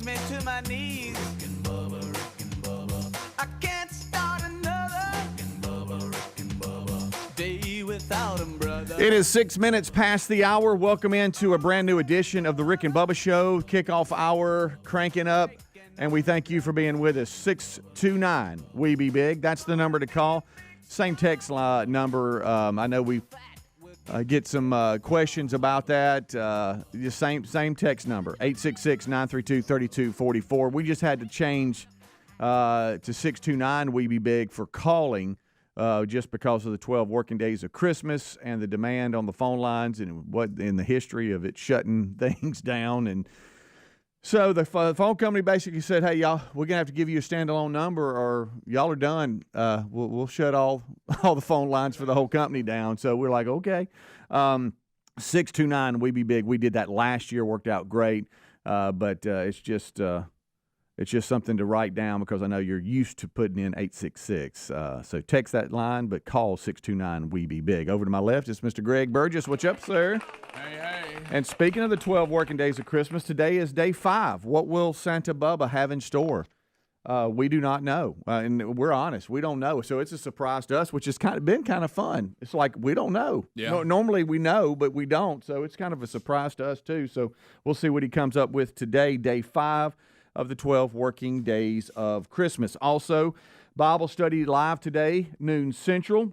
brings me to my knees. Rick and Bubba, Rick and Bubba. I can't start another Rick and Bubba, Rick and Bubba. Day without them, brother. It is 6 minutes past the hour. Welcome into a brand new edition of the Rick and Bubba Show. Kickoff hour cranking up, and we thank you for being with us. 629 We Be Big. That's the number to call. Same text number. I know we get some questions about that. The same text number, 866-932-3244. We just had to change to 629 We Be Big for calling just because of the 12 working days of Christmas and the demand on the phone lines and what in the history of it shutting things down. And so the phone company basically said, hey, y'all, we're going to have to give you a standalone number or y'all are done. We'll shut all the phone lines for the whole company down. So we're like, okay. 629 We Be Big. We did that last year, worked out great. But it's just something to write down because I know you're used to putting in 866. So text that line, but call 629 We Be Big. Over to my left is Mr. Greg Burgess. What's up, sir? Hey. And speaking of the 12 working days of Christmas, today is day 5. What will Santa Bubba have in store? We do not know, and we're honest. We don't know, so it's a surprise to us, which has been kind of fun. It's like we don't know. Yeah. Normally we know, but we don't, so it's kind of a surprise to us too. So we'll see what he comes up with today, day 5 of the 12 working days of Christmas. Also, Bible study live today, noon Central.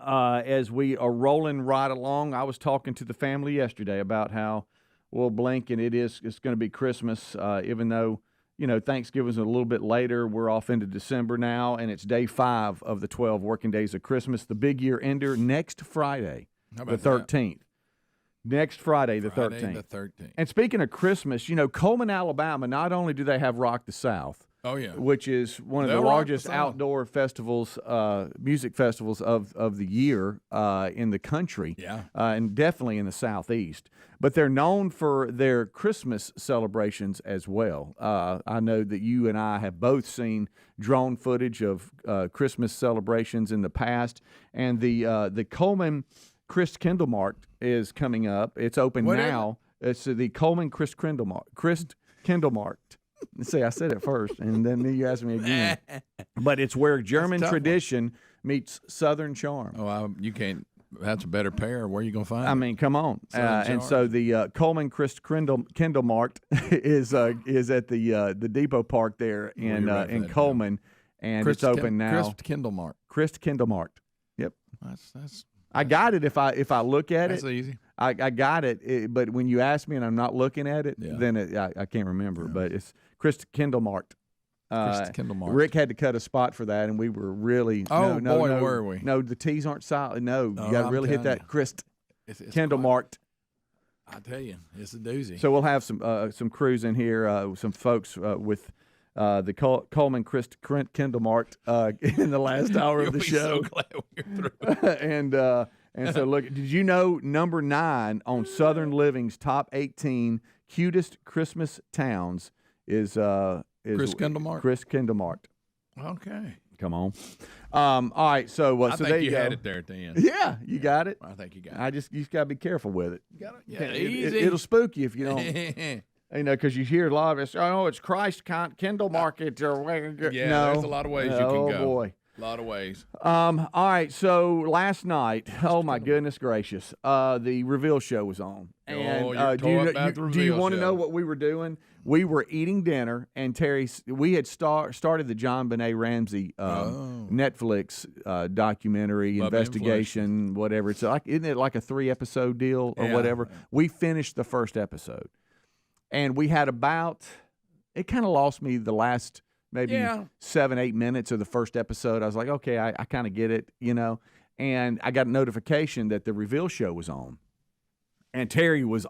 As we are rolling right along, I was talking to the family yesterday about how we'll blink and it's going to be Christmas, even though, Thanksgiving's a little bit later. We're off into December now, and it's day 5 of the 12 working days of Christmas. The big year ender next Friday, the 13th. Next Friday, the 13th. And speaking of Christmas, Coleman, Alabama, not only do they have Rock the South, oh yeah, which is one of the largest outdoor festivals, music festivals of the year in the country, and definitely in the Southeast. But they're known for their Christmas celebrations as well. I know that you and I have both seen drone footage of Christmas celebrations in the past, and the Coleman Christkindlmarkt is coming up. It's open now. It's the Coleman Christkindlmarkt. See, I said it first, and then you asked me again. But it's where German tradition meets Southern charm. Oh, you can't. That's a better pair. Where are you going to find it? I mean, come on. And so the Coleman Christkindlmarkt is at the Depot Park there in Coleman, and it's open now. Christkindlmarkt. Yep. That's. I got it if I look at it. That's easy. I got it, but when you ask me and I'm not looking at it, then I can't remember. But it's Christkindlmarkt. Rick had to cut a spot for that, and we were really were we? No, the T's aren't solid. No, you got to really hit that Christkindlmarkt. I tell you, it's a doozy. So we'll have some crews in here, some folks with the Coleman Christkindlmarkt in the last hour of the show. So glad we're through. And so, look, did you know number 9 on Southern Living's top 18 cutest Christmas towns is Christkindlmarkt. Okay. Come on. All right, so I so think there you go. had it there at the end. Yeah, you got it. I think you got it. You just got to be careful with it. You got it? Yeah, easy. It'll spook you if you don't. Because you hear a lot of it. Oh, it's Christkindlmarkt or where? Yeah, no. There's a lot of ways you can go. Oh boy. A lot of ways. All right, so last night, oh my goodness gracious, the reveal show was on. And do you want to know what we were doing? We were eating dinner, and Terry, we had started the JohnBenet Ramsey Netflix documentary, investigation, whatever. It's like, isn't it like a 3-episode deal or whatever? We finished the first episode, and we had it kind of lost me the last maybe 7-8 minutes of the first episode. I was like, okay, I kind of get it, and I got a notification that the reveal show was on. And Terry was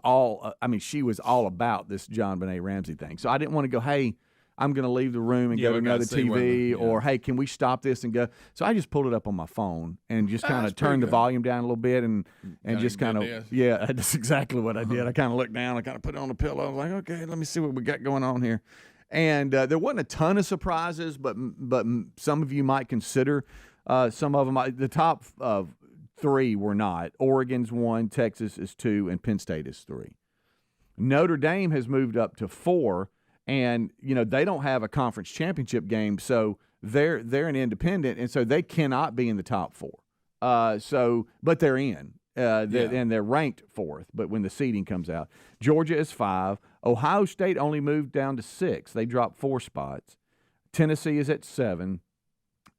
she was all about this JohnBenet Ramsey thing. So I didn't want to go, hey, I'm going to leave the room and go to another TV, or hey, can we stop this and go? So I just pulled it up on my phone and just kind of turned the volume down a little bit and just kind of, that's exactly what I did. I kind of looked down, I kind of put it on the pillow. I was like, okay, let me see what we got going on here. And there wasn't a ton of surprises, but some of you might consider some of them. The top 3 were not. Oregon's 1, Texas is 2, and Penn State is 3. Notre Dame has moved up to 4, and they don't have a conference championship game, so they're an independent, and so they cannot be in the top 4. But they're in. And they're ranked 4th, but when the seeding comes out. Georgia is 5. Ohio State only moved down to 6. They dropped 4 spots. Tennessee is at 7.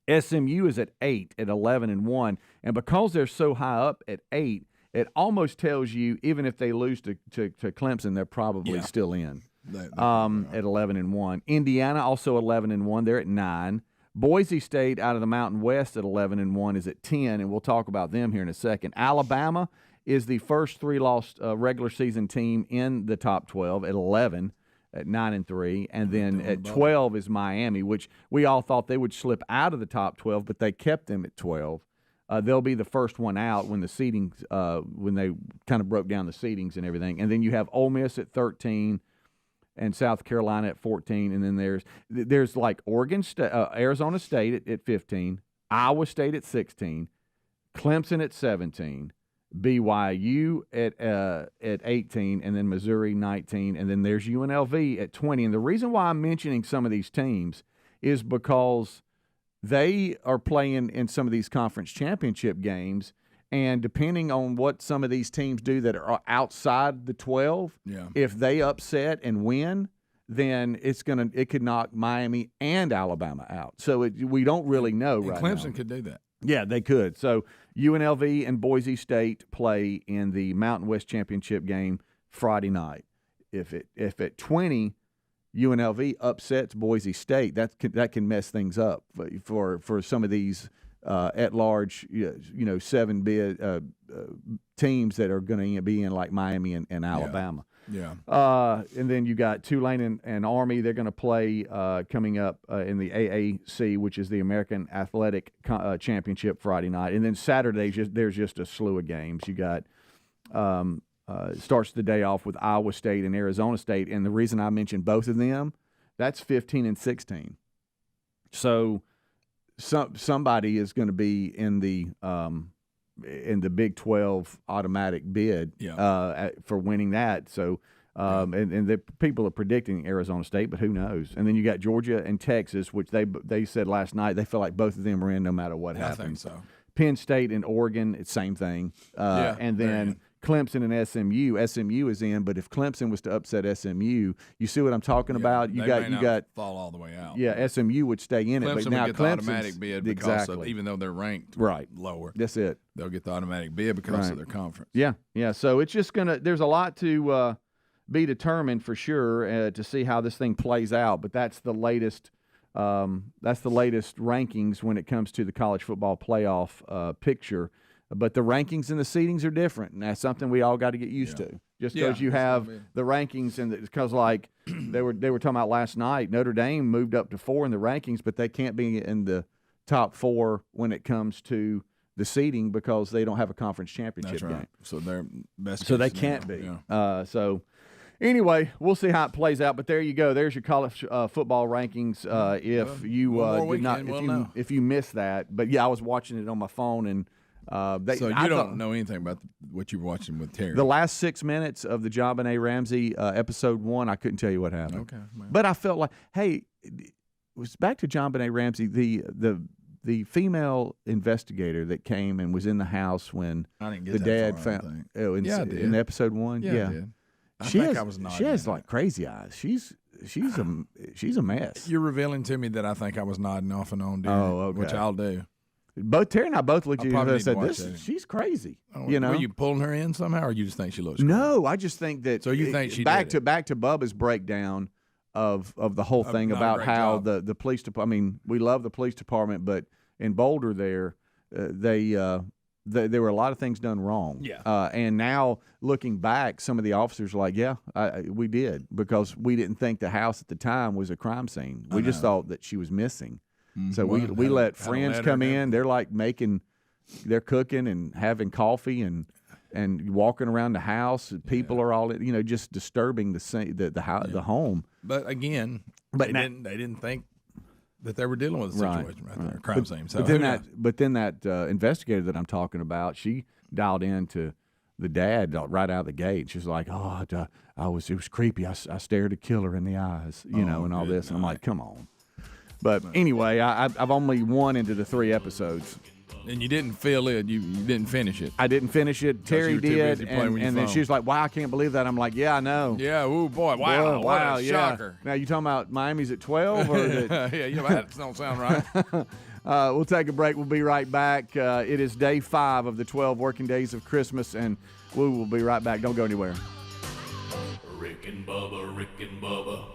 SMU is at 8 at 11-1. And because they're so high up at 8, it almost tells you even if they lose to Clemson, they're probably still in at 11-1. Indiana also 11-1. They're at 9. Boise State out of the Mountain West at 11-1 is at 10, and we'll talk about them here in a second. Alabama is the first 3-loss regular season team in the top 12 at 11 at 9-3, and then at 12 is Miami, which we all thought they would slip out of the top 12, but they kept them at 12. They'll be the first one out when the seedings, when they kind of broke down the seedings and everything. And then you have Ole Miss at 13. And South Carolina at 14, and then there's like Oregon State, Arizona State at 15, Iowa State at 16, Clemson at 17, BYU at 18, and then Missouri 19, and then there's UNLV at 20. And the reason why I'm mentioning some of these teams is because they are playing in some of these conference championship games. And depending on what some of these teams do that are outside the 12, if they upset and win, then it could knock Miami and Alabama out. So we don't really know right now. Clemson could do that. Yeah, they could. So UNLV and Boise State play in the Mountain West Championship game Friday night. If at 20 UNLV upsets Boise State, that can mess things up for some of these at-large, 7 bid teams that are going to be in like Miami and Alabama. And then you got Tulane and Army. They're going to play coming up in the AAC, which is the American Athletic Championship Friday night. And then Saturday, there's just a slew of games. You got starts the day off with Iowa State and Arizona State. And the reason I mentioned both of them, that's 15 and 16. So somebody is going to be in the Big 12 automatic bid for winning that. So and the people are predicting Arizona State, but who knows? And then you got Georgia and Texas, which they said last night they feel like both of them are in no matter what happens. I think so. Penn State and Oregon, it's same thing. And then Clemson and SMU is in, but if Clemson was to upset SMU, you see what I'm talking about? You got fall all the way out. Yeah, SMU would stay in Clemson it, but now would get the automatic bid because of, even though they're ranked lower. That's it. They'll get the automatic bid because of their conference. Yeah. So it's just there's a lot to be determined for sure to see how this thing plays out, but that's the latest rankings when it comes to the college football playoff picture. But the rankings and the seedings are different, and that's something we all got to get used to. Just because you have the rankings, and because like they were talking about last night, Notre Dame moved up to 4 in the rankings, but they can't be in the top 4 when it comes to the seeding because they don't have a conference championship game. So they're best. So they can't be. So anyway, we'll see how it plays out. But there you go. There's your college football rankings. If you if you missed that, but I was watching it on my phone and. So you don't know anything about what you were watching with Terry. The last 6 minutes of the JohnBenet Ramsey episode 1, I couldn't tell you what happened. Okay, man. But I felt like, hey, it was back to JohnBenet Ramsey, the female investigator that came and was in the house when the dad found in episode 1. Yeah, I did. She has like crazy eyes. She's a mess. You're revealing to me that I think I was nodding off and on, dude, which I'll do. Both Terry and I both looked at you and said, "She's crazy." Were you pulling her in somehow, or you just think she looks? No, I just think that. So you think she back to Bubba's breakdown of the whole thing about how the police department. I mean, we love the police department, but in Boulder there were a lot of things done wrong. Yeah. And now looking back, some of the officers are like, we did because we didn't think the house at the time was a crime scene. We just thought that she was missing. So we let friends come in. They're like they're cooking and having coffee and walking around the house. People are all just disturbing the home. But again, they didn't think that they were dealing with a situation right there, a crime scene. So but then that investigator that I'm talking about, she dialed in to the dad right out of the gate. She's like, "Oh, it was creepy. I stared a killer in the eyes, and all this." And I'm like, "Come on." But anyway, I've only one into the 3 episodes. And you didn't fill it. You didn't finish it. I didn't finish it. Terry did, and then she was like, "Wow, I can't believe that." I'm like, "Yeah, I know." Yeah. Ooh, boy. Wow. What a shocker. Now you talking about Miami's at 12, or yeah, that don't sound right. We'll take a break. We'll be right back. It is day 5 of the 12 working days of Christmas, and we will be right back. Don't go anywhere. Rick and Bubba, Rick and Bubba.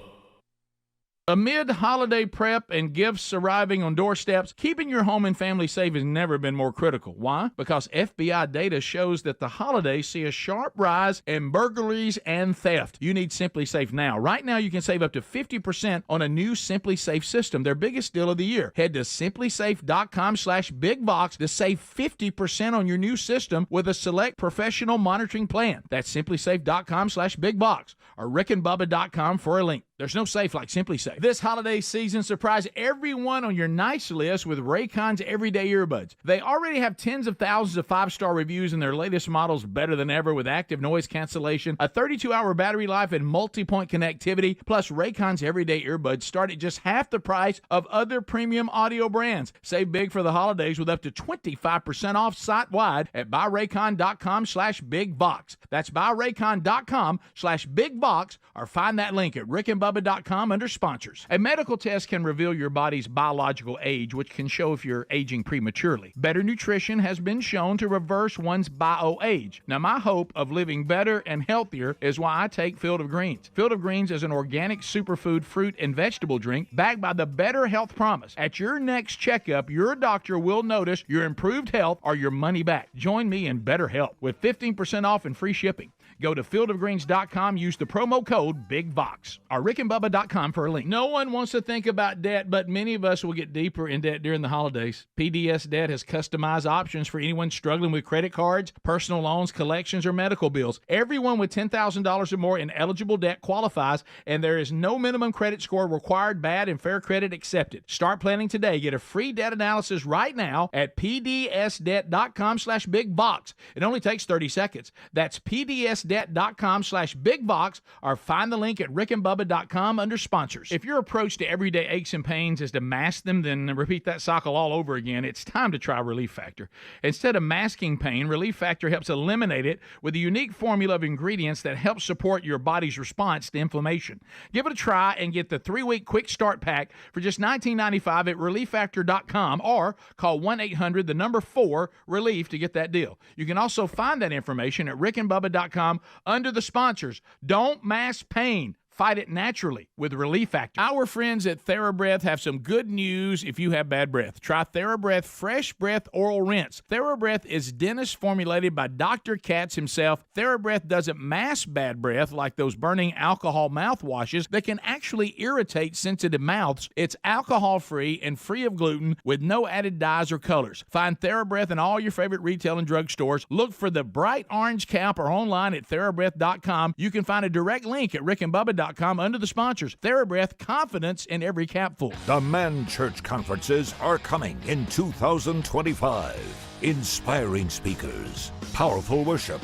Amid holiday prep and gifts arriving on doorsteps, keeping your home and family safe has never been more critical. Why? Because FBI data shows that the holidays see a sharp rise in burglaries and theft. You need Simply Safe now. Right now, you can save up to 50% on a new Simply Safe system, their biggest deal of the year. Head to simplysafe.com/bigbox to save 50% on your new system with a select professional monitoring plan. That's simplysafe.com/bigbox or rickandbubba.com for a link. There's no safe like Simply Safe. This holiday season, surprise everyone on your nice list with Raycon's everyday earbuds. They already have tens of thousands of 5-star reviews, and their latest model's better than ever with active noise cancellation, a 32-hour battery life, and multi-point connectivity. Plus, Raycon's everyday earbuds start at just half the price of other premium audio brands. Save big for the holidays with up to 25% off site-wide at buyraycon.com/bigbox. That's buyraycon.com/bigbox, or find that link at rickandbubba.com under sponsors. A medical test can reveal your body's biological age, which can show if you're aging prematurely. Better nutrition has been shown to reverse one's bio-age. Now, my hope of living better and healthier is why I take Field of Greens. Field of Greens is an organic superfood fruit and vegetable drink backed by the Better Health Promise. At your next checkup, your doctor will notice your improved health or your money back. Join me in better health with 15% off and free shipping. Go to fieldofgreens.com, use the promo code BIGBOX, or rickandbubba.com for a link. No one wants to think about debt, but many of us will get deeper in debt during the holidays. PDS Debt has customized options for anyone struggling with credit cards, personal loans, collections, or medical bills. Everyone with $10,000 or more in eligible debt qualifies, and there is no minimum credit score required, bad, and fair credit accepted. Start planning today. Get a free debt analysis right now at pdsdebt.com/bigbox. It only takes 30 seconds. That's pdsdebt.com/bigbox, or find the link at rickandbubba.com under sponsors. If your approach to everyday aches and pains is to mask them, then repeat that cycle all over again. It's time to try Relief Factor. Instead of masking pain, Relief Factor helps eliminate it with a unique formula of ingredients that helps support your body's response to inflammation. Give it a try and get the 3-week quick start pack for just $19.95 at relieffactor.com, or call 1-800-4-RELIEF to get that deal. You can also find that information at rickandbubba.com under the sponsors. Don't mask pain. Fight it naturally with Relief Factor. Our friends at TheraBreath have some good news if you have bad breath. Try TheraBreath Fresh Breath Oral Rinse. TheraBreath is dentist formulated by Dr. Katz himself. TheraBreath doesn't mask bad breath like those burning alcohol mouthwashes that can actually irritate sensitive mouths. It's alcohol-free and free of gluten with no added dyes or colors. Find TheraBreath in all your favorite retail and drug stores. Look for the bright orange cap or online at TheraBreath.com. You can find a direct link at rickandbubba.com under the sponsors. TheraBreath, confidence in every capful. The Man Church Conferences are coming in 2025. Inspiring speakers, powerful worship,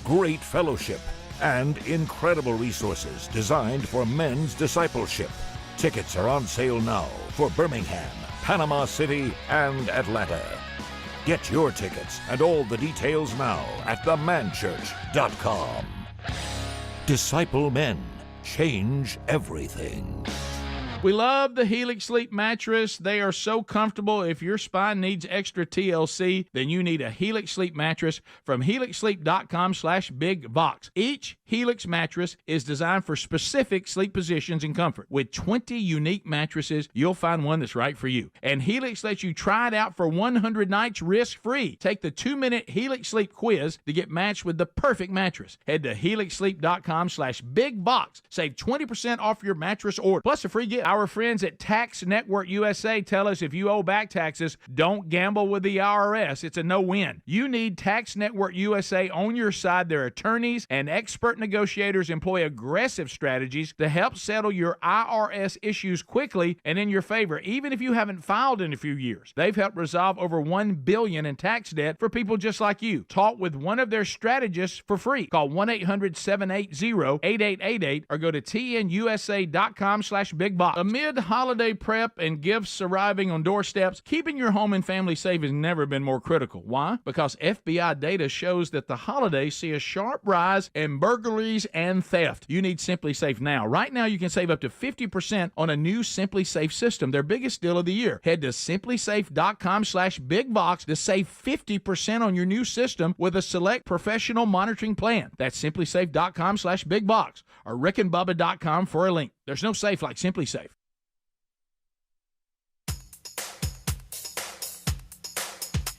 great fellowship, and incredible resources designed for men's discipleship. Tickets are on sale now for Birmingham, Panama City, and Atlanta. Get your tickets and all the details now at themanchurch.com. Disciple men. Change everything. We love the Helix Sleep mattress. They are so comfortable. If your spine needs extra TLC, then you need a Helix Sleep mattress from helixsleep.com/bigbox. Each Helix mattress is designed for specific sleep positions and comfort. With 20 unique mattresses, you'll find one that's right for you. And Helix lets you try it out for 100 nights risk-free. Take the 2-minute Helix Sleep quiz to get matched with the perfect mattress. Head to helixsleep.com/bigbox. Save 20% off your mattress order, plus a free gift. Our friends at Tax Network USA tell us if you owe back taxes, don't gamble with the IRS. It's a no-win. You need Tax Network USA on your side. Their attorneys and expert negotiators employ aggressive strategies to help settle your IRS issues quickly and in your favor, even if you haven't filed in a few years. They've helped resolve over $1 billion in tax debt for people just like you. Talk with one of their strategists for free. Call 1-800-780-8888 or go to tnusa.com/bigbox. Amid holiday prep and gifts arriving on doorsteps, keeping your home and family safe has never been more critical. Why? Because FBI data shows that the holidays see a sharp rise in burglaries and theft. You need Simply Safe now. Right now, you can save up to 50% on a new Simply Safe system, their biggest deal of the year. Head to simplysafe.com/bigbox to save 50% on your new system with a select professional monitoring plan. That's simplysafe.com/bigbox or rickandbubba.com for a link. There's no safe like Simply Safe.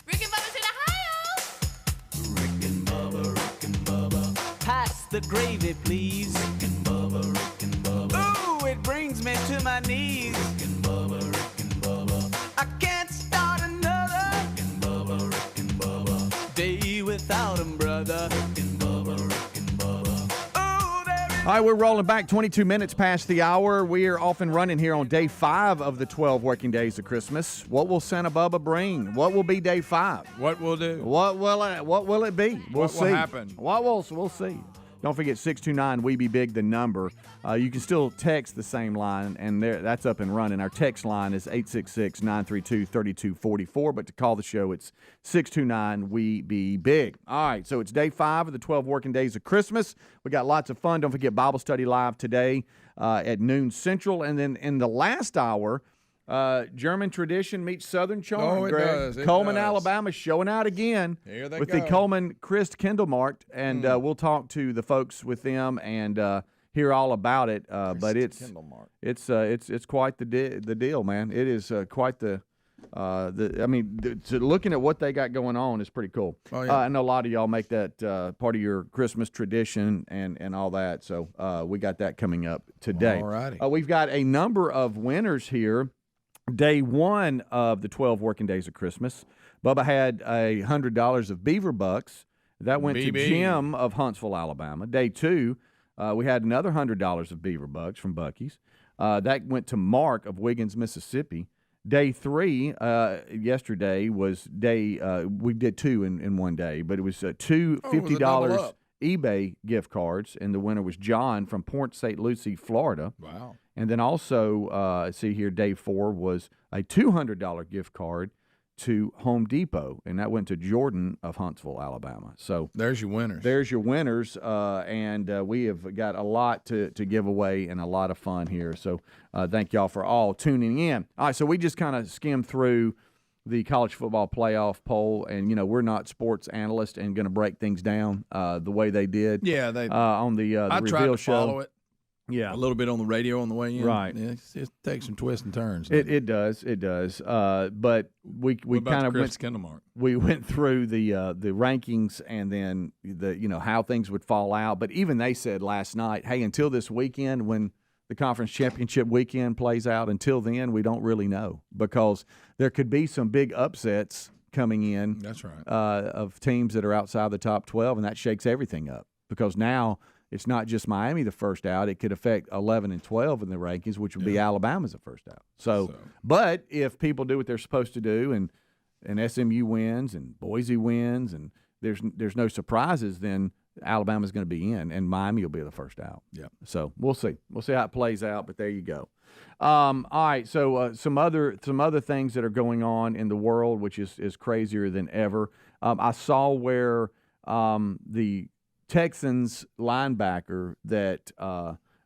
Rick and Bubba's in Ohio. Rick and Bubba. Pass the gravy, please. Rick and Bubba. Ooh, it brings me to my knees. Rick and Bubba. I can't start another. Rick and Bubba. Day without 'em, brother. Rick and Bubba. All right, we're rolling back 22 minutes past the hour. We are off and running here on day 5 of the 12 working days of Christmas. What will Santa Bubba bring? What will be day 5? What we'll do? What will it be? We'll see. What will happen? We'll see. Don't forget 629 We Be Big, the number. You can still text the same line, and that's up and running. Our text line is 866-932-3244, but to call the show, it's 629 We Be Big. All right, so it's day 5 of the 12 working days of Christmas. We got lots of fun. Don't forget Bible study live today at noon Central, and then in the last hour, German tradition meets Southern charm. Oh, it Greg. does. Coleman, Alabama, showing out again Here they with go. the Coleman Christ Kindle Mart, and we'll talk to the folks with them and hear all about it. But it's quite the deal, man. It is quite looking at what they got going on is pretty cool. Oh, yeah. I know a lot of y'all make that part of your Christmas tradition and all that. So we got that coming up today. All righty. We've got a number of winners here. Day 1 of the 12 working days of Christmas, Bubba had $100 of Beaver Bucks. That went to Jim of Huntsville, Alabama. Day 2, we had another $100 of Beaver Bucks from Buc-ee's. That went to Mark of Wiggins, Mississippi. Day 3, yesterday was day, we did 2 in one day, but it was two $50 eBay gift cards, and the winner was John from Port St. Lucie, Florida. Wow. And then also, see here, day 4 was a $200 gift card to Home Depot, and that went to Jordan of Huntsville, Alabama. So there's your winners. And we have got a lot to give away and a lot of fun here. So thank y'all for all tuning in. All right, so we just kind of skimmed through the college football playoff poll, and we're not sports analysts and going to break things down the way they did. Yeah, they on the I reveal tried to show. follow it. Yeah, a little bit on the radio on the way in. Right. Yeah, it takes some twists and turns. It does. But we kind of went through the rankings and then how things would fall out. But even they said last night, hey, until this weekend when the conference championship weekend plays out, until then we don't really know, because there could be some big upsets coming in. That's right. Of teams that are outside the top 12, and that shakes everything up, because now it's not just Miami the first out. It could affect 11 and 12 in the rankings, which would be Alabama's the first out. So, but if people do what they're supposed to do, and SMU wins and Boise wins, and there's no surprises, then Alabama's going to be in, and Miami will be the first out. Yeah. So we'll see. We'll see how it plays out. But there you go. All right. So some other things that are going on in the world, which is crazier than ever. I saw where the Texans linebacker that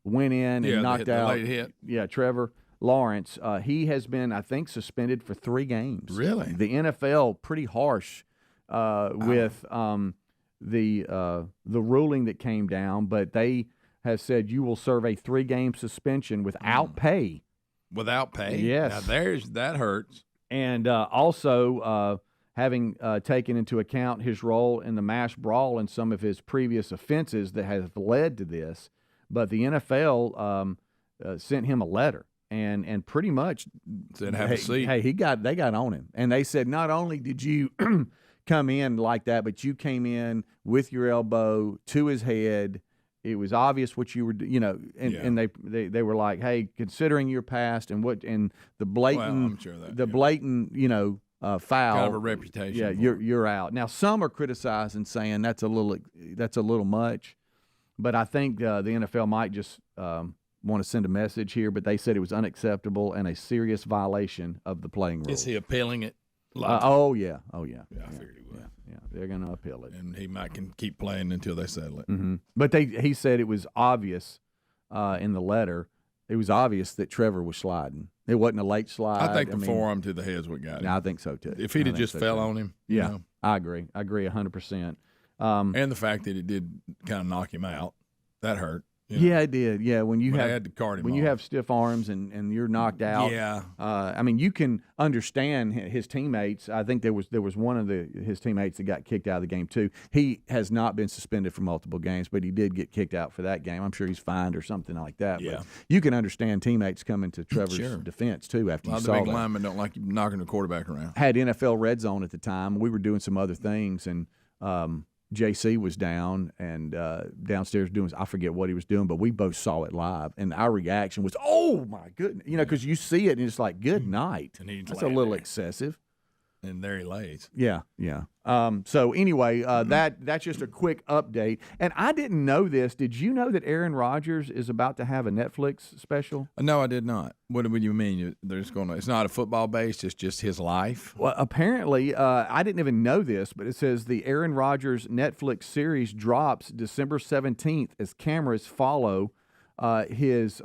went in and knocked out the late hit. Yeah, Trevor Lawrence. He has been, I think, suspended for 3 games. Really? The NFL pretty harsh with the ruling that came down, but they have said you will serve a 3-game suspension without pay. Without pay? Yes. Now that hurts. And also having taken into account his role in the mass brawl and some of his previous offenses that have led to this. But the NFL sent him a letter and pretty much said have a seat. Hey, they got on him, and they said not only did you come in like that, but you came in with your elbow to his head. It was obvious what you were, and they were like, hey, considering your past and the blatant, foul, kind of a reputation. Yeah, you're out. Now some are criticizing, saying that's a little much, but I think the NFL might just want to send a message here. But they said it was unacceptable and a serious violation of the playing rules. Is he appealing it? Oh yeah. Yeah, I figured he would. Yeah, they're going to appeal it, and he might can keep playing until they settle it. Mm-hmm. But he said it was obvious in the letter. It was obvious that Trevor was sliding. It wasn't a late slide. I think the forearm to the head is what got him. No, I think so too. If he'd have just fell on him, yeah, I agree. I agree 100%. And the fact that it did kind of knock him out, that hurt. Yeah, it did. Yeah, when you have stiff arms and you're knocked out. Yeah. I mean, you can understand his teammates. I think there was one of his teammates that got kicked out of the game too. He has not been suspended for multiple games, but he did get kicked out for that game. I'm sure he's fined or something like that. Yeah. But you can understand teammates coming to Trevor's defense too after you saw that. A lot of the big linemen don't like you knocking the quarterback around. Had NFL Red Zone at the time. We were doing some other things, and JC was down and downstairs doing, I forget what he was doing, but we both saw it live, and our reaction was, "Oh my goodness!" Because you see it and it's like, "Good night." And that's a little excessive. And there he lays. Yeah. So anyway, that's just a quick update. And I didn't know this. Did you know that Aaron Rodgers is about to have a Netflix special? No, I did not. What do you mean? It's not a football based. It's just his life. Well, apparently, I didn't even know this, but it says the Aaron Rodgers Netflix series drops December 17th as cameras follow his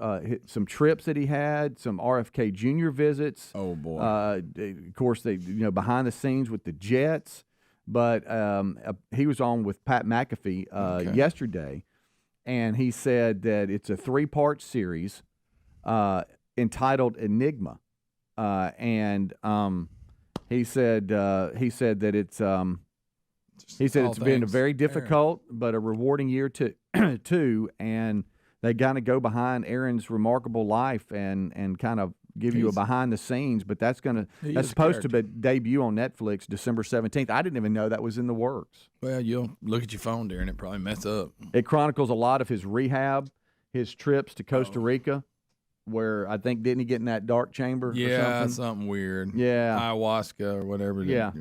some trips that he had, some RFK Jr. visits. Oh boy! Of course, they behind the scenes with the Jets, but he was on with Pat McAfee yesterday, and he said that it's a 3-part series entitled Enigma, and he said that it's been a very difficult but a rewarding year too, and they kind of go behind Aaron's remarkable life and kind of give you a behind the scenes, but that's supposed to debut on Netflix December 17th. I didn't even know that was in the works. Well, you'll look at your phone there and it probably mess up. It chronicles a lot of his rehab, his trips to Costa Rica, where I think didn't he get in that dark chamber? Yeah, or something weird. Yeah, ayahuasca or whatever. Yeah.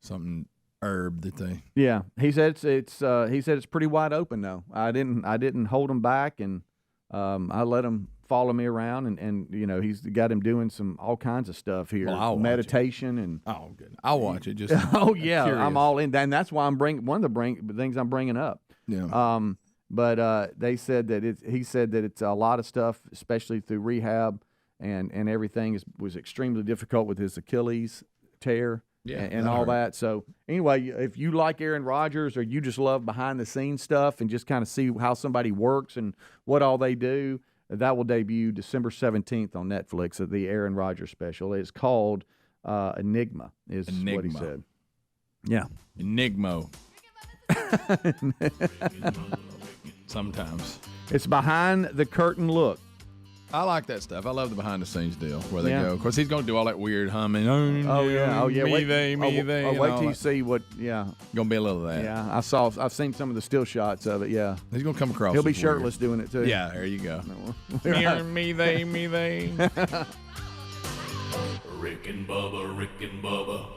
Something herb that they. Yeah, he said it's pretty wide open though. I didn't hold him back, and I let him follow me around, and he's got him doing all kinds of stuff here, meditation and. Oh, good. I'll watch it. Just oh yeah, I'm all in, and that's why I'm bringing one of the things I'm bringing up. Yeah. But he said that it's a lot of stuff, especially through rehab and everything was extremely difficult with his Achilles tear. Yeah, and all that. So anyway, if you like Aaron Rodgers or you just love behind the scenes stuff and just kind of see how somebody works and what all they do, that will debut December 17th on Netflix at the Aaron Rodgers special. It's called Enigma is what he said. Yeah. Enigmo. Sometimes. It's behind the curtain look. I like that stuff. I love the behind-the-scenes deal where they go. Of course, he's going to do all that weird humming. Oh yeah. Me, they. Wait till you see what. Yeah. Going to be a little of that. Yeah, I've seen some of the still shots of it. Yeah. He's going to come across. He'll be shirtless doing it too. Yeah. There you go. Me, they. Rick and Bubba.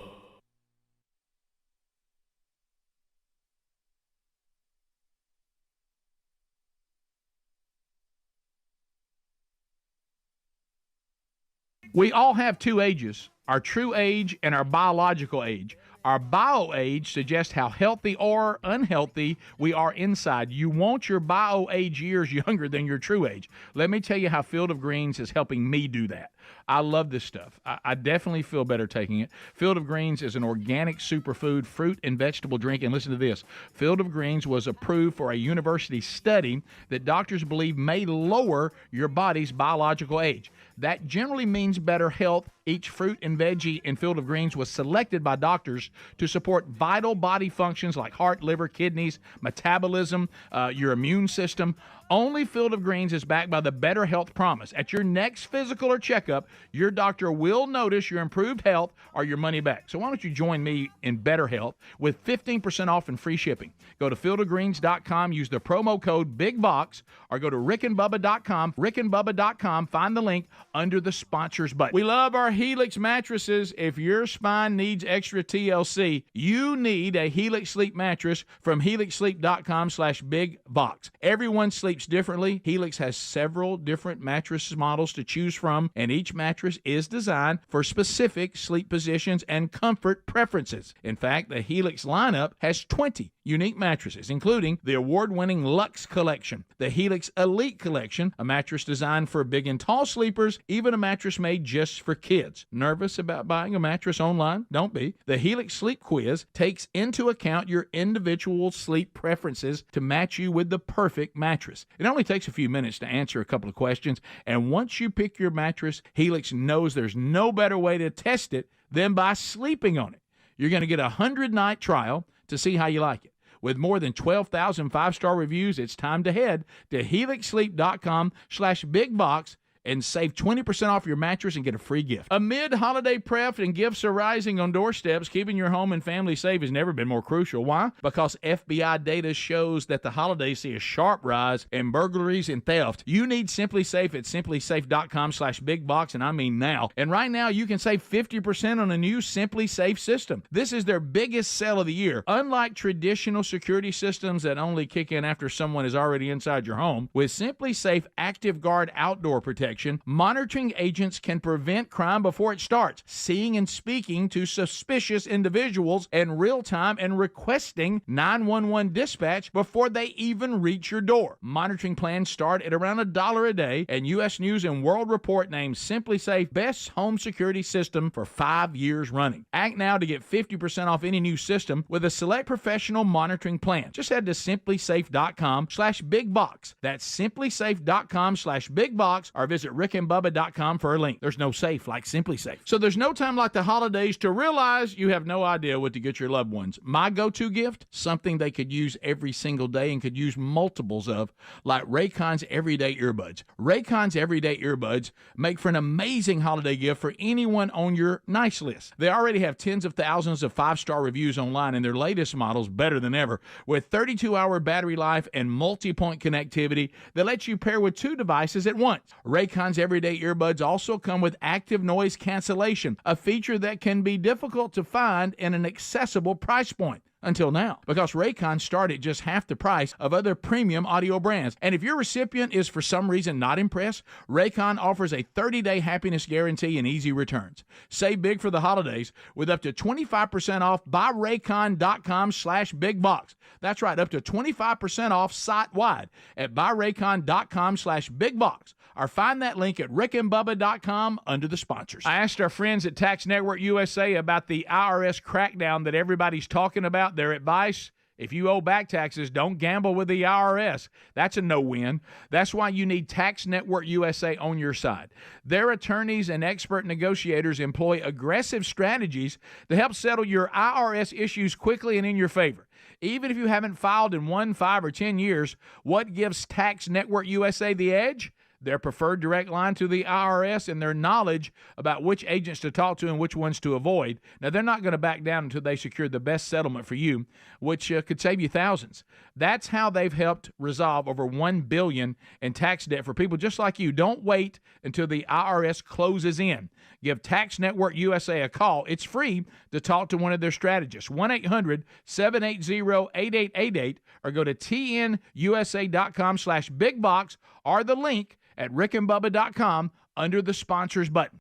We all have two ages, our true age and our biological age. Our bio age suggests how healthy or unhealthy we are inside. You want your bio age years younger than your true age. Let me tell you how Field of Greens is helping me do that. I love this stuff. I definitely feel better taking it. Field of Greens is an organic superfood, fruit and vegetable drink. And listen to this. Field of Greens was approved for a university study that doctors believe may lower your body's biological age. That generally means better health. Each fruit and veggie in Field of Greens was selected by doctors mattress to support vital body functions like heart, liver, kidneys, metabolism, your immune system. Only Field of Greens is backed by the Better Health Promise. At your next physical or checkup, your doctor will notice your improved health or your money back. So why don't you join me in Better Health with 15% off and free shipping? Go to fieldofgreens.com, use the promo code BIGBOX, or go to rickandbubba.com, rickandbubba.com, find the link under the sponsors button. We love our Helix mattresses. If your spine needs extra TLC, you need a Helix Sleep mattress from helixsleep.com/bigbox. Everyone sleeps differently. Helix has several different mattress models to choose from, and each mattress is designed for specific sleep positions and comfort preferences. In fact, the Helix lineup has 20 unique mattresses, including the award-winning Luxe Collection, the Helix Elite Collection, a mattress designed for big and tall sleepers, even a mattress made just for kids. Nervous about buying a mattress online? Don't be. The Helix Sleep Quiz takes into account your individual sleep preferences to match you with the perfect mattress. It only takes a few minutes to answer a couple of questions, and once you pick your mattress, Helix knows there's no better way to test it than by sleeping on it. You're going to get a 100-night trial to see how you like it. With more than 12,000 five-star reviews, it's time to head to helixsleep.com/bigbox and save 20% off your mattress and get a free gift. Amid holiday prep and gifts are rising on doorsteps, keeping your home and family safe has never been more crucial. Why? Because FBI data shows that the holidays see a sharp rise in burglaries and theft. You need Simply Safe at simplysafe.com/bigbox, and I mean now. And right now, you can save 50% on a new Simply Safe system. This is their biggest sale of the year. Unlike traditional security systems that only kick in after someone is already inside your home, with Simply Safe Active Guard outdoor protection, monitoring agents can prevent crime before it starts, seeing and speaking to suspicious individuals in real time and requesting 911 dispatch before they even reach your door. Monitoring plans start at around $1 a day, and U.S. News and World Report named Simply Safe Best Home Security System for 5 years running. Act now to get 50% off any new system with a select professional monitoring plan. Just head to simplysafe.com/bigbox. That's simplysafe.com/bigbox, or visit rickandbubba.com for a link. There's no safe like Simply Safe. So there's no time like the holidays to realize you have no idea what to get your loved ones. My go-to gift, something they could use every single day and could use multiples of, like Raycon's Everyday Earbuds. Raycon's Everyday Earbuds make for an amazing holiday gift for anyone on your nice list. They already have tens of thousands of five-star reviews online, and their latest model's better than ever, with 32-hour battery life and multi-point connectivity that lets you pair with 2 devices at once. Raycon's Everyday Earbuds also come with active noise cancellation, a feature that can be difficult to find in an accessible price point. Until now, because Raycon start at just half the price of other premium audio brands. And if your recipient is for some reason not impressed, Raycon offers a 30-day happiness guarantee and easy returns. Save big for the holidays with up to 25% off by Raycon.com/bigbox. That's right, up to 25% off site-wide at buyraycon.com/bigbox. Or find that link at rickandbubba.com under the sponsors. I asked our friends at Tax Network USA about the IRS crackdown that everybody's talking about. Their advice: if you owe back taxes, don't gamble with the IRS. That's a no-win. That's why you need Tax Network USA on your side. Their attorneys and expert negotiators employ aggressive strategies to help settle your IRS issues quickly and in your favor. Even if you haven't filed in 1, 5, or 10 years, what gives Tax Network USA the edge? Their preferred direct line to the IRS and their knowledge about which agents to talk to and which ones to avoid. Now, they're not going to back down until they secure the best settlement for you, which could save you thousands. That's how they've helped resolve over $1 billion in tax debt for people just like you. Don't wait until the IRS closes in. Give Tax Network USA a call. It's free to talk to one of their strategists. 1-800-780-8888, or go to tnusa.com/bigbox, or the link at rickandbubba.com under the sponsors button.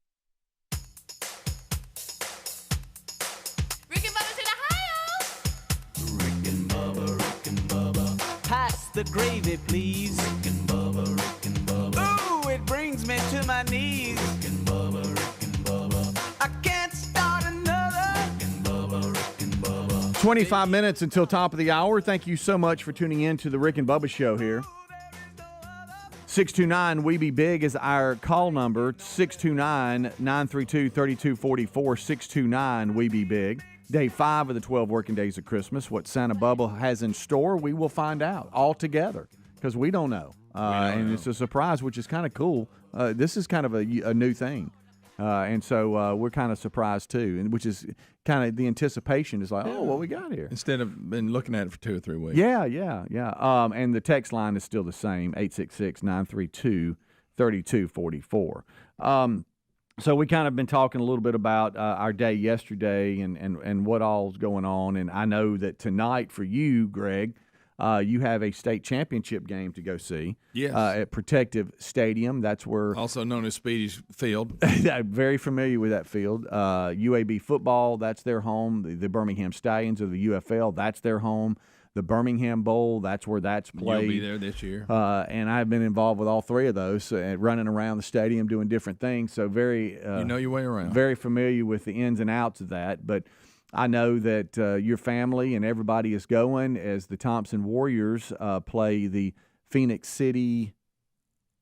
Rick and Bubba's in Ohio. Rick and Bubba. Pass the gravy, please. Rick and Bubba. Ooh, it brings me to my knees. Rick and Bubba. I can't start another. Rick and Bubba. 25 minutes until top of the hour. Thank you so much for tuning in to the Rick and Bubba Show here. 629-WE-BE-BIG is our call number. 629-932-3244. 629-WE-BE-BIG. Day 5 of the 12 working days of Christmas. What Santa Bubba has in store, we will find out all together because we don't know. It's a surprise, which is kind of cool. This is kind of a new thing. And so we're kind of surprised, too, and which is kind of the anticipation is like, oh, what we got here. Instead of been looking at it for 2 or 3 weeks. Yeah. And the text line is still the same, 866-932-3244. So we kind of been talking a little bit about our day yesterday and what all's going on. And I know that tonight for you, Greg, you have a state championship game to go see. Yes. At Protective Stadium. That's where also known as Speedy's Field. I'm very familiar with that field. UAB football, that's their home. The Birmingham Stallions of the UFL, that's their home. The Birmingham Bowl, that's where that's played. You'll be there this year. And I've been involved with all 3 of those, running around the stadium doing different things. So very you know your way around. Very familiar with the ins and outs of that. But I know that your family and everybody is going as the Thompson Warriors play the Phoenix City.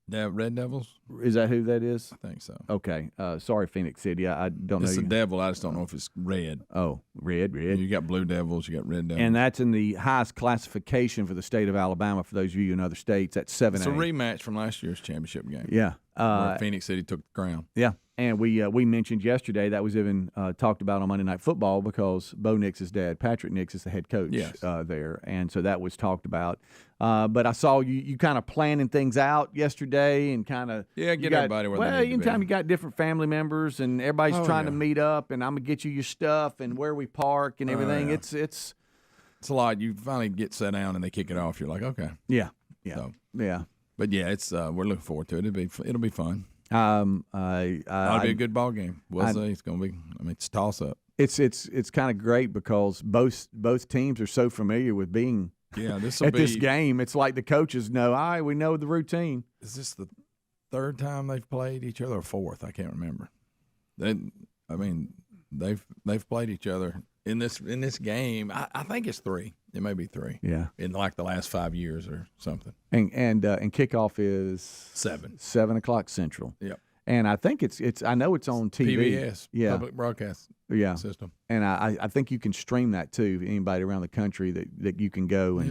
The Red Devils? Is that who that is? I think so. Okay. Sorry, Phoenix City. I don't know. It's the Devil. I just don't know if it's red. Oh, red. You got Blue Devils. You got Red Devils. And that's in the highest classification for the state of Alabama. For those of you in other states, that's 7A. It's a rematch from last year's championship game. Yeah. Where Phoenix City took the crown. Yeah. And we mentioned yesterday that was even talked about on Monday Night Football because Bo Nix's dad, Patrick Nix, is the head coach there. And so that was talked about. But I saw you kind of planning things out yesterday and kind of everybody where they need to be. anytime you got different family members and everybody's trying to meet up and I'm going to get you your stuff and where we park and everything. It's a lot. You finally get set down and they kick it off. You're like, okay. Yeah. So, yeah. But yeah, it's we're looking forward to it. It'll be fun. It'll be a good ball game. We'll see. It's gonna be. It's a toss up. It's kind of great because both teams are so familiar with being. Yeah, this game. It's like the coaches know. All right, we know the routine. Is this the 3rd time they've played each other or 4th? I can't remember. They've played each other in this game. I think it's 3. It may be 3. Yeah, in like the last 5 years or something. And kickoff is 7 o'clock Central. Yep. And I think it's I know it's on TV. PBS, Public Broadcast System. And I think you can stream that too. Anybody around the country that you can go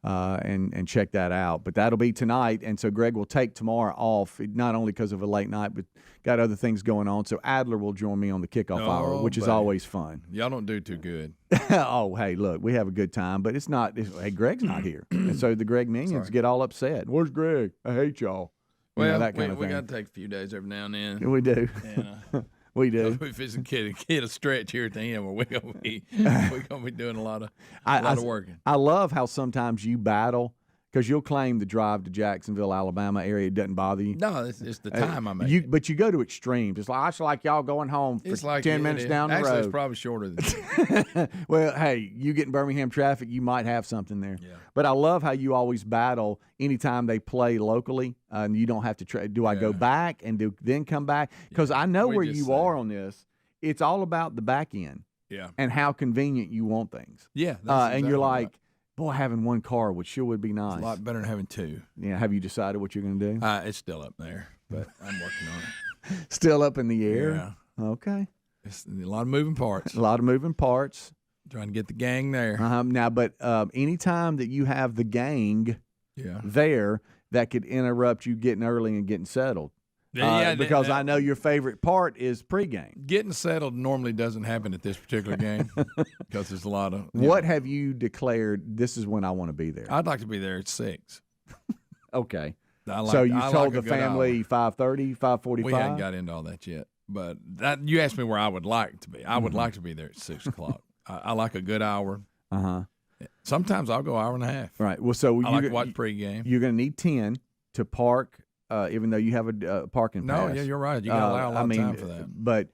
and check that out. But that'll be tonight, and so Greg will take tomorrow off, not only because of a late night, but got other things going on. So Adler will join me on the kickoff hour, which is always fun. Y'all don't do too good. Oh, hey, look, we have a good time, but it's not. Hey, Greg's not here, and so the Greg minions get all upset. Where's Greg? I hate y'all. Well, that kind of thing. We got to take a few days every now and then. We do. And, we do. If it's a kid a stretch here at the end, where we're gonna be doing a lot of working. I love how sometimes you battle because you'll claim the drive to Jacksonville, Alabama area doesn't bother you. No, it's the time I make. But you go to extremes. It's like y'all going home for 10 minutes down the road. Actually, it's probably shorter than that. Well, hey, you get in Birmingham traffic, you might have something there. Yeah. But I love how you always battle anytime they play locally, and you don't have to do I go back and then come back? Because I know where you are on this. It's all about the back end and how convenient you want things. Yeah. And you're like, boy, having one car would be nice. It's a lot better than having 2. Yeah. Have you decided what you're going to do? It's still up there, but I'm working on it. Still up in the air? Yeah. Okay. It's a lot of moving parts. Trying to get the gang there. Now, but anytime that you have the gang there, that could interrupt you getting early and getting settled. Because I know your favorite part is pregame. Getting settled normally doesn't happen at this particular game because there's a lot of. What have you declared? This is when I want to be there. I'd like to be there at 6. Okay. So you told the family 5:30, 5:45. We hadn't got into all that yet, but you asked me where I would like to be. I would like to be there at 6 o'clock. I like a good hour. Sometimes I'll go hour and a half. Right. Well, so I like to watch pregame. You're going to need 10 to park. Even though you have a parking pass. No, yeah, you're right. You got to allow a lot of time for that. But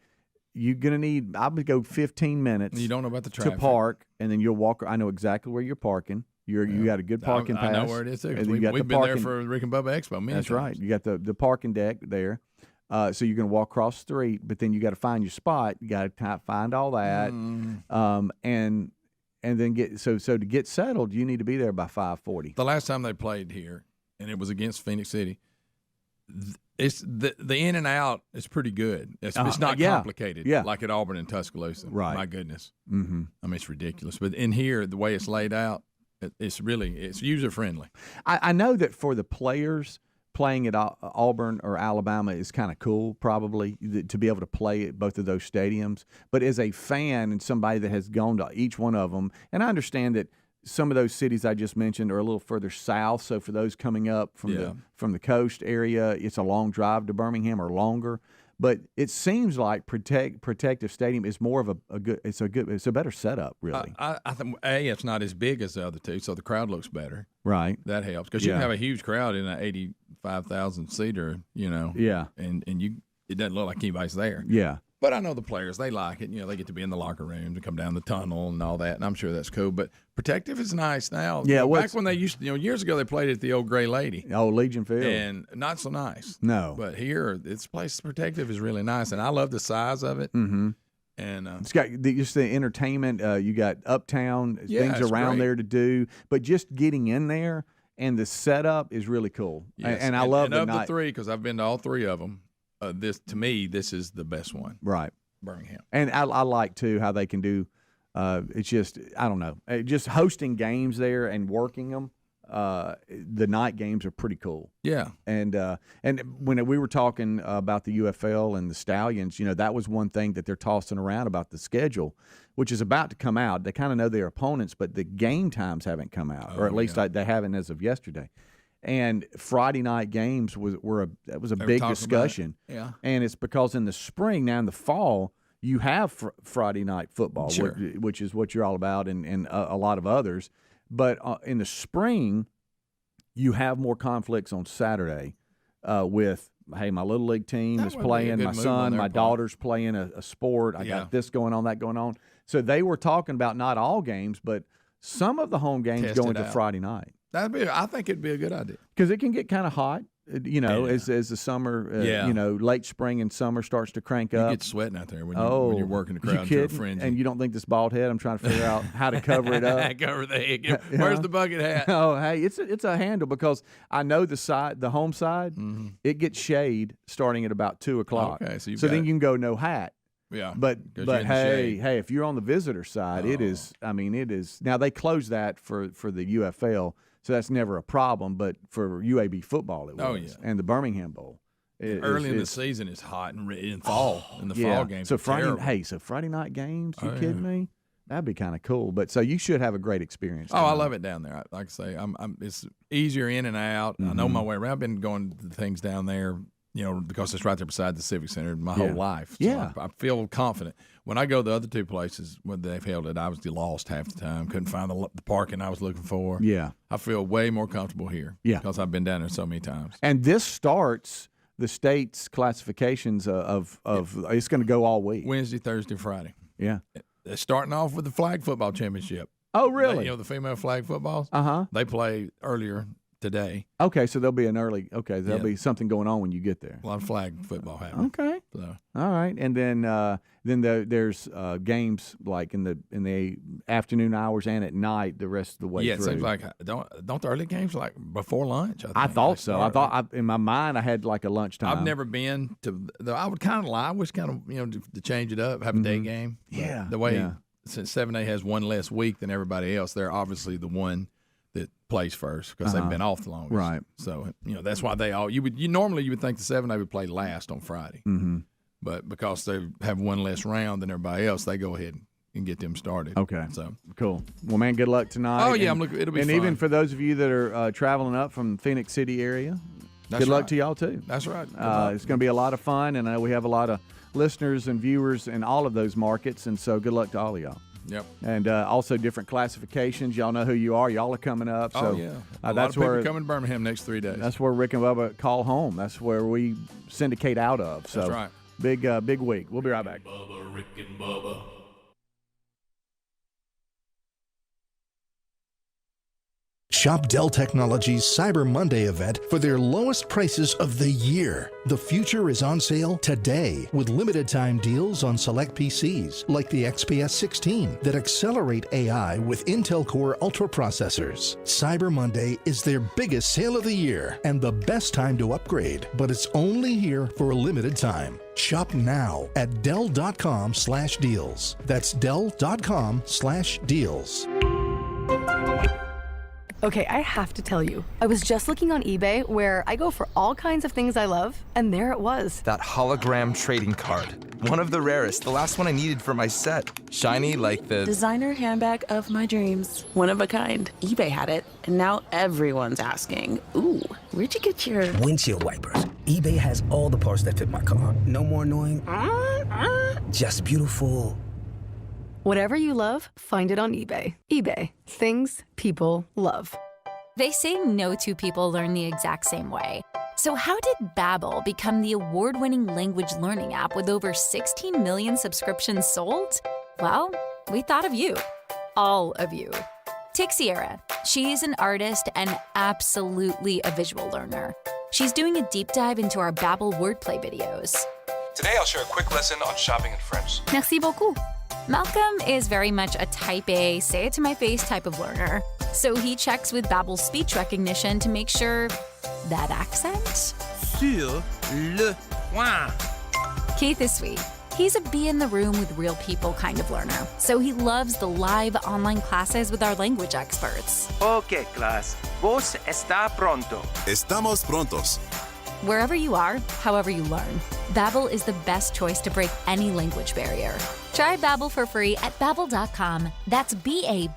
you're going to need, I would go 15 minutes. You don't know about the traffic. To park, and then you'll walk. I know exactly where you're parking. You got a good parking pass. I know where it is, too. We've been there for Rick and Bubba Expo many times. Right. You got the parking deck there. So you're going to walk across the street, but then you got to find your spot. You got to find all that. And then to get settled, you need to be there by 5:40. The last time they played here, and it was against Phoenix City, It's the in and out is pretty good. It's not complicated like at Auburn and Tuscaloosa. Right. My goodness. Mm-hmm. I mean, it's ridiculous. But in here, the way it's laid out, it's user friendly. I know that for the players, playing at Auburn or Alabama is kind of cool, probably, to be able to play at both of those stadiums. But as a fan and somebody that has gone to each one of them, and I understand that some of those cities I just mentioned are a little further south, so for those coming up from the coast area, it's a long drive to Birmingham or longer. But it seems like Protective Stadium is more of it's a better setup, really. I think it's not as big as the other two, so the crowd looks better. Right. That helps because you can have a huge crowd in an 85,000 seater, Yeah. And it doesn't look like anybody's there. Yeah. But I know the players, they like it. They get to be in the locker rooms and come down the tunnel and all that, and I'm sure that's cool. But Protective is nice now. Yeah, back when they used to, years ago, they played at the old Gray Lady. Oh, Legion Field. And not so nice. No. But here, this place, Protective, is really nice, and I love the size of it. Mm-hmm. And it's got just the entertainment. You got uptown, things around great. there to do. But just getting in there and the setup is really cool. Yes. And I love the three, because I've been to all three of them, this is the best one. Right. Birmingham. And I like, too, how they can do it's just, I don't know, just hosting games there and working them. The night games are pretty cool. Yeah. And when we were talking about the UFL and the Stallions, that was one thing that they're tossing around about the schedule, which is about to come out. They kind of know their opponents, but the game times haven't come out, or at least they haven't as of yesterday. And Friday night games was a big discussion. Yeah. And it's because in the spring, now in the fall, you have Friday night football, Sure. which is what you're all about, and a lot of others. But in the spring, you have more conflicts on Saturday with, hey, my little league team is playing, my son, my daughter's playing a sport. I got this going on, that going on. So they were talking about not all games, but some of the home games going to Friday night. I think it'd be a good idea. Because it can get kind of hot, as the summer, late spring and summer starts to crank up. You get sweating out there when you're working the crowd to a frenzy. And you don't think this bald head, I'm trying to figure out how to cover it up. Cover the head. Where's the bucket hat? Oh, hey, it's a handle, because I know the home side, it gets shade starting at about 2 o'clock. Okay, so then you can go no hat. Yeah. But hey, if you're on the visitor side, it is. Now they close that for the UFL. So that's never a problem, but for UAB football it was. Oh, yeah. And the Birmingham Bowl. Early in the season it's hot and in fall. In the fall games. So Friday night games, you kidding me? That'd be kind of cool. But so you should have a great experience. Oh, I love it down there. Like I say, it's easier in and out. I know my way around. I've been going to things down there, because it's right there beside the Civic Center my whole life. So I feel confident. When I go to the other two places where they've held it, I was lost half the time. Couldn't find the parking I was looking for. Yeah. I feel way more comfortable here. Yeah. Because I've been down there so many times. And this starts the state's classifications of it's going to go all week. Wednesday, Thursday, Friday. Yeah. They're starting off with the flag football championship. Oh, really? The female flag footballs. Uh-huh. They play earlier today. Okay, so there'll be there'll be something going on when you get there. A lot of flag football happening. Okay. So. All right, and then there's games like in the afternoon hours and at night the rest of the way through. Yeah, it seems like don't the early games like before lunch? I thought so. I thought in my mind I had like a lunchtime. I've never been to. I would kind of lie. I wish kind of to change it up, have a day game. Yeah. The way since 7A has one less week than everybody else, they're obviously the one that plays first because they've been off the longest. Right. So that's why they all normally you would think the 7A would play last on Friday, but because they have one less round than everybody else, they go ahead and get them started. Okay. So cool. Well, man, good luck tonight. Oh yeah, I'm looking. It'll be and fun. even for those of you that are traveling up from Phoenix City area, good luck to y'all too. That's right. It's going to be a lot of fun, and I know we have a lot of listeners and viewers in all of those markets, and so good luck to all of y'all. Yep. And also different classifications. Y'all know who you are. Y'all are coming up. So, that's where people coming to Birmingham next 3 days. That's where Rick and Bubba call home. That's where we syndicate out of. So that's right. Big week. We'll be right back. Bubba, Rick and Bubba. Shop Dell Technologies Cyber Monday event for their lowest prices of the year. The future is on sale today with limited time deals on select PCs like the XPS 16 that accelerate AI with Intel Core Ultra processors. Cyber Monday is their biggest sale of the year and the best time to upgrade, but it's only here for a limited time. Shop now at Dell.com/deals. That's Dell.com/deals. Okay, I have to tell you, I was just looking on eBay where I go for all kinds of things I love, and there it was. That hologram trading card. One of the rarest, the last one I needed for my set. Shiny like the designer handbag of my dreams. One of a kind. eBay had it, and now everyone's asking, ooh, where'd you get your windshield wipers? eBay has all the parts that fit my car. No more annoying, just beautiful. Whatever you love, find it on eBay. eBay. Things people love. They say no two people learn the exact same way. So how did Babbel become the award-winning language learning app with over 16 million subscriptions sold? Well, we thought of you. All of you. Take Sierra. She's an artist and absolutely a visual learner. She's doing a deep dive into our Babbel wordplay videos. Today I'll share a quick lesson on shopping in French. Merci beaucoup. Malcolm is very much a type A, say it to my face type of learner. So he checks with Babbel's speech recognition to make sure that accent? Sur le point. Keith is sweet. He's a be in the room with real people kind of learner. So he loves the live online classes with our language experts. Okay, class. Vos está pronto. Estamos prontos. Wherever you are, however you learn, Babbel is the best choice to break any language barrier. Try Babbel for free at Babbel.com. That's Babbel.com.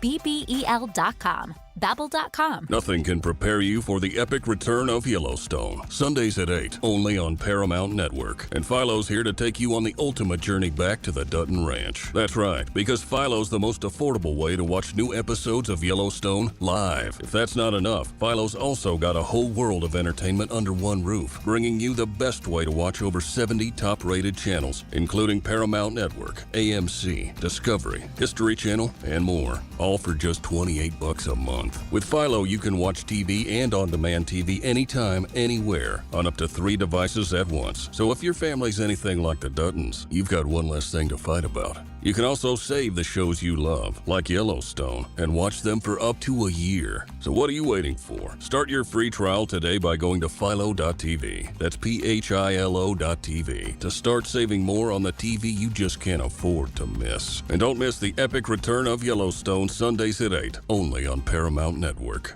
Babbel.com. Nothing can prepare you for the epic return of Yellowstone. Sundays at 8, only on Paramount Network. And Philo's here to take you on the ultimate journey back to the Dutton Ranch. That's right, because Philo's the most affordable way to watch new episodes of Yellowstone live. If that's not enough, Philo's also got a whole world of entertainment under one roof, bringing you the best way to watch over 70 top-rated channels, including Paramount Network, AMC, Discovery, History Channel, and more. All for just $28 a month. With Philo, you can watch TV and on-demand TV anytime, anywhere, on up to 3 devices at once. So if your family's anything like the Duttons, you've got one less thing to fight about. You can also save the shows you love, like Yellowstone, and watch them for up to a year. So what are you waiting for? Start your free trial today by going to Philo.tv. That's PHILO.tv to start saving more on the TV you just can't afford to miss. And don't miss the epic return of Yellowstone Sundays at 8, only on Paramount Network.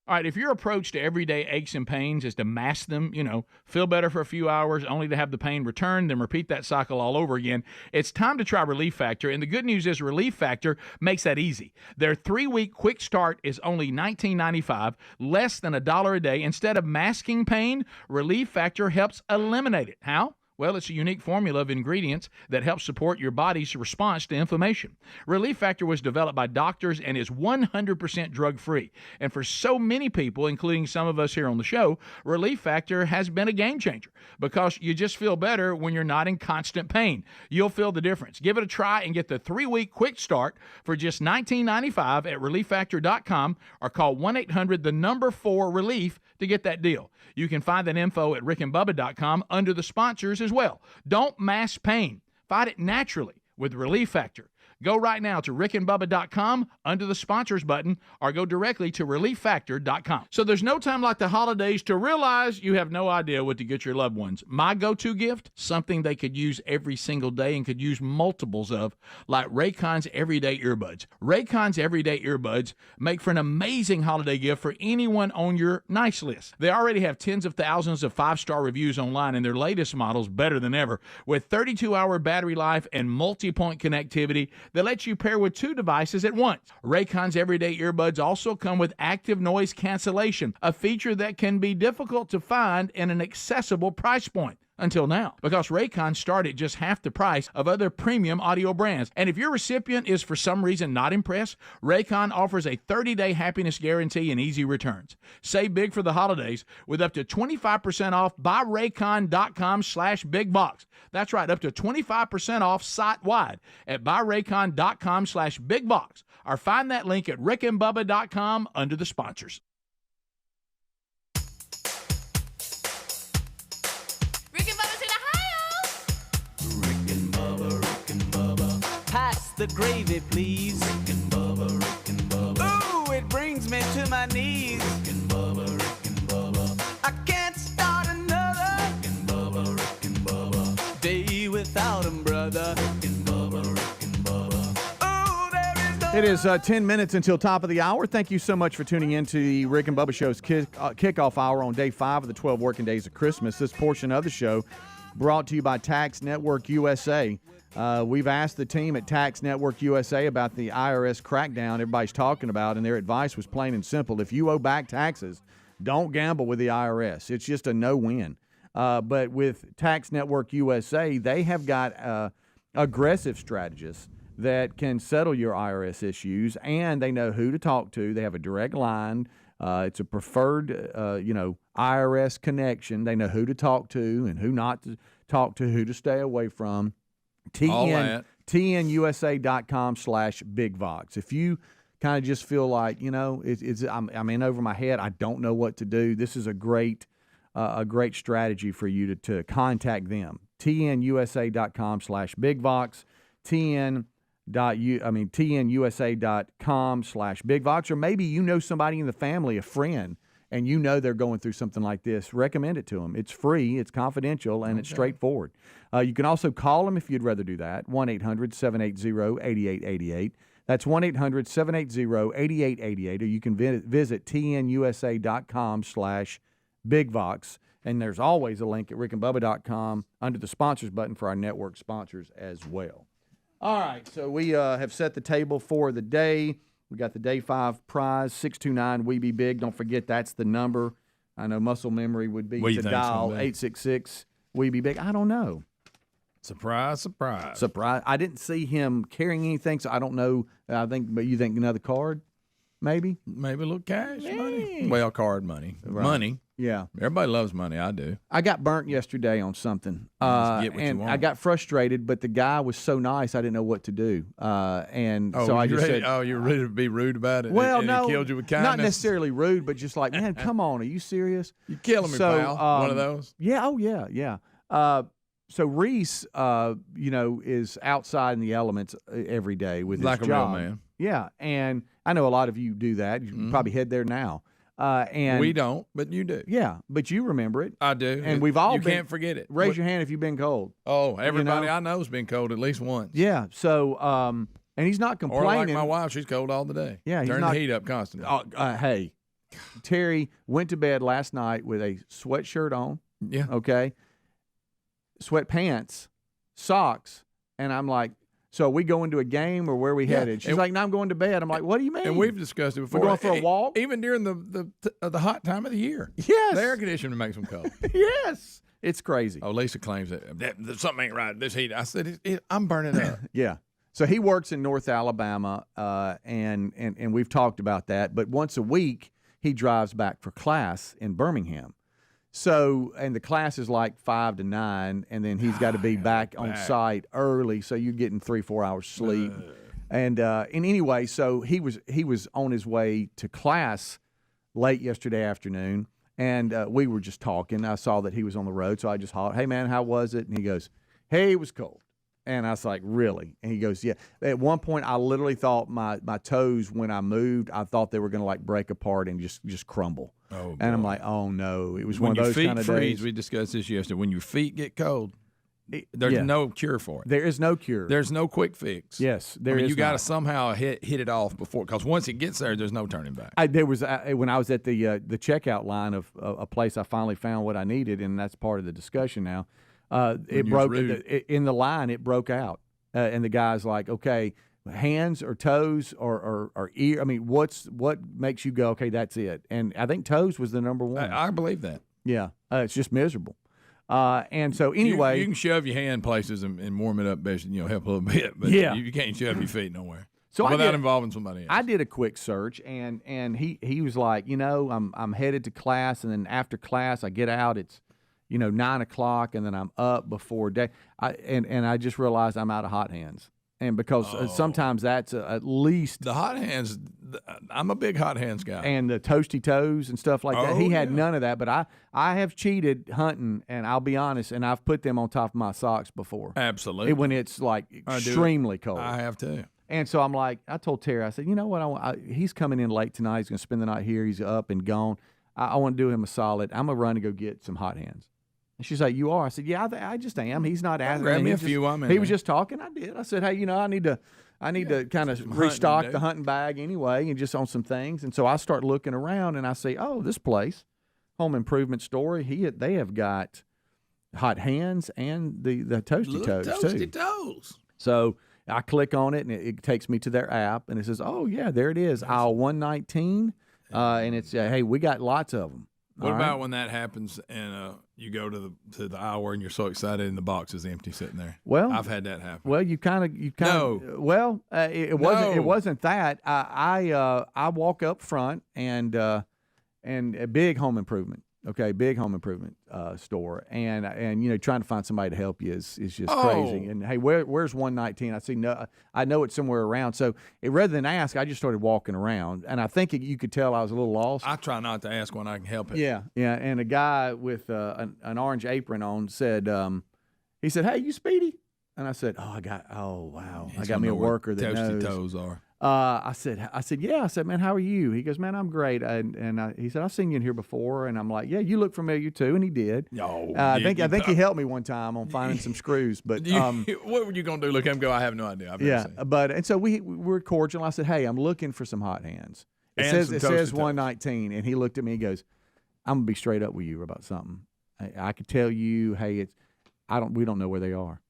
All right, if your approach to everyday aches and pains is to mask them, feel better for a few hours only to have the pain return, then repeat that cycle all over again, it's time to try Relief Factor. And the good news is Relief Factor makes that easy. Their 3-week quick start is only $19.95, less than $1 a day. Instead of masking pain, Relief Factor helps eliminate it. How? Well, it's a unique formula of ingredients that helps support your body's response to inflammation. Relief Factor was developed by doctors and is 100% drug-free. And for so many people, including some of us here on the show, Relief Factor has been a game changer because you just feel better when you're not in constant pain. You'll feel the difference. Give it a try and get the 3-week quick start for just $19.95 at ReliefFactor.com or call 1-800-4-RELIEF to get that deal. You can find that info at rickandbubba.com under the sponsors as well. Don't mask pain. Fight it naturally with Relief Factor. Go right now to rickandbubba.com under the sponsors button or go directly to relieffactor.com. So there's no time like the holidays to realize you have no idea what to get your loved ones. My go-to gift, something they could use every single day and could use multiples of, like Raycon's Everyday Earbuds. Raycon's Everyday Earbuds make for an amazing holiday gift for anyone on your nice list. They already have tens of thousands of 5-star reviews online, and their latest model's better than ever with 32-hour battery life and multi-point connectivity that lets you pair with 2 devices at once. Raycon's Everyday Earbuds also come with active noise cancellation, a feature that can be difficult to find in an accessible price point. Until now, because Raycon start at just half the price of other premium audio brands. And if your recipient is for some reason not impressed, Raycon offers a 30-day happiness guarantee and easy returns. Save big for the holidays with up to 25% off buyraycon.com/bigbox. That's right, up to 25% off site-wide at buyraycon.com/bigbox. or find that link at rickandbubba.com under the sponsors. Rick and Bubba's in Ohio. Rick and Bubba. Pass the gravy, please. Rick and Bubba. Ooh, it brings me to my knees. Rick and Bubba. I can't start another. Rick and Bubba. Day without 'em, brother. Rick and Bubba. Oh, there is no. It is 10 minutes until top of the hour. Thank you so much for tuning in to the Rick and Bubba Show's kickoff hour on day 5 of the 12 working days of Christmas. This portion of the show brought to you by Tax Network USA. We've asked the team at Tax Network USA about the IRS crackdown everybody's talking about, and their advice was plain and simple. If you owe back taxes, don't gamble with the IRS. It's just a no-win. But with Tax Network USA, they have got aggressive strategists that can settle your IRS issues, and they know who to talk to. They have a direct line. It's a preferred, IRS connection. They know who to talk to and who not to talk to, who to stay away from. TNUSA.com/BigVox. If you kind of just feel like, I'm in over my head, I don't know what to do, this is a great strategy for you to contact them. TNUSA.com/BigVox. TNUSA.com/BigVox, or maybe you know somebody in the family, a friend, and you know they're going through something like this. Recommend it to them. It's free, it's confidential, and it's straightforward. You can also call them if you'd rather do that, 1-800-780-8888. That's 1-800-780-8888, or you can visit TNUSA.com/BigVox, and there's always a link at rickandbubba.com under the sponsors button for our network sponsors as well. All right, so we have set the table for the day. We got the Day 5 prize, 629 We Be Big. Don't forget that's the number. I know muscle memory would be to dial 866 We Be Big. I don't know. Surprise, surprise. Surprise. I didn't see him carrying anything, so I don't know. But you think another card, maybe? Maybe a little cash money. Well, card money. Right. Money. Yeah. Everybody loves money. I do. I got burnt yesterday on something, and I got frustrated, but the guy was so nice I didn't know what to do. So I just said, you're ready to be rude about it? Well, and no, he killed you with kindness? Not necessarily rude, but just like, man, come on, are you serious? You're killing me, pal. One of those? Yeah, oh, yeah. So Reese, is outside in the elements every day with his job. Like a real man. Yeah, and I know a lot of you do that. You probably head there now. And we don't, but you do. Yeah, but you remember it. I do. And we've all can't forget it. Raise your hand if you've been cold. Oh, everybody I know has been cold at least once. Yeah, so, and he's not complaining. Or like my wife, she's cold all the day. Yeah, Turn the heat up constantly. Hey, Terry went to bed last night with a sweatshirt on. Yeah. Okay. Sweatpants, socks, and I'm like, so are we going to a game or where are we headed? She's like, no, I'm going to bed. I'm like, what do you mean? And we've discussed it before. We're going for a walk? Even during the hot time of the year. Yes. The air conditioning makes them cold. Yes. It's crazy. Oh, Lisa claims that something ain't right. This heat. I said, I'm burning up. Yeah. So he works in North Alabama, and we've talked about that. But once a week, he drives back for class in Birmingham. So, and the class is like 5 to 9, and then he's got to be back on site early, so you're getting 3-4 hours sleep. And anyway, so he was on his way to class late yesterday afternoon, and we were just talking. I saw that he was on the road, so I just hollered, "Hey man, how was it?" And he goes, "Hey, it was cold." And I was like, "Really?" And he goes, "Yeah." At one point, I literally thought my toes, when I moved, I thought they were going to like break apart and just crumble. Oh, and I'm like, "Oh no!" It was when one of those kind of freeze, days. we discussed this yesterday. When your feet get cold, there's no cure for it. There is no cure. There's no quick fix. Yes, you got to somehow hit it off before, because once it gets there, there's no turning back. There was when I was at the checkout line of a place, I finally found what I needed, and that's part of the discussion now. It broke in the line. It broke out, and the guy's like, "Okay, hands or toes or ear? I mean, what makes you go, okay, that's it?" And I think toes was the number one. I believe that. Yeah, it's just miserable. And so anyway, you can shove your hand places and warm it up, best, help a little bit. But you can't shove your feet nowhere. So without involving somebody else. I did a quick search, and he was like, I'm headed to class, and then after class I get out. It's 9 o'clock, and then I'm up before day. I just realized I'm out of hot hands. And because sometimes that's at least the hot hands. I'm a big hot hands guy. And the toasty toes and stuff like that. He had none of that, but I have cheated hunting, and I'll be honest, and I've put them on top of my socks before. Absolutely. When it's like extremely cold. I have too. And so I'm like, I told Terry, I said, you know what? He's coming in late tonight. He's going to spend the night here. He's up and gone. I want to do him a solid. I'm going to run and go get some hot hands. And she's like, you are? I said, yeah, I just am. He's not asking. Grab me a few. He was just talking. I did. I said, hey, I need to kind of restock the hunting bag anyway, and just on some things. And so I start looking around, and I say, oh, this place, home improvement store, they have got hot hands and the toasty toes too. Toasty toes. So I click on it, and it takes me to their app, and it says, oh, yeah, there it is, aisle 119, and it's, hey, we got lots of them. What about when that happens and you go to the aisle and you're so excited and the box is empty sitting there? Well, I've had that happen. Well, you kind of. Well, it wasn't that. I walk up front and a big home improvement. Okay, big home improvement store, and trying to find somebody to help you is just crazy. And hey, where's 119? I see I know it's somewhere around. So rather than ask, I just started walking around, and I think you could tell I was a little lost. I try not to ask when I can help it. Yeah. And a guy with an orange apron on said, he said, "Hey, you Speedy?" And I said, "Oh wow, I got me a worker that knows." Toasty toes are. I said, yeah. I said, man, how are you? He goes, man, I'm great. He said, I've seen you in here before. And I'm like, yeah, you look familiar too. And he did. I think he helped me one time on finding some screws. But what were you gonna do? Look at him go. I have no idea. And so we're cordial. I said, hey, I'm looking for some hot hands. It says 119, and he looked at me. He goes, I'm gonna be straight up with you about something. I could tell you, hey, we don't know where they are.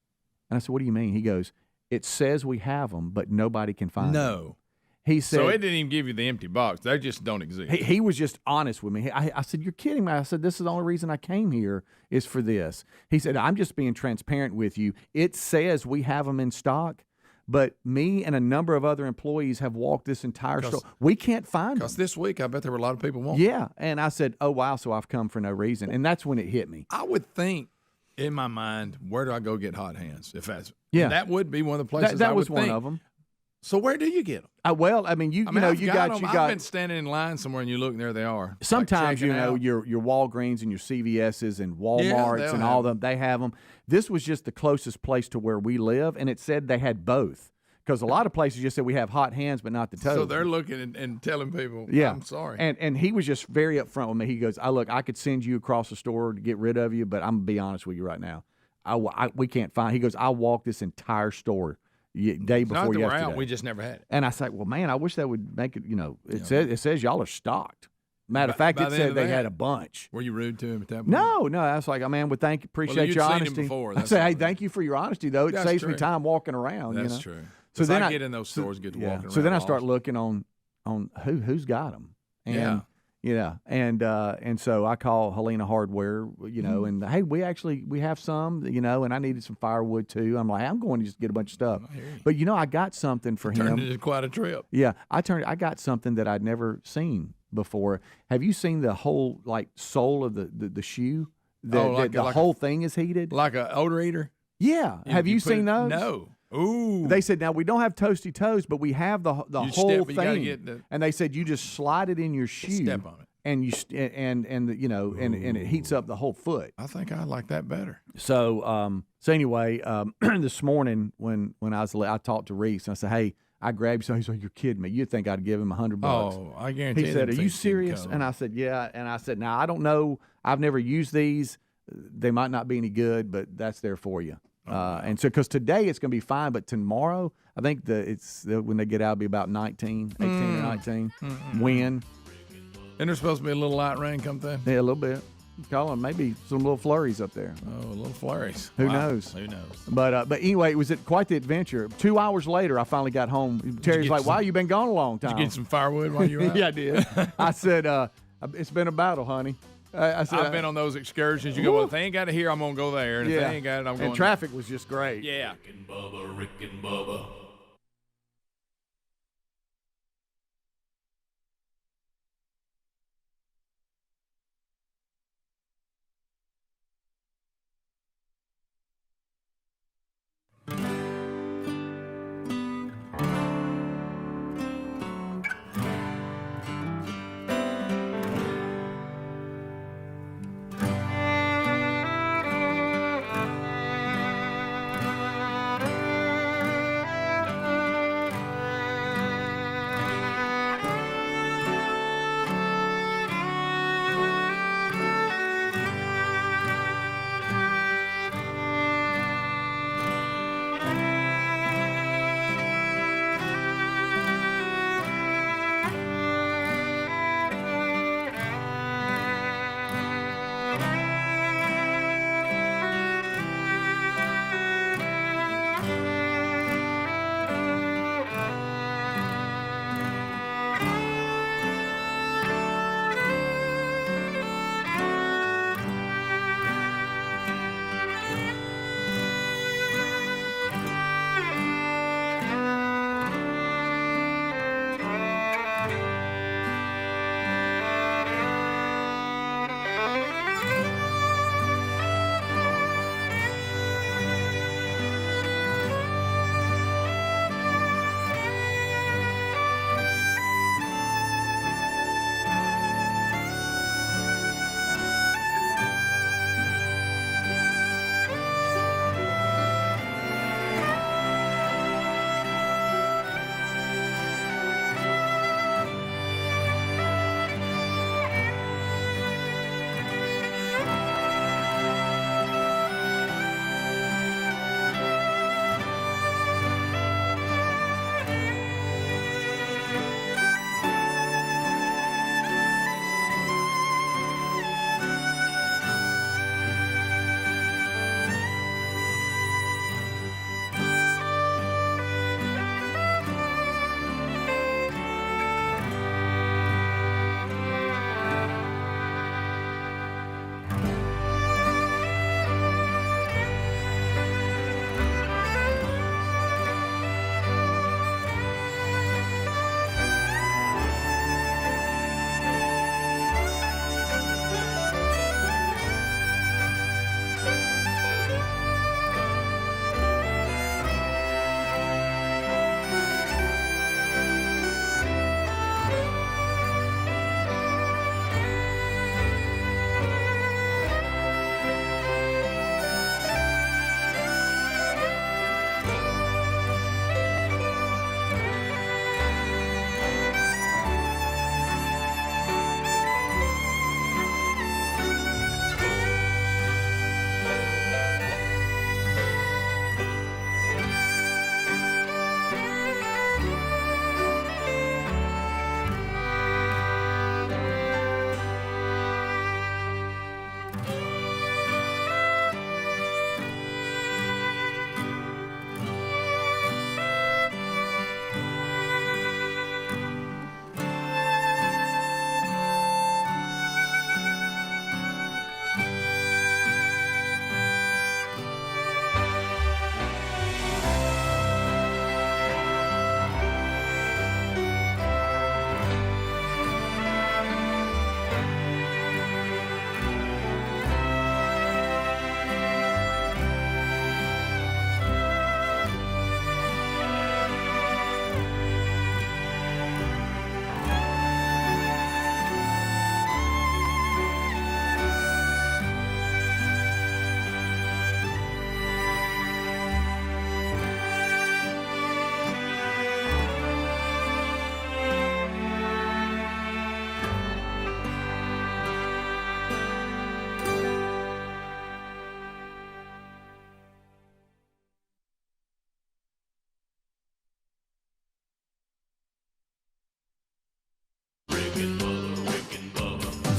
And I said, what do you mean? He goes, it says we have them, but nobody can find them. No. He said, so it didn't even give you the empty box. They just don't exist. He was just honest with me. I said, you're kidding me. I said, this is the only reason I came here is for this. He said, I'm just being transparent with you. It says we have them in stock, but me and a number of other employees have walked this entire store. We can't find them. Because this week, I bet there were a lot of people wanting. Yeah. And I said, oh, wow, so I've come for no reason. And that's when it hit me. I would think, in my mind, where do I go get hot hands? That would be one of the places. That was one of them. So where do you get them? Well, I mean, you got. I've been standing in line somewhere, and you look, and there they are. Sometimes your Walgreens and your CVS's and Walmarts and all them, they have them. This was just the closest place to where we live, and it said they had both. Because a lot of places just said we have hot hands, but not the toes. So they're looking and telling people, I'm sorry. And he was just very upfront with me. He goes, I could send you across the store to get rid of you, but I'm going to be honest with you right now. We can't find. He goes, I walked this entire store day before yesterday. We're out. We just never had it. And I said, well, man, I wish that would make it, it says y'all are stocked. Matter of fact, it said they had a bunch. Were you rude to him at that point? No. I was like, man, appreciate your honesty. I said, hey, thank you for your honesty, though. It saves me time walking around. That's true. So then I get in those stores and get to walking around. So then I start looking on who's got them. And, and so I call Helena Hardware, and hey, we have some, and I needed some firewood too. I'm like, I'm going to just get a bunch of stuff. But I got something for him. Turned into quite a trip. Yeah, I got something that I'd never seen before. Have you seen the whole sole of the shoe? The whole thing is heated, like an odor eater. Yeah, have you seen those? No. Ooh. They said, now we don't have toasty toes, but we have the whole thing. And they said you just slide it in your shoe. Step on it. And and it heats up the whole foot. I think I like that better. So anyway, this morning when I talked to Reese and I said, hey, I grabbed you. So he's like, you're kidding me. You'd think I'd give him $100. Oh, I guarantee. He said, are you serious? And I said, yeah. And I said, now I don't know. I've never used these. They might not be any good, but that's there for you. And so, because today it's going to be fine, but tomorrow, I think when they get out, it'll be about 18 or 19 wind. And there's supposed to be a little light rain come through? Yeah, a little bit. Colin, maybe some little flurries up there. Oh, a little flurries. Who knows? Who knows? But anyway, it was quite the adventure. 2 hours later, I finally got home. Terry's like, "Why you been gone a long time?" Did you get some firewood while you were out? Yeah, I did. I said, "It's been a battle, honey." I said, I've been on those excursions. You go, well, if they ain't got it here, I'm going to go there. And if they ain't got it, I'm going. And traffic was just great. Yeah. Rick and Bubba, Rick and Bubba.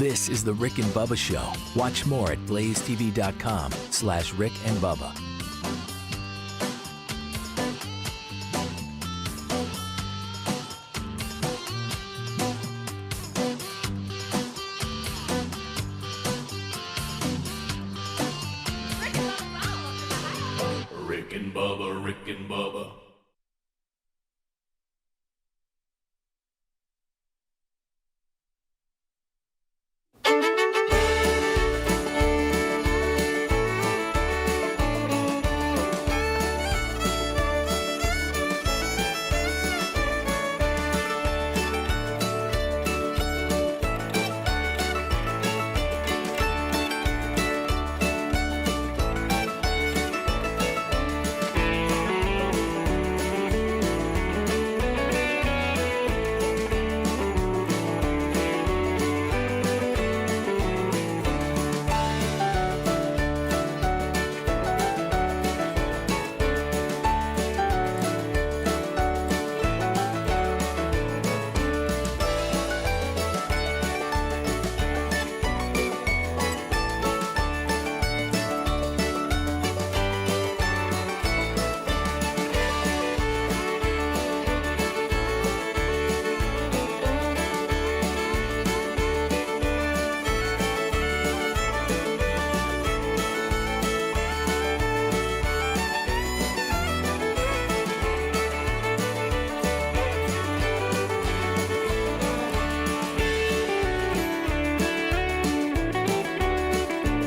This is the Rick and Bubba Show. Watch more at blazetv.com/Rick and Bubba. Rick and Bubba, Rick and Bubba.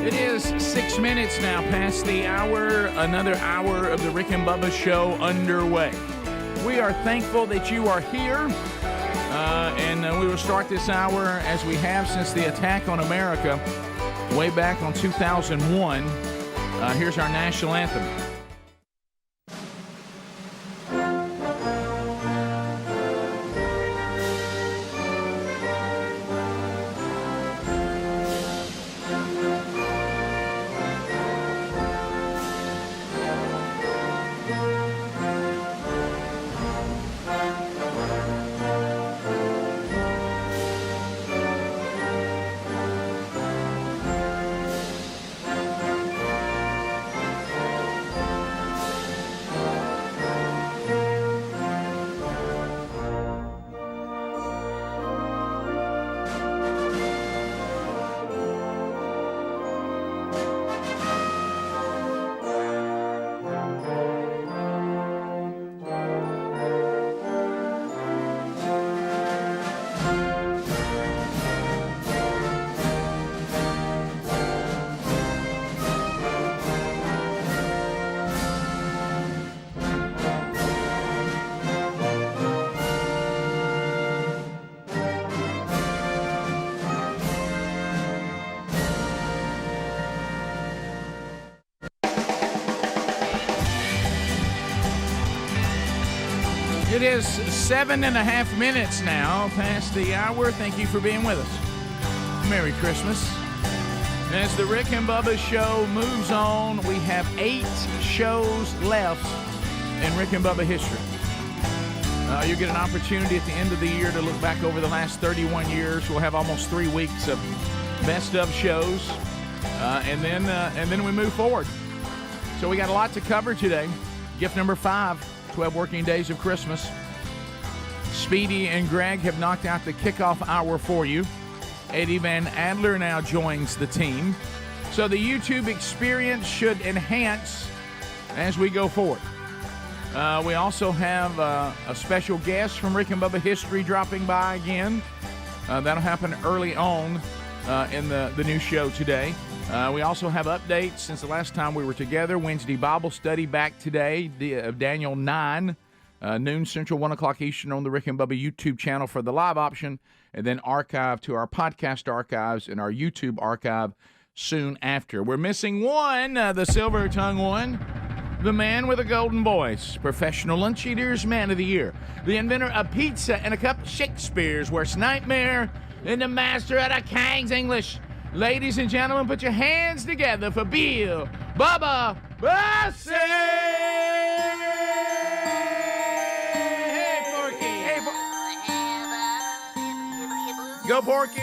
It is 6 minutes now past the hour. Another hour of the Rick and Bubba Show underway. We are thankful that you are here, and we will start this hour as we have since the attack on America way back on 2001. Here's our national anthem. It is 7.5 minutes now past the hour. Thank you for being with us. Merry Christmas. As the Rick and Bubba Show moves on, we have 8 shows left in Rick and Bubba history. You get an opportunity at the end of the year to look back over the last 31 years. We'll have almost 3 weeks of best of shows, and then we move forward. So we got a lot to cover today. Gift number 5. 12 working days of Christmas. Speedy and Greg have knocked out the kickoff hour for you. Eddie Van Adler now joins the team. So the YouTube experience should enhance as we go forward. We also have a special guest from Rick and Bubba History dropping by again. That'll happen early on in the new show today. We also have updates since the last time we were together. Wednesday Bible study back today of Daniel 9, noon Central, 1 o'clock Eastern on the Rick and Bubba YouTube channel for the live option, and then archive to our podcast archives and our YouTube archive soon after. We're missing one, the silver-tongued one, the man with a golden voice, professional lunch eaters, man of the year, the inventor of pizza and a cup of Shakespeare's worst nightmare, and the master of the King's English. Ladies and gentlemen, put your hands together for Bill Bubba Bussey! Hey, Porky! Hey, Go, Porky!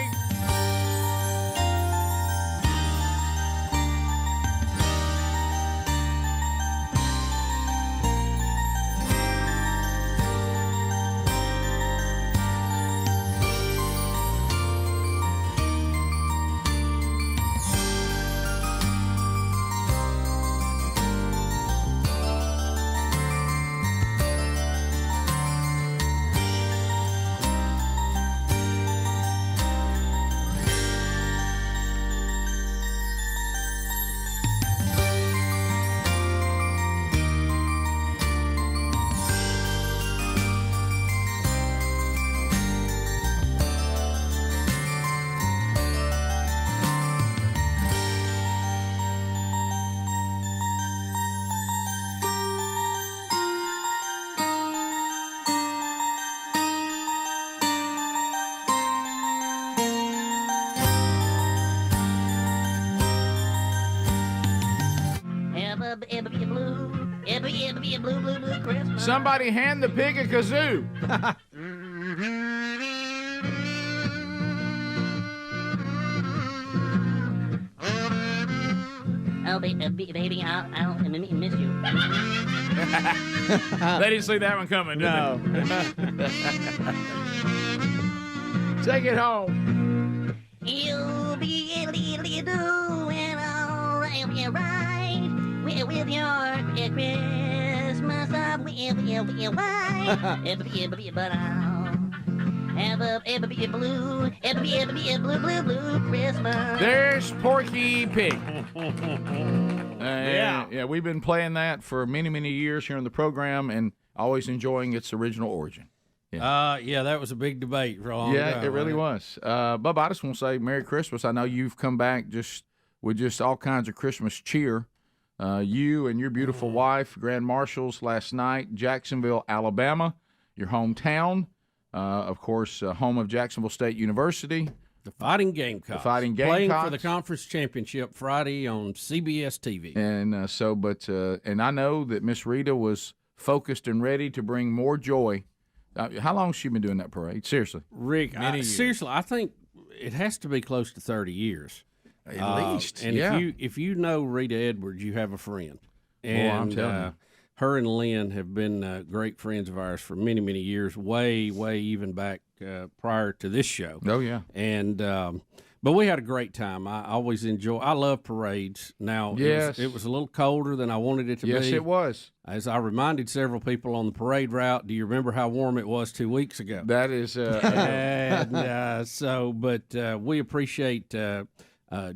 It'll be a blue. It'll be a blue, blue, blue Christmas. Somebody hand the pig a kazoo. Oh, baby, I'll miss you. They didn't see that one coming, did No. they? Take it home. You'll be doing all right with your Christmas up with your wife. But It'll be a blue Christmas. There's Porky Pig. Yeah, we've been playing that for many, many years here on the program, and always enjoying its original origin. Yeah, that was a big debate for a long time. Yeah, it really was. Bubba, I just want to say Merry Christmas. I know you've come back with all kinds of Christmas cheer. You and your beautiful wife, Grand Marshals, last night, Jacksonville, Alabama, your hometown. Of course, home of Jacksonville State University. The Fighting Gamecocks. Playing for the conference championship Friday on CBS TV. And and I know that Miss Rita was focused and ready to bring more joy. How long has she been doing that parade? Seriously. Rick, seriously, I think it has to be close to 30 years. At least. And if you know Rita Edwards, you have a friend. And I'm telling you. Her and Lynn have been great friends of ours for many, many years, way even back prior to this show. Oh, yeah. And but we had a great time. I love parades. Now, yes. it was a little colder than I wanted it to be. Yes, it was. As I reminded several people on the parade route, do you remember how warm it was 2 weeks ago? That is. We appreciate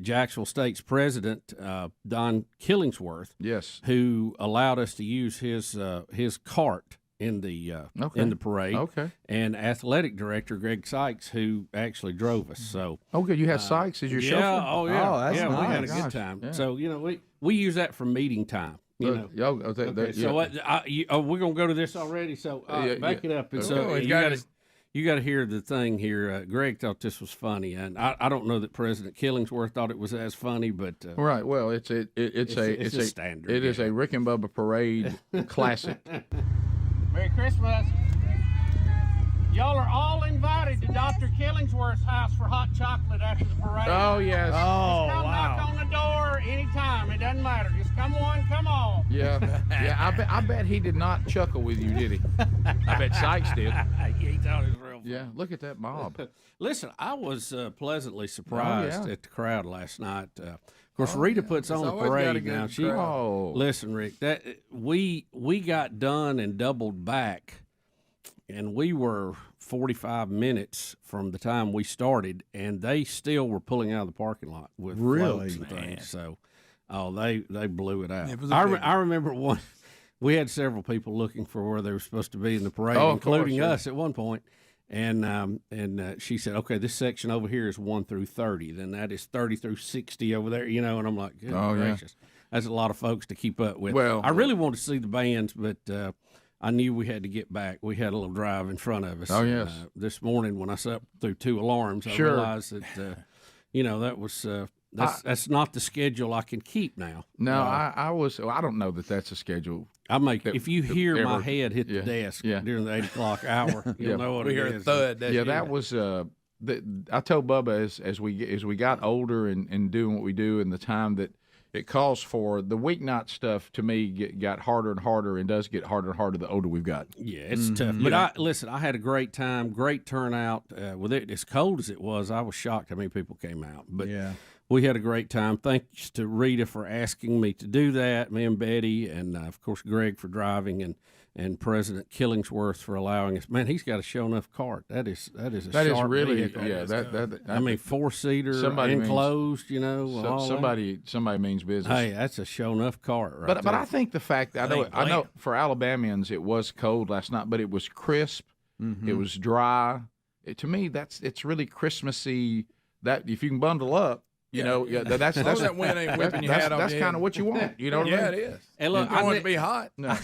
Jacksonville State's president, Don Killingsworth, yes, who allowed us to use his cart in the parade, and athletic director Greg Sykes, who actually drove us. So, good, you had Sykes as your chauffeur. Oh yeah, that's nice. We had a good time. Yeah. So we use that for meeting time. So we're gonna go to this already. So back it up. And so you got to hear the thing here. Greg thought this was funny, and I don't know that President Killingsworth thought it was as funny, but right. Well, it's a standard. It is a Rick and Bubba parade classic. Merry Christmas. Y'all are all invited to Dr. Killingsworth's house for hot chocolate after the parade. Oh, yes. Just come knock on the door anytime. It doesn't matter. Just come on, come on. Yeah. I bet he did not chuckle with you, did he? I bet Sykes did. He thought it was real funny. Yeah, look at that mob. Listen, I was pleasantly surprised at the crowd last night. Of course, Rita puts on the parade now. Listen, Rick, that we got done and doubled back, and we were 45 minutes from the time we started, and they still were pulling out of the parking lot with floats and things. So, they blew it out. I remember one. We had several people looking for where they were supposed to be in the parade, including us at one point. And she said, "Okay, this section over here is 1 through 30. Then that is 30 through 60 over there." And I'm like, "Good gracious, that's a lot of folks to keep up with." Well, I really wanted to see the bands, but I knew we had to get back. We had a little drive in front of us. Oh, yes. This morning when I slept through 2 alarms, I realized that, that was that's not the schedule I can keep now. No, I don't know that that's a schedule. If you hear my head hit the desk during the 8 o'clock hour, you'll know what it is. We hear a thud. That was. I told Bubba as we got older and doing what we do, and the time that it calls for, the weeknight stuff to me got harder and harder, and does get harder and harder the older we've got. Yeah, it's tough. But I had a great time, great turnout. With it as cold as it was, I was shocked how many people came out. But we had a great time. Thanks to Rita for asking me to do that, me and Betty, and of course Greg for driving, and President Killingsworth for allowing us. Man, he's got a show enough cart. That is really vehicle. 4-seater, enclosed. Somebody means business. Hey, that's a show enough cart, right? But I think the fact that I know for Alabamians it was cold last night, but it was crisp. Mm-hmm. It was dry. To me, it's really Christmassy. That if you can bundle up. That's that wind ain't whipping your hat off. That's kind of what you want. You know what I mean? Yeah, it is. And look, I want it to be hot. No.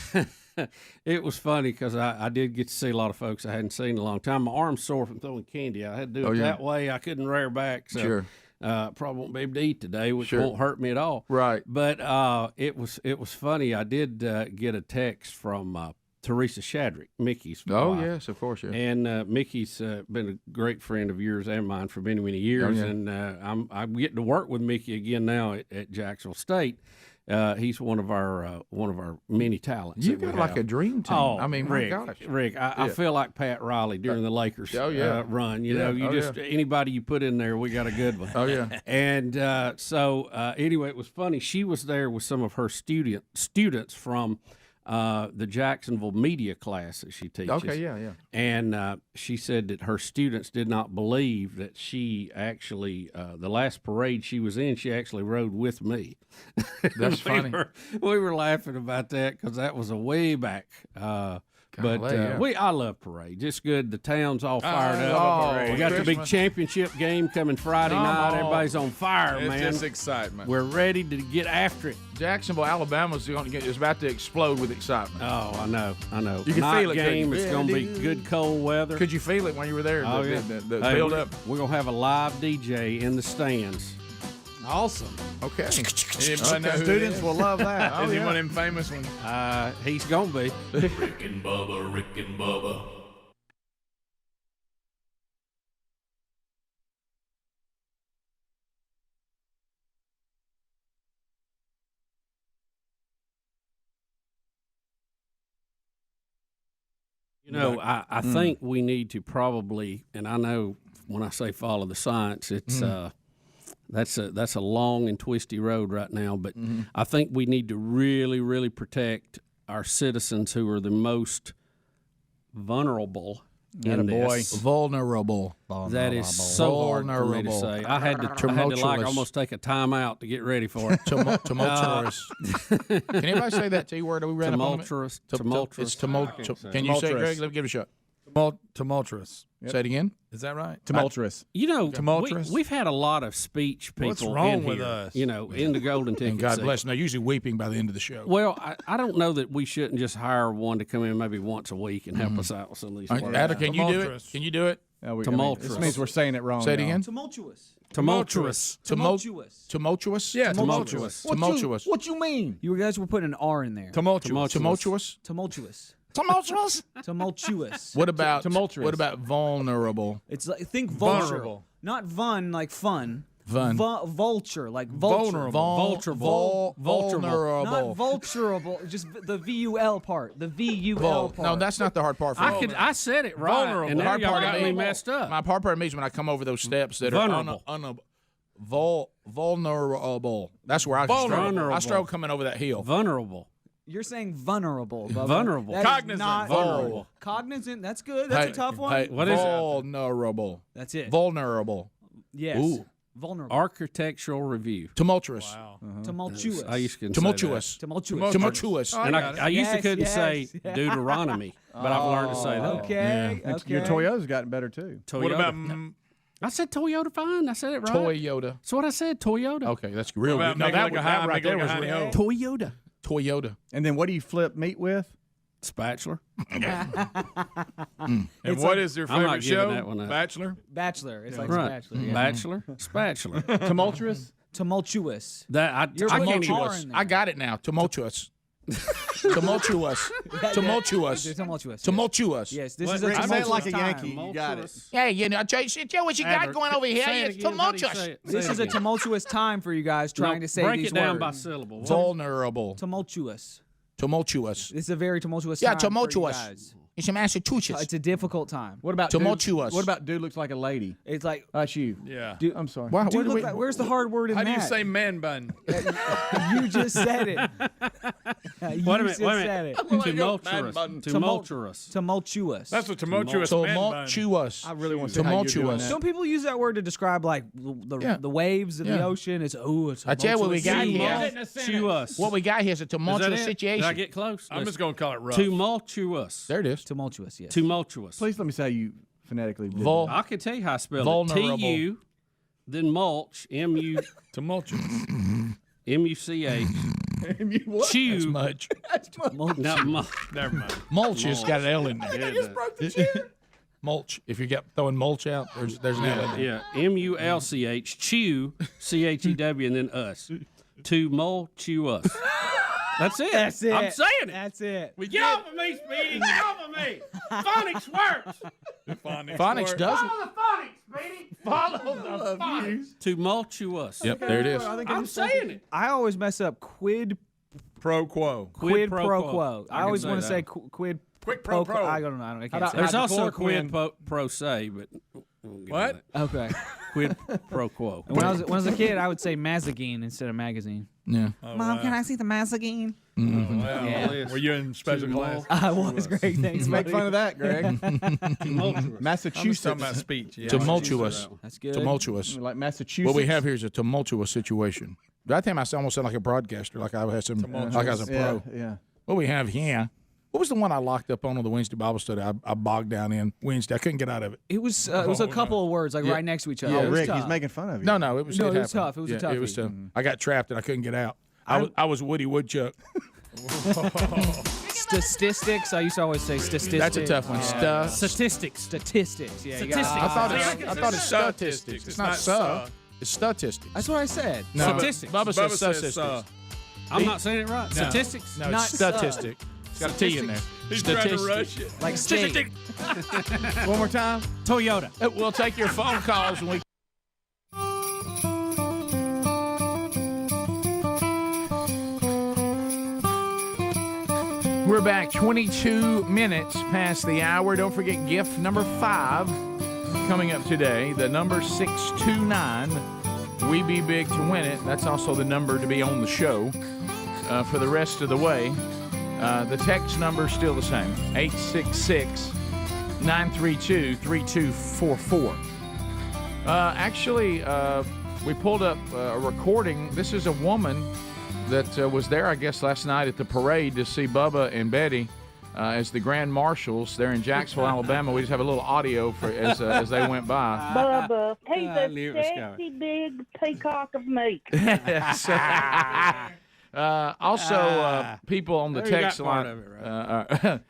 It was funny because I did get to see a lot of folks I hadn't seen in a long time. My arm's sore from throwing candy. I had to do it that way. I couldn't rear back. So, sure. Probably won't be able to eat today, which won't hurt me at all. Right. But it was funny. I did get a text from Teresa Shadrick, Mickey's wife. Oh, yes, of course, yeah. And Mickey's been a great friend of yours and mine for many, many years. Oh, yeah. And I'm getting to work with Mickey again now at Jacksonville State. He's one of our many talents. You've got like a dream team. Oh, I mean, Rick, my gosh. Rick, I feel like Pat Riley during the Lakers run. You know, anybody you put in there, we got a good one. Oh, yeah. And so anyway, it was funny. She was there with some of her students from the Jacksonville media class that she teaches. Okay, yeah. And she said that her students did not believe that she actually, the last parade she was in, she actually rode with me. That's funny. We were laughing about that because that was a way back. I love parades. It's good. The town's all fired up. We got the big championship game coming Friday night. Everybody's on fire, man. It's just excitement. We're ready to get after it. Jacksonville, Alabama's is about to explode with excitement. Oh, I know. You can feel it. Game. It's going to be good cold weather. Could you feel it when you were there? Oh, The build up. We're going to have a live DJ in the stands. Awesome. Okay. Students will love that. Is he one of them famous ones? He's going to be. Rick and Bubba. You know, I think we need to probably, and I know when I say follow the science, it's that's a long and twisty road right now. But I think we need to really, really protect our citizens who are the most vulnerable. Vulnerable. That is so hard for me to say. I had to almost take a time out to get ready for it. Tumultuous. Can anybody say that T word we read? Tumultuous. It's tumultuous. Can you say it, Greg? Let me give it a shot. Tumultuous. Say it again. Is that right? Tumultuous. We've had a lot of speech people. What's wrong in with here, us? In the golden ticket. And God section. bless them. They're usually weeping by the end of the show. Well, I don't know that we shouldn't just hire one to come in maybe once a week and help us out with some of these words. Adam, can you do it? Can you do it? Tumultuous. This means we're saying it wrong. Say it again. Tumultuous. Tumultuous. Tumultuous. Yeah, tumultuous. Tumultuous. What you mean? You guys were putting an R in there. Tumultuous. Tumultuous. What about tumultuous? What about vulnerable? It's like think vulture, vulnerable. Not fun like fun. Vulture like vulture. Vulnerable. Not vulturable. Just the VUL part. The VUL part. No, that's not the hard part. I said it right. Vulnerable. And The hard part got of me messed up. My hard part of me is when I come over those steps that Vulnerable. are vulnerable. That's where I struggle. I struggle coming over that hill. Vulnerable. You're saying vulnerable. Bubba. Vulnerable. That is Cognizant. not Vulnerable. Cognizant. That's good. That's a tough one. What is it? Vulnerable. That's it. Vulnerable. Yes. Ooh. Vulnerable. Architectural review. Tumultuous. Wow. Tumultuous. I used to Tumultuous. Tumultuous. Tumultuous. And I used to couldn't say Deuteronomy, but I've learned to say that. Okay. Your Toyota's gotten better too. Toyota. What about I said Toyota fine. I said it right. Toyota? That's what I said, Toyota. Okay, that's real What good. No, about that right there was real. Toyota. And then what do you flip meat with? Spatula. And what like- is your I'm not favorite giving show? that one up. Bachelor? Bachelor. It's like Right. spatula. Yeah. Bachelor. Spatula. Tumultuous. Tumultuous. That I You're can't putting even. R in there. I got it now. Tumultuous. Tumultuous. Tumultuous. Tumultuous. Tumultuous. Yes, this What, is a Rick, say it tumultuous like a time. Yankee. You got it. Hey, you know, Joe, what you got going over here? Say it It's again. How do you tumultuous. say it? This Say is it a again. tumultuous time for you guys trying to say break these it down by words. syllable. Vulnerable. Tumultuous. Tumultuous. It's a very tumultuous Yeah, time for you tumultuous. guys. It's in Massachusetts. It's a difficult time. What about Tumultuous. Dude, what about dude looks like a lady? It's like That's you. Yeah. Dude, I'm sorry. Why, dude, look like, where's the hard word in How that? do you say man bun? You just said it. You Wait a minute. just Wait a said minute. it. Tumultuous. Tumultuous. That's a tumultuous man bun. Tumultuous. I really want to see how you're doing Tumultuous. that. Some people use that word to describe like the waves in the ocean. It's I tell you what we got tumultuous. here. Tumultuous. What we got here is a Is that tumultuous it? situation. Did I get close? I'm just going to call it rough. Tumultuous. There it is. Tumultuous, yes. Tumultuous. Please let me say how you phonetically did Vul- that. I can tell you how I spell Vulnerable. it. T-U, then mulch, M-U, Tumultuous. M-U-C-H. That's Chew. much. Not Never mind. Mulch has got an L in there. Yeah, Mulch. If you get throwing mulch out, there's an L in there. Yeah, M-U-L-C-H, chew, C-H-E-W, and then us. To mulch us. That's it. That's it. I'm saying it. That's it. Get off of me, Speedy. Get off of me. Phonics works. Phonics doesn't. Follow the phonics, Speedy. Follow the phonics. Tumultuous. Yep, there it is. I'm saying it. I always mess up quid pro quo. Quid pro quo. I always want to say quid Quick pro pro. I don't know. I can't say There's it. also a quid pro se, but what? Okay. Quid pro quo. When I was a kid, I would say mazagine instead of magazine. Yeah. Oh, Mom, can I see the mazagine? Mm-hmm. Yeah. Were you in special class? I was, Greg. Thanks. Make fun of that, Greg. Tumultuous. Massachusetts. I'm talking about speech. Yeah. Tumultuous. That's good. Tumultuous. Like Massachusetts. What we have here is a tumultuous situation. I think I almost sound like a broadcaster, like I had some, like I was a pro. Yeah. What we have here. What was the one I locked up on the Wednesday Bible study? I bogged down in Wednesday. I couldn't get out of it. It was a couple of words like right next to each other. Yeah, It was Rick, tough. he's making fun of you. No, it was. No, it it was happened. tough. It was a Yeah, toughie. It was tough. I got trapped and I couldn't get out. I was Woody Woodchuck. Statistics. I used to always say statistics. That's a tough one. Yeah. Statistics. Yeah. You I thought it's statistics. It's not It's statistics. That's what I said. No, Statistics. Bubba says statistics. I'm not saying it right. No. Statistics. No, Not it's statistic. It's got a T in there. He's trying to rush it. Like steak. One more time. Toyota. We'll take your phone calls when we. We're back 22 minutes past the hour. Don't forget gift number 5 coming up today. The number 629. We be big to win it. That's also the number to be on the show for the rest of the way. The text number is still the same. 866-932-3244. Actually, we pulled up a recording. This is a woman that was there, I guess, last night at the parade to see Bubba and Betty as the Grand Marshals there in Jacksonville, Alabama. We just have a little audio for as they went by. Bubba, he's a sexy big peacock of meat. Also, people on the text line,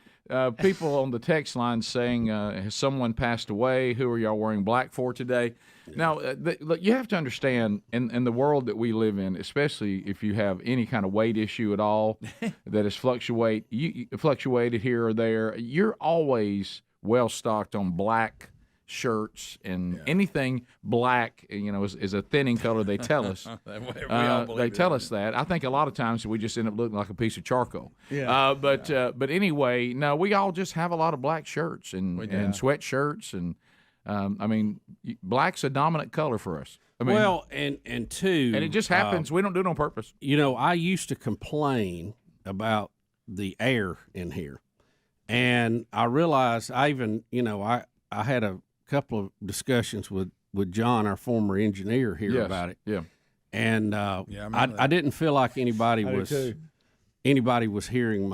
people on the text line saying, "Has someone passed away? Who are y'all wearing black for today?" Now, look, you have to understand in the world that we live in, especially if you have any kind of weight issue at all that has fluctuated here or there, you're always well stocked on black shirts and anything black, is a thinning color. They tell us. They tell us that. I think a lot of times we just end up looking like a piece of charcoal. Yeah. But anyway, no, we all just have a lot of black shirts and sweatshirts and. Black's a dominant color for us. And two, and it just happens. We don't do it on purpose. I used to complain about the air in here, and I realized I had a couple of discussions with John, our former engineer here, about it. Yeah, and I didn't feel like anybody was hearing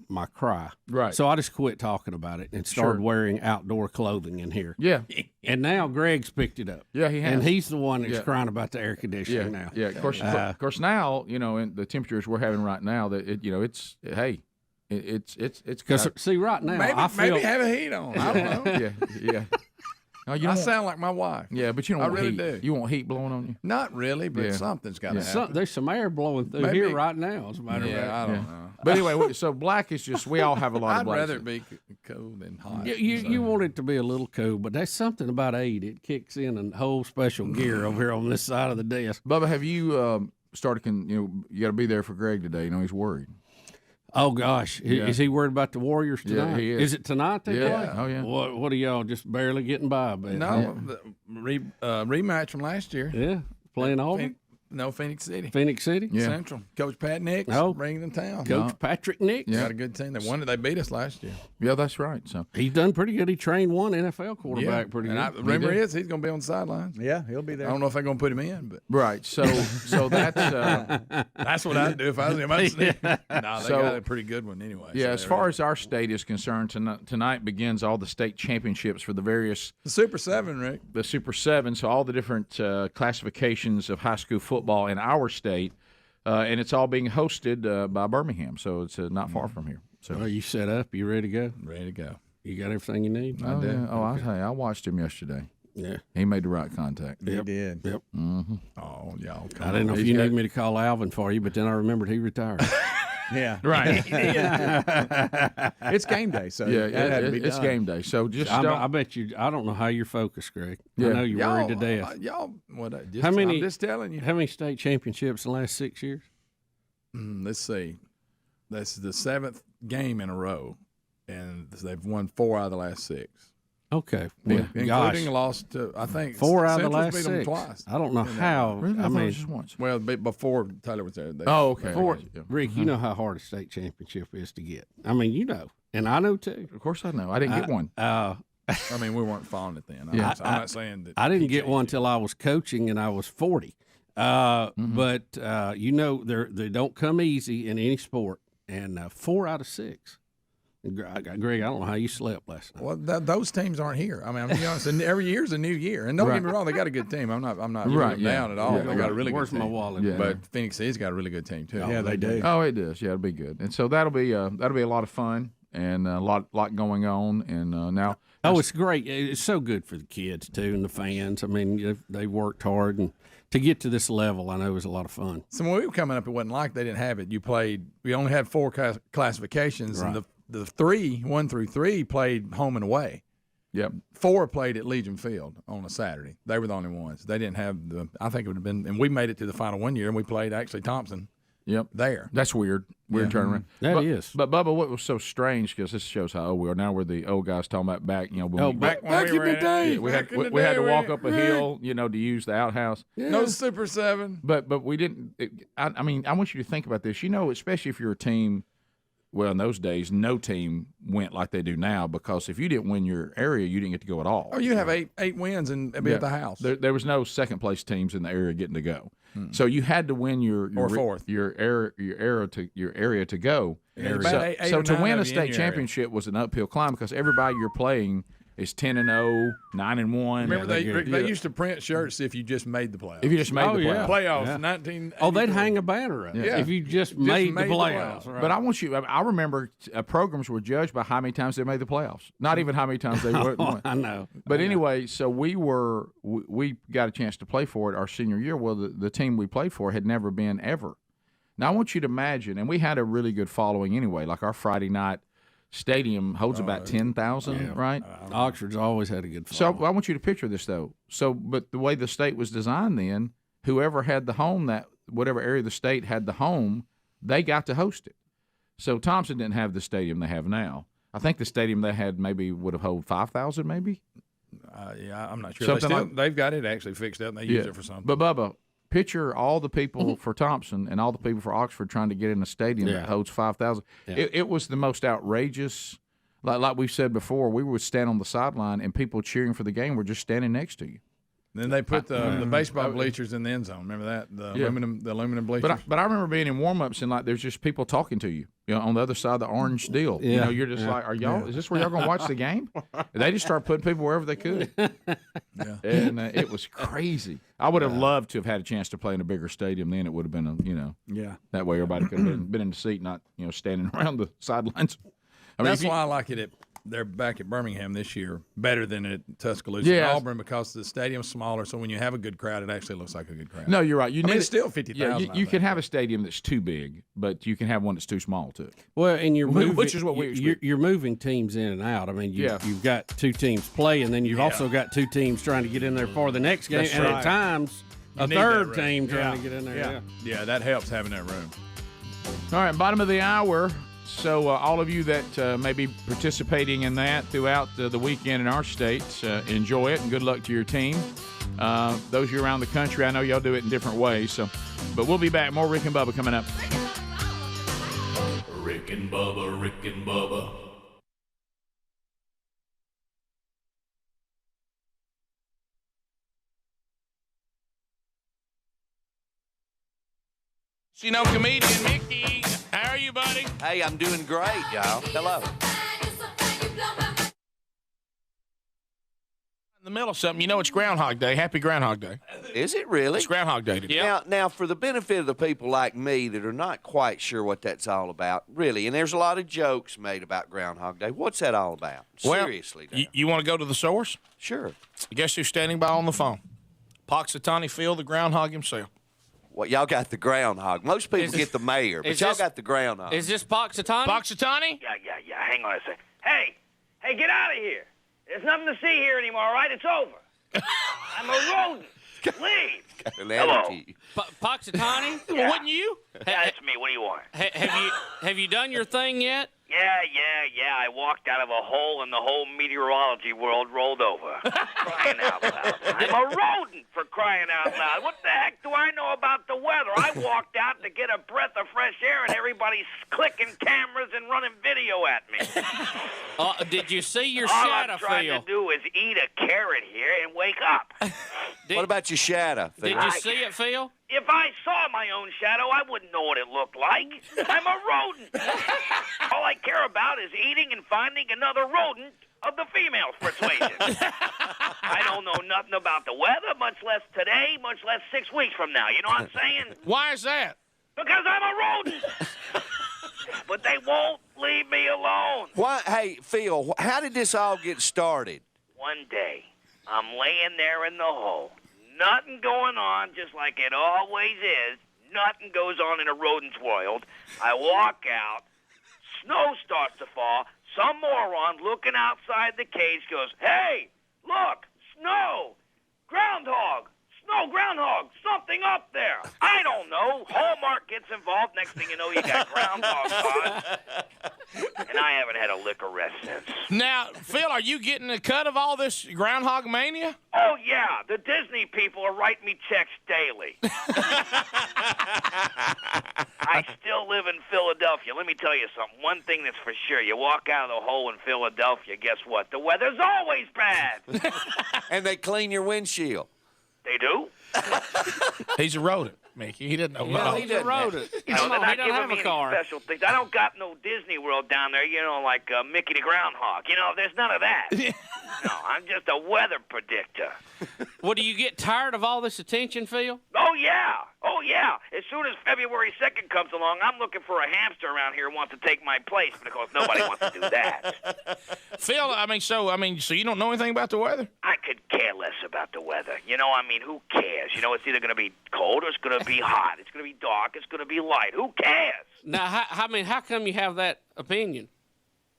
my cry. Right. So I just quit talking about it and started wearing outdoor clothing in here. Yeah. And now Greg's picked it up. Yeah, he has. And he's the one that's crying about the air conditioning now. Yeah. Of course now, in the temperatures we're having right now, that it's because see right now maybe have a heat on. I don't know. Yeah. No, I sound like my wife. Yeah, but you don't want really heat. do. You want heat blowing on you? Not really, but something's got to happen. There's some air blowing through here right now, as a matter of fact. I don't know. But anyway, so black is just, we all have a lot of black. I'd rather it be cool than hot. You want it to be a little cool, but there's something about 8. It kicks in a whole special gear over here on this side of the desk. Bubba, have you started, you got to be there for Greg today. He's worried. Oh, gosh. Yeah. Is he worried about the Warriors tonight? Yeah, he is. Is it tonight they play? Oh, yeah. What are y'all just barely getting by? No, the rematch from last year. Yeah, playing Auburn? Phoenix City. Phoenix City? Yeah. Central. Coach Pat Nix bringing them town. Coach Patrick Nix. Got a good team. They beat us last year. Yeah, that's right. So he's done pretty good. He trained one NFL quarterback pretty good. Rumor is he's going to be on the sidelines. Yeah, he'll be there. I don't know if they're going to put him in, but right. So that's that's what I'd do if I was him. No, they got a pretty good one anyway. Yeah, as far as our state is concerned, tonight begins all the state championships for the various Super 7, Rick. The Super 7. So all the different classifications of high school football in our state. And it's all being hosted by Birmingham, so it's not far from here. So you set up? You ready to go? Ready to go. You got everything you need? I did. Yeah. Oh, I'll tell you, I watched him yesterday. Yeah. He made the right contact. Yep. He did. Yep. Mm-hmm. Oh, y'all. I didn't know if you needed me to call Alvin for you, but then I remembered he retired. Yeah. Right. It's game day, so it's game day. So just I bet you. I don't know how you're focused, Greg. Yeah. I know you're worried to death. I'm just telling you. How many state championships in the last 6 years? Let's see. That's the 7th game in a row, and they've won 4 out of the last 6. Okay, well, including lost to, I think, 4 out of the Central's last beat 6. them twice. I don't know how. Really? I mean, just once. Well, before Taylor was there. Okay. Rick, you know how hard a state championship is to get. I mean, you know, and I know too. Of course, I know. I didn't get one. I mean, we weren't following it then. I'm not saying that. I didn't get one until I was coaching and I was 40. But you know, they don't come easy in any sport. And 4 out of 6. Greg, I don't know how you slept last night. Well, those teams aren't here. I mean, I'm be honest. Every year's a new year, and don't get me wrong, they got a good team. I'm not down at all. They got a really good team. Where's my wallet? Yeah. But Phoenix City's got a really good team too. Yeah, they do. Oh, it does. Yeah, it'll be good. And so that'll be a lot of fun and a lot going on. And now, it's great. It's so good for the kids too and the fans. I mean, they worked hard and. To get to this level, I know it was a lot of fun. So when we were coming up, it wasn't like they didn't have it. We only had 4 classifications, right. And the 1 through 3 played home and away. Yep. 4 played at Legion Field on a Saturday. They were the only ones. They didn't have I think it would have been, and we made it to the final one year, and we played actually Thompson. Yep. There. That's weird. Weird turnaround. That is. But Bubba, what was so strange, because this shows how old we are. Now we're the old guys talking about back, back in the day. We had to walk up a hill, to use the outhouse. Yeah. No Super 7. But we didn't. I mean, I want you to think about this. Especially if you're a team. Well, in those days, no team went like they do now, because if you didn't win your area, you didn't get to go at all. Oh, you have 8 wins and be at the house. There was no second place teams in the area getting to go. So you had to win your fourth your area to go. So to win a state championship was an uphill climb, because everybody you're playing is 10-0, 9-1. Remember they used to print shirts if you just made the playoffs. If you just made the playoffs. Playoffs, 19. Oh, they'd hang a banner up if you just made the playoffs. Right. But I remember programs were judged by how many times they made the playoffs, not even how many times they won. I know. But anyway, so we got a chance to play for it our senior year. Well, the team we played for had never been ever. Now I want you to imagine, and we had a really good following anyway. Like our Friday night stadium holds about 10,000, right? Oxford's always had a good following. So I want you to picture this, though. But the way the state was designed then, whoever had the home, whatever area of the state had the home, they got to host it. So Thompson didn't have the stadium they have now. I think the stadium they had maybe would have held 5,000 maybe. I'm not sure. They've got it actually fixed up, and they use it for something. But, Bubba, picture all the people for Thompson and all the people for Oxford trying to get in a stadium that holds 5,000. Yeah. It was the most outrageous. Like we've said before, we would stand on the sideline and people cheering for the game were just standing next to you. Then they put the baseball bleachers in the end zone. Remember that? The aluminum bleachers. But I remember being in warm-ups and there's just people talking to you, on the other side of the orange deal. Yeah. You're just like, are y'all? Is this where y'all gonna watch the game? They just started putting people wherever they could. And it was crazy. I would have loved to have had a chance to play in a bigger stadium. Then it would have been that way everybody could have been in the seat, not standing around the sidelines. That's why I like it. They're back at Birmingham this year, better than at Tuscaloosa and Auburn, because the stadium's smaller. So when you have a good crowd, it actually looks like a good crowd. No, you're right. It's still 50,000. Yeah, you can have a stadium that's too big, but you can have one that's too small too. Well, and which is what you're moving teams in and out. I mean, you've got 2 teams play, and then you've also got 2 teams trying to get in there for the next game, and at times a third team trying to get in there. Yeah, that helps having that room. All right, bottom of the hour. So all of you that may be participating in that throughout the weekend in our state, enjoy it and good luck to your team. Those of you around the country, I know y'all do it in different ways. But we'll be back. More Rick and Bubba coming up. Rick and Bubba, Rick and Bubba. Comedian Mickey. How are you, buddy? Hey, I'm doing great, y'all. Hello. in the middle of something, you know it's Groundhog Day. Happy Groundhog Day. Is it really? It's Groundhog Day today. Now, for the benefit of the people like me that are not quite sure what that's all about, really, and there's a lot of jokes made about Groundhog Day. What's that all about? Seriously. You want to go to the source? Sure. Guess who's standing by on the phone? Punxsutawney Phil, the groundhog himself. Well, y'all got the groundhog. Most people get the mayor, but y'all got the groundhog. Is this Punxsutawney? Punxsutawney? Yeah. Hang on a second. Hey, get out of here. There's nothing to see here anymore, all right? It's over. I'm a rodent. Leave. Hello. Punxsutawney? Well, wouldn't you? Yeah, it's me. What do you want? Have you done your thing yet? Yeah. I walked out of a hole and the whole meteorology world rolled over. Crying out loud. I'm a rodent, for crying out loud. What the heck do I know about the weather? I walked out to get a breath of fresh air and everybody's clicking cameras and running video at me. Did you see your shadow, Phil? All I'm trying to do is eat a carrot here and wake up. What about your shadow, Phil? Did you see it, Phil? If I saw my own shadow, I wouldn't know what it looked like. I'm a rodent. All I care about is eating and finding another rodent of the female persuasion. I don't know nothing about the weather, much less today, much less 6 weeks from now. You know what I'm saying? Why is that? Because I'm a rodent. But they won't leave me alone. Why? Hey, Phil, how did this all get started? One day, I'm laying there in the hole. Nothing going on, just like it always is. Nothing goes on in a rodent's world. I walk out. Snow starts to fall. Some moron looking outside the cage goes, "Hey, look, snow, groundhog, snow, groundhog, something up there." I don't know. Hallmark gets involved. Next thing you know, you got groundhog on. And I haven't had a liquor rest since. Now, Phil, are you getting a cut of all this groundhog mania? Oh, yeah. The Disney people are writing me checks daily. I still live in Philadelphia. Let me tell you something. One thing that's for sure. You walk out of the hole in Philadelphia, guess what? The weather's always bad. And they clean your windshield. They do? He's a rodent, Mickey. He doesn't know about he's a rodent. You know, they're not giving me any special things. I don't got no Disney World down there, you know, like Mickey the Groundhog. You know, there's none of that. No, I'm just a weather predictor. Well, do you get tired of all this attention, Phil? Oh, yeah. As soon as February 2nd comes along, I'm looking for a hamster around here who wants to take my place, but of course nobody wants to do that. Phil, so you don't know anything about the weather? I could care less about the weather. You know, who cares? You know, it's either going to be cold or it's going to be hot. It's going to be dark. It's going to be light. Who cares? Now, how come you have that opinion?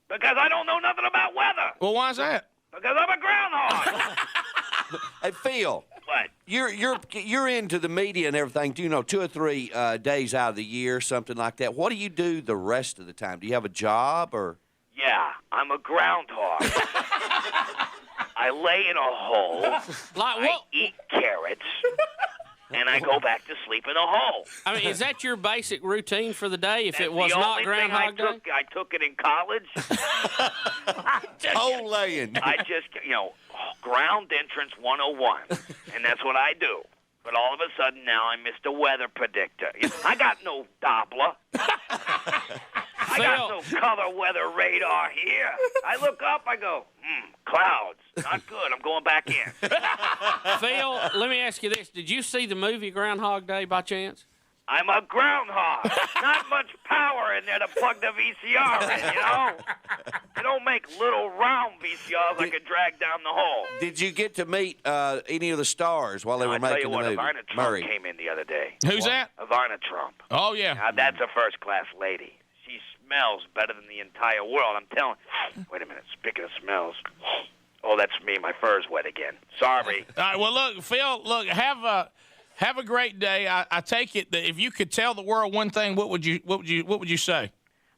Because I don't know nothing about weather. Well, why is that? Because I'm a groundhog. Hey, Phil. What? You're into the media and everything. Do you know 2 or 3 days out of the year, something like that? What do you do the rest of the time? Do you have a job or? Yeah, I'm a groundhog. I lay in a hole. I eat carrots. And I go back to sleep in a hole. Is that your basic routine for the day if it was not Groundhog Day? I took it in college. Hole laying. I just, ground entrance 101. And that's what I do. But all of a sudden now I'm Mr. Weather Predictor. I got no Doppler. I got no color weather radar here. I look up, I go, clouds. Not good. I'm going back in. Phil, let me ask you this. Did you see the movie Groundhog Day by chance? I'm a groundhog. Not much power in there to plug the VCR in, you know? They don't make little round VCRs I could drag down the hole. Did you get to meet any of the stars while they were making the movie? Ivana Trump came in the other day. Who's that? Ivana Trump. Oh, yeah. Now, that's a first-class lady. She smells better than the entire world. I'm telling you. Wait a minute. Speaking of smells. Oh, that's me. My fur's wet again. Sorry. All right. Well, look, Phil. Have a great day. I take it that if you could tell the world one thing, what would you say?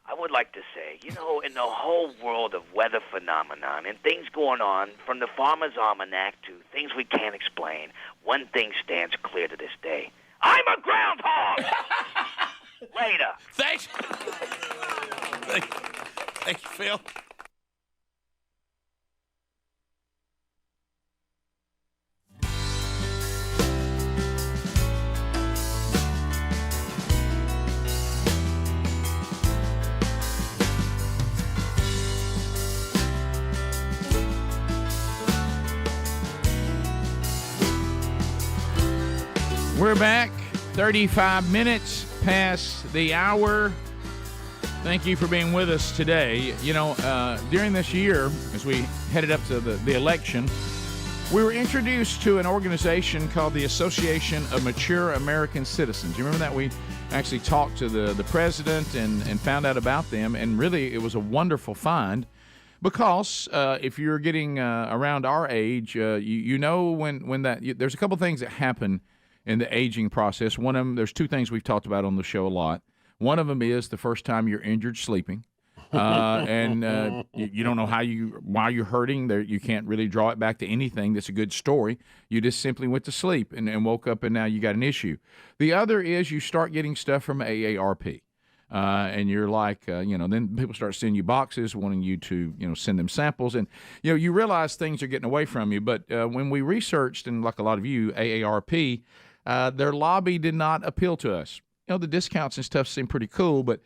I would like to say, in the whole world of weather phenomenon and things going on, from the Farmer's Almanac to things we can't explain, one thing stands clear to this day. I'm a groundhog! Later. Thanks. Thank you, Phil. We're back 35 minutes past the hour. Thank you for being with us today. You know, during this year, as we headed up to the election, we were introduced to an organization called the Association of Mature American Citizens. You remember that? We actually talked to the president and found out about them, and really it was a wonderful find because if you're getting around our age, you know when there's a couple things that happen in the aging process. One of them, there's two things we've talked about on the show a lot. One of them is the first time you're injured sleeping. And you don't know why you're hurting. You can't really draw it back to anything that's a good story. You just simply went to sleep and woke up, and now you got an issue. The other is you start getting stuff from AARP. And you're like, then people start sending you boxes wanting you to, send them samples. And, you realize things are getting away from you. But when we researched, and like a lot of you, AARP, their lobby did not appeal to us. The discounts and stuff seem pretty cool, but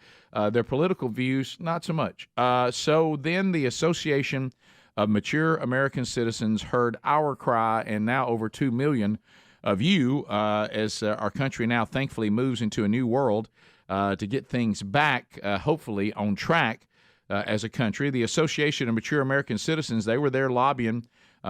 their political views, not so much. So then the Association of Mature American Citizens heard our cry, and now over 2 million of you, as our country now thankfully moves into a new world to get things back, hopefully, on track as a country. The Association of Mature American Citizens, they were there lobbying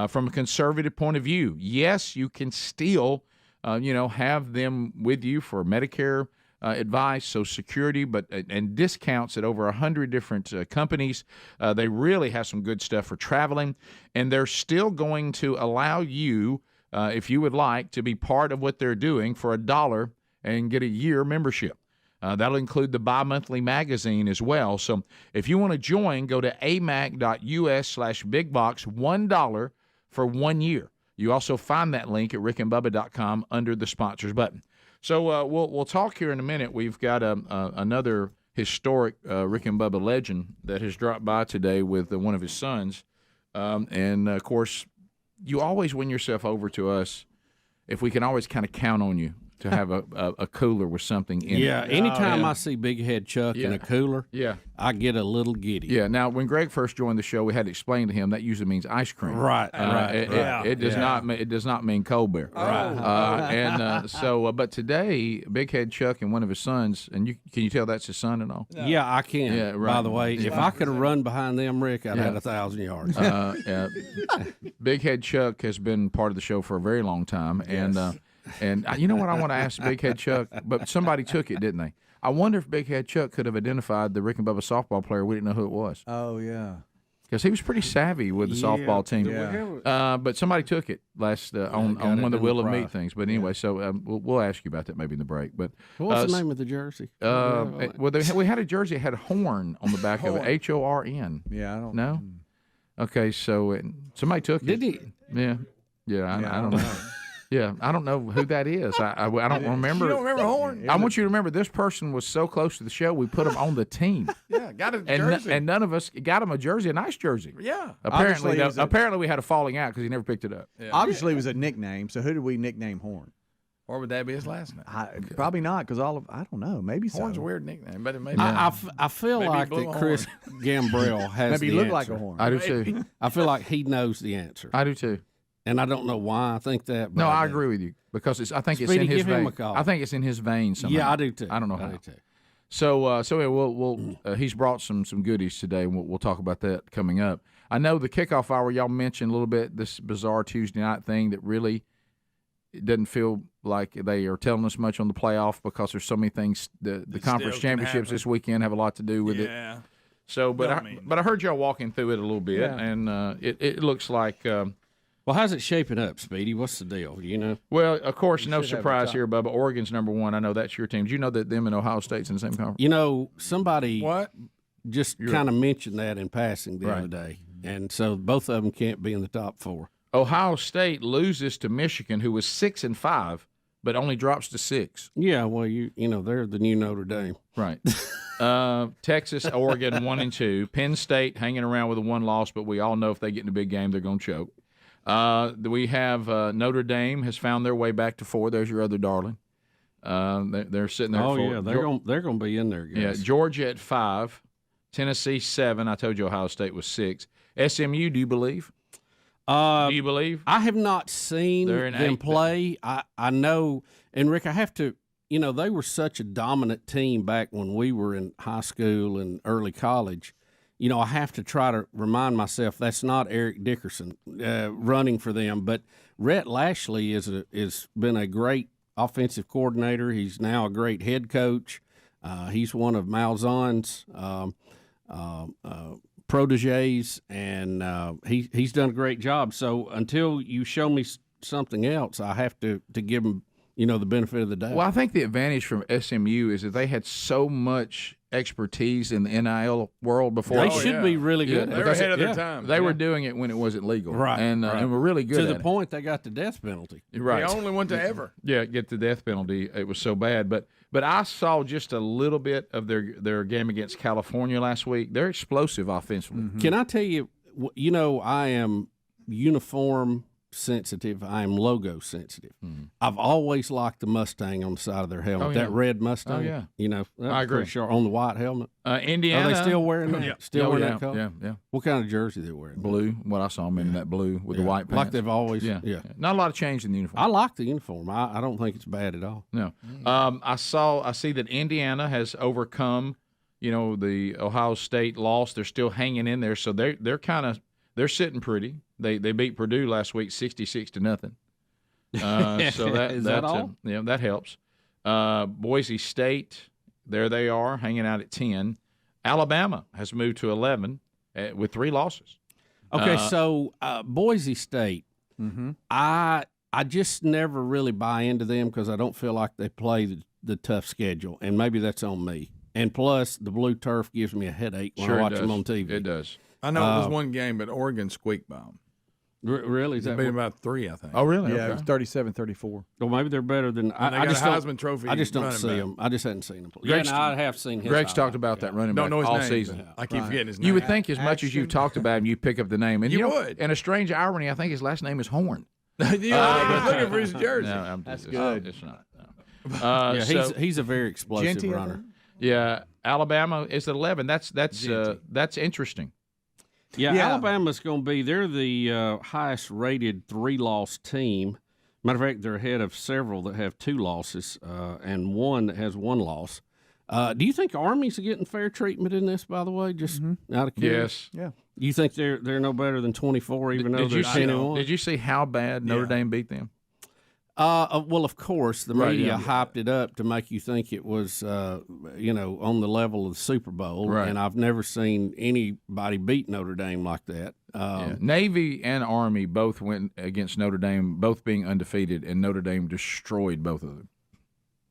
from a conservative point of view. Yes, you can still, have them with you for Medicare advice, Social Security, and discounts at over 100 different companies. They really have some good stuff for traveling, and they're still going to allow you, if you would like, to be part of what they're doing for $1 and get a year membership. That'll include the bi-monthly magazine as well. So if you want to join, go to amac.us/bigbox, $1 for 1 year. You also find that link at rickandbubba.com under the sponsors button. So we'll talk here in a minute. We've got another historic Rick and Bubba legend that has dropped by today with one of his sons. And, of course, you always win yourself over to us if we can always kind of count on you to have a cooler with something in it. Yeah, anytime I see Big Head Chuck in a cooler, I get a little giddy. Yeah, now, when Greg first joined the show, we had to explain to him that usually means ice cream. Right, It does not mean cold beer. Right. But today, Big Head Chuck and one of his sons, and can you tell that's his son and all? Yeah, I can. Yeah, right. By the way, if I could have run behind them, Rick, I'd have 1,000 yards. Big Head Chuck has been part of the show for a very long time, and you know what I want to ask Big Head Chuck? But somebody took it, didn't they? I wonder if Big Head Chuck could have identified the Rick and Bubba softball player. We didn't know who it was. Oh, yeah. Because he was pretty savvy with the softball team. Yeah. But somebody took it on one of the Wheel of Meat things. But anyway, so we'll ask you about that maybe in the break. But what's the name of the jersey? We had a jersey that had horn on the back of it, HORN. Yeah, I don't know. Okay, so somebody took it. Did he? Yeah. I don't know. Yeah, I don't know who that is. I don't remember. You don't remember Horn? I want you to remember this person was so close to the show, we put him on the team. Yeah, got a jersey. And none of us got him a jersey, a nice jersey. Yeah. Apparently we had a falling out because he never picked it up. Yeah. Obviously, it was a nickname. So who did we nickname Horn? Or would that be his last name? Probably not, because I don't know. Maybe Horn's so. a weird nickname, but it may be. I feel maybe like that Chris Gambrell has maybe the look answer. like a horn. I do too. I feel like he knows the answer. I do too. And I don't know why I think that. No, I agree with you because I think Speedy, it's in his give him vein. a call. I think it's in his vein somehow. Yeah, I do too. I don't know I how. do too. So we'll he's brought some goodies today, and we'll talk about that coming up. I know the kickoff hour y'all mentioned a little bit this bizarre Tuesday night thing that really it doesn't feel like they are telling us much on the playoff because there's so many things. The conference championships this weekend have a lot to do with it. So, but I heard y'all walking through it a little bit, and it looks like. Well, how's it shaping up, Speedy? What's the deal? Do you know? Well, of course, no surprise here, Bubba. Oregon's number one. I know that's your team. Do you know that them and Ohio State's in the same conference? You know, somebody just kind of mentioned that in passing the other day, and so both of them can't be in the top four. Ohio State loses to Michigan, who was 6-5, but only drops to 6. Yeah, well, you know they're the new Notre Dame, right? Texas, Oregon 1-2. Penn State hanging around with a 1 loss, but we all know if they get in a big game, they're going to choke. We have Notre Dame has found their way back to 4. There's your other darling. They're sitting there. Oh, at 4. yeah, they're going to be in there, guys. Yeah, Georgia at 5, Tennessee 7. I told you Ohio State was 6. SMU, do you believe? Do you believe? I have not seen them play. I know, and Rick, I have to. They were such a dominant team back when we were in high school and early college. I have to try to remind myself that's not Eric Dickerson running for them, but Rhett Lashley is been a great offensive coordinator. He's now a great head coach. He's one of Malzahn's proteges, and he's done a great job. So until you show me something else, I have to give him the benefit of the doubt. Well, I think the advantage from SMU is that they had so much expertise in the NIL world before. They should be really good. They were ahead of their time. They were doing it when it wasn't legal, right? And were really good to the point they got the death penalty. Right, the only one to ever. Yeah, get the death penalty. It was so bad, but I saw just a little bit of their game against California last week. They're explosive offensively. Mm-hmm. Can I tell you? I am uniform sensitive. I am logo sensitive. Mm-hmm. I've always liked the Mustang on the side of their helmet. Oh, yeah. That red Mustang. Oh, yeah. I agree. Sure, on the white helmet. Indiana. Are they still wearing that? Yeah. Still wearing that color? Yeah. What kind of jersey they wearing? Blue. What I saw them in that blue with the white pants. Like they've always. Yeah. Not a lot of change in the uniform. I like the uniform. I don't think it's bad at all. No. I see that Indiana has overcome, the Ohio State loss. They're still hanging in there, so they're sitting pretty. They beat Purdue last week 66-0. So that's all? That helps. Boise State, there they are, hanging out at 10. Alabama has moved to 11 with 3 losses. Okay, so Boise State, I just never really buy into them because I don't feel like they play the tough schedule, and maybe that's on me. And plus, the blue turf gives me a headache when I watch them on TV. It does. I know it was one game, but Oregon squeaked by them. Really? It's been about 3, I think. Oh, really? Yeah, it was 37-34. Well, maybe they're better than I just got a Heisman Trophy. I just don't see them. I just hadn't seen them play. I have seen his. Greg's talked about that running back all name. season. I keep forgetting his name. You would think as much as you've talked about him, you pick up the name. And you would. And a strange irony, I think his last name is Horn. I was looking for his jersey. No, that's good. It's not. No. He's a very explosive runner. Yeah, Alabama is at 11. That's interesting. Yeah, Alabama's going to be. They're the highest rated 3-loss team. Matter of fact, they're ahead of several that have 2 losses and one that has 1 loss. Do you think Army's getting fair treatment in this? By the way, just out of curiosity. Yes. Yeah. You think they're no better than 24, even though they're 10-1? Did you see how bad Notre Dame beat them? Well, of course, the media hyped it up to make you think it was, on the level of the Super Bowl. Right. And I've never seen anybody beat Notre Dame like that. Navy and Army both went against Notre Dame, both being undefeated, and Notre Dame destroyed both of them.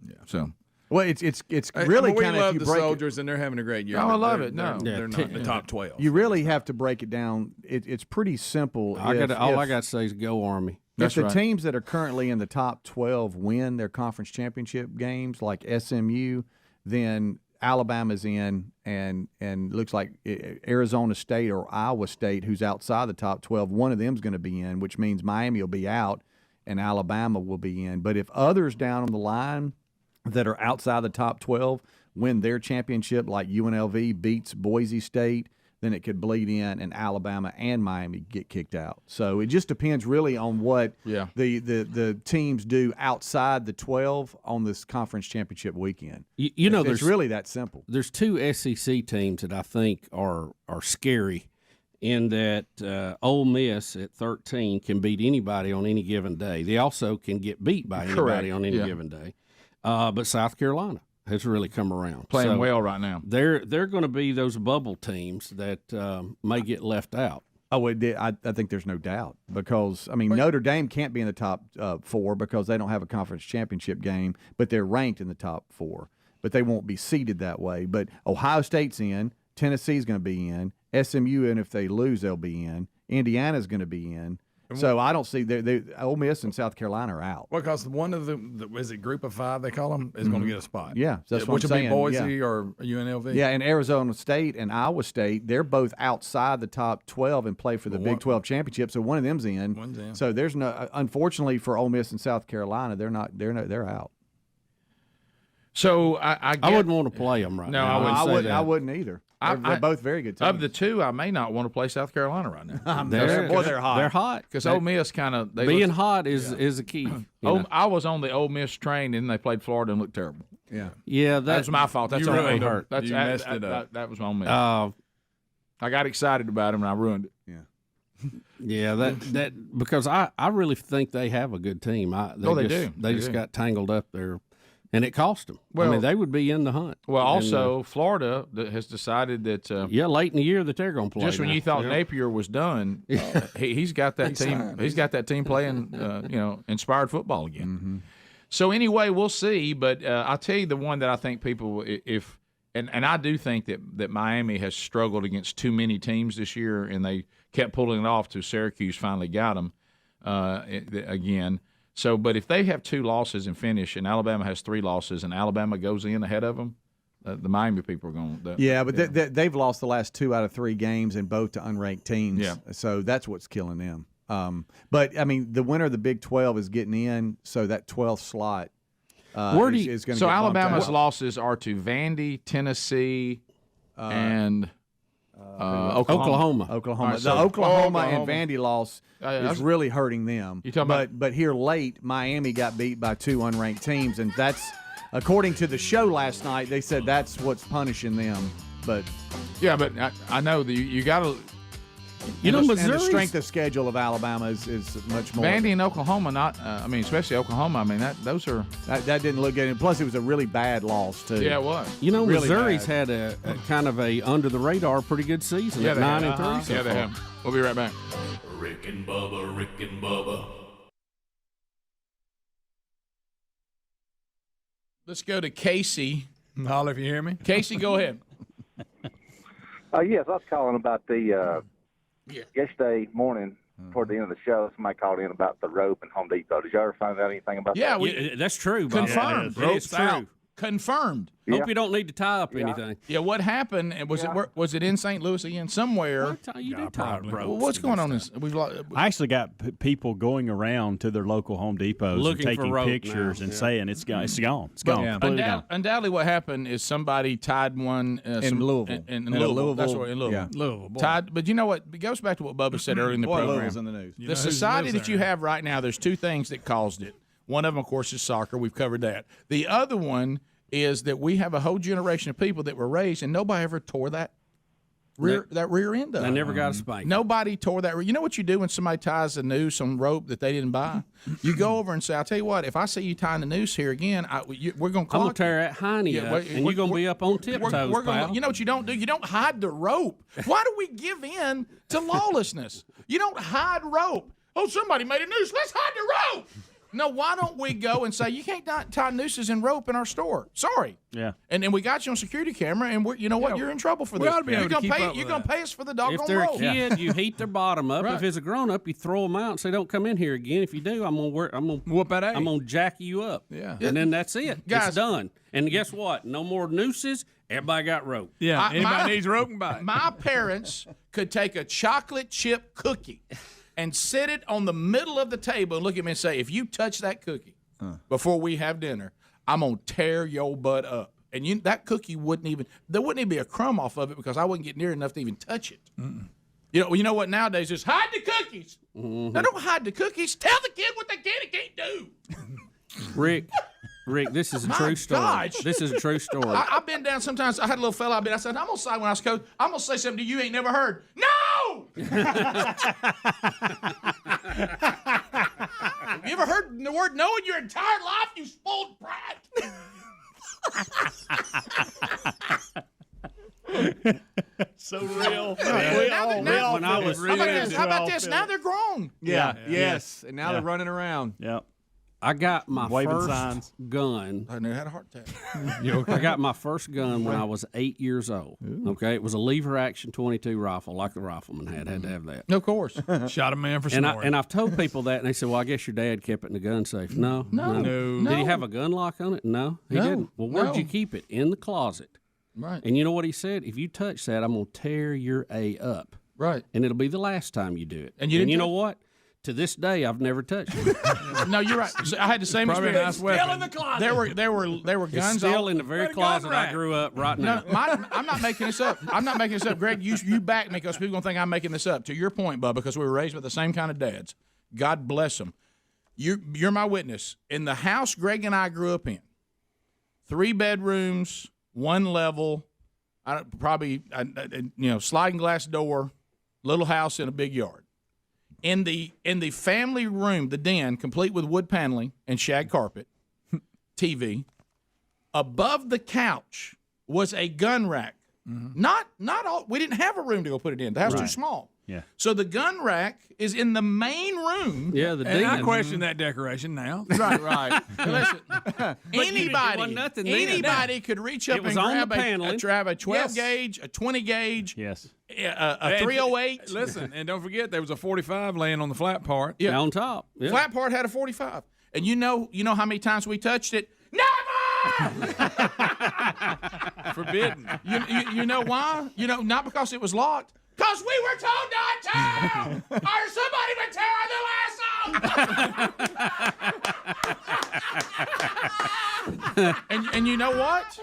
Yeah. So. Well, it's really we kind of love the soldiers, and they're having a great year. Oh, I love it. They're not in the top 12. You really have to break it down. It's pretty simple. I got to say is go Army. If the teams that are currently in the top 12 win their conference championship games, like SMU, then Alabama's in, and looks like Arizona State or Iowa State, who's outside the top 12, one of them's going to be in, which means Miami will be out and Alabama will be in. But if others down on the line that are outside the top 12 win their championship, like UNLV beats Boise State, then it could bleed in, and Alabama and Miami get kicked out. So it just depends really on what the teams do outside the 12 on this conference championship weekend. It's really that simple. There's 2 SEC teams that I think are scary in that Ole Miss at 13 can beat anybody on any given day. They also can get beat by anybody on any given day. But South Carolina has really come around. Playing well right now. They're going to be those bubble teams that may get left out. Oh, I think there's no doubt because, Notre Dame can't be in the top 4 because they don't have a conference championship game, but they're ranked in the top 4. But they won't be seeded that way. But Ohio State's in. Tennessee's going to be in. SMU, and if they lose, they'll be in. Indiana's going to be in. So I don't see Ole Miss and South Carolina are out. Well, because one of the is it Group of 5 they call them is going to get a spot. Yeah, that's what which I'm will saying. be Boise or UNLV. Yeah, and Arizona State and Iowa State, they're both outside the top 12 and play for the Big 12 championship. So one of them's in. One's in. So there's no. Unfortunately for Ole Miss and South Carolina, they're out. So I wouldn't want to play them right now. I wouldn't either. They're both very good teams. Of the two, I may not want to play South Carolina right now. They're hot. They're hot. Because Ole Miss kind of being hot is a key. I was on the Ole Miss train, and they played Florida and looked terrible. Yeah. That's my fault. That's you on really me. hurt. That's, you messed it up. That was on me. I got excited about him, and I ruined it. Yeah, that because I really think they have a good team. They do. They just got tangled up there, and it cost them. Well, I mean, they would be in the hunt. Well, also Florida has decided that late in the year that they're going to play. Just when you thought Napier was done, he's got that team. He's got that team playing, inspired football again. Mm-hmm. So anyway, we'll see. But I'll tell you the one that I think people, and I do think that Miami has struggled against too many teams this year, and they kept pulling it off till Syracuse finally got them again. So, but if they have 2 losses and finish, and Alabama has 3 losses, and Alabama goes in ahead of them, the Miami people are going to. Yeah, but they've lost the last 2 out of 3 games, and both to unranked teams. Yeah. So that's what's killing them. But I mean, the winner of the Big 12 is getting in, so that 12th slot. Is going to. So Alabama's losses are to Vandy, Tennessee, and. Oklahoma. Right, the Oklahoma and Vandy loss is really hurting them. But here late, Miami got beat by 2 unranked teams, and that's, according to the show last night, they said that's what's punishing them. But I know that you got to. Missouri, the strength of schedule of Alabama is much more. Vandy and Oklahoma, especially Oklahoma. I mean, those are that didn't look good. And plus, it was a really bad loss too. Yeah, it was. Really Missouri's bad. had a kind of a under the radar, pretty good season. Yeah, 9-3. Yeah, they have. We'll be right back. Rick and Bubba. Let's go to Casey. Holler if you hear me. Casey, go ahead. Yes, I was calling about the. Yesterday morning, toward the end of the show, somebody called in about the rope in Home Depot. Did you ever find out anything about that? Yeah, that's true. Confirmed. Yeah, it's true. Confirmed. Hope you don't need to tie up anything. Yeah, what happened? Was it in St. Louis again somewhere? What's going on? I actually got people going around to their local Home Depots looking and taking for pictures and saying it's gone. It's gone. Undoubtedly, what happened is somebody tied one in Louisville. In Louisville. That's right, in Louisville. Yeah. Louisville. Tied, but you know what? It goes back to what Bubba said earlier in the program. Louisville's in the news. The society that you have right now, there's 2 things that caused it. One of them, of course, is soccer. We've covered that. The other one is that we have a whole generation of people that were raised and nobody ever tore that rear end up. They never got a spank. Nobody tore that. You know what you do when somebody ties a noose on rope that they didn't buy? You go over and say, I'll tell you what, if I see you tying the noose here again, we're going to clock I'm going to tear that hiney up, and you're going to be up on tiptoes, pal. You know what you don't do? You don't hide the rope. Why do we give in to lawlessness? You don't hide rope. Oh, somebody made a noose. Let's hide the rope. No, why don't we go and say, you can't tie nooses and rope in our store? Sorry. Yeah. And then we got you on security camera, and you're in trouble for this. You're going to pay us for the doggone rope. If they're a kid, you heat their bottom up. Right. If it's a grown-up, you throw them out and say, don't come in here again. If you do, I'm gonna whoop that ass. I'm going to jack you up. Yeah. And then that's it. Guys, it's done. And guess what? No more nooses. Everybody got rope. Yeah. Anybody needs rope and buy it. My parents could take a chocolate chip cookie and sit it on the middle of the table and look at me and say, if you touch that cookie before we have dinner, I'm going to tear your butt up. And that cookie there wouldn't even be a crumb off of it because I wouldn't get near enough to even touch it. You know what nowadays is hide the cookies. Mm-hmm. Now, don't hide the cookies. Tell the kid what they can and can't do. Rick, this is a true story. Gosh. This is a true story. I've been down sometimes. I had a little fella. I said, I'm going to say when I was coach, I'm going to say something you ain't never heard. No! You ever heard the word no in your entire life, you spoiled brat? So real. How about this? Now they're grown. Yeah. Yes. And now they're running around. Yep. I got my first signs. gun. I never had a heart attack. I got my first gun when I was 8 years old. Ooh. Okay, it was a lever action .22 rifle, like the rifleman had to have that. Of course, shot a man for snoring. And I've told people that, and they said, "Well, I guess your dad kept it in the gun safe." No. Did he have a gun lock on it? No, he didn't. Well, where'd you keep it? In the closet. Right. And you know what he said? If you touch that, I'm gonna tear your A up. Right. And it'll be the last time you do it. And you know what? to this day, I've never touched it. No, you're right. I had the same experience. Still in the closet. There were It's guns still all in the very closet I grew up right now. No, I'm not making this up. I'm not making this up. Greg, you back me because people gonna think I'm making this up. To your point, Bubba, because we were raised with the same kind of dads. God bless them. You're my witness. In the house Greg and I grew up in, 3 bedrooms, 1 level, sliding glass door, little house in a big yard. In the family room, the den, complete with wood paneling and shag carpet, TV, above the couch was a gun rack. Mm-hmm. Not all. We didn't have a room to go put it in. The house was too small. Yeah. So the gun rack is in the main room. Yeah, and I question that decoration now. Right. Listen, anybody could reach up and grab a 12 gauge, a 20 gauge, a 308. Listen, and don't forget there was a 45 laying on the flat part. Yeah. On top. Yeah. Flat part had a 45. And you know how many times we touched it? Never! Forbidden. You know why? Not because it was locked. Because we were told not to! Or somebody would tear the lasso! and you know what?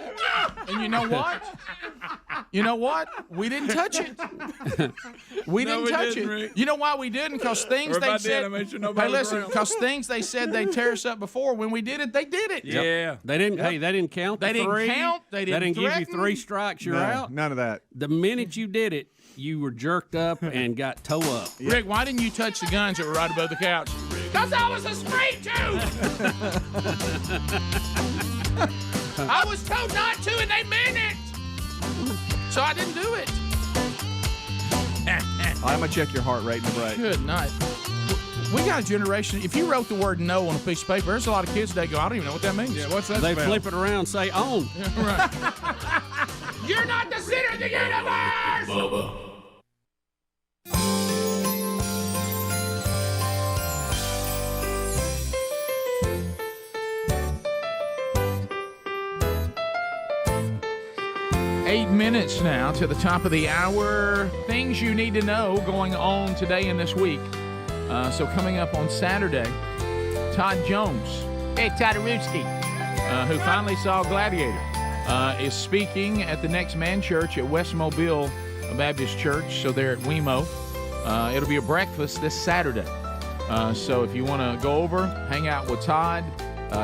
You know what? We didn't touch it. We didn't touch it. Rick. You know why we didn't? Because things they said. Because things they said they'd tear us up before. When we did it, they did it. Yeah. They didn't. Hey, they didn't count. They didn't count. They didn't give you 3 strikes. You're out. None of that. The minute you did it, you were jerked up and got toe up. Rick, why didn't you touch the guns that were right above the couch? Because I was a straight tooth! I was told not to, and they meant it! So I didn't do it. I'm going to check your heart rate in the break. Good night. We got a generation, if you wrote the word no on a piece of paper, there's a lot of kids today go, I don't even know what that means. Yeah, what's that They spell? flip it around and say on. Yeah, right. You're not the center of the universe! Bubba. 8 minutes now to the top of the hour. Things you need to know going on today and this week. So coming up on Saturday, Todd Jones, hey Todorowski, who finally saw Gladiator, is speaking at the Next Man Church at West Mobile Baptist Church. So they're at WeMo. It'll be a breakfast this Saturday. So if you want to go over, hang out with Todd,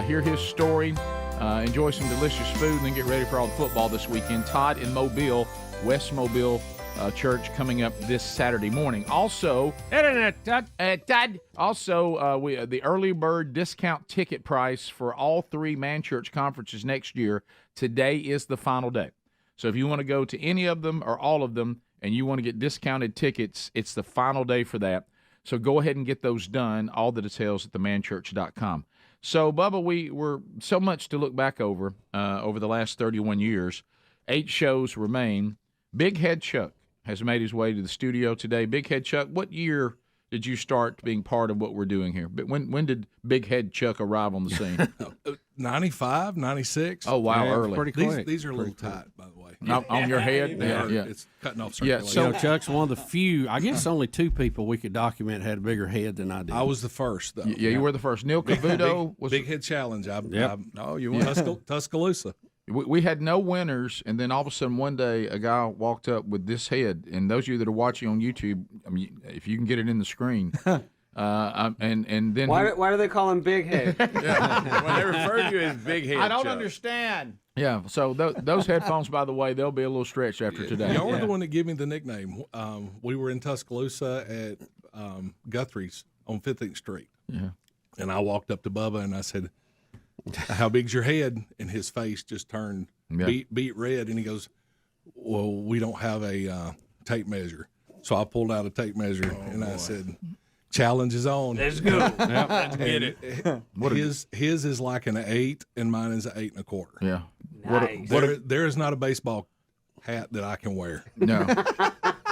hear his story, enjoy some delicious food, and then get ready for all the football this weekend. Todd in Mobile, West Mobile Church, coming up this Saturday morning. Also, Todd. Also, the early bird discount ticket price for all 3 Man Church conferences next year. Today is the final day. So if you want to go to any of them or all of them, and you want to get discounted tickets, it's the final day for that. So go ahead and get those done. All the details at themanchurch.com. So, Bubba, we were so much to look back over the last 31 years. 8 shows remain. Big Head Chuck has made his way to the studio today. Big Head Chuck, what year did you start being part of what we're doing here? When did Big Head Chuck arrive on the scene? 95, 96. Oh, wow, early. Pretty quick. These are a little tight, by the way. On your head? Yeah. It's cutting off circulation. Yeah, so Chuck's one of the few, I guess only 2 people we could document had a bigger head than I did. I was the first, though. Yeah, you were the first. Neil Cavuto was... Big Head Challenge. You won. Tuscaloosa. We had no winners, and then all of a sudden one day a guy walked up with this head. And those of you that are watching on YouTube, I mean, if you can get it in the screen, and then why do they call him Big Head? When they refer to you as Big Head, I don't understand. Yeah, so those headphones, by the way, they'll be a little stretched after today. Y'all were the one that gave me the nickname. We were in Tuscaloosa at Guthrie's on 15th Street. Yeah, and I walked up to Bubba and I said, "How big's your head?" And his face just turned beet red, and he goes, "Well, we don't have a tape measure." So I pulled out a tape measure and I said, "Challenge is on. Let's go. Let's get it." His is like an 8, and mine is an 8 1/4. Yeah. Nice. There is not a baseball hat that I can wear. No.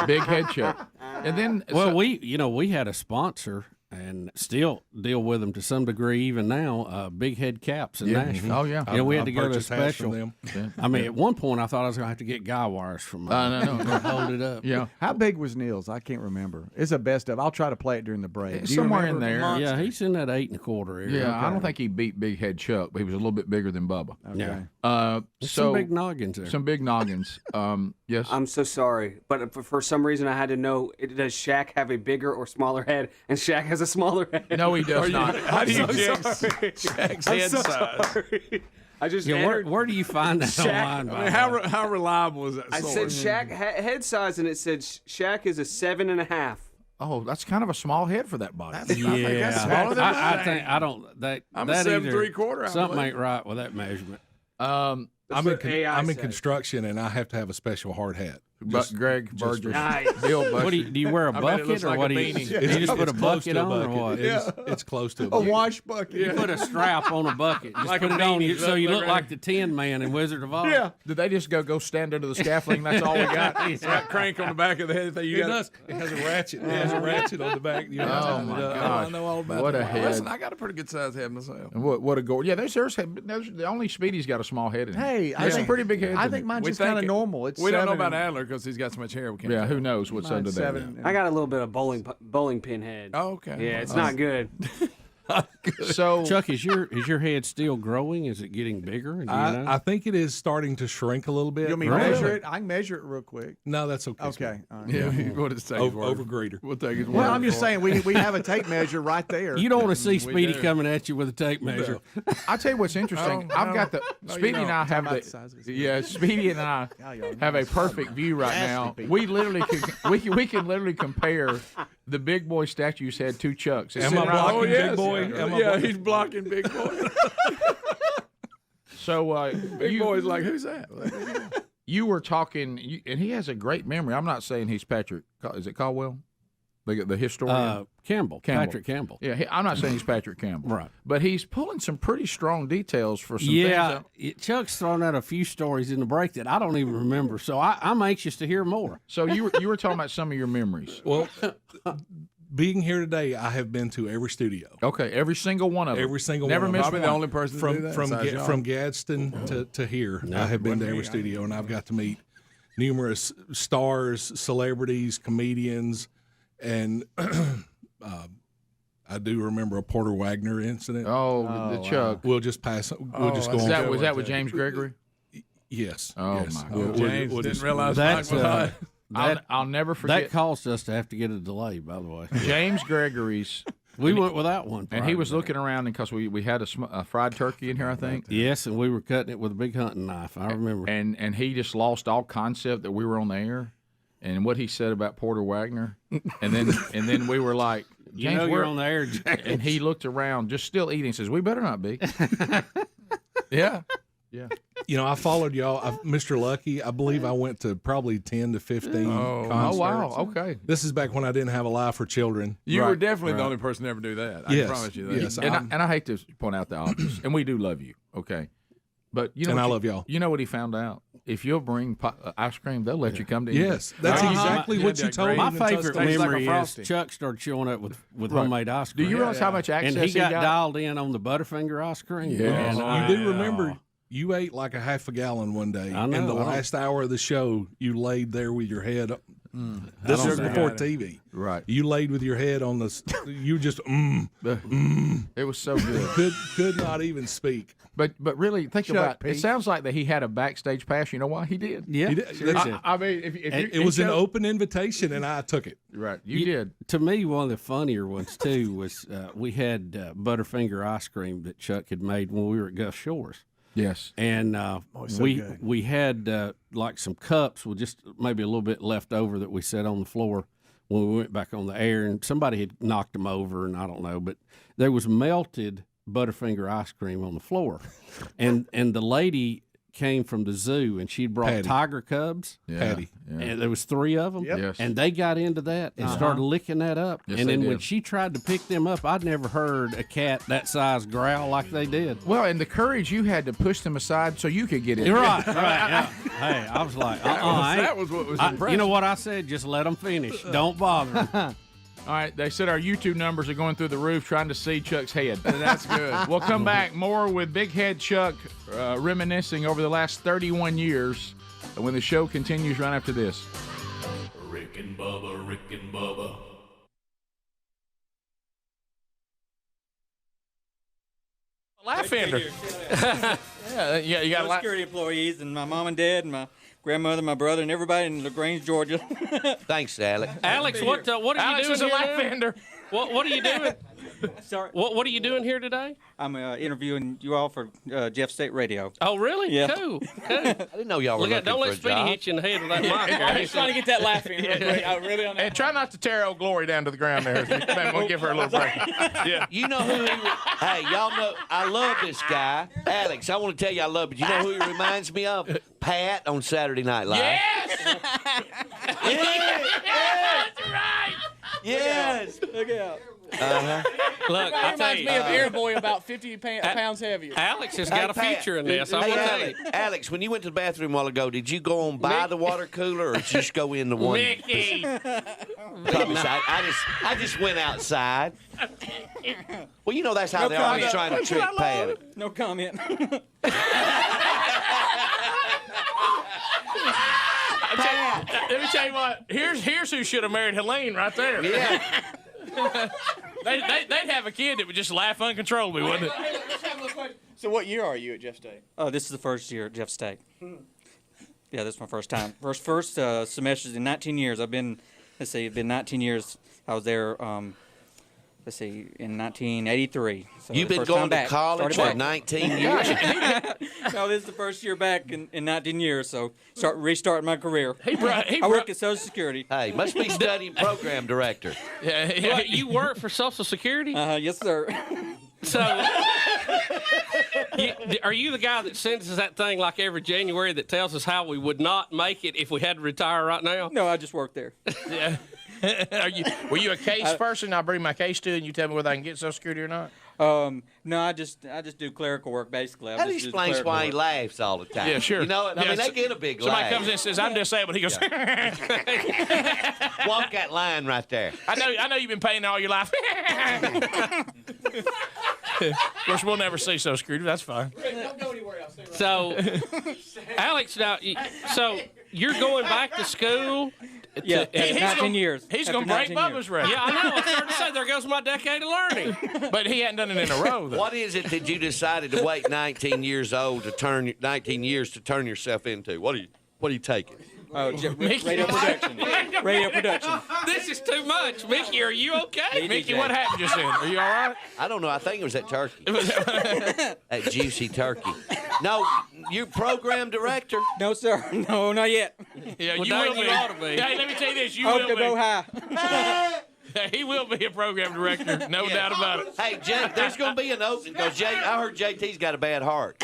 Big Head Chuck. And then we had a sponsor and still deal with them to some degree even now. Big head caps in Nashville. Oh yeah. We had to go to a special. Them. I mean, at one point I thought I was going to have to get guy wires from no. hold it up. Yeah. How big was Neil's? I can't remember. It's a best of. I'll try to play it during the break. Somewhere in there. Yeah, he's in that 8 1/4 area. Yeah, I don't think he beat Big Head Chuck, but he was a little bit bigger than Bubba. Okay. Some big noggins there. Some big noggins. Yes. I'm so sorry, but for some reason I had to know: does Shaq have a bigger or smaller head? And Shaq has a smaller head. No, he does not. How do you check Shaq's head size? I just where do you find that Shaq, online? I mean, how reliable is that? I said Shaq head size, and it said Shaq is a 7.5. Oh, that's kind of a small head for that body. Yeah, smaller than I think I don't. I'm that a 7 either, 3/4. Something ain't right with that measurement. I'm in construction, and I have to have a special hard hat. But Greg Burgess, Bill Bush. What do you wear a bucket or what do you? You just put a bucket on or what? It's close to a wash bucket. You put a strap on a bucket. Just Like put a it on beanie. you so you look like the Tin Man in Wizard of Oz. Yeah. Did they just go stand under the scaffolding? That's all we got. It's got crank on the back of the head. It does. It has a ratchet. It has a ratchet on the back. Oh my gosh! I know all about what that. a head! Listen, I got a pretty good sized head myself. And what a gore! Yeah, there's the only Speedy's got a small head in him. Hey, I think pretty big head. I think mine's just kind of normal. It's we don't know 7 about Adler because he's got so much hair. We can't. Yeah, who knows what's under there? 7. I got a little bit of bowling pin head. Oh, okay. Yeah, it's not good. So, Chuck, is your head still growing? Is it getting bigger? Do you know? I think it is starting to shrink a little bit. You want me to measure it? I can measure it real quick. No, that's okay. Okay. All right. Yeah, what does it say? Over greater. We'll take his word. Well, I'm just saying we have a tape measure right there. You don't want to see Speedy coming at you with a tape measure. I'll tell you what's interesting. I've got the Speedy and I have the Speedy and I have a perfect view right now. We literally we can literally compare the big boy statue's head to Chuck's. Am I blocking Big Boy? He's blocking Big Boy. So Big Boy's like, who's that? You were talking, and he has a great memory. I'm not saying he's Patrick. Is it Caldwell? The historian? Campbell. Patrick Campbell. Yeah, I'm not saying he's Patrick Campbell. Right. But he's pulling some pretty strong details for some things. Yeah, Chuck's thrown out a few stories in the break that I don't even remember, so I'm anxious to hear more. So you were talking about some of your memories. Well, being here today, I have been to every studio. Okay, every single one of them. Every single Never one. Never missed Probably one. the only person from Gadsden to here. I have been to every studio, and I've got to meet numerous stars, celebrities, comedians, and I do remember a Porter Wagner incident. Oh, the Chuck. We'll just pass. We'll just go on. Was that with James Gregory? Yes. Oh yes. my God. James didn't realize that's. I'll never forget. That caused us to have to get a delay, by the way. James Gregory's. We went without one. And he was looking around because we had a fried turkey in here, I think. Yes, and we were cutting it with a big hunting knife. I remember. And he just lost all concept that we were on the air, and what he said about Porter Wagner, and then we were like, James, you're on the air, James. And he looked around, just still eating, says, "We better not be." Yeah. Yeah. You know, I followed y'all. Mr. Lucky, I believe I went to probably 10 to 15 concerts. Oh, wow. Okay. This is back when I didn't have a life for children. You were definitely the only person to ever do that. I promise you that. Yes. And I hate to point out the obvious, and we do love you, okay? But you know, and I love y'all. You know what he found out? If you'll bring ice cream, they'll let you come to. Yes, that's exactly what you told me. My favorite memory is Chuck started showing up with homemade ice cream. Do you realize how much access and he got dialed in on the Butterfinger ice cream? Yes. You do remember you ate like a half a gallon one day. I know, and the last hour of the show, you laid there with your head up. This was before TV. Right. You laid with your head on the. You just It was so good. Could not even speak. But really, think about it. It sounds like that he had a backstage pass. You know why? He did. Yeah. He did. I mean, if it was an open invitation, and I took it. Right. You did. To me, one of the funnier ones, too, was we had Butterfinger ice cream that Chuck had made when we were at Gulf Shores. Yes. And we had like some cups with just maybe a little bit left over that we set on the floor when we went back on the air, and somebody had knocked them over, and I don't know, but there was melted Butterfinger ice cream on the floor, and the lady came from the zoo, and she'd brought tiger cubs. Patty. And there was 3 of them. Yep. Yes. And they got into that and started licking that up. Yes, and then they when did. she tried to pick them up, I'd never heard a cat that size growl like they did. Well, and the courage you had to push them aside so you could get in. Right. Yeah. Hey, I was like, that was what was impressive. You know what I said? Just let them finish. Don't bother them. All right, they said our YouTube numbers are going through the roof trying to see Chuck's head. That's good. We'll come back more with Big Head Chuck reminiscing over the last 31 years when the show continues right after this. Rick and Bubba, Rick and Bubba. Laugh Ender. You got security employees and my mom and dad and my grandmother, my brother, and everybody in LaGrange, Georgia. Thanks, Alex. Alex, what are Alex you is doing a here laugh now? ender. What are you doing? Sorry. What are you doing here today? I'm interviewing you all for Jeff State Radio. Oh, really? Yeah. Cool. I didn't know y'all were looking Don't for let a Speedy job. hit you in the head with that mic. I'm just trying to get that laughing. And try not to tear old Glory down to the ground there. Maybe we'll give her a little break. Yeah. You know who hey, y'all know, I love this guy. Alex, I want to tell you I love him. You know who he reminds me of? Pat on Saturday Night Live. Yes! That's right. Yes. Look out. Look, That reminds me of Airboy about 50 pounds heavier. Alex has got a future in this. I'm gonna tell you. Alex, when you went to the bathroom a while ago, did you go on by the water cooler or did you just go in the one? Mickey. I just went outside. Well, you know that's how they're always trying to trick Pat. No comment. Let me tell you what. Here's who should have married Helene right there. Yeah. They'd have a kid that would just laugh uncontrollably, wouldn't it? So what year are you at Jeff State? Oh, this is the first year at Jeff State. Yeah, this is my first time. First semesters in 19 years. I've been, it's been 19 years. I was there, in 1983. So You've been going to college for 19 years? No, this is the first year back in 19 years, so restarting my career. I work at Social Security. Hey, must be studying program director. What, you work for Social Security? Yes, sir. So, are you the guy that sends us that thing like every January that tells us how we would not make it if we had to retire right now? No, I just work there. Yeah. Were you a case person? I'll bring my case to you and you tell me whether I can get Social Security or not? No, I just do clerical work basically. That explains why he laughs all the time. Yeah, sure. You know, I mean, they get a big laugh. Somebody comes in and says, "I'm disabled." He goes, Walk that line right there. I know you've been paying all your life. Of course, we'll never see Social Security. That's fine. Don't go anywhere else. So, Alex, now, so you're going back to school? Yeah, 19 years. He's going to break Bubba's record. Yeah, I know. I was starting to say, there goes my decade of learning. But he hadn't done it in a row, though. What is it that you decided to wait 19 years old to turn 19 years to turn yourself into? What are you taking? Radio production. Radio production. This is too much. Mickey, are you okay? Mickey, what happened just then? Are you all right? I don't know. I think it was that turkey. That juicy turkey. No, you program director. No, sir. No, not yet. Yeah, Well, you Dave, will be. you ought to be. Hey, let me tell you this. You Hope will to be. go high. He will be a program director. No doubt about it. Hey, Jay, there's going to be an opening because I heard JT's got a bad heart.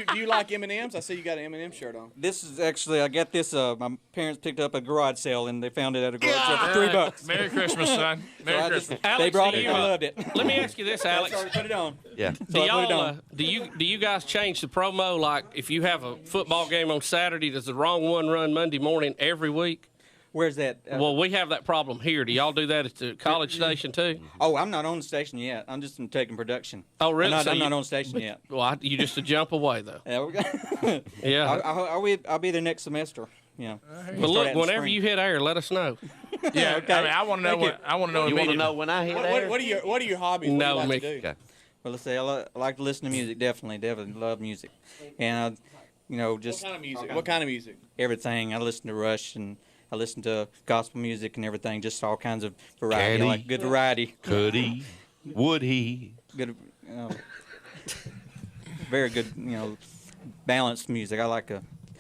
Do you like M&Ms? I see you got an M&M shirt on. This is actually, I got this, my parents picked up at a garage sale, and they found it at a garage sale for $3. Merry Christmas, son. Merry Christmas. Alex, They brought it, you, I loved it. Let me ask you this, Alex. Sorry to put it on. Yeah. Do y'all, do you guys change the promo? Like, if you have a football game on Saturday, does the wrong one run Monday morning every week? Where's that? Well, we have that problem here. Do y'all do that at the college station too? Oh, I'm not on the station yet. I'm just taking production. Oh, really? I'm not on the station yet. Well, you just a jump away though. Yeah, Yeah. I'll be there next semester. Yeah. But look, whenever you hit air, let us know. Yeah. Okay. I mean, I want to know. I want to know. You want to immediately. know when I hit air? What are your hobbies? No, what do you like me. to do? Well, let's say I like to listen to music. Definitely love music, and just what kind of music? What kind of music? Everything. I listen to Rush and I listen to gospel music and everything. Just all kinds of variety. Can he? I like good variety. Could he? Would he? Good. Very good. Balanced music. I like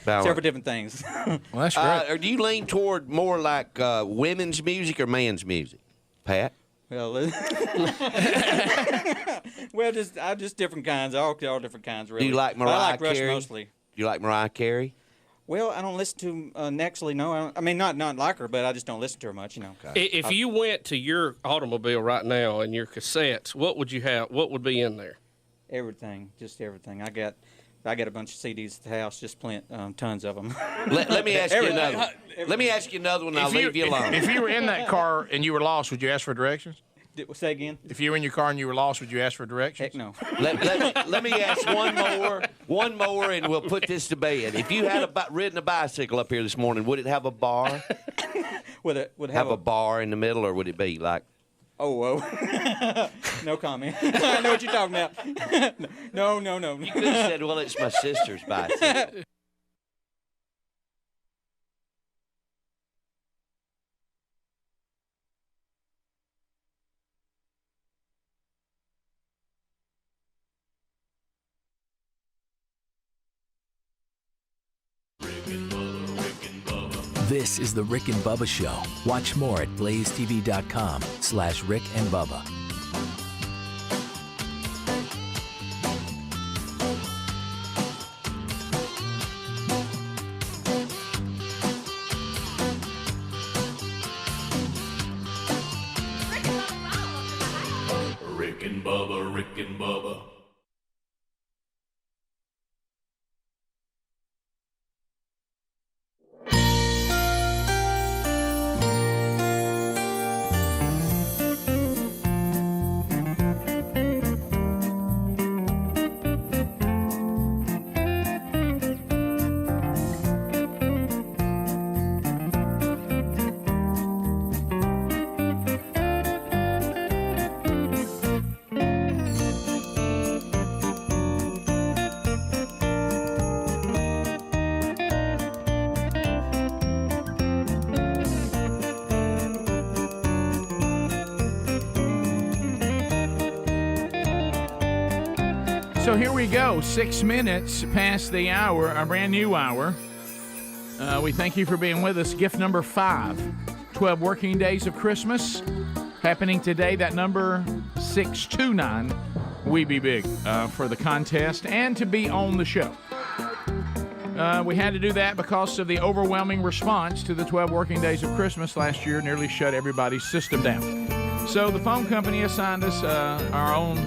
several different things. Well, that's great. Or do you lean toward more like women's music or man's music, Pat? Well, just different kinds. All different kinds, really. Do you like Mariah I like Rush Carey? mostly. Do you like Mariah Carey? Well, I don't listen to Nextly. No, I mean not like her, but I just don't listen to her much. If you went to your automobile right now and your cassettes, what would you have? What would be in there? Everything, just everything. I got I got a bunch of CDs at the house, just tons of them. Let me ask you another one. Let me ask you another one, and I'll leave you alone. If you were in that car and you were lost, would you ask for directions? Say again? If you were in your car and you were lost, would you ask for directions? Heck no. Let me ask one more, and we'll put this to bed. If you had ridden a bicycle up here this morning, would it have a bar? Would it have a bar in the middle, or would it be like? Oh, whoa. No comment. I know what you're talking about. No. You could have said, well, it's my sister's bicycle. This is the Rick and Bubba Show. Watch more at blazetv.com/Rick and Bubba. Rick and Bubba, Rick and Bubba. So here we go, 6 minutes past the hour, a brand new hour. We thank you for being with us. Gift number 5, 12 working days of Christmas. Happening today, that number 629, We Be Big, for the contest and to be on the show. We had to do that because of the overwhelming response to the 12 working days of Christmas last year. Nearly shut everybody's system down. So the phone company assigned us our own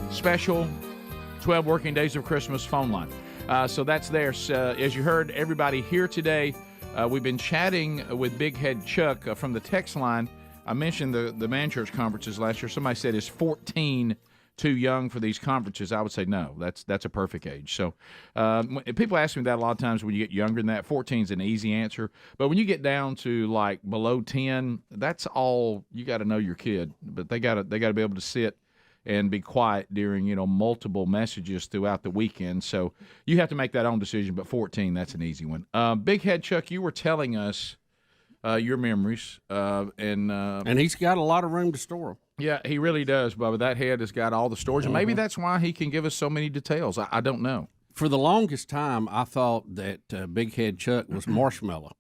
special 12 working days of Christmas phone line. So that's there. As you heard everybody here today, we've been chatting with Big Head Chuck from the text line. I mentioned the Man Church conferences last year. Somebody said, is 14 too young for these conferences? I would say no. That's a perfect age. So people ask me that a lot of times when you get younger than that. 14 is an easy answer. But when you get down to like below 10, that's all you got to know your kid. But they got to be able to sit and be quiet during, multiple messages throughout the weekend. So you have to make that own decision, but 14, that's an easy one. Big Head Chuck, you were telling us your memories. And he's got a lot of room to store them. Yeah, he really does, Bubba. That head has got all the storage. And maybe that's why he can give us so many details. I don't know. For the longest time, I thought that Big Head Chuck was Marshmallow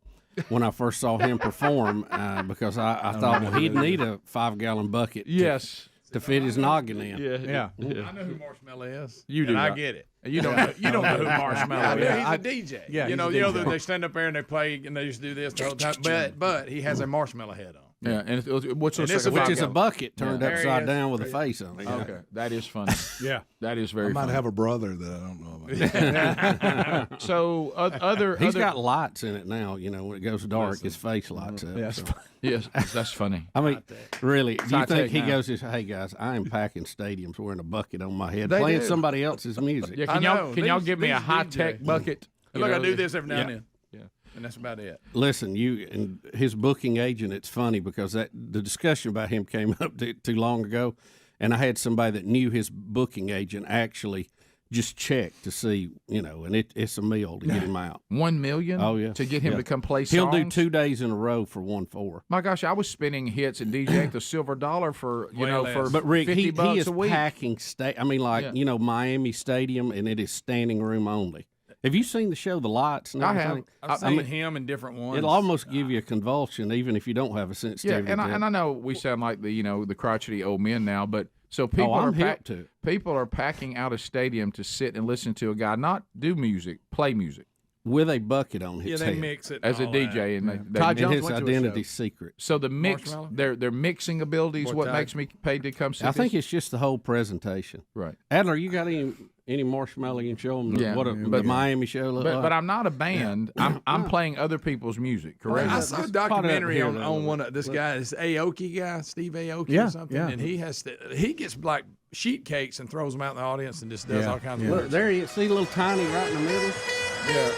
when I first saw him perform because I thought, well, he'd need a 5-gallon bucket. Yes. To fit his noggin in. Yeah. I know who Marshmallow is. You do. I get it. You don't know who Marshmallow is. He's a DJ. Yeah, you know, they stand up there and they play and they just do this the whole time. But he has a marshmallow head on. Yeah, and which is a bucket turned upside down with a face on it. Okay, that is funny. Yeah, that is very. I might funny. have a brother that I don't know about. So he's got lights in it now. When it goes dark, his face lights up. Yes, yes, that's funny. I mean, really, do you think he goes, "Hey guys, I am packing stadiums wearing a bucket on my head, playing somebody else's music"? Yeah, can y'all give me a high tech bucket? Look, I do this every now and then. And that's about it. Listen, you and his booking agent, it's funny because the discussion about him came up too long ago, and I had somebody that knew his booking agent actually just check to see, and it's a meal to get him out. $1 million? Oh, yeah. To get him to come play songs? He'll do 2 days in a row for $1.4. My gosh, I was spinning hits and DJing the Silver Dollar for, for but Rick, $50 he is a week. packing Miami Stadium, and it is standing room only. Have you seen the show The Lights? And everything? I've seen him in different ones. It'll almost give you a convulsion, even if you don't have a sensitivity. Yeah, and I know we sound like the crotchety old men now, but so people are packing out a stadium to sit and listen to a guy not do music, play music. With a bucket on his head. They mix it as a DJ, and his identity secret. So the mix, their mixing abilities, what makes me pay to come see. I think it's just the whole presentation. Right, Adler, you got any any marshmallow you can show them? Yeah, what the Miami show look like? But I'm not a band. I'm playing other people's music. Correct. I saw a documentary on one of this guy, this Aoki guy, Steve Aoki or something, and he gets like sheet cakes and throws them out in the audience and just does all kinds of. Look, there you see a little tiny right in the middle. Yeah.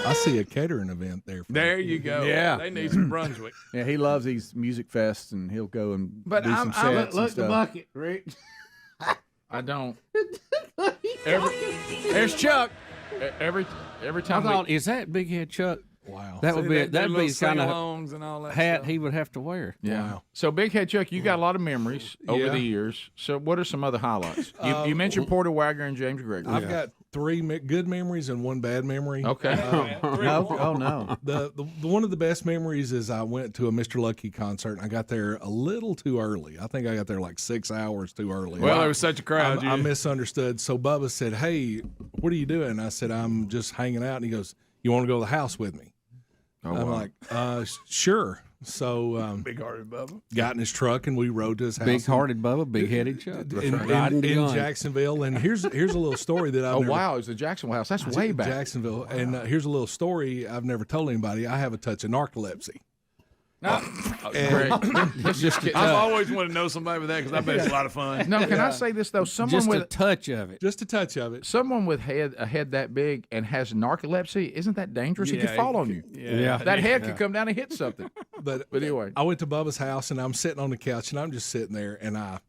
I see a catering event there. There you go. Yeah, they need some Brunswick. Yeah, he loves these music fests, and he'll go and do some sets look and the stuff. bucket, Rick. I don't. There's Chuck. Every time. Is that Big Head Chuck? Wow. That would be the kind sing-alongs and all of that hat stuff. he would have to wear. Yeah. Wow. So, Big Head Chuck, you got a lot of memories over Yeah. the years. So, what are some other highlights? You mentioned Porter Wagner and James Gregory. I've got 3 good memories and 1 bad memory. Okay. No. The one of the best memories is I went to a Mr. Lucky concert, and I got there a little too early. I think I got there like 6 hours too early. Well, there was such a crowd. I misunderstood. So Bubba said, "Hey, what are you doing?" I said, "I'm just hanging out." And he goes, "You want to go to the house with me?" I'm like, "Sure." So big-hearted Bubba got in his truck and we rode to his house. Big-hearted Bubba, big-headed Chuck. In Jacksonville. And here's a little story that I've wow, it's the Jacksonville house. That's way back. Jacksonville. Wow. And here's a little story I've never told anybody. I have a touch of narcolepsy. Great. I've always wanted to know somebody with that because I bet it's a lot of fun. No, can I say this though? Someone just with a touch of it. Just a touch of it. Someone with a head that big and has narcolepsy, isn't that dangerous? It could fall on you. Yeah. That head could come down and hit something. But anyway, I went to Bubba's house and I'm sitting on the couch and I'm just sitting there and I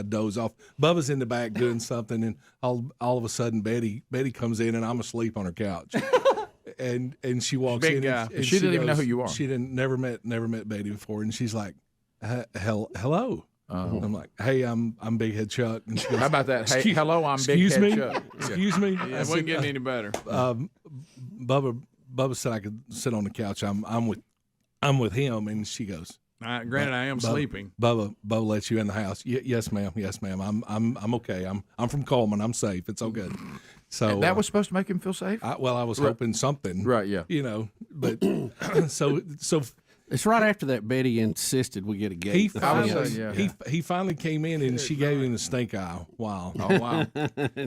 doze off. Bubba's in the back doing something and all of a sudden Betty comes in and I'm asleep on her couch. And she walks in and she didn't even know who you are. She never met Betty before, and she's like, "Hello." I'm like, "Hey, I'm Big Head Chuck." And she goes, how about that? Hey, hello, I'm Big Head Chuck. Excuse me. Yeah, it wasn't getting any better. Bubba said I could sit on the couch. I'm with him, and she goes, granted, I am sleeping. Bubba lets you in the house. Yes, ma'am. Yes, ma'am. I'm okay. I'm from Coleman. I'm safe. It's all good. So and that was supposed to make him feel safe. I was hoping something. Right. Yeah. You know, but so it's right after that Betty insisted we get a gate. He finally came in and she gave him the stink eye. Wow. Oh wow.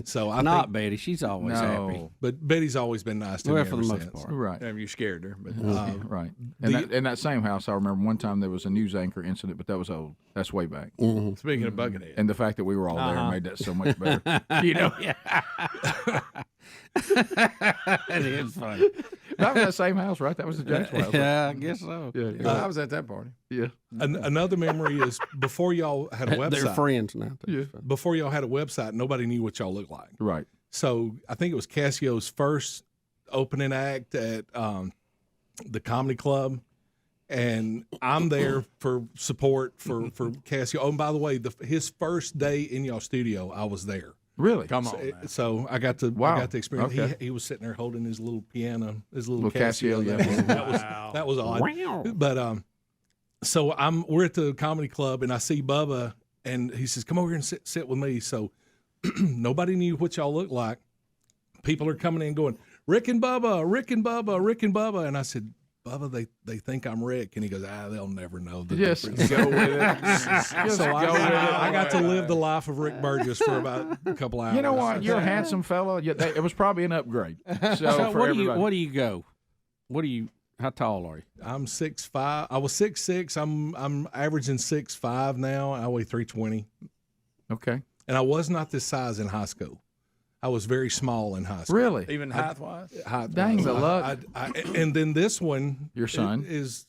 So I not think, Betty. She's always happy. But Betty's always been nice to me for the most since. part. Right. Yeah, you scared her, but right. And in that same house, I remember one time there was a news anchor incident, but that was old. That's way back. Mm-hmm. Speaking of Buckethead, and the fact that we were all there made that so much better. You know. It is funny. That was that same house, right? That was the Jacksonville house. Yeah, I guess so. Yeah. I was at that party. Yeah. Another memory is before y'all had a website. They're friends now. Yeah. Before y'all had a website, nobody knew what y'all looked like. Right. So I think it was Cassio's first opening act at the comedy club. And I'm there for support for Cassio. Oh, and by the way, his first day in y'all studio, I was there. Really? Come on. So I got to experience. Okay. He was sitting there holding his little piano, his little Casio. Yeah. That was odd. Wow. But so we're at the comedy club and I see Bubba and he says, "Come over here and sit with me." So nobody knew what y'all looked like. People are coming in going, "Rick and Bubba, Rick and Bubba, Rick and Bubba," and I said, "Bubba, they think I'm Rick," and he goes, "They'll never know the difference." Go with it. So I got to live the life of Rick Burgess for about a couple hours. You know what? You're a handsome fellow. It was probably an upgrade. So for everybody. What do you go? How tall are you? I'm 6'5". I was 6'6". I'm averaging 6'5" now. I weigh 320. Okay. And I was not this size in high school. I was very small in high school. Really? Even height-wise? Dang, the luck. And then this one, your son, is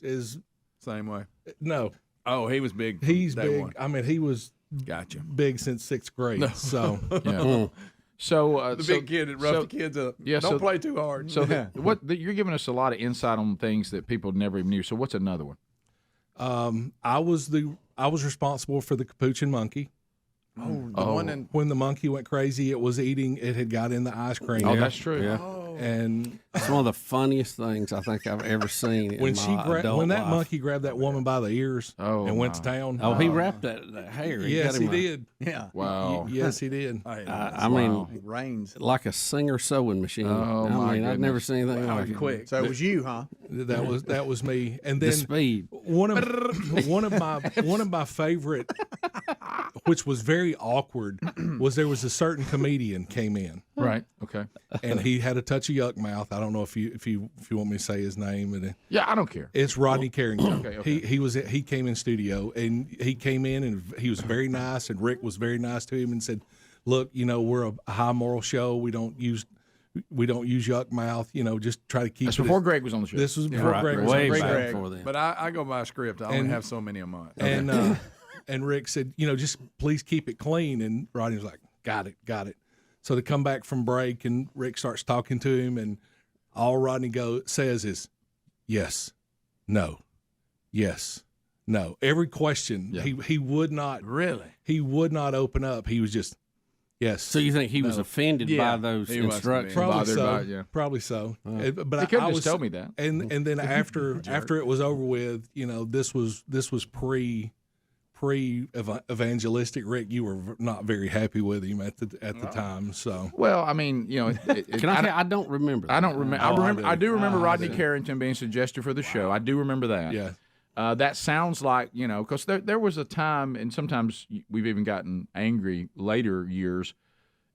same way. No. Oh, he was big. He's big. One. I mean, he was gotcha big since 6th grade. No. So yeah. So the big kid that roughed the kids up. Yeah, don't play too hard. So you're giving us a lot of insight on things that people never even knew. So what's another one? I was responsible for the capuchin monkey. One when the monkey went crazy, it had got in the ice cream. Oh, that's true. Yeah. And it's one of the funniest things I think I've ever seen. When in that monkey grabbed that woman by the ears and went to town. Oh, he wrapped that hair. Yes, he did. Yeah. Wow. Yes, he did. I mean, it rains like a Singer sewing machine. Oh, I mean, I've never seen anything like it. Quick. So it was you, huh? That was me. And then the speed. One of my favorite which was very awkward, was there was a certain comedian came in. Right. Okay. And he had a touch of yuck mouth. I don't know if you want me to say his name. And yeah, I don't care. It's Rodney Carrington. Okay. He came in studio and he came in and he was very nice, and Rick was very nice to him and said, "Look, we're a high moral show. We don't use yuck mouth. Just try to keep." That's before Greg was on the show. This was before Greg was way on the back show. before then. But I go by a script. I only have so many a month. And Rick said, just please keep it clean. And Rodney was like, got it. So they come back from break, and Rick starts talking to him, and all Rodney says is, yes, no, yes, no. Every question, he would not. Really? He would not open up. He was just, yes. So you think he was offended by those instructions? Probably so. But he could have just told me that. And then after it was over with, this was pre-evangelistic Rick. You were not very happy with him at the time. So well, I mean, I don't remember. I don't remember. I do remember Rodney Carrington being suggested for the show. I do remember that. Yeah. That sounds like because there was a time, and sometimes we've even gotten angry later years.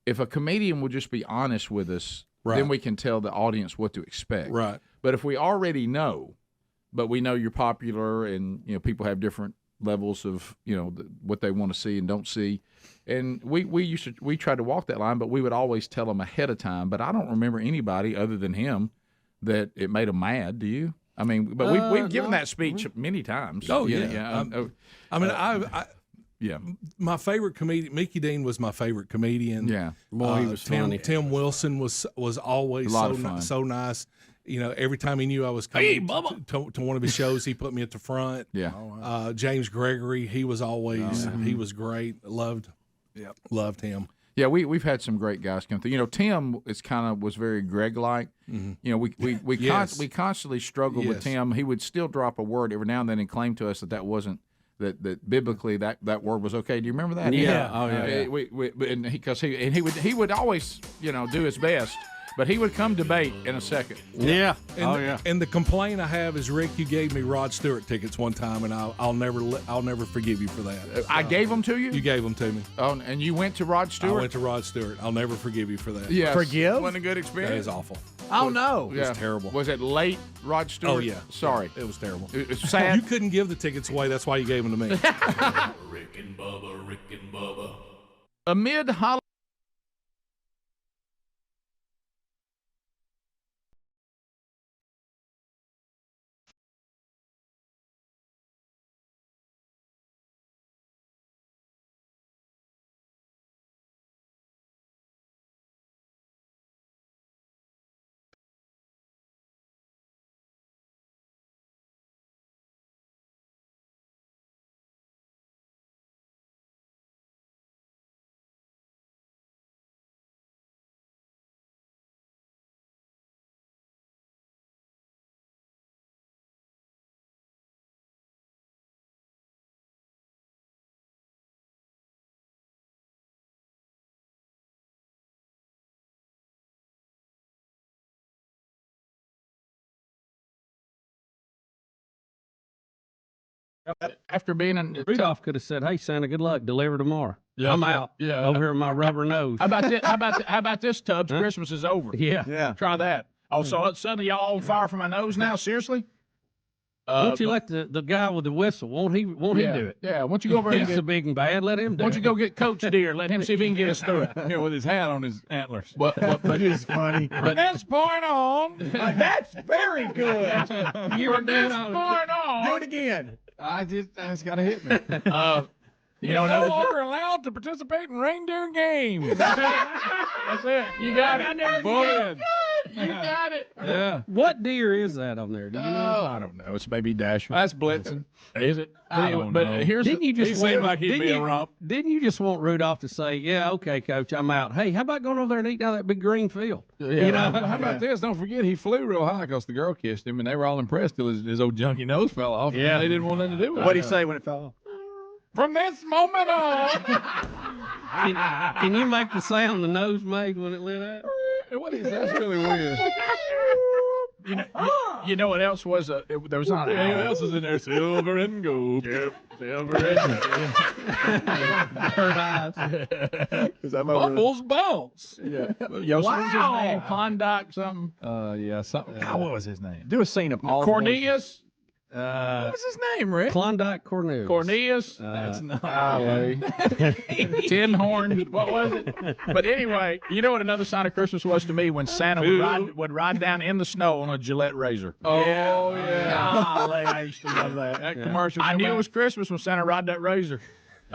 If a comedian would just be honest with us, then we can tell the audience what to expect. Right. But if we already know, but we know you're popular, and people have different levels of what they want to see and don't see, and we tried to walk that line, but we would always tell them ahead of time. But I don't remember anybody other than him that it made him mad. Do you? I mean, but we've given that speech many times. Oh yeah. My favorite comedian, Mickey Dean, was my favorite comedian. Yeah, boy, he was funny. Tim Wilson was always so nice. Every time he knew I was coming to one of his shows, he put me at the front. Yeah. James Gregory, he was always he was great. Loved him. Yeah, we've had some great guys come through. Tim was very Greg-like. Mm-hmm. We constantly struggled with Tim. He would still drop a word every now and then and claim to us that wasn't that biblically that word was okay. Do you remember that? Yeah. Oh yeah. He would always do his best. But he would come debate in a second. Yeah. And the complaint I have is, Rick, you gave me Rod Stewart tickets one time, and I'll never forgive you for that. I gave them to you? You gave them to me. Oh, and you went to Rod Stewart? I went to Rod Stewart. I'll never forgive you for that. Yes. Forgive? Wasn't a good experience? That is awful. Oh, no. It was terrible. Was it late, Rod Stewart? Oh, yeah. Sorry. It was terrible. It was sad. You couldn't give the tickets away. That's why you gave them to me. Rick and Bubba. Amid holiday. After being in Rudolph could have said, "Hey Santa, good luck. Deliver tomorrow. Yeah, I'm out. Yeah, over here with my rubber nose." How about this, Tubbs? Huh? Christmas is over. Yeah. Try that. Oh, so suddenly y'all on fire for my nose now? Seriously? Won't you let the guy with the whistle? Won't he do it? Yeah. Why don't you go over and get so big and bad? Let him do it. Why don't you go get Coach Deere? Let him see if he can get us through it. Yeah, with his hat on his antlers. But it is funny. From this point on, that's very good. From this point on, do it again. It's got to hit me. You're no longer allowed to participate in reindeer games. That's it. You got it. Boy. You got it. Yeah. What deer is that on there? Do you know? I don't know. It's maybe Dasher. That's Blitzen. Is it? I don't but know. Here's didn't you just he seemed like he'd be a rump. Didn't you just want Rudolph to say, "Yeah, okay, Coach, I'm out"? Hey, how about going over there and eating out of that big green field? Yeah. How about this? Don't forget he flew real high because the girl kissed him, and they were all impressed till his old junky nose fell off. Yeah. They didn't want nothing to do with it. What'd he say when it fell off? From this moment on. Can you make the sound the nose made when it lit up? What is that? That's really weird. You know what else was there was not. What else was in there? Silver and gold. Yep, silver and gold. Bubbles bounce. Yeah. What was his name? Klondike something. Yeah, something. God, what was his name? Do a scene of all. Cornelius. What was his name, Rick? Klondike Cornelius. Cornelius. That's not. Tin Horn. What was it? But anyway, you know what another sign of Christmas was to me? When Santa would ride down in the snow on a Gillette razor. Oh, yeah. Golly, I used to love that commercial. I knew it was Christmas when Santa ride that razor.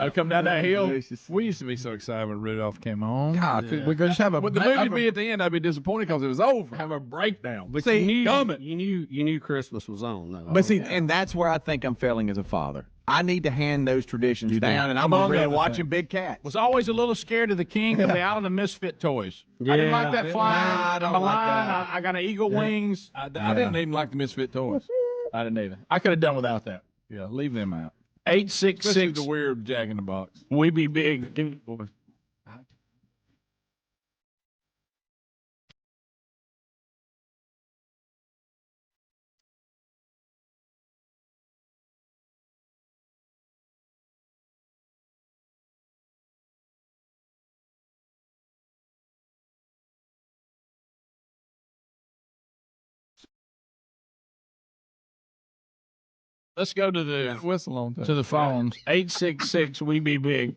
I'd come down that hill. We used to be so excited when Rudolph came on. God, we could just have a. But the movie be at the end, I'd be disappointed because it was over. Have a breakdown. But see, you knew Christmas was on, though. But see, and that's where I think I'm failing as a father. I need to hand those traditions down, and I'm over there watching Big Cat. Was always a little scared of the king of the Island of Misfit toys. Yeah. I didn't like that flying. I don't like that. I got an eagle wings. I didn't even like the Misfit toys. I didn't either. I could have done without that. Yeah, leave them out. 866. The weird Jack in the Box. We be big. Give me, boy. Let's go to the whistle on to the phones. 866 we be big.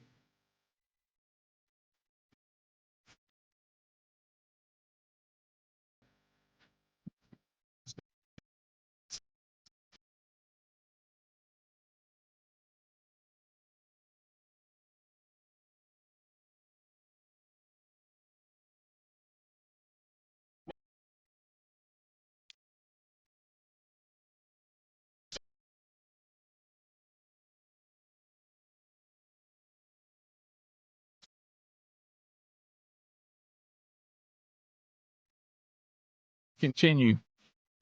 Continue.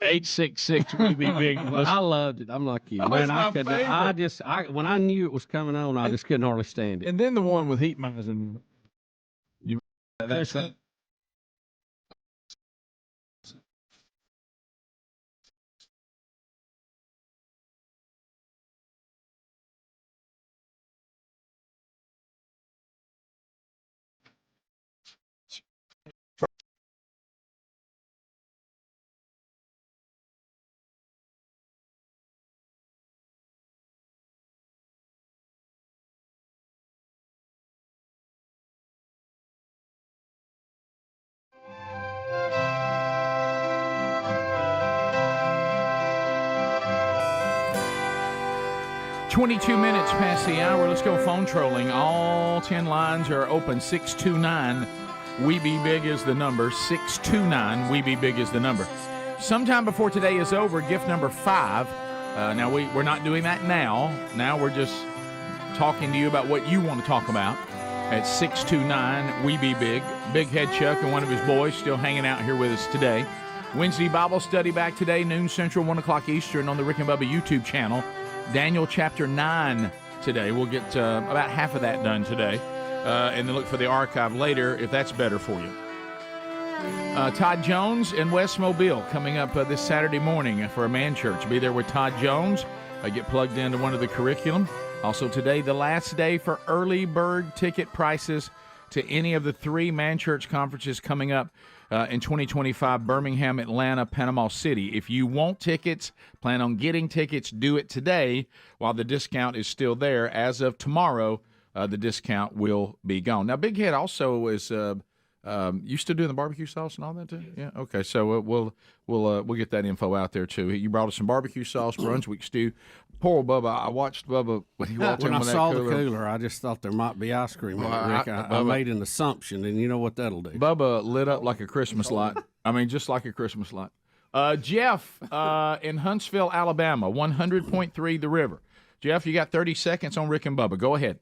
866 we be big. I loved it. I'm like you, man. When I knew it was coming on, I just couldn't hardly stand it. And then the one with Heat Mice and That's it. Twenty-two minutes past the hour. Let's go phone trolling. All 10 lines are open. 629 We Be Big is the number. 629 We Be Big is the number. Sometime before today is over, gift number 5. Now, we're not doing that now. Now we're just talking to you about what you want to talk about. At 629 We Be Big. Big Head Chuck and one of his boys still hanging out here with us today. Wednesday Bible study back today, noon Central, 1 o'clock Eastern on the Rick and Bubba YouTube channel. Daniel chapter 9 today. We'll get about half of that done today. And then look for the archive later if that's better for you. Todd Jones in West Mobile coming up this Saturday morning for a man church. Be there with Todd Jones. Get plugged into one of the curriculum. Also today, the last day for early bird ticket prices to any of the 3 man church conferences coming up in 2025, Birmingham, Atlanta, Panama City. If you want tickets, plan on getting tickets, do it today while the discount is still there. As of tomorrow, the discount will be gone. Now, Big Head also is you still doing the barbecue sauce and all that too? Yeah. Okay. So we'll get that info out there too. You brought us some barbecue sauce, Brunswick stew. Poor old Bubba. I watched Bubba when he walked in when I with that saw cooler. the cooler, I just thought there might be ice cream in it, Rick. I made an assumption, and you know what that'll do. Bubba lit up like a Christmas light. I mean, just like a Christmas light. Jeff in Huntsville, Alabama, 100.3 The River. Jeff, you got 30 seconds on Rick and Bubba. Go ahead.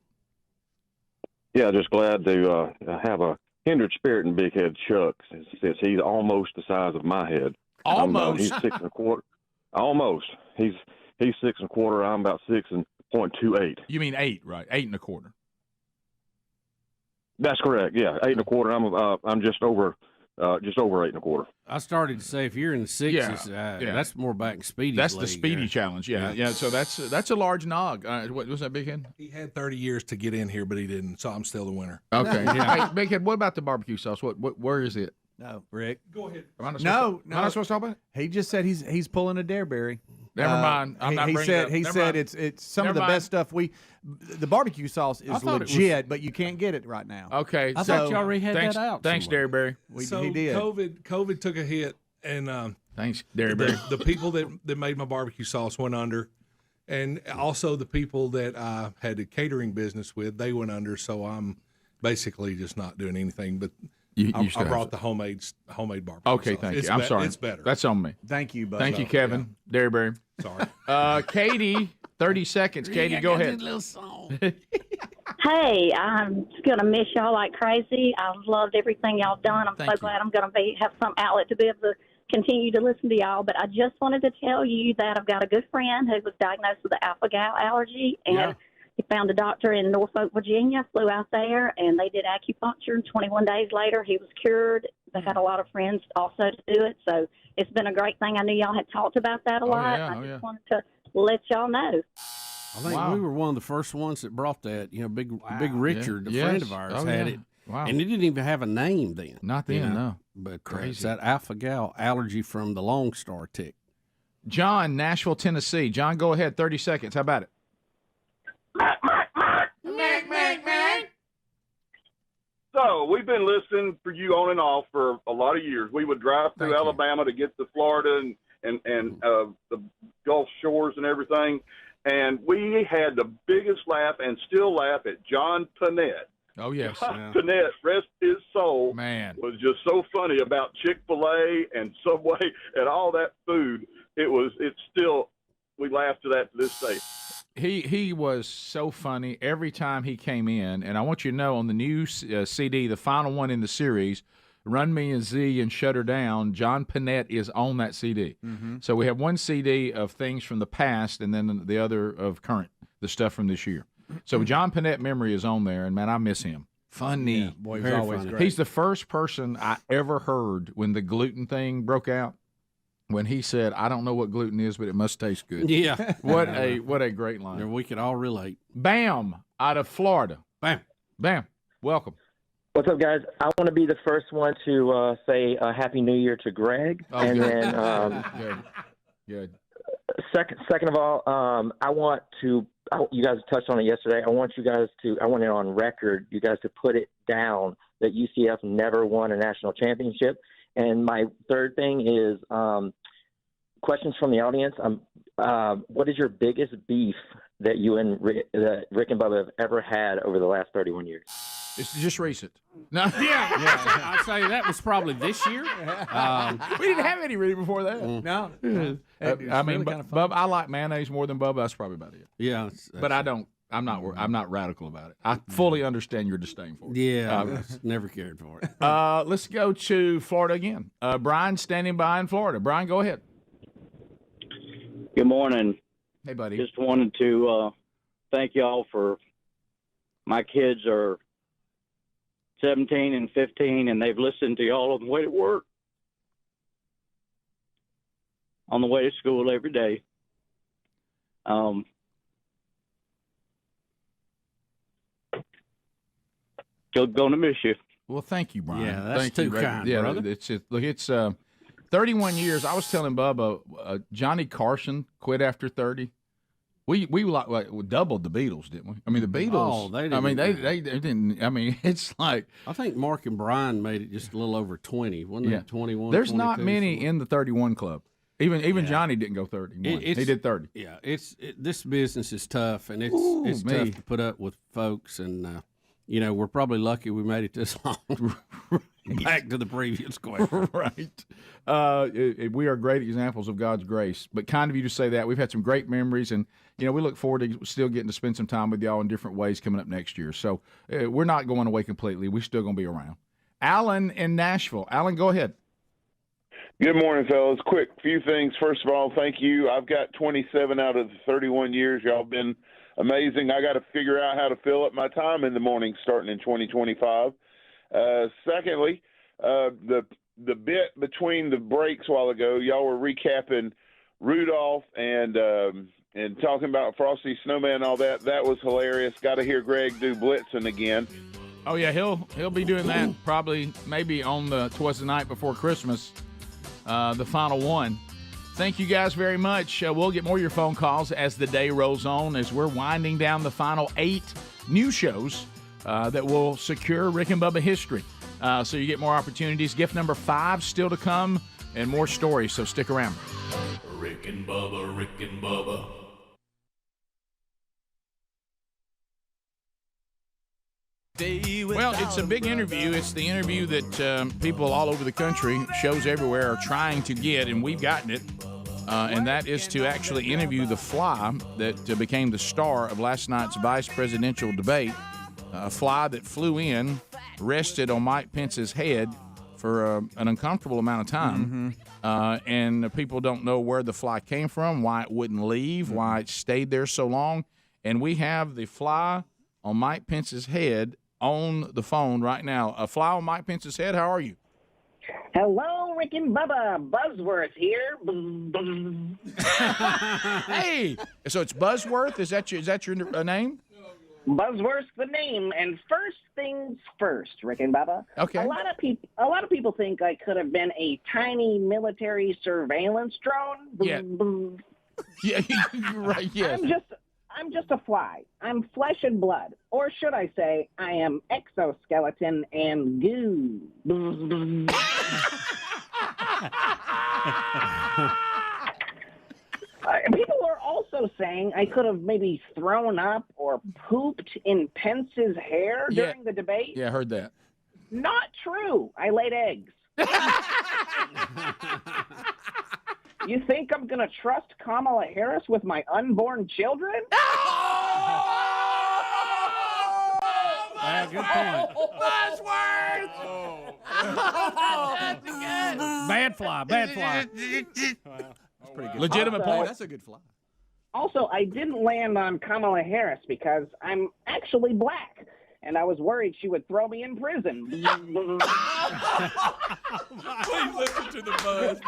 Yeah, just glad to have a kindred spirit in Big Head Chuck since he's almost the size of my head. Almost. He's 6 1/4. Almost. He's 6 1/4. I'm about 6.28. You mean 8, right? 8 1/4. That's correct. Yeah, 8 1/4. I'm just over just over 8.25. I started to say if you're in the sixes, that's more back in Speedy's That's league. the Speedy challenge. Yeah. So that's a large nog. What was that, Big Head? He had 30 years to get in here, but he didn't. So I'm still the winner. Okay. Hey, Big Head, what about the barbecue sauce? Where is it? No, Rick. Go ahead. No. Am I not supposed to talk about it? He just said he's pulling a Dareberry. Never mind. I'm not he bringing it said up. he Never said mind. it's some Never of the mind. best stuff the barbecue sauce is thought it legit, but you can't get it right now. Okay. I thought you already had thanks, that out. Thanks, Dareberry. He did. COVID took a hit, and thanks, Dareberry. The people that made my barbecue sauce went under, and also the people that I had a catering business with, they went under. So I'm basically just not doing anything. But I brought the homemade barbecue. Okay, sauce. thank It's you. I'm sorry. It's better. That's on me. Thank you, Bubba. Thank you, Kevin. Dareberry. Sorry. Katie, 30 seconds. Katie, go ahead. Hey, I'm just gonna miss y'all like crazy. I've loved everything y'all done. I'm so glad I'm gonna have some outlet to be able to continue to listen to y'all. But I just wanted to tell you that I've got a good friend who was diagnosed with an alpha-gal allergy, and he found a doctor in Norfolk, Virginia, flew out there, and they did acupuncture. And 21 days later, he was cured. They had a lot of friends also to do it, so it's been a great thing. I knew y'all had talked about that a lot. I just wanted to let y'all know. I think we were one of the first ones that brought that. Big Richard, a friend of ours, had it. Wow. And it didn't even have a name then. Not then, no. But Crazy. it's that alpha-gal allergy from the Lone Star tick. John, Nashville, Tennessee. John, go ahead. 30 seconds. How about it? So we've been listening for you on and off for a lot of years. We would drive through Alabama to get to Florida and the Gulf Shores and everything. And we had the biggest laugh and still laugh at JohnBenet. Oh, yes. JohnBenet, rest his soul, was just so funny about Chick-fil-A and Subway and all that food. We laugh to that to this day. He was so funny every time he came in. And I want you to know, on the new CD, the final one in the series, Run Me and Z and Shut Her Down, JohnBenet is on that CD. Mm-hmm. So we have one CD of things from the past and then the other of current, the stuff from this year. So JohnBenet memory is on there, and, man, I miss him. Funny. Yeah, boy, he's always great. He's the first person I ever heard when the gluten thing broke out, when he said, I don't know what gluten is, but it must taste good. Yeah. What a great line. And we could all relate. Bam, out of Florida. Bam. Welcome. What's up, guys? I want to be the first one to say Happy New Year to Greg. Good. Then Good. Second of all, I want to you guys touched on it yesterday. I want it on record, you guys to put it down that UCF never won a national championship. And my third thing is questions from the audience. What is your biggest beef that you and Rick and Bubba have ever had over the last 31 years? It's just recent. No. I'd say that was probably this year. We didn't have any really before that. No. I mean, Bubba, I like mayonnaise more than Bubba. That's probably about it. Yeah. But I don't. I'm not radical about it. I fully understand your disdain for it. Yeah, never cared for it. Let's go to Florida again. Brian standing by in Florida. Brian, go ahead. Good morning. Hey, buddy. Just wanted to thank y'all for my kids are 17 and 15, and they've listened to y'all on the way to work, on the way to school every day. Going to miss you. Well, thank you, Brian. Yeah, that's thank too you, kind, brother. It's 31 years. I was telling Bubba, Johnny Carson quit after 30. We like doubled the Beatles, didn't we? I mean, the Beatles. Oh, they didn't. They didn't. I mean, it's like I think Mark and Brian made it just a little over 20. Wasn't it 21? There's not 22, many something? in the 31 club. Even Johnny didn't go 31. He did 30. Yeah, this business is tough, and it's tough to put up with folks, and we're probably lucky we made it this long. Back to the previous question. Right. We are great examples of God's grace, but kind of you to say that. We've had some great memories, and we look forward to still getting to spend some time with y'all in different ways coming up next year. So we're not going away completely. We're still going to be around. Alan in Nashville. Alan, go ahead. Good morning, fellas. Quick few things. First of all, thank you. I've got 27 out of the 31 years. Y'all been amazing. I got to figure out how to fill up my time in the morning starting in 2025. Secondly, the the bit between the breaks a while ago, y'all were recapping Rudolph and talking about Frosty Snowman and all that. That was hilarious. Got to hear Greg do Blitzen again. Oh yeah, he'll be doing that probably maybe on towards the night before Christmas, the final one. Thank you guys very much. We'll get more of your phone calls as the day rolls on, as we're winding down the final 8 new shows that will secure Rick and Bubba history. So you get more opportunities. Gift number 5 still to come, and more stories, so stick around. Rick and Bubba, Rick and Bubba. Well, it's a big interview. It's the interview that people all over the country, shows everywhere, are trying to get, and we've gotten it. And that is to actually interview the fly that became the star of last night's vice presidential debate. A fly that flew in, rested on Mike Pence's head for an uncomfortable amount of time. And people don't know where the fly came from, why it wouldn't leave, why it stayed there so long. And we have the fly on Mike Pence's head on the phone right now. A fly on Mike Pence's head, how are you? Hello, Rick and Bubba. Buzzworth here. Hey, so it's Buzzworth? Is that your name? Buzzworth's the name. And first things first, Rick and Bubba. Okay. A lot of people think I could have been a tiny military surveillance drone. Yeah. Yeah, right. Yes. I'm just a fly. I'm flesh and blood. Or should I say, I am exoskeleton and goo. People are also saying I could have maybe thrown up or pooped in Pence's hair during the debate. Yeah, I heard that. Not true. I laid eggs. You think I'm going to trust Kamala Harris with my unborn children? Good point. Buzzworth! That's good. Bad fly. That's pretty good. Legitimate point. That's a good fly. Also, I didn't land on Kamala Harris because I'm actually black, and I was worried she would throw me in prison. Please listen to the buzz.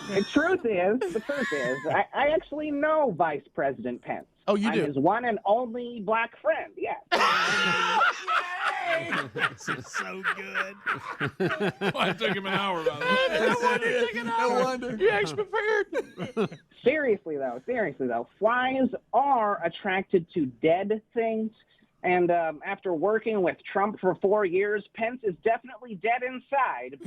The truth is, I actually know Vice President Pence. Oh, you do? I'm his one and only black friend, yes. This is so good. Well, it took him an hour about that. No wonder. You actually prepared. Seriously though, flies are attracted to dead things. And after working with Trump for 4 years, Pence is definitely dead inside.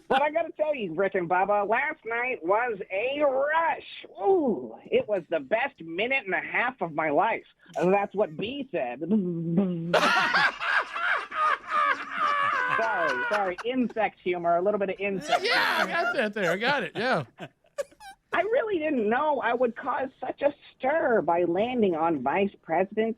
But I got to tell you, Rick and Bubba, last night was a rush. Ooh, it was the best minute and a half of my life. That's what B said. Sorry, insect humor, a little bit of insect humor. Yeah, I got that there. I got it, yeah. I really didn't know I would cause such a stir by landing on Vice President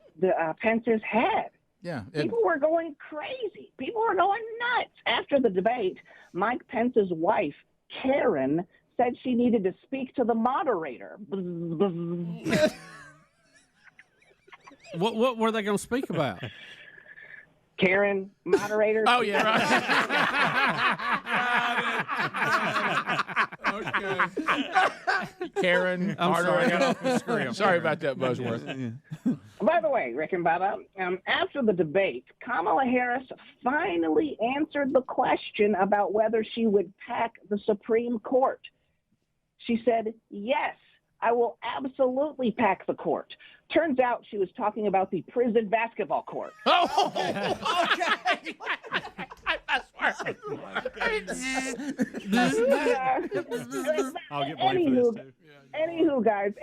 Pence's head. Yeah. People were going crazy. People were going nuts. After the debate, Mike Pence's wife, Karen, said she needed to speak to the moderator. What were they going to speak about? Karen, moderator. Oh, yeah, right. Okay. Karen, moderator. Sorry about that, Buzzworth. By the way, Rick and Bubba, after the debate, Kamala Harris finally answered the question about whether she would pack the Supreme Court. She said, yes, I will absolutely pack the court. Turns out she was talking about the prison basketball court. Oh, okay. I'll get blamed for this, too. Anywho, guys,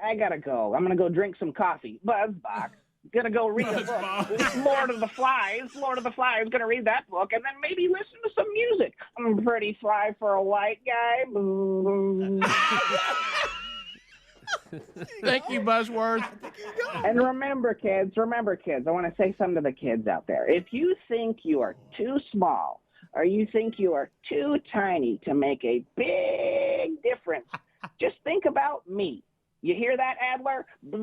I gotta go. I'm gonna go drink some coffee. Buzzbox. Gonna go read a book. Lord of the Flies. Gonna read that book and then maybe listen to some music. I'm pretty fly for a white guy. Thank you, Buzzworth. And remember, kids, I want to say something to the kids out there. If you think you are too small or you think you are too tiny to make a big difference, just think about me. You hear that, Adler? All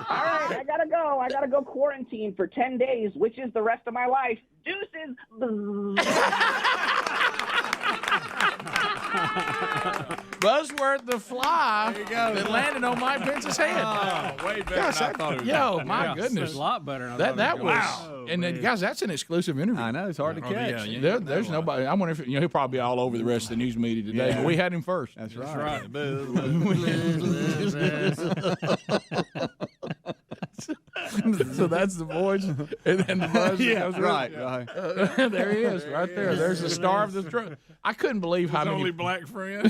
right, I gotta go. I gotta go quarantine for 10 days, which is the rest of my life. Deuces. Buzzworth the fly that landed on Mike Pence's head. Oh, way better Gosh, than I thought it was. Yo, my goodness. It's a lot better than I That thought it was, wow. and then, guys, that's an exclusive interview. I know, it's hard to catch. There's nobody. I wonder if he'll probably be all over the rest of the news media today. But we had him first. That's right. So that's the voice, and then the buzz. Goes right. There he is, right there. There's the star of the truck. I couldn't believe how His many only black friend.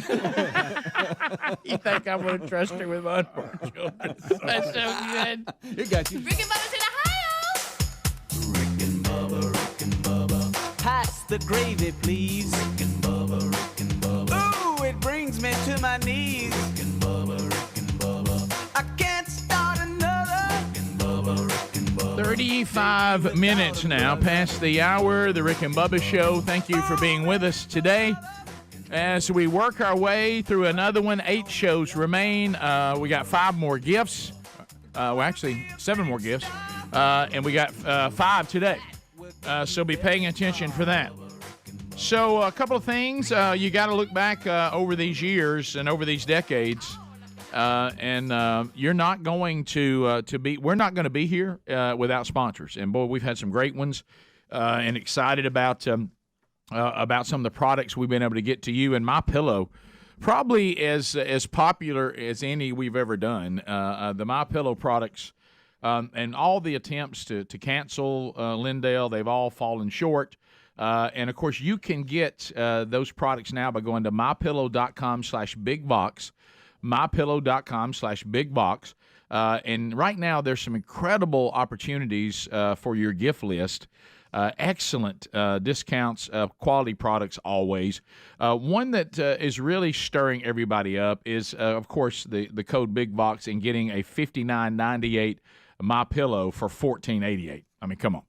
You think I'm going to trust her with unborn children? That's so good. It got you. Rick and Bubba's in Ohio. Rick and Bubba. Pass the gravy, please. Rick and Bubba. Ooh, it brings me to my knees. Rick and Bubba. I can't start another. Rick and Bubba. 35 minutes now past the hour. The Rick and Bubba Show. Thank you for being with us today. As we work our way through another one, 8 shows remain. We got 5 more gifts. Well, actually, 7 more gifts. And we got 5 today. So be paying attention for that. So a couple of things. You got to look back over these years and over these decades. And you're not going to be. We're not going to be here without sponsors. And boy, we've had some great ones, and excited about some of the products we've been able to get to you. And MyPillow, probably as popular as any we've ever done. The MyPillow products, and all the attempts to cancel Lindale, they've all fallen short. And of course, you can get those products now by going to mypillow.com/bigbox. mypillow.com/bigbox. And right now, there's some incredible opportunities for your gift list. Excellent discounts, quality products always. One that is really stirring everybody up is, of course, the code BIGBOX and getting a $59.98 MyPillow for $14.88. I mean, come on.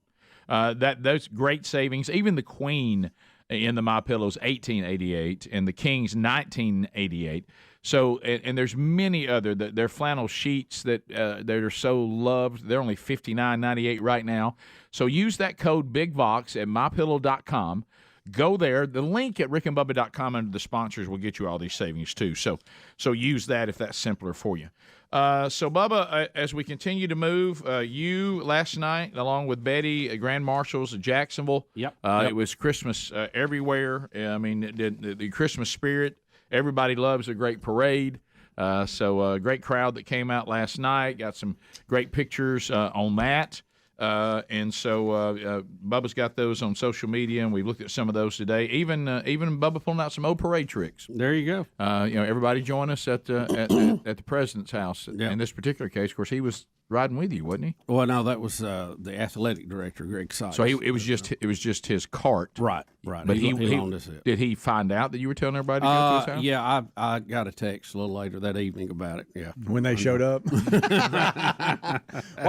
Those great savings. Even the Queen in the MyPillow's $18.88 and the King's $19.88. So, and there's many other. They're flannel sheets that are so loved. They're only $59.98 right now. So use that code BIGVOX at MyPillow.com. Go there. The link at rickandbubba.com under the sponsors will get you all these savings too. So use that if that's simpler for you. So, Bubba, as we continue to move, you last night, along with Betty at Grand Marshals of Jacksonville. Yep. It was Christmas everywhere. I mean, the Christmas spirit. Everybody loves a great parade. So a great crowd that came out last night. Got some great pictures on that. And so Bubba's got those on social media, and we've looked at some of those today. Even Bubba pulling out some old parade tricks. There you go. Everybody join us at the president's house. Yeah. In this particular case, of course, he was riding with you, wasn't he? Well, no, that was the athletic director, Greg Sykes. So it was just his cart. Right. But he loaned us it. Did he find out that you were telling everybody to go to his house? Yeah, I got a text a little later that evening about it. Yeah. When they showed up. Why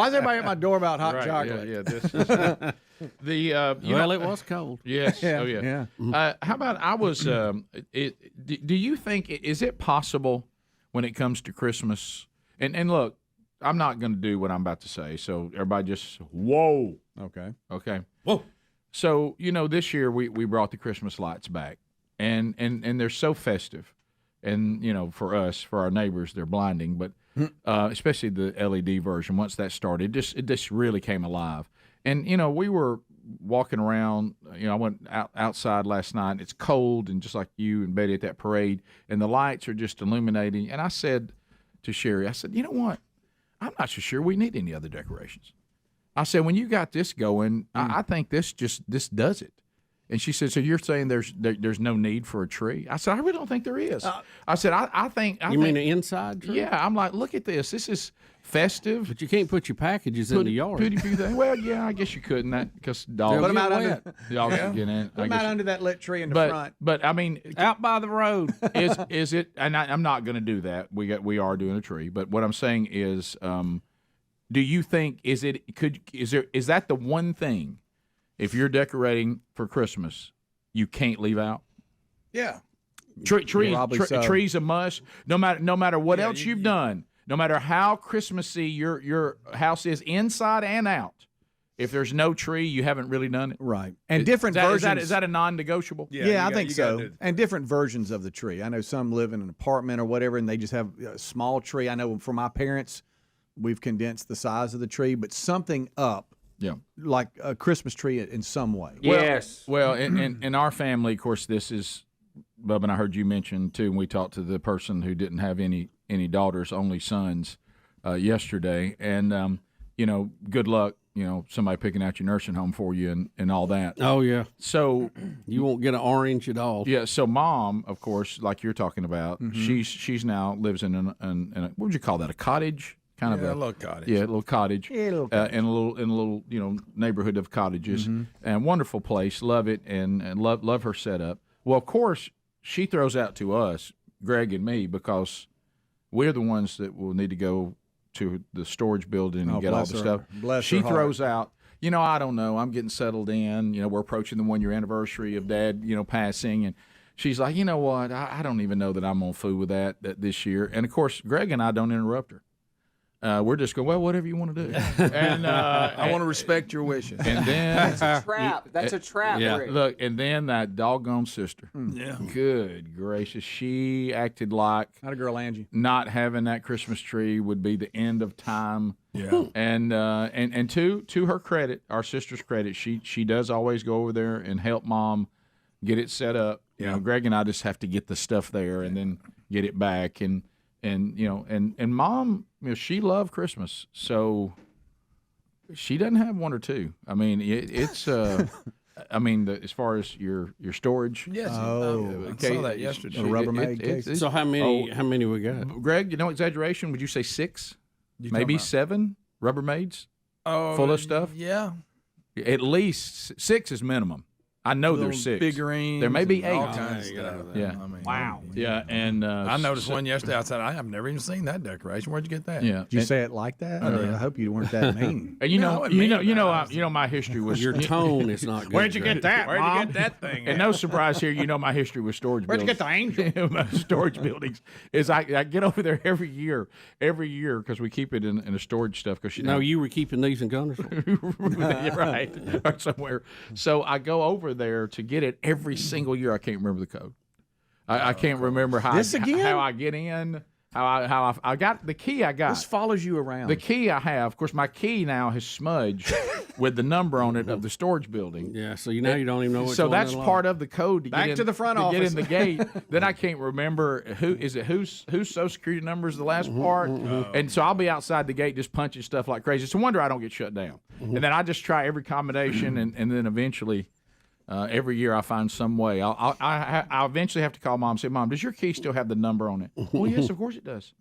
is everybody at my door about hot chocolate? Yeah. This is, it was cold. Yes. Yeah, Oh yeah. yeah. How about I was? Do you think is it possible when it comes to Christmas? And look, I'm not going to do what I'm about to say, so everybody just whoa. Okay. Whoa. So this year we brought the Christmas lights back, and they're so festive, and for us, for our neighbors, they're blinding, but especially the LED version. Once that started, it just really came alive. And we were walking around. I went outside last night. It's cold, and just like you and Betty at that parade, and the lights are just illuminating. And I said to Sherry, I said, you know what? I'm not so sure we need any other decorations. I said, when you got this going, I think this does it. And she said, so you're saying there's no need for a tree? I said, I really don't think there is. I said, I think. You mean an inside tree? Yeah. I'm like, look at this. This is festive. But you can't put your packages in the yard. Well, yeah, I guess you couldn't, because dogs. Put them out under. Dogs can get in. Put them out under that lit tree in the front. But I mean, out by the road. Is it? And I'm not going to do that. We are doing a tree. But what I'm saying is, do you think is that the one thing, if you're decorating for Christmas, you can't leave out? Yeah. Trees a must. No matter what else you've done, no matter how Christmassy your house is inside and out. If there's no tree, you haven't really done it. Right. And different versions. Is that a non-negotiable? Yeah, I think so. And different versions of the tree. I know some live in an apartment or whatever, and they just have a small tree. I know for my parents, we've condensed the size of the tree, but something up, like a Christmas tree in some way. Yes. Well, in our family, of course, this is, Bubba and I heard you mention, too, and we talked to the person who didn't have any daughters, only sons, yesterday. And, good luck. Somebody picking out your nursing home for you and all that. Oh, yeah. So you won't get an orange at all. Yeah. So Mom, of course, like you're talking about, she's now lives in a what would you call that? A cottage, kind of a little cottage. Yeah, a little cottage. Yeah, a little cottage. In a little neighborhood of cottages, and wonderful place. Love it and love her setup. Well, of course, she throws out to us, Greg and me, because we're the ones that will need to go to the storage building and get all the stuff. She throws out, I don't know, I'm getting settled in, we're approaching the 1-year anniversary of Dad, passing, and she's like, you know what, I don't even know that I'm going to fool with that this year. And, of course, Greg and I don't interrupt her. We're just going, well, whatever you want to do. And I want to respect your wishes. And then that's a trap. That's a trap. Yeah. Rick. Look, and then that doggone sister. Yeah. Good gracious, she acted like not a girl, Angie. Not having that Christmas tree would be the end of time. Yeah. And to her credit, our sister's credit, she does always go over there and help Mom get it set up. Yeah. Greg and I just have to get the stuff there and then get it back and Mom, she loved Christmas, so she doesn't have one or two. I mean, it's as far as your storage. Yes. I saw that yesterday. A Rubbermaid case. So how many we got? Greg, exaggeration? Would you say 6? Maybe 7 Rubbermaids full of stuff? Yeah. At least 6 is minimum. I know there's 6 figurines. There may be 8. All kinds of stuff. Yeah. Wow. Yeah, and I noticed one yesterday. I said, I have never even seen that decoration. Where'd you get that? Yeah. Did you say it like that? I hope you weren't that mean. And my history was your tone is not good. Where'd you get that? Where'd you get that thing? And no surprise here, my history with storage Where'd buildings. you get the angel? My storage buildings is I get over there every year because we keep it in a storage stuff. You were keeping these in Gunnersville. Right, or somewhere. So I go over there to get it every single year. I can't remember the code. I can't remember how I get in. How I got the key. I got this follows you around. The key I have, of course, my key now has smudged with the number on it of the storage building. Yeah, so you don't even know. So that's part of the code to Back get in, to the front to office. get in the gate. Then I can't remember whose Social Security number is the last part, and so I'll be outside the gate just punching stuff like crazy. It's a wonder I don't get shut down. And then I just try every combination, and then eventually. Every year I find some way. I'll eventually have to call Mom and say, Mom, does your key still have the number on it? Well, yes, of course it does.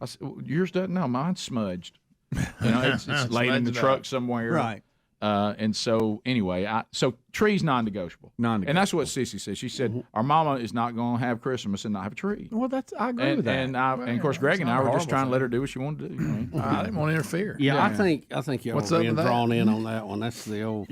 I said, yours doesn't? No, mine's smudged. It's laying in the truck somewhere. Right. And so anyway, so tree's non-negotiable. And that's what Sissy said. She said, our mama is not going to have Christmas and not have a tree. Well, I agree with that. And of course, Greg and I were just trying to let her do what she wanted to do. I didn't want to interfere. Yeah, I think y'all are being drawn in on that one. That's the old,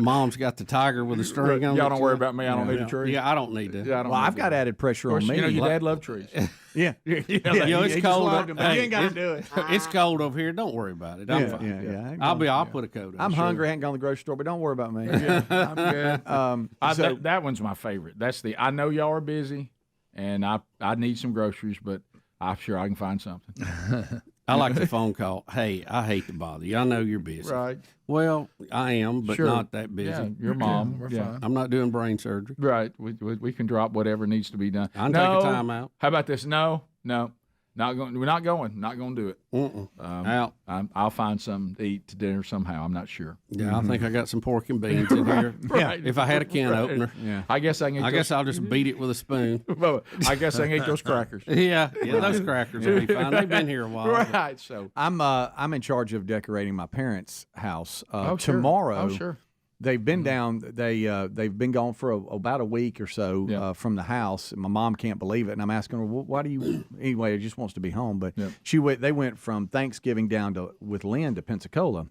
Mom's got the tiger with the string on it. Y'all don't worry about me. I don't need a tree. Yeah, I don't need to. Well, I've got added pressure on me. Your dad loved trees. Yeah. It's cold. You ain't got to do it. It's cold over here. Don't worry about it. I'm fine. I'll put a coat on. I'm hungry. I ain't gone to the grocery store, but don't worry about me. I'm good. That one's my favorite. I know y'all are busy, and I need some groceries, but I'm sure I can find something. I like the phone call. Hey, I hate to bother you. I know you're busy. Right. Well, I am, but not that busy. Yeah, your mom. We're fine. I'm not doing brain surgery. Right. We can drop whatever needs to be done. I can take a time out. How about this? No. Not going. We're not going. Not going to do it. Out. I'll find something to eat to dinner somehow. I'm not sure. Yeah, I think I got some pork and beans in here. Right. If I had a can opener. Yeah. I guess I I'll just beat it with a spoon. I guess I can eat those crackers. Yeah, those crackers will be fine. They've been here a while. Right. So I'm in charge of decorating my parents' house sure. tomorrow. Oh, sure. They've been down. They've been gone for about a week or so from the house. My mom can't believe it, and I'm asking her, well, "Why do you?" Anyway, she just wants to be home. But they went from Thanksgiving down with Lynn to Pensacola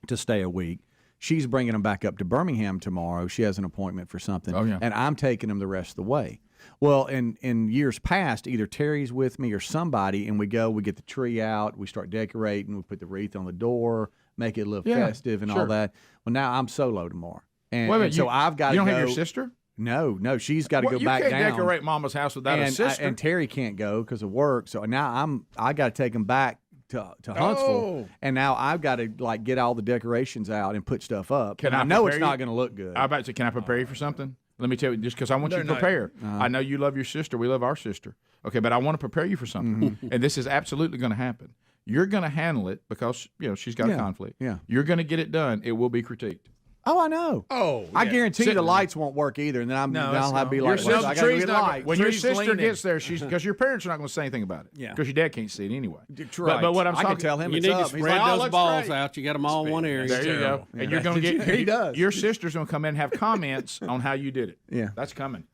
to stay a week. She's bringing them back up to Birmingham tomorrow. She has an appointment for something, and I'm taking them the rest of the way. Well, in years past, either Terry's with me or somebody, and we get the tree out, we start decorating, we put the wreath on the door, make it look festive and all that. Well, now I'm solo tomorrow. And so I've got to go. You don't have your sister? No, she's got to go back down. You can't decorate Mama's house without a sister. And Terry can't go because of work. So now I got to take him back to Huntsville, and now I've got to get all the decorations out and put stuff up. I know it's not going to look good. I about to say, can I prepare you for something? Let me tell you, just because I want you to prepare. I know you love your sister. We love our sister. Okay, but I want to prepare you for something, and this is absolutely going to happen. You're going to handle it because she's got a conflict. Yeah, you're going to get it done. It will be critiqued. Oh, I know. Oh, I guarantee the lights won't work either, and then I'll have to be like, I got to get lights. When your sister gets there, because your parents are not going to say anything about it. Yeah, because your dad can't see it anyway. Right. But what I'm talking, I can tell him you it's need up. to spread those balls out. You got them all in one area. There you go. And you're going to get. He does. Your sister's going to come in and have comments on how you did it. Yeah, that's coming.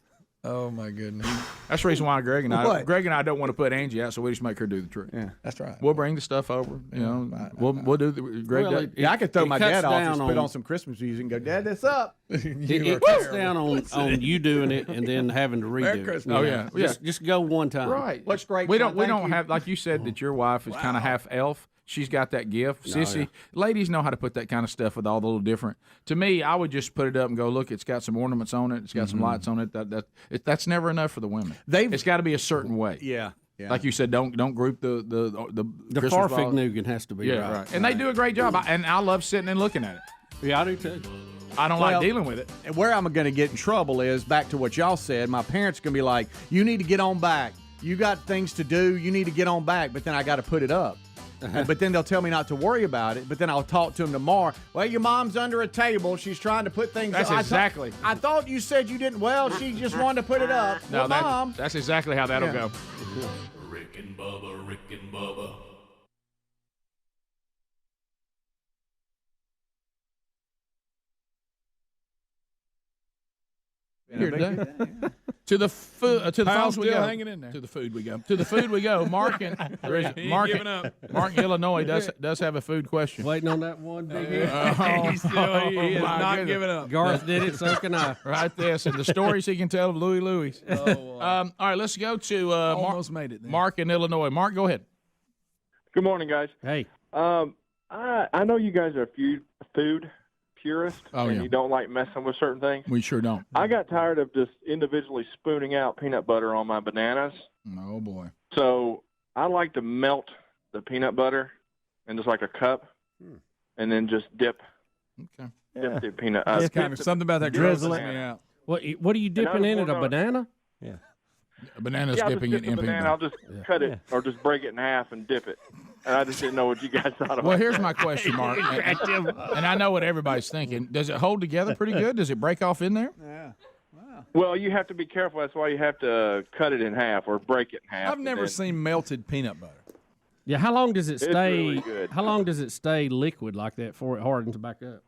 Oh my goodness! That's the reason why Greg and I don't want to put Angie out, so we just make her do the tree. Yeah, that's right. We'll bring the stuff over. We'll do the Greg. I could throw my dad off and put on some Christmas music and go, Dad, this up. It cuts down on you doing it and then having to redo it. Oh yeah, just go one time. Right. Looks great. We don't have, like you said, that your wife is kind of half elf. She's got that gift. Sissy, ladies know how to put that kind of stuff with all the little different. To me, I would just put it up and go, look, it's got some ornaments on it. It's got some lights on it. That's never enough for the women. It's got to be a certain way. Yeah. Like you said, don't group the Farfignugan has to be right. And they do a great job. And I love sitting and looking at it. Yeah, I do too. I don't like dealing with it. And where I'm going to get in trouble is back to what y'all said. My parents are going to be like, you need to get on back. You got things to do. You need to get on back. But then I got to put it up. But then they'll tell me not to worry about it. But then I'll talk to them tomorrow. Well, your mom's under a table. She's trying to put things. That's exactly. I thought you said you didn't. Well, she just wanted to put it up. No, well, Mom. That's exactly how that'll go. Rick and Bubba, Rick and Bubba. To the phones we go. Hanging in there. To the food we go. To the food we go. Mark in Illinois does have a food question. Waiting on that one big he is not giving up. Garth did it, so can I. Right there. So the stories he can tell of Louis. All right, let's go to almost made it. Mark in Illinois. Mark, go ahead. Good morning, guys. Hey. I know you guys are food purist, and you don't like messing with certain things. We sure don't. I got tired of just individually spooning out peanut butter on my bananas. Oh, boy. So I like to melt the peanut butter in just like a cup and then just dip. Okay. Dip the peanut. Something about that drizzle me out. What are you dipping in it? A banana? Yeah. A banana's dipping it in peanut butter. I'll just cut it or just break it in half and dip it. And I just didn't know what you guys thought about it. Well, here's my question, Mark. And I know what everybody's thinking. Does it hold together pretty good? Does it break off in there? Yeah. Wow. Well, you have to be careful. That's why you have to cut it in half or break it in half. I've never seen melted peanut butter. Yeah, how long does it stay? Really good. How long does it stay liquid like that before it hardens back up?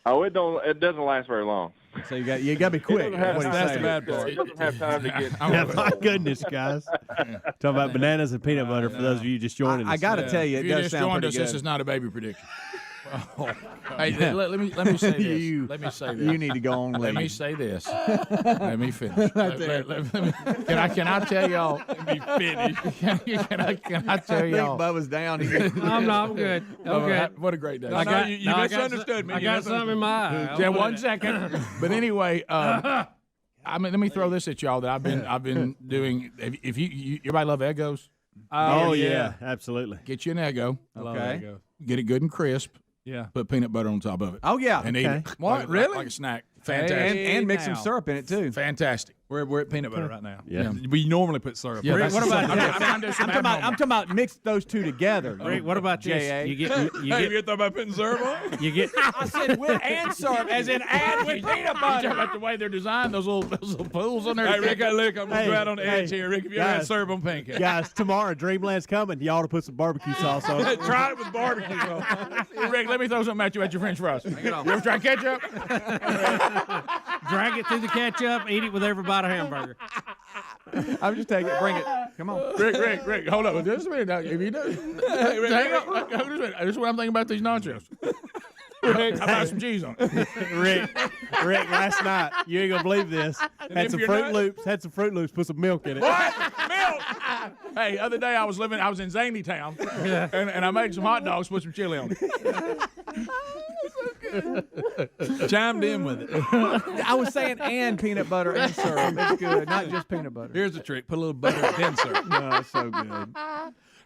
Oh, it doesn't last very long. So you got to be quick. That's the bad part. It doesn't have time to get. My goodness, guys! Talking about bananas and peanut butter for those of you just joining us. I got to tell you, it does sound pretty good. This is not a baby prediction. Hey, let me say this. Let me say this. You need to go on. Let me say this. Let me finish. Can I tell y'all? Let me finish. Can I tell y'all? Bubba's down. I'm good. Okay. What a great day. You misunderstood me. I got something in my eye. Yeah, 1 second. But anyway, let me throw this at y'all that I've been doing. If you everybody love Eggos? Oh yeah, absolutely. Get you an Eggo. Okay. Get it good and crisp. Yeah. Put peanut butter on top of it. Oh yeah. And eat it. What? Really? Like a snack. Fantastic. And mix some syrup in it too. Fantastic. We're at peanut butter right now. Yeah. We normally put syrup. Yeah, Rick, what about? I'm talking about mix those two together. Rick, what about this? You get thought about putting syrup on? You get. I said with and syrup, as in add with peanut You butter. talking about the way they're designed? Those little pools on there. Hey, Rick, look, I'm going to go out on the edge here. Rick, if you ever had syrup on pancakes. Guys, tomorrow Dreamland's coming. Y'all ought to put some barbecue sauce on it. Try it with barbecue sauce. Rick, let me throw something at you your French fries. You ever try ketchup? Drag it through the ketchup. Eat it with every bite of hamburger. I'm just taking it. Bring it. Come on. Rick, hold up. Just a minute now. If you do, hang on. Just a minute. This is what I'm thinking about these nachos. Rick, how about some cheese on it? Rick, last night, you ain't going to believe this. Had some Fruit Loops. Had some Fruit Loops. Put some milk in it. What? Milk? Hey, other day I was in Zanytown, and I made some hot dogs, put some chili on it. Chimed in with it. I was saying and peanut butter and syrup. That's good, not just peanut butter. Here's the trick: put a little butter and syrup. No, it's so good.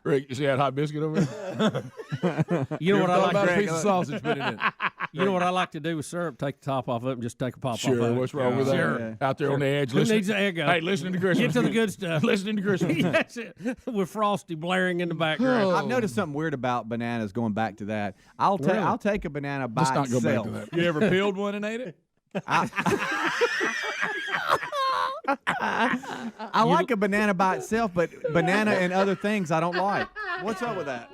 Rick, you see that hot biscuit over there? You know what I like about to a piece of sausage? Put it in. You know what I like to do with syrup? Take the top off of it and just take a pop off of it. What's wrong with that? Sure. Out there on the edge. Who needs the egg up? Hey, listening to Christmas. Get to the good stuff. Listening to Christmas. That's it. With Frosty blaring in the background. I've noticed something weird about bananas. Going back to that, I'll take a banana by Let's not itself. go back to that. You ever peeled one and ate it? I like a banana by itself, but banana and other things I don't like. What's up with that?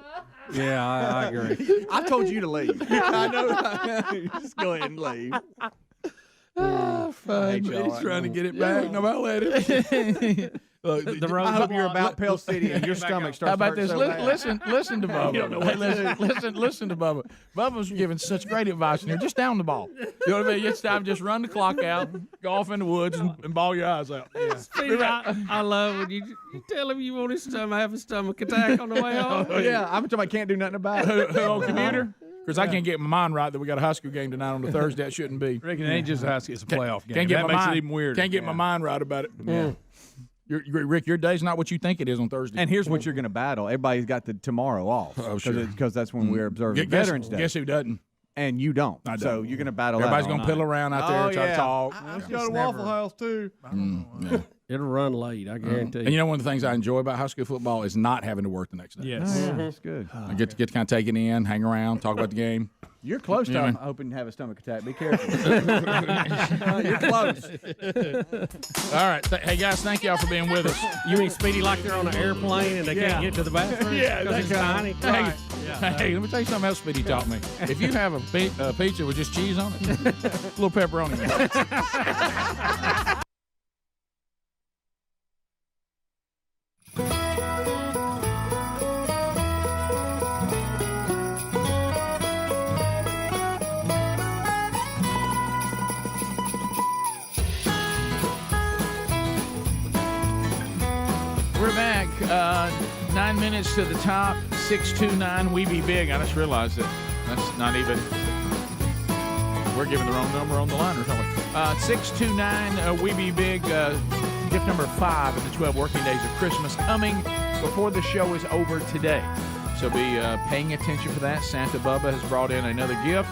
Yeah, I agree. I told you to leave. I know. Just go ahead and leave. Fine. He's trying to get it back. No, I'll let it. I hope you're about Pale City and your stomach starts. How about to hurt this? so bad. Listen to Bubba. Hey, listen to Bubba. Bubba's giving such great advice in here. Just down the ball. You know what I mean? It's time to just run the clock out, go off in the woods, and ball your eyes out. Yeah. Speedy, I love when you tell him you want his stomach, have a stomach attack on the way home. Yeah, I'm talking. I can't do nothing about it. Who on computer? Because I can't get my mind right that we got a high school game tonight on the Thursday. That shouldn't be. Rick, it ain't just a high school. It's a playoff game. Can't get that my makes mind it even weirder. Can't get my mind right about it. Yeah. Rick, your day's not what you think it is on Thursday. And here's what you're going to battle. Everybody's got the tomorrow off. Oh, sure. Because that's when we're observing Veterans Day. Guess who doesn't? And you don't. I don't. So you're going to battle Everybody's that all going to piddle around out there and try to talk. Let's go to Waffle House, too. Yeah. It'll run late, I guarantee And you know one of the things I enjoy about high school football is not having to work the next day. Yes. That's good. I get to kind of take it in, hang around, talk about the game. You're close to hoping to have a stomach attack. Be careful. You're close. All right. Hey, guys, thank y'all for being with us. You mean Speedy like they're on an airplane and they can't get to the bathroom? Yeah, because it's tiny. Hey, hey, let me tell you something else Speedy taught me. If you have a pizza with just cheese on it, a little pepperoni. We're back. 9 minutes to the top. 629. We be big. I just realized that that's not even. We're giving the wrong number on the line or something. 629. We be big. Gift number 5 in the 12 working days of Christmas coming before the show is over today. So be paying attention for that. Santa Bubba has brought in another gift.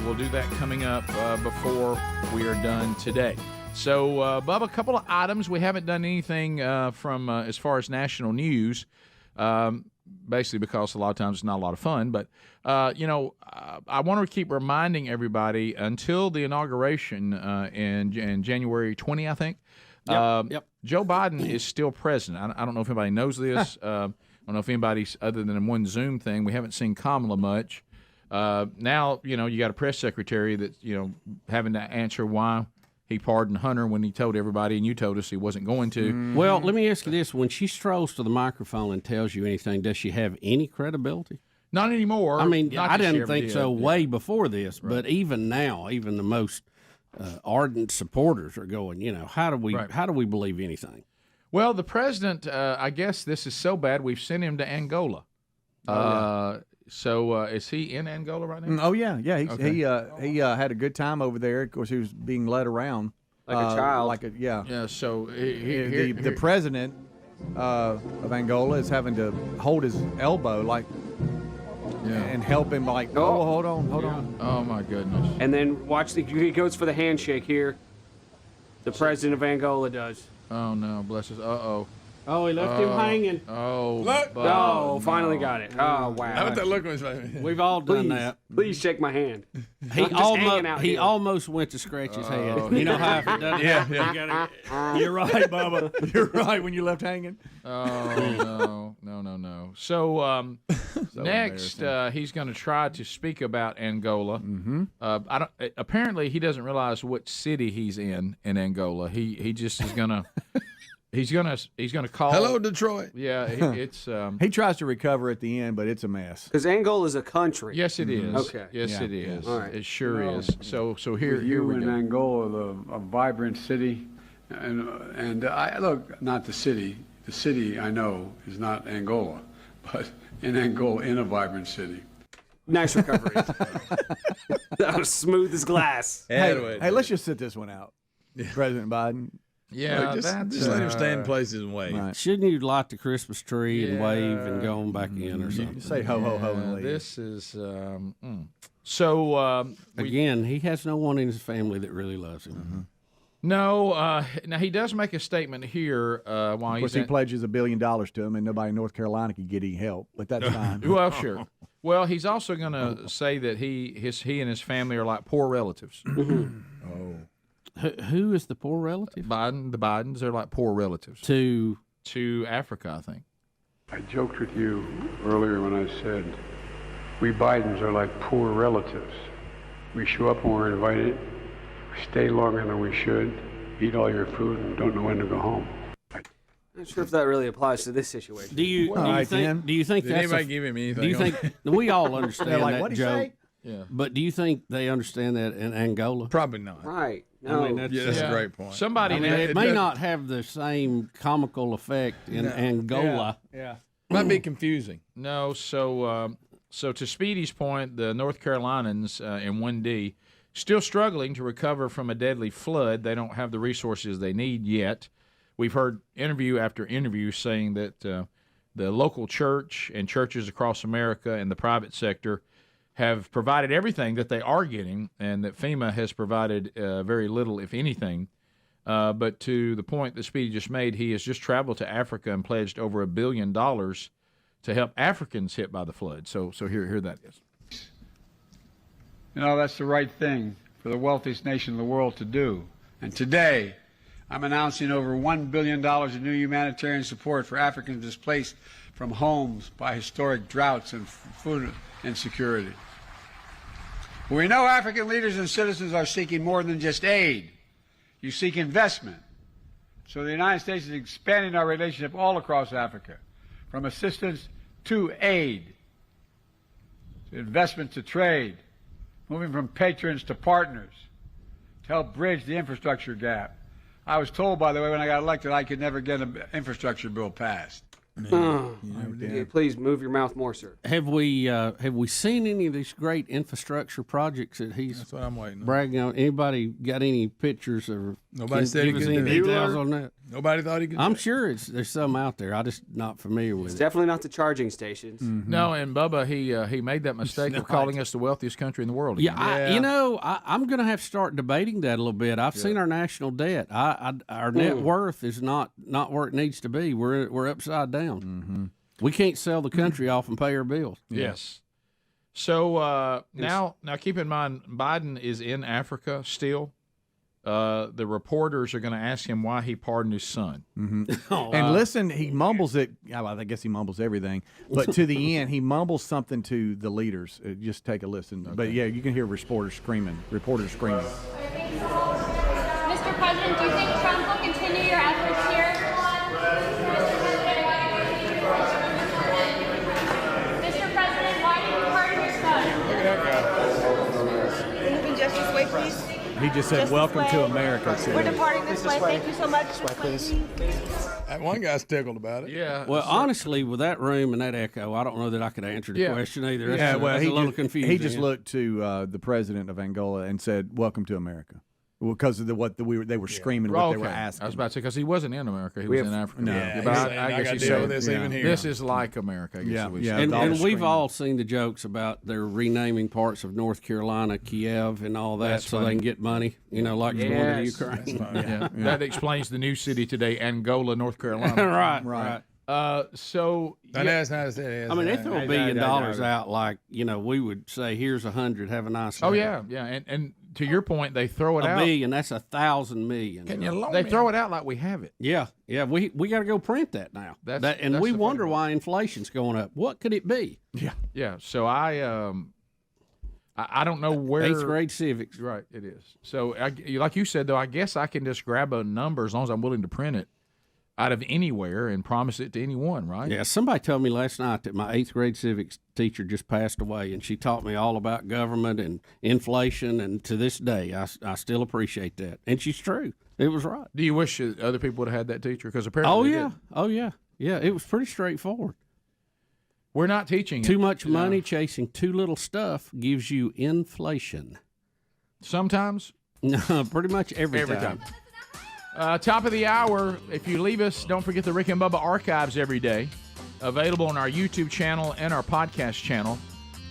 We'll do that coming up before we are done today. So, Bubba, a couple of items. We haven't done anything from as far as national news, basically because a lot of times it's not a lot of fun. But, I want to keep reminding everybody until the inauguration in January 20, I think. Yep. Joe Biden is still president. I don't know if anybody knows this. I don't know if anybody, other than one Zoom thing, we haven't seen Kamala much. Now, you got a press secretary that's, having to answer why he pardoned Hunter when he told everybody, and you told us he wasn't going to. Well, let me ask you this. When she strolls to the microphone and tells you anything, does she have any credibility? Not anymore. I mean, Not I that she didn't ever think did. so Yeah. way before this, but even now, even the most ardent supporters are going, how do we believe anything? Well, the president, I guess this is so bad, we've sent him to Angola. So is he in Angola right now? Oh yeah. He had a good time over there. Of course, he was being led around Like a child. Yeah. So the president of Angola is having to hold his elbow and help him hold on. Oh my goodness. And then watch he goes for the handshake here. The president of Angola does. Oh no, bless us. Uh-oh. Oh, he left him hanging. Oh, Look. Oh, finally got it. Oh, wow. How about that look on his face? We've all done that. Please shake my hand. He almost went to scratch his head. You know how if it doesn't happen, You're right, Bubba. You're right when you left hanging. Oh, no. So, next, he's going to try to speak about Angola. Mm-hmm. Apparently, he doesn't realize what city he's in Angola. He just is going to... He's gonna call. Hello, Detroit. Yeah, it's. He tries to recover at the end, but it's a mess. Because Angola is a country. Yes, it is. Okay. Yes, it is. All right. It sure is. So here we in go. Angola, a vibrant city, And I look, not the city. The city I know is not Angola, but in Angola, in a vibrant city. Nice recovery. That was smooth as glass. Hey, let's just sit this one out. President Biden. Yeah, just let him stand places and wave. Right. Shouldn't you light the Christmas tree and wave and go on back in or something? Say ho ho ho and leave. This is again. He has no one in his family that really loves him. Mm-hmm. No, now he does make a statement here. While of course, he pledges $1 billion to him, and nobody in North Carolina can get any help. But that's fine. Well, sure. Well, he's also going to say that he and his family are like poor relatives. Who is the poor relative? The Bidens are like poor relatives to Africa, I think. I joked with you earlier when I said we Bidens are like poor relatives. We show up when we're invited, we stay longer than we should, eat all your food, and don't know when to go home. I'm not sure if that really applies to this situation. Do you think Did that's anybody give him anything? Do you think we all understand like, that what'd he joke? say? Yeah. But do you think they understand that in Angola? Probably not. Right. No. I mean, that's a great point. It may not have the same comical effect in Angola. Yeah. Might be confusing. No, so to Speedy's point, the North Carolinians in 1D still struggling to recover from a deadly flood. They don't have the resources they need yet. We've heard interview after interview saying that the local church and churches across America and the private sector have provided everything that they are getting, and that FEMA has provided very little, if anything. But to the point that Speedy just made, he has just traveled to Africa and pledged over $1 billion to help Africans hit by the flood. So here that is. You know, that's the right thing for the wealthiest nation in the world to do. And today, I'm announcing over $1 billion in new humanitarian support for Africans displaced from homes by historic droughts and food insecurity. We know African leaders and citizens are seeking more than just aid. You seek investment. So the United States is expanding our relationship all across Africa, from assistance to aid, to investment to trade, moving from patrons to partners, to help bridge the infrastructure gap. I was told, by the way, when I got elected, I could never get an infrastructure bill passed. Please move your mouth more, sir. Have we seen any of these great infrastructure projects that he's That's what I'm waiting on. bragging on? Anybody got any pictures or Nobody can said he give us could any do it. details on that? Nobody thought he could. I'm sure there's some out there. I'm just not familiar with It's it. definitely not the charging stations. Mm-hmm. No, and Bubba, he made that mistake of calling us the wealthiest country in the world. Yeah, again. I'm going to have to start debating that a little bit. I've seen our national debt. Our net worth is not where it needs to be. We're upside down. Mm-hmm. We can't sell the country off and pay our bills. Yes. So now keep in mind, Biden is in Africa still. The reporters are going to ask him why he pardoned his son. Mm-hmm. And listen, he mumbles it. I guess he mumbles everything. But to the end, he mumbles something to the leaders. Just take a listen. Okay. But, yeah, you can hear reporters screaming. Mr. President, do you think Trump will continue your efforts here? Mr. President, why did you pardon your son? Look at that guy. Moving just this way, please. He just said, "Welcome to America." We're departing this way. Thank you so much. Please. That one guy's tickled about it. Yeah. Well, honestly, with that room and that echo, I don't know that I could answer the question either. That's, well, that's a little confusing. He just looked to the president of Angola and said, "Welcome to America." Because of they were screaming what they were asking. I was about to say, because he wasn't in America, he was in Africa. No. Yeah, but I guess he said this even here. This is like America. I guess and we've all seen the jokes about their renaming parts of North Carolina Kiev and all that so they can get money, like the one in Ukraine. That explains the new city today, Angola, North Carolina. Right. So that's not it. I mean, they throw $1 billion out like we would say, "Here's 100, have a nice day." Oh yeah, and to your point, they throw it out. $1 billion, that's 1,000 million. Can you loan they throw it out like we have it. Yeah. We got to go print that now. And we wonder why inflation's going up. What could it be? Yeah. So I don't know where 8th grade civics. Right, it is. So like you said though, I guess I can just grab a number as long as I'm willing to print it. out of anywhere and promise it to anyone, right? Yeah, somebody told me last night that my 8th grade civics teacher just passed away, and she taught me all about government and inflation, and to this day, I still appreciate that. And she's true. It was right. Do you wish other people would have had that teacher? Because apparently Oh, yeah. Yeah, it was pretty straightforward. We're not teaching Too much money chasing too little stuff gives you inflation. Sometimes? No, pretty much every time. Top of the hour, if you leave us, don't forget the Rick and Bubba archives every day, available on our YouTube channel and our podcast channel.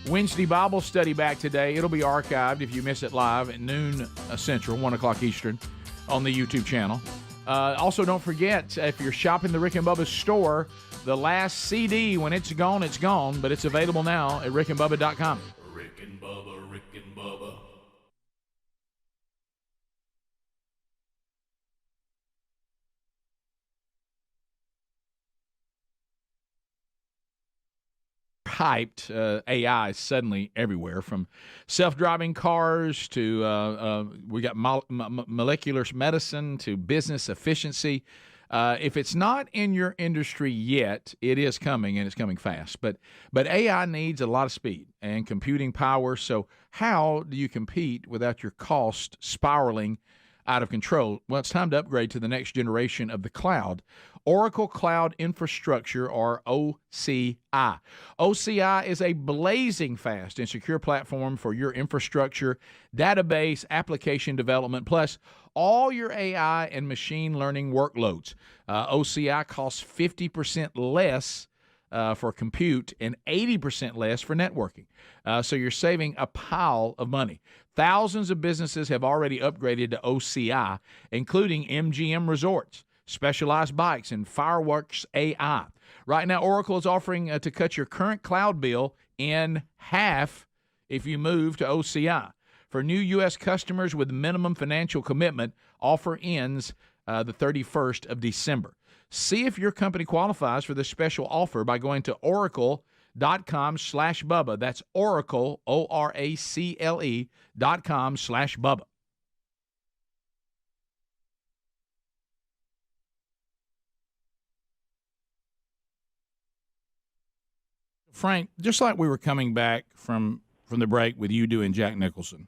Wednesday Bible study back today. It'll be archived if you miss it live at noon Central, 1 o'clock Eastern on the YouTube channel. Also, don't forget, if you're shopping the Rick and Bubba store, the last CD, when it's gone, but it's available now at rickandbubba.com. Rick and Bubba, Rick and Bubba. Hyped AI is suddenly everywhere, from self-driving cars to we got molecular medicine to business efficiency. If it's not in your industry yet, it is coming, and it's coming fast. But AI needs a lot of speed and computing power. So how do you compete without your cost spiraling out of control? Well, it's time to upgrade to the next generation of the cloud. Oracle Cloud Infrastructure, or OCI. OCI is a blazing fast and secure platform for your infrastructure, database, application development, plus all your AI and machine learning workloads. OCI costs 50% less for compute and 80% less for networking. So you're saving a pile of money. Thousands of businesses have already upgraded to OCI, including MGM Resorts, Specialized Bikes, and Fireworks AI. Right now, Oracle is offering to cut your current cloud bill in half if you move to OCI. For new U.S. customers with minimum financial commitment, offer ends the 31st of December. See if your company qualifies for this special offer by going to oracle.com/Bubba. That's Oracle, ORACLE.com/Bubba. Frank, just like we were coming back from the break with you doing Jack Nicholson,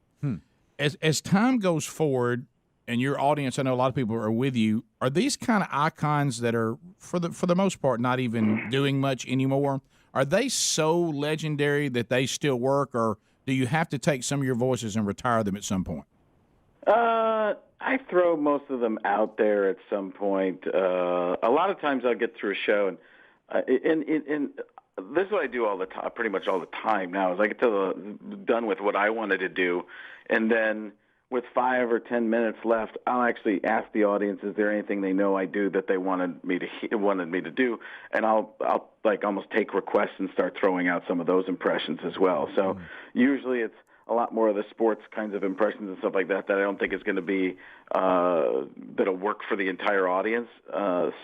as time goes forward, and your audience, I know a lot of people are with you, are these kind of icons that are, for the most part, not even doing much anymore, are they so legendary that they still work, or do you have to take some of your voices and retire them at some point? I throw most of them out there at some point. A lot of times I'll get through a show, and this is what I do all the time, pretty much all the time now, is I get done with what I wanted to do, and then with 5 or 10 minutes left, I'll actually ask the audience, is there anything they know I do that they wanted me to do? And I'll like almost take requests and start throwing out some of those impressions as well. So usually it's a lot more of the sports kinds of impressions and stuff like that I don't think is going to be that'll work for the entire audience.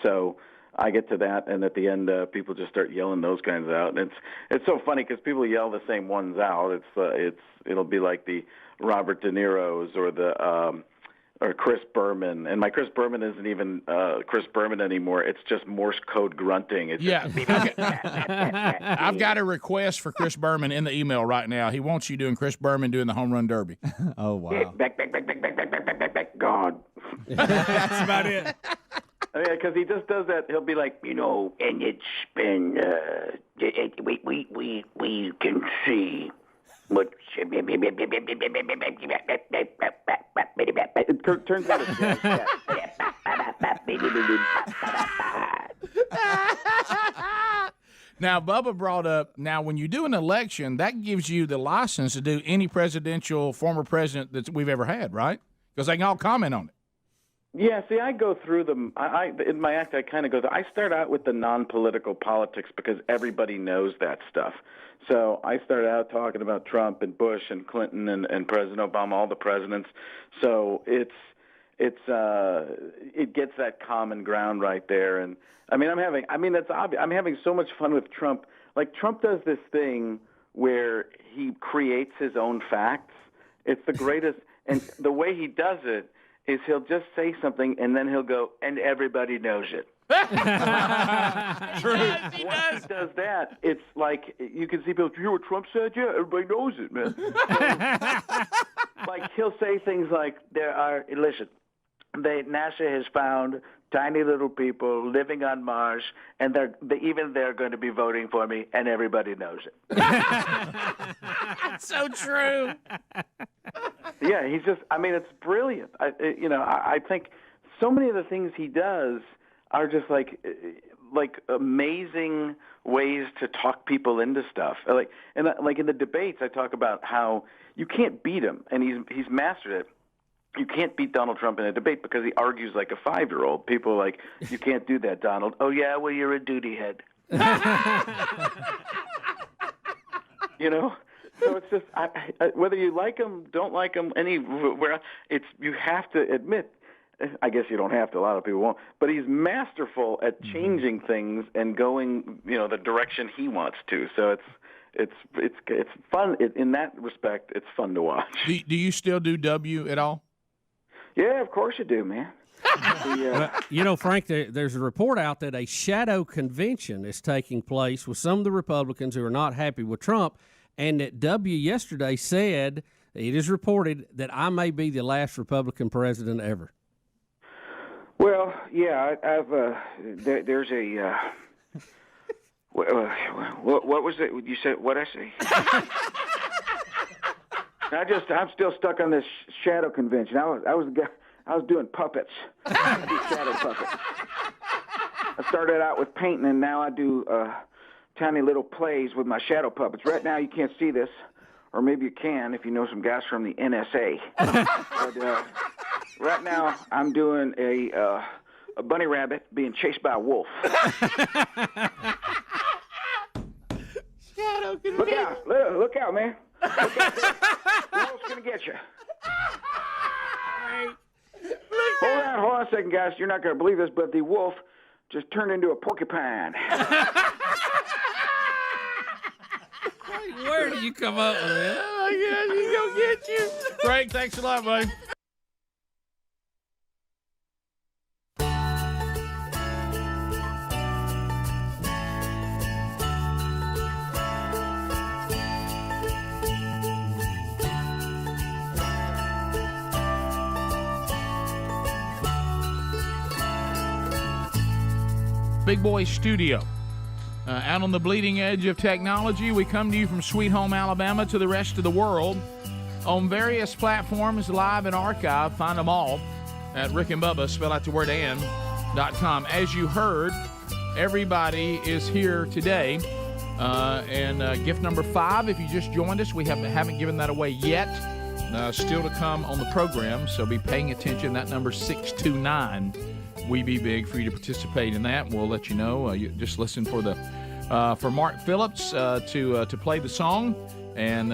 So I get to that, and at the end, people just start yelling those kinds out, and it's so funny because people yell the same ones out. It'll be like the Robert De Niro's or the or Chris Berman, and my Chris Berman isn't even Chris Berman anymore. It's just Morse code grunting. It's I've got a request for Chris Berman in the email right now. He wants you doing Chris Berman doing the home run derby. Oh wow! Back, God. That's about it. Yeah, because he just does that. He'll be like, and it's been, we can see what. It turns out it's Now, Bubba brought up, when you do an election, that gives you the license to do any former president that we've ever had, right? Because they can all comment on it. Yeah, see, I go through them. In my act, I kind of go through. I start out with the non-political politics because everybody knows that stuff. So I started out talking about Trump and Bush and Clinton and President Obama, all the presidents. So it gets that common ground right there. And that's obvious. I'm having so much fun with Trump. Like, Trump does this thing where he creates his own facts. It's the greatest. And the way he does it is he'll just say something, and then he'll go, and everybody knows it. True. Once he does that, it's like you can see people. You hear what Trump said? Yeah, everybody knows it, man. Like he'll say things like, listen, NASA has found tiny little people living on Mars, and they're going to be voting for me, and everybody knows it. That's so true. Yeah, he's just. I mean, it's brilliant. I think so many of the things he does are just like amazing ways to talk people into stuff. Like in the debates, I talk about how you can't beat him, and he's mastered it. You can't beat Donald Trump in a debate because he argues like a 5-year-old. People are like, you can't do that, Donald. Oh, yeah, well, you're a duty head. So it's just whether you like him, don't like him, anywhere, you have to admit, I guess you don't have to, a lot of people won't, but he's masterful at changing things and going, the direction he wants to. So it's fun. In that respect, it's fun to watch. Do you still do W at all? Yeah, of course you do, man. Frank, there's a report out that a shadow convention is taking place with some of the Republicans who are not happy with Trump, and that W yesterday said, it is reported, that I may be the last Republican president ever. Well, yeah, there's a... what was it? You said, what'd I say? I'm still stuck on this shadow convention. I was doing puppets. I do shadow puppets. I started out with painting, and now I do tiny little plays with my shadow puppets. Right now, you can't see this, or maybe you can if you know some guys from the NSA. But right now, I'm doing a bunny rabbit being chased by a wolf. Shadow convention. Look out, man. The wolf's gonna get you. Hold on a second, guys. You're not gonna believe this, but the wolf just turned into a porcupine. Where do you come up with that? Oh my God, he's gonna get you. Frank, thanks a lot, buddy. Big Boy Studio. Out on the bleeding edge of technology, we come to you from Sweet Home, Alabama to the rest of the world on various platforms, live and archive. Find them all at Rick and Bubba, spell out the word and.com. As you heard, everybody is here today. And gift number 5, if you just joined us, we haven't given that away yet. Still to come on the program, so be paying attention. That number 629. We Be Big for you to participate in that. We'll let you know. You just listen for Mark Phillips to play the song and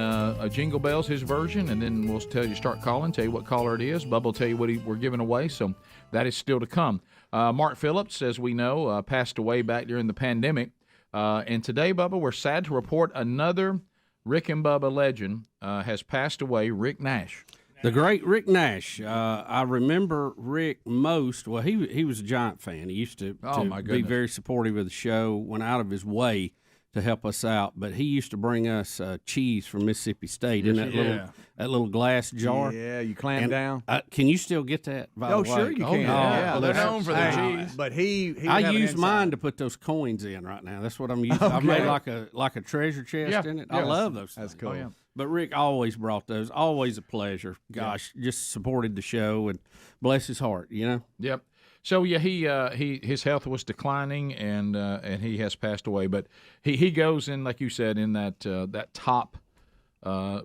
Jingle Bells, his version, and then we'll tell you start calling, tell you what caller it is. Bubba will tell you what we're giving away. So that is still to come. Mark Phillips, as we know, passed away back during the pandemic. And today, Bubba, we're sad to report another Rick and Bubba legend has passed away, Rick Nash. The great Rick Nash. I remember Rick most. Well, he was a Giant fan. He used to be very supportive of the show, went out of his way to help us out. But he used to bring us cheese from Mississippi State in that little glass jar. Yeah, you clamp down. Can you still get that? By the way? Sure you can. Well, they're known for their cheese. But I use mine to put those coins in right now. That's what I'm using. Okay. I made like a treasure chest in it. I love those. That's cool. Oh, yeah. But Rick always brought those. Always a pleasure. Gosh, just supported the show and bless his heart. Yep. So yeah, his health was declining and he has passed away. But he goes in, like you said, in that top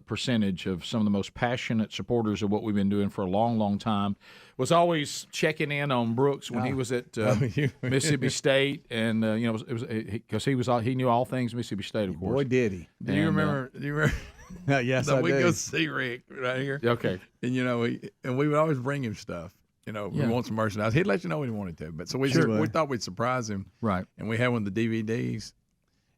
percentage of some of the most passionate supporters of what we've been doing for a long, long time. Was always checking in on Brooks when he was at Mississippi State, and it was because he knew all things Mississippi State, of course. Boy, did he! Do you remember? Yes, I we do. go see Rick right here. Okay, and we would always bring him stuff. We want some merchandise. He'd let you know when he wanted to. But so we thought we'd surprise him. Right. And we had one of the DVDs.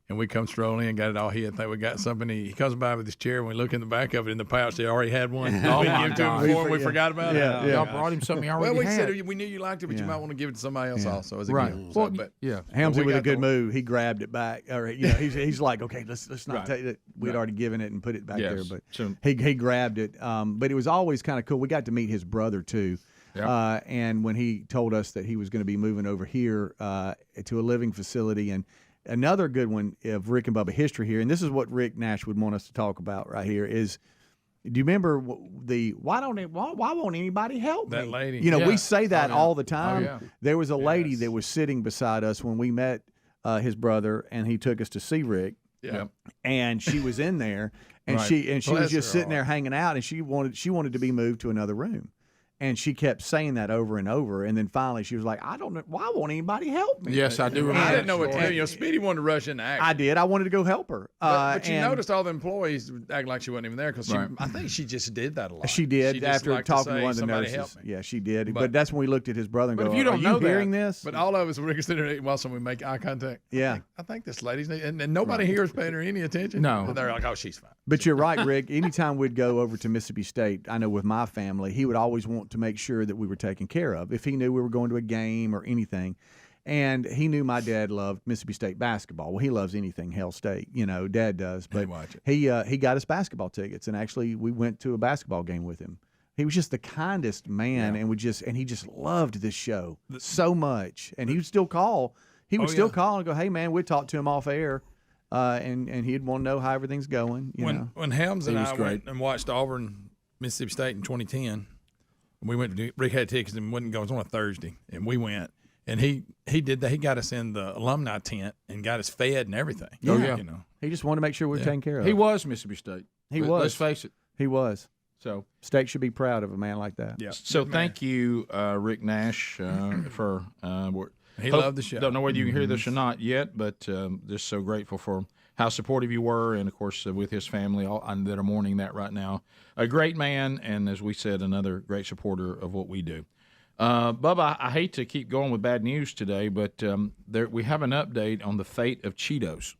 And we come strolling and got it all hit. Think we got something. He comes by with his chair, and we look in the back of it. In the pouch, they already had one. Oh, we my gave it to him God. before, we forgot about it. Y'all brought him something he already Well, we had. said we knew you liked it, but you might want to give it to somebody else also as a Right. gift. Well, but Helmsy with a good move. move. He grabbed it back. Or he's like, okay, let's not take it. We'd already given it and put it back there, but he grabbed it. But it was always kind of cool. We got to meet his brother too. Yeah. And when he told us that he was going to be moving over here to a living facility, and another good one of Rick and Bubba history here, and this is what Rick Nash would want us to talk about right here is, do you remember why won't anybody help me? That lady. You know, we say that all the time. Oh, yeah. There was a lady that was sitting beside us when we met his brother, and he took us to see Rick. Yeah. And she was in there, and Right. she was Bless just her sitting heart. there hanging out, and she wanted to be moved to another room. And she kept saying that over and over. And then finally she was like, I don't know. Why won't anybody help me? Yes, I do remember I that didn't know what to story. do. Speedy wanted to rush into action. I did. I wanted to go help her. But you and noticed all the employees acting like she wasn't even there because Right. I think she just did that a lot. She did She just after liked talking say, to one of the "Somebody nurses. help me." Yeah, she did. But But- that's when we looked at his brother and But go, if you don't are know you hearing that- this? But all of us were sitting there while we make eye contact. Yeah. I think this lady's and nobody here is paying her any attention. No. They're like, oh, she's fine. But you're right, Rick. Anytime we'd go over to Mississippi State, I know with my family, he would always want to make sure that we were taken care of. If he knew we were going to a game or anything, and he knew my dad loved Mississippi State basketball. Well, he loves anything Hell State, Dad does. But he got us basketball tickets, and actually we went to a basketball game with him. He was just the kindest man, and he just loved this show so much. And he would still call. He would still call and go, "Hey, man, we'd talk to him off air." And he'd want to know how everything's going. When Helms and He was I great. went and watched Auburn, Mississippi State in 2010, we went to Rick had tickets and wouldn't go. It was on a Thursday, and we went. And he did that. He got us in the alumni tent and got us fed and everything. Yeah. He just wanted to make sure we were taken care of. He was Mississippi State. He was. Let's face it. He was. So State should be proud of a man like that. Yeah. So thank you, Rick Nash, for. He loved the show. Don't know whether you can hear this or not yet, but just so grateful for how supportive you were, and of course with his family that are mourning that right now. A great man, and as we said, another great supporter of what we do. Bubba, I hate to keep going with bad news today, but we have an update on the fate of Cheetos.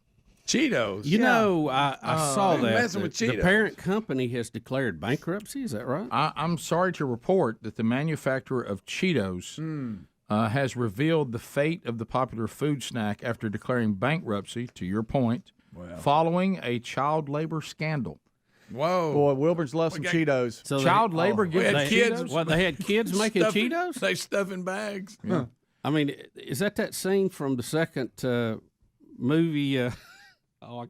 Cheetos. You know, I saw that. messing with The Cheetos. parent company has declared bankruptcy. Is that right? I'm sorry to report that the manufacturer of Cheetos has revealed the fate of the popular food snack after declaring bankruptcy, to your point, following a child labor scandal. Whoa. Boy, Wilbur's loves some Cheetos. So Child labor We gets had kids. Cheetos? What, they had kids making Stuffing- Cheetos? They stuff in bags. Yeah. I mean, is that scene from the second movie? I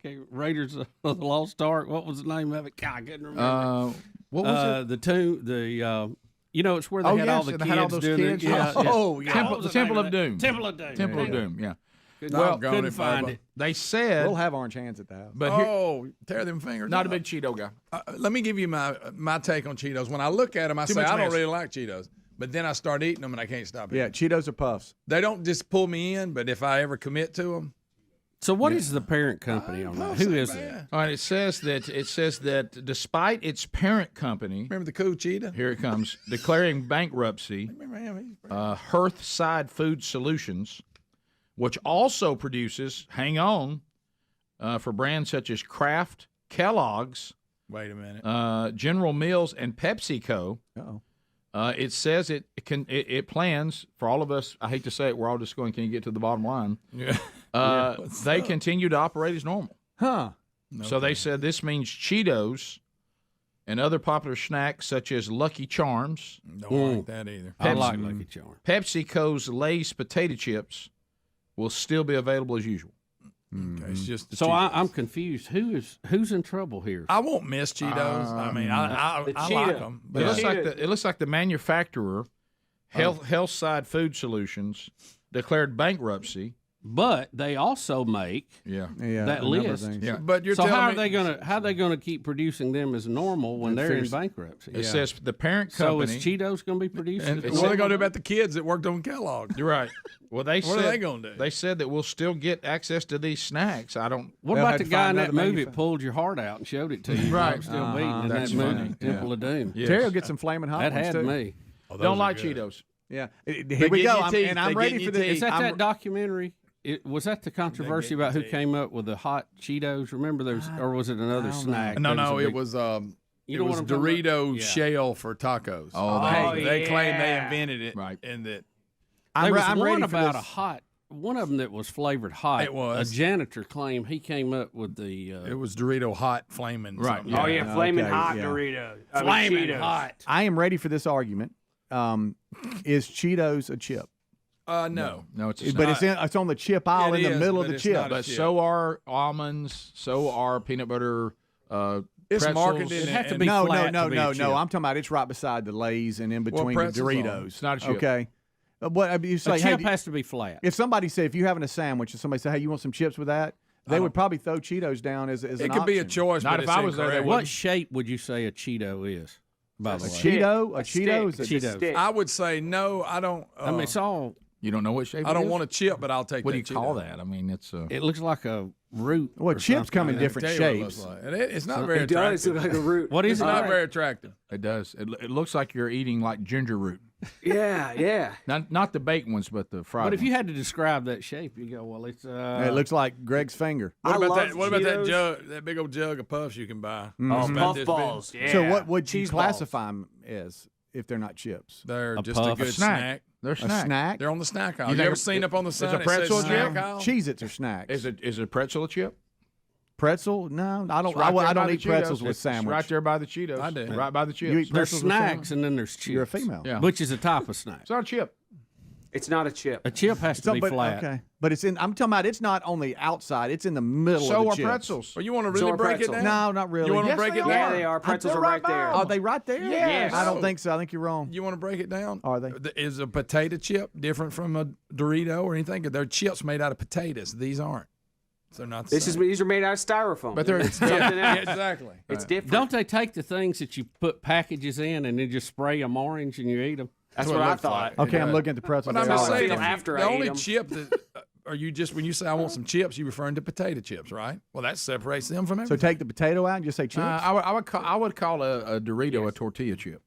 can't. Raiders of the Lost Ark. What was the name of it? God, I couldn't remember. What was it? The tomb. It's where they had all the kids they had all those doing kids. it. Yeah, Oh, yeah. Temple, What was the the Temple name of of that? Doom. Temple of Doom. Temple of Yeah. Doom. Yeah. Well, Doggone couldn't it, find Bubba. it. They said, We'll have orange hands at the house. but here, Oh, tear them fingers not a off. big Cheeto guy. Let me give you my take on Cheetos. When I look at them, I Too say much I don't mess. really like Cheetos. But then I start eating them and I can't stop eating. Yeah, Cheetos are puffs. They don't just pull me in, but if I ever commit to them, So what is the parent company on that? Who is it? All right, it says that despite its parent company, remember the cool cheetah? here it comes, declaring bankruptcy, Remember him? Hearthside Food Solutions, which also produces, hang on, for brands such as Kraft, Kellogg's, Wait a minute. General Mills, and PepsiCo. Uh-oh. It says it plans for all of us. I hate to say it. We're all just going. Can you get to the bottom line? Yeah. They continue to operate as normal. Huh. So they said this means Cheetos and other popular snacks such as Lucky Charms, Don't like that either. I like Lucky Charms. PepsiCo's Lay's potato chips will still be available as usual. Okay, it's just the So Cheetos. I'm confused. Who's in trouble here? I won't miss Cheetos. I mean, I like them. But it looks like the manufacturer, Healthside Food Solutions, declared bankruptcy. But they also make Yeah, that a number of list. things. Yeah, but you're So telling how me are they gonna keep producing them as normal when they're in figures- bankruptcy? It says the parent So company. is Cheetos going to be produced? And what are they going to do about the kids that worked on Kellogg? You're right. Well, they What said are they going to do? They said that we'll still get access to these snacks. I don't. What They'll about have the to guy find in that another movie that pulled your heart out and showed it to you? Right. I'm still beating in That's that movie, funny. Temple of Doom. Yes. Terry will get some flaming hot That ones had too. me. Oh, don't like Cheetos. Yeah. Here They we get go. your teeth. And I'm They ready get for your this. teeth. Is that documentary? was that the controversy about who came up with the hot Cheetos? Remember those, or was it another snack? No, it was. It was Dorito shell for tacos. They claim they invented it, right? And that there was one about a hot. One of them that was flavored hot. It was. A janitor claimed he came up with the. It was Dorito hot flaming. Right. Oh yeah, flaming hot Doritos. Flaming hot. I am ready for this argument. Is Cheetos a chip? No, it's it's on the chip aisle in the middle of the chip. But so are almonds. So are peanut butter. It's pretzels. marketed. It had to be no. I'm talking about it's right beside the Lay's and in between the Doritos. It's not a chip. Okay. What you say? A chip has to be flat. If somebody said, if you're having a sandwich and somebody said, "Hey, you want some chips with that?" They would probably throw Cheetos down as an It could be a choice. Not but if I was there. What shape would you say a Cheeto is? By the way, Cheeto is a Cheetos. I would say no. I don't. I mean, it's all. You don't know what shape. I don't want a chip, but I'll take. What do that you call Cheeto. that? I mean, it's. It looks like a root. Well, chips come in different shapes. It's not very attractive. It does look like a root. What is It's not very attractive. It does. It looks like you're eating like ginger root. Yeah. Not the baked ones, but the fried. But if ones. you had to describe that shape, you go, well, it's. It looks like Greg's finger. What about that jug? That big old jug of puffs you can buy. Oh, puff balls. Yeah. So what would you Cheese classify them as if they're not chips? They're just puff. a good snack. They're A snack? They're on the snack aisle. You You think ever seen up on the sign? a pretzel it says chip? snack aisle? Cheez-Its are snacks. Is a pretzel a chip? Pretzel? No, I don't. It's right there I by don't the eat pretzels Cheetos. with It's sandwich. right there by the Cheetos. I do. Right by the chips. You eat There's pretzels with snacks and then there's chips. You're a female. Yeah. Which is a type of snack. It's not a chip. It's not a chip. A chip has to be flat. Okay, but it's in. I'm talking about. It's not on the outside. It's in the middle. So of the are chips. pretzels. Well, you want to really are break it pretzels. down? No, not really. You want to Yes, break they it are. down? Yeah, they are. Pretzels They're are right right there. Are they right there? Yes. I don't think so. I think you're wrong. You want to break it down? Are they? Is a potato chip different from a Dorito or anything? They're chips made out of potatoes. These aren't. So they're not. These are made out of styrofoam. But they're something else. Yeah, exactly. It's different. Don't they take the things that you put packages in and then just spray them orange and you eat them? That's what I thought. Okay, I'm looking at the pretzels. But I'm They just are. saying, After I the ate only 'em. chip that are you just when you say I want some chips, you referring to potato chips, right? Well, that separates them from So everything. take the potato out and just say chips. I would call a Dorito a tortilla chip.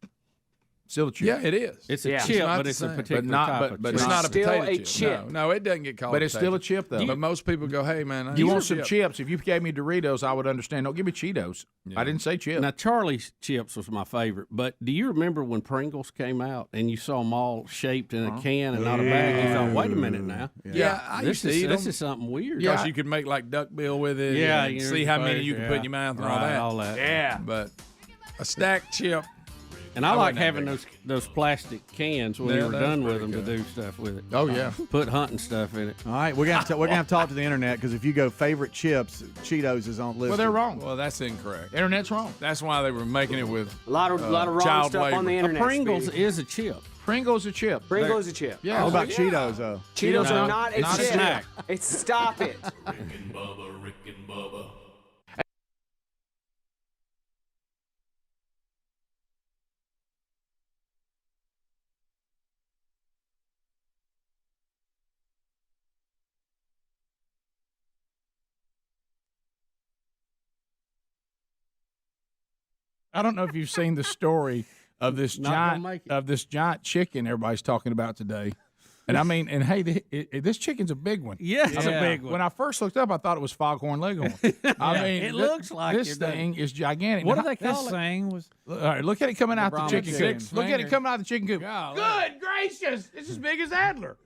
Still a chip. Yeah, it is. It's a Yeah. chip, It's not but the it's a same. particular But not- type but- of but chip. It's not a Still potato a chip. chip. No, it doesn't get called. But it's still a chip, though. But most people go, "Hey, man, You here's want a some chip." chips? If you gave me Doritos, I would understand. Don't give me Cheetos. I didn't say chips. Now, Charlie's chips was my favorite, but do you remember when Pringles came out and you saw them all shaped in a can and not a bag? You thought, wait a minute now. Yeah, I used to eat This them. is something weird. Because you could make like duck bill with it. Yeah, and you see how many you can put in your mouth and all that. Yeah. But a stacked chip. And I like wasn't that having big. those plastic cans when Yeah, you were that's done with pretty them to good. do stuff with it. Oh, yeah. Put hunting stuff in it. All right, we're gonna have to talk to the internet because if you go favorite chips, Cheetos is on list. Well, they're wrong. Well, that's incorrect. Internet's wrong. That's why they were making it with A lot of wrong child stuff on the labor. internet. Pringles Speedy. is a chip. Pringles a chip. Pringles a chip. Yeah. What about Cheetos though? Cheetos No, are not a not a chip. snack. It's stop it. Rick and Bubba, Rick and Bubba. I don't know if you've seen the story of this giant chicken everybody's talking about today. And I mean, and hey, this chicken's a big one. Yeah, it's a big one. When I first looked up, I thought it was foghorn leghorn. I mean, it looks like this thing is gigantic. What Now, do they call it? thing was all right, look at it coming out the Brahma chicken chicken. coop. Look at it coming out the chicken coop. Golly. Good gracious, it's as big as Adler.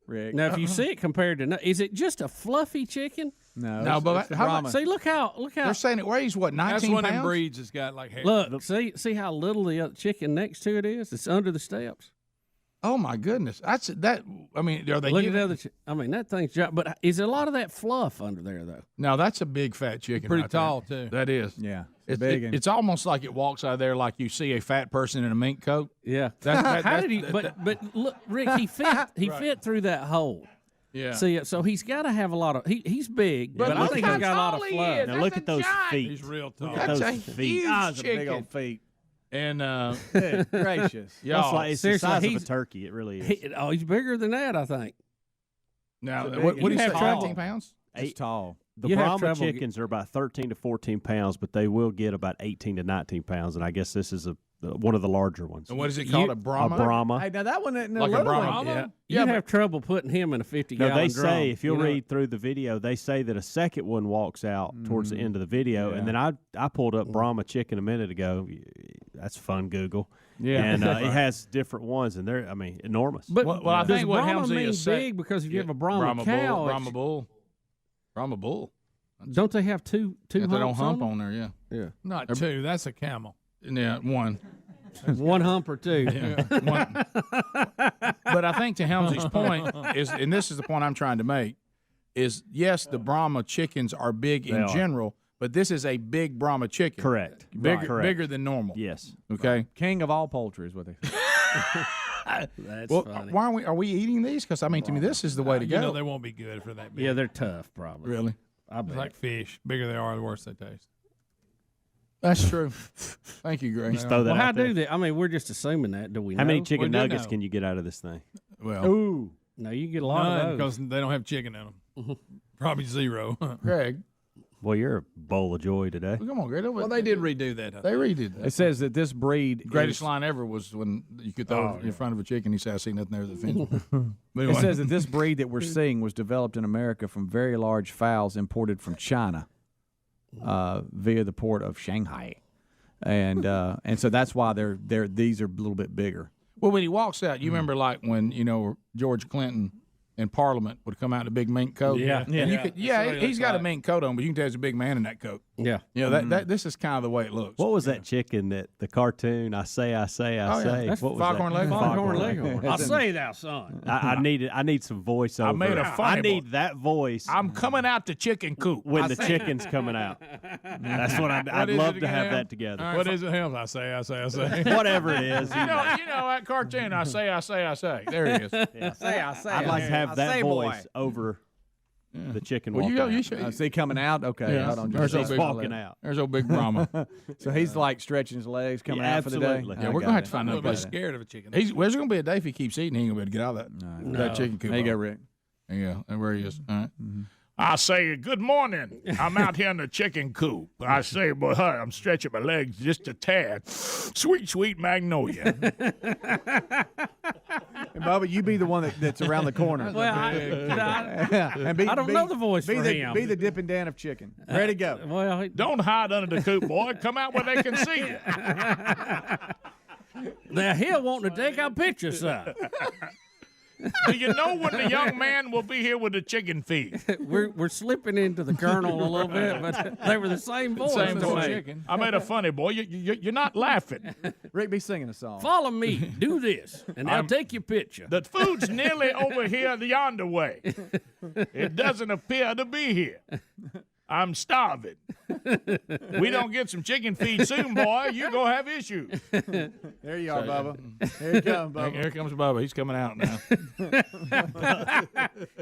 Rick. Now, if you see it compared to, is it just a fluffy chicken? No, but it's how Brahma. See, look how They're saying it weighs what, 19 That's one of them pounds? breeds that's got like hair. look. See how little the other chicken next to it is. It's under the steps. Oh my goodness, that's that. I mean, are they? Look at giving- the other. I mean, that thing's giant. But is a lot of that fluff under there though? No, that's a big fat chicken. Pretty right there. tall, too. That is. Yeah, It's big. it's almost like it walks out of there like you see a fat person in a mink coat. Yeah. How did he? But look, Rick, he fit. He fit through that hole. Yeah. See, so he's got to have a lot of. He's big, but I look think how he's got a lot of tall he fluff. is. now That's look a at those giant. feet. He's real tall. Look at That's those a feet. huge Ah, it's a big chicken. old feet. And Good gracious. y'all, It's the seriously, size of a he's- turkey. It really is. He's bigger than that, I think. now It's a what big- do you you have? have trouble. 13 pounds? It's tall. The You have Brahma trouble chickens are about 13 to 14 pounds, but they will get about 18 to 19 pounds. And I guess this is one of the larger ones. And what is it called? A Brahma? A Brahma. Hey, now that one isn't Like a Brahma? one. Yeah. You'd have trouble putting him in a 50-gallon No, they drum. say, if you'll read through the video, they say that a second one walks out towards the end of the video. Yeah. And then I pulled up Brahma chicken a minute ago. That's fun, Google. Yeah. And it has different ones, and they're, enormous. But Well, I think what Brahma Helmsley mean is saying, big because if you have a Brahma cow, Brahma bull. Don't they have two If they don't humps hump on on there, Yeah. Not two. That's a camel. Yeah, one. one hump or two? Yeah, one. But I think to Helmsley's point is, and this is the point I'm trying to make, is yes, the Brahma chickens are big in general, but this is a big Brahma chicken. Correct. Bigger than normal. Yes. Okay. King of all poultry is what they say. That's Well, funny. why are we eating these? Because I mean, to me, this is the way to go. You know they won't be good for that big. Yeah, they're tough, probably. Really? I It's bet. like fish. Bigger they are, the worse they taste. That's true. Thank you, Greg. Just throw that Well, how out there. do they? I mean, we're just assuming that. Do we know? How many We chicken do nuggets know. can you get out of this thing? Well, Ooh. No, you get a lot None, of those. because they don't have chicken in them. Probably zero. Greg, Well, you're a bowl of joy today. come on, Greg. Well, they did redo that. They redid that. It says that this breed Greatest is, line ever was when you could throw it in front of a chicken. He said, "I see nothing there that offends me." But It anyway. says that this breed that we're seeing was developed in America from very large fowls imported from China via the port of Shanghai, and so that's why these are a little bit bigger. Well, when he walks out, you remember like when George Clinton in Parliament would come out in a big mink coat. Yeah. And you could, he's got a mink coat on, but you can tell he's a big man in that coat. Yeah. That this is kind of the way it looks. What was that chicken that the cartoon? I say. yeah. Say. That's What was Foghorn that? Leghorn. Foghorn Leghorn. I say thou, son. I need some voiceover. I made a funny I need that voice I'm coming out the chicken coop. when the chicken's coming out. That's what I'd is love it to have again? that together. What is it, Helms? I say. Whatever it is. You know that cartoon. I say. There it is. I'd like to have that voice over the chicken. Well, walking you out. should. See coming out? Okay, Yeah. hold on. There's Just a big walking out. There's old big Brahma. So he's like stretching his legs coming out for the day. absolutely. Yeah, I we're got gonna have it. to find I'm a another little bit place. scared of a chicken. There's going to be a day if he keeps eating, he ain't gonna be able to get out of that chicken coop. There you go, Rick. There you go. And where he is. All right. I say, good morning. I'm out here in the chicken coop. I say, boy, I'm stretching my legs just a tad. Sweet, sweet magnolia. And Bubba, you be the one that's around the corner. Well, And I don't know the voice be for the, him. Be the Dippin' Dan of chicken. Ready to go. Well, Don't hide under the coop, boy. Come out where they can see you. they're here wanting to take our picture, sir. Do you know when the young man will be here with the chicken feed? We're slipping into the kernel a little bit, but they were the same voice. Same to voice. me. I made a funny boy. You're not laughing. Rick be singing a song. Follow me. Do this, and I'll take your picture. The food's nearly over here the yonder way. It doesn't appear to be here. I'm starving. We don't get some chicken feed soon, boy. You go have issues. There you are, Bubba. Here you come, Bubba. Here comes Bubba. He's coming out now.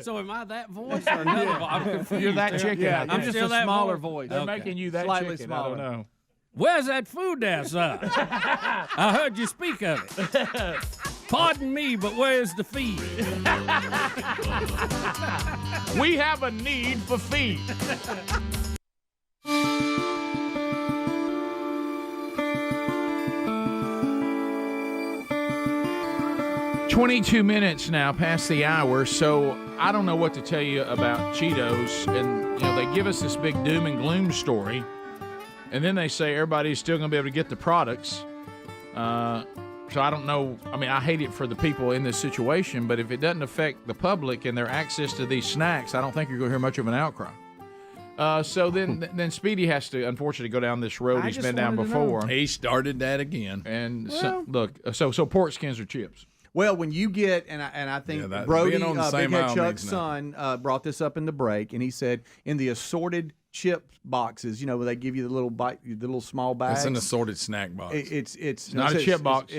So am I that voice or another voice? I'm confused. You're that chicken. Yeah, I'm I'm just just a that smaller voice. voice. They're making you that Slightly chicken. smaller. I don't know. Where's that food there, sir? I heard you speak of it. Pardon me, but where's the feed? We have a need for feed. "22 minutes now past the hour, so I don't know what to tell you about Cheetos. And, they give us this big doom and gloom story, and then they say everybody's still going to be able to get the products. So I don't know. I mean, I hate it for the people in this situation, but if it doesn't affect the public and their access to these snacks, I don't think you're going to hear much of an outcry. So then Speedy has to, unfortunately, go down this road he's been down before. He started that again. And so pork skins are chips. Well, when you get, and I think Brody, being on the same Big Head aisle Chuck's means son, brought this up in the break, and he said in the assorted chip boxes, where they give you the little small bags. It's an assorted snack box. It's not a chip box.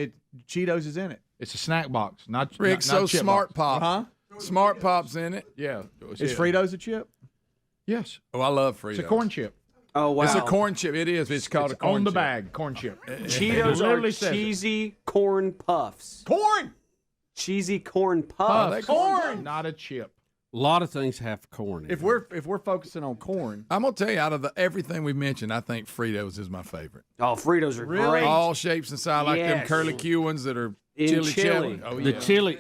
Cheetos is in it. It's a snack box, not Rick. not So chip Smart box. Pop, Smart Pop's in it. Yeah, Is Fritos a chip? Yes. Oh, I love Fritos. It's a corn chip. Oh, wow. It's a corn chip. It is. It's called a corn on the chip. bag, corn chip. Cheetos literally are says it. cheesy corn puffs. Corn. Cheesy corn puffs. Corn, not a chip. A lot of things have corn in If we're focusing on corn, I'm gonna tell you, out of everything we mentioned, I think Fritos is my favorite. Oh, Fritos are great. All shapes and sizes, like them curly Q ones that are chili. Oh, yeah. The chili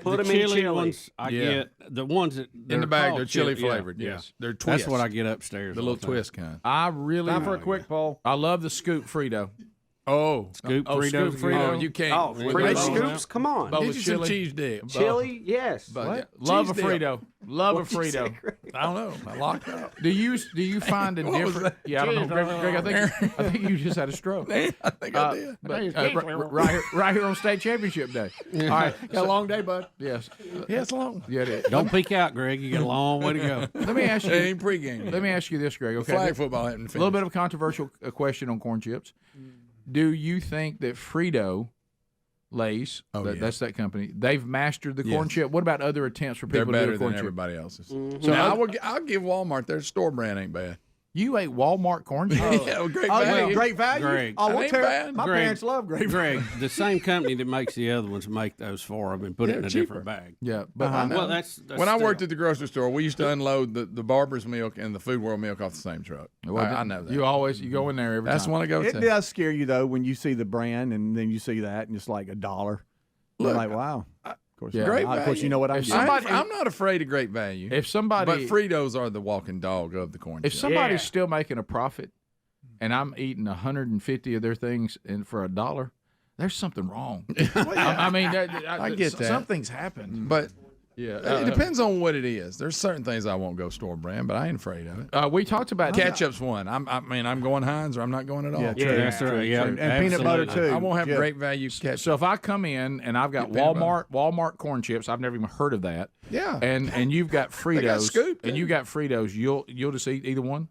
ones, I get the ones that in the bag. They're chili flavored. Yeah. Yes, they're twists. That's what I get upstairs. The little twist kind. I really time for a quick poll. I love the scoop Frito. Scoop Fritos. Scoop Frito. You can't. Oh, Frito scoops? Come on. Get you some cheese dip. Chili? Yes. Love a Frito. Love a Frito. I don't know. I locked up. Do you find a different? Yeah, I don't know, Greg. I think you just had a stroke. I think I did. But, right here on state championship day. All right, got a long day, bud. Yes. Yeah, it's long. Yeah, it is. Don't peek out, Greg. You got a long way to go. Let me ask you. It ain't pregame. Let me ask you this, Greg. Okay. Flag football hadn't finished. A little bit of a controversial question on corn chips. Do you think that Frito Lay's, that's that company, they've mastered the corn chip? What about other attempts for people They're to do better a corn than chip? everybody else's. Mm-hmm. So I'll give Walmart their store brand ain't bad. You ate Walmart corn chips? Yeah, great value. Great value. Greg. Oh, That ain't bad. my parents love great value. Greg, the same company that makes the other ones make those for them and put it in a different bag. Yeah, but well, that's when I worked at the grocery store, we used to unload the Barber's milk and the Food World milk off the same truck. I know that. You go in there every time. That's one I go It to. does scare you though when you see the brand and then you see that and it's like $1. You're like, wow. Of course, you know what I'm getting. I'm not afraid of great value. If somebody, but Fritos are the walking dog of the corn If chip. somebody's still making a profit, and I'm eating 150 of their things for $1, there's something wrong. I mean, I get that. Something's happened. But yeah, it depends on what it is. There's certain things I won't go store brand, but I ain't afraid of it. We talked about ketchup's one. I'm going Heinz or I'm not going at all. Yeah, true. That's right. Yeah, And peanut butter too. I won't have great value ketchup. So if I come in and I've got Walmart corn chips, I've never even heard of that. Yeah. And you've got Fritos, got scooped, and you got Fritos, you'll just eat either one.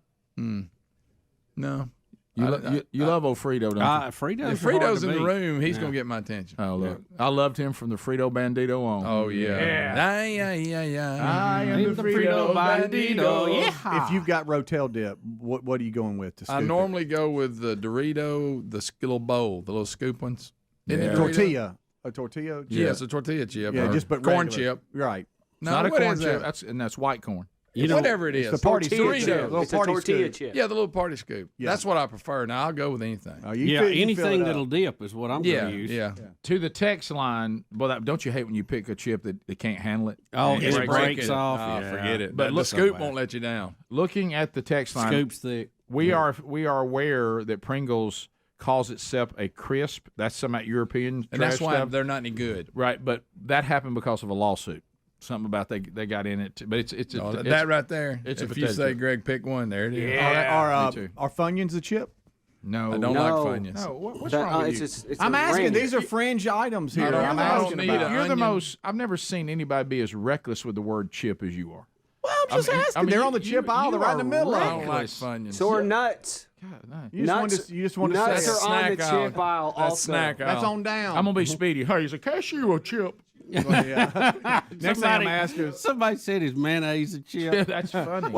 No. You love old Frito, don't you? Fritos. If Frito's in the room, he's going to get my attention. Oh, look. I loved him from the Frito Bandito on. Oh, yeah. I am the Frito Bandito. Yeah. If you've got Rotel dip, what are you going with to scoop I normally go with the Dorito, the little bowl, the little scoop ones. Tortilla. A tortilla chip? Yeah, it's a tortilla chip. Yeah, just but corn regular. chip. Right. No, not a corn chip. That's white corn. Whatever it is. The party Doritos. chip. It's a tortilla chip. Yeah, the little party scoop. Yeah. That's what I prefer. Now, I'll go with anything. Anything that'll dip is what I'm going to use. Yeah. To the text line, don't you hate when you pick a chip that they can't handle it? Oh, And it breaks off. Forget it. But But the scoop won't let you down. Looking at the text line, Scoop's thick. we are aware that Pringles calls itself a crisp. That's some European And trash that's why stuff. they're not any good. Right, but that happened because of a lawsuit. Something about they got in it, but it's that right there. It's if a you potato say chip. Greg, pick one. There it is. Are Funyuns a chip? No, I don't like Funyuns. No, what's wrong with you? I'm asking. These are fringe items here. I don't need an You're the onion. most. I've never seen anybody be as reckless with the word chip as you are. Well, I'm just asking. They're on the chip aisle. They're right in the middle I of don't it. like Funyuns. So are nuts. You just want to nuts say are on the chip aisle That's also. snack aisle. that's on down. I'm gonna be Speedy. Hey, is a cashew a chip? Next thing I'm asking. Somebody said his mayonnaise a chip. That's funny.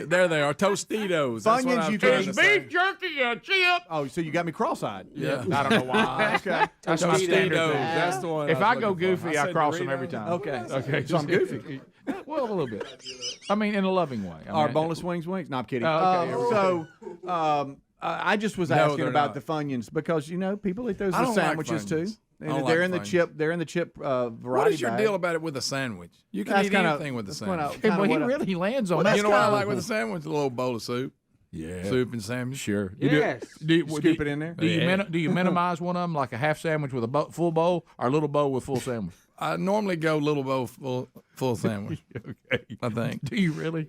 There they are. Tostitos. That's what Funyuns I'm you trying can to say. Beef jerky a chip? Oh, so you got me cross-eyed. Yeah. I don't know why. Okay. That's my standard Tostitos. thing. That's the one. If I go was looking for. goofy, I said cross them Doritos. every time. Okay. Okay. So I'm goofy. Well, a little bit. I mean, in a loving way. Our boneless wings. No, I'm kidding. Oh, okay. I just was No, asking they're about not. the Funyuns because people eat those I as don't like sandwiches too. Funyuns. I don't And like they're in the Funyuns. chip. They're in the chip variety. What is your bag. deal about it with a sandwich? You can That's eat kinda- anything with a that's sandwich. kinda Well, he what I- really lands on Well, that. You know what I kinda- like with a sandwich? A little bowl of soup. Yeah. Soup and sandwich. Sure. Yes. Scoop it in there. Do you minimize one of them like a half sandwich with a full bowl or a little bowl with full sandwich? I normally go little bowl full sandwich. Okay. I think. Do you really?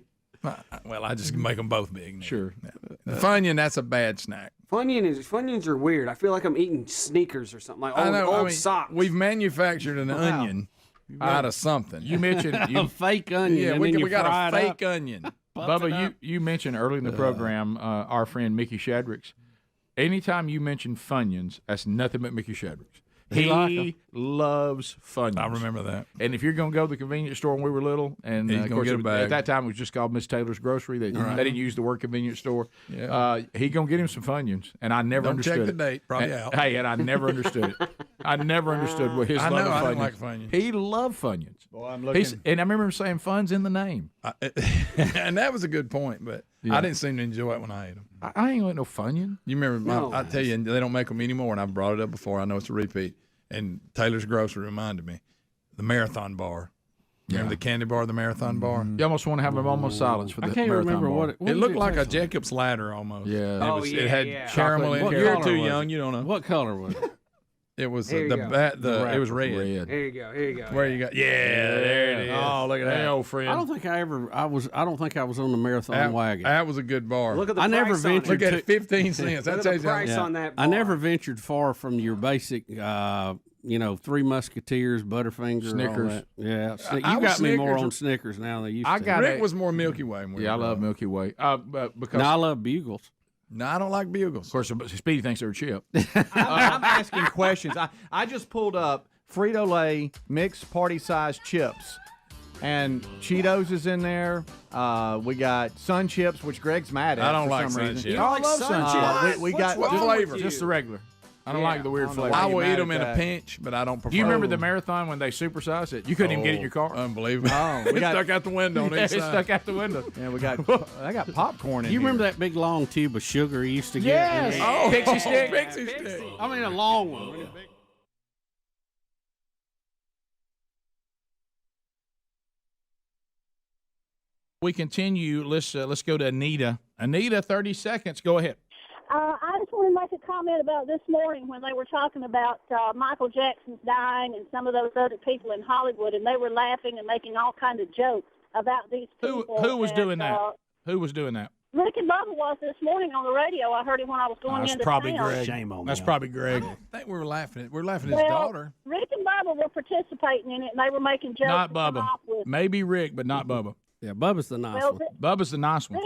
Well, I just make them both big. Now. Sure. The Funyun, that's a bad snack. Funyuns are weird. I feel like I'm eating sneakers or something. Like old socks. We've manufactured an onion out of something. You mentioned a fake onion. Yeah, and we then you got fry a it fake up. onion. Bubba, you mentioned early in the program our friend Mickey Shadricks. Anytime you mention Funyuns, that's nothing but Mickey Shadricks. He loves Funyuns. I remember that. And if you're going to go to the convenience store when we were little, and He's of gonna course get a bag. at that time it was just called Miss Taylor's Grocery. They didn't use the word convenience store. Yeah. He going to get him some Funyuns, and I never Don't understood check the it. date. Probably and, out. Hey, and I never understood it. I never understood what his I love know, of I Funyuns. didn't like Funyuns. He loved Funyuns. Boy, I'm looking. And I remember him saying fun's in the name. And that was a good point, but Yeah. I didn't seem to enjoy it when I ate them. I ain't want no Funyun. You remember, No. I tell you, they don't make them anymore, and I've brought it up before. I know it's a repeat. And Taylor's Grocery reminded me, the Marathon Bar. Remember the candy bar, the Marathon bar? You almost want to have a moment of silence for the I can't Marathon remember bar. what it looked like a Jacob's ladder almost. Yeah. It had caramel in it. You're too young, you don't know. What color was it? It was Here you the go. bat. The It was red. Here you go. Here you go. Where you got? Yeah, there it is. Oh, look at that, old friend. I don't think I don't think I was on the Marathon wagon. That was a good bar. Look at the I never price on it. ventured. Look at it, to- 15 cents. That Look at tells the you. price on that I bar. never ventured far from your basic, Three Musketeers, Butterfinger, Snickers. all that. Yeah, I you was got me more Snickers. on Snickers now than you used I to. got Rick a- was more Milky Way. when we Yeah, I were love growing up. Milky Way. Because No, I love Bugles. No, I don't like Bugles. Of course, Speedy thinks they're a chip. I'm asking questions. I just pulled up Frito-Lay mixed party-sized chips. And Cheetos is in there. We got Sun Chips, which Greg's mad at. I don't for like some Sun reason. Chips. I love Sun Chips. We got What flavor? Just the regular. I don't like the weird I don't know flavor. why I you will mad eat them at in a that. pinch, but I don't prefer. Do you remember the marathon when they supersized it? You couldn't even get it in your car. Unbelievable. Oh, it we got- stuck out the window on Yeah, each it side. stuck out the window. Yeah, I got popcorn in You here. remember that big long tube of sugar he used to get? Yes. Oh, Pixie stick. Pixie stick. I mean, a long one. We continue. Let's go to Anita. Anita, 30 seconds. Go ahead. I just want to make a comment about this morning when they were talking about Michael Jackson's dying and some of those other people in Hollywood, and they were laughing and making all kinds of jokes about these people. Who was and, doing that? Who was doing that? Rick and Bubba was this morning on the radio. I heard him when I was going That's into probably town. Greg. Shame on That's them. probably Greg. I think we were laughing at. We're laughing at Well, his daughter. Rick and Bubba were participating in it, and they were making jokes. Not to come Bubba. off with. Maybe Rick, but not Bubba. Yeah, Bubba's the nice Well, one. Bubba's the nice one.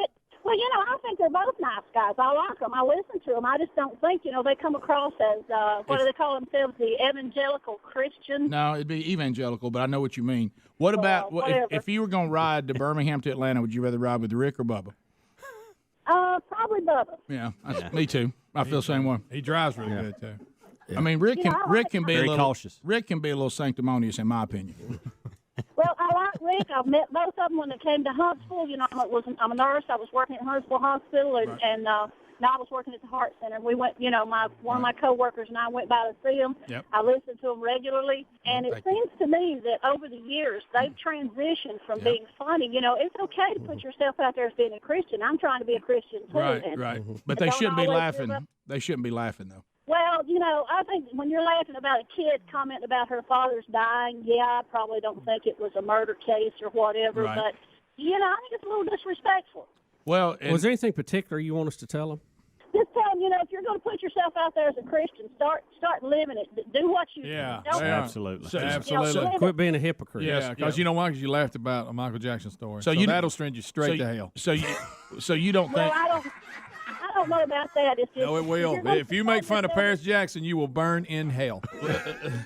Well, I think they're both nice guys. I like them. I listen to them. I just don't think, they come across as, what do they call themselves, the evangelical Christian? No, it'd be evangelical, but I know what you mean. What about whatever. if you were going to ride to Birmingham to Atlanta? Would you rather ride with Rick or Bubba? Probably Bubba. Yeah, me too. I feel the same way. He drives really good too. I mean, Rick can be Very a little cautious. Rick can be a little sanctimonious, in my opinion. Well, I like Rick. I've met both of them when they came to Huntsville. I'm a nurse. I was working at Huntsville Hospital, and now I was working at the Heart Center. We went, one of my coworkers and I went by to see them. Yep. I listened to them regularly, and it seems to me that over the years they've transitioned from being funny. It's okay to put yourself out there as being a Christian. I'm trying to be a Christian too. Right, and right. But don't they shouldn't be always laughing. give up. They shouldn't be laughing though. Well, I think when you're laughing about a kid commenting about her father's dying, I probably don't think it was a murder case or whatever, Right. but, I think it's a little disrespectful. Well, Was there anything particular you want us to tell them? Just tell them, if you're going to put yourself out there as a Christian, start living it. Do what you don't Absolutely. Absolutely. Quit being a hypocrite. Yeah, because you know why? Because you laughed about a Michael Jackson story. So that'll send you straight to hell. So you don't Well, think? I don't know about that. It's just, No, it will. you're gonna If you make fun of yourself- Paris Jackson, you will burn in hell.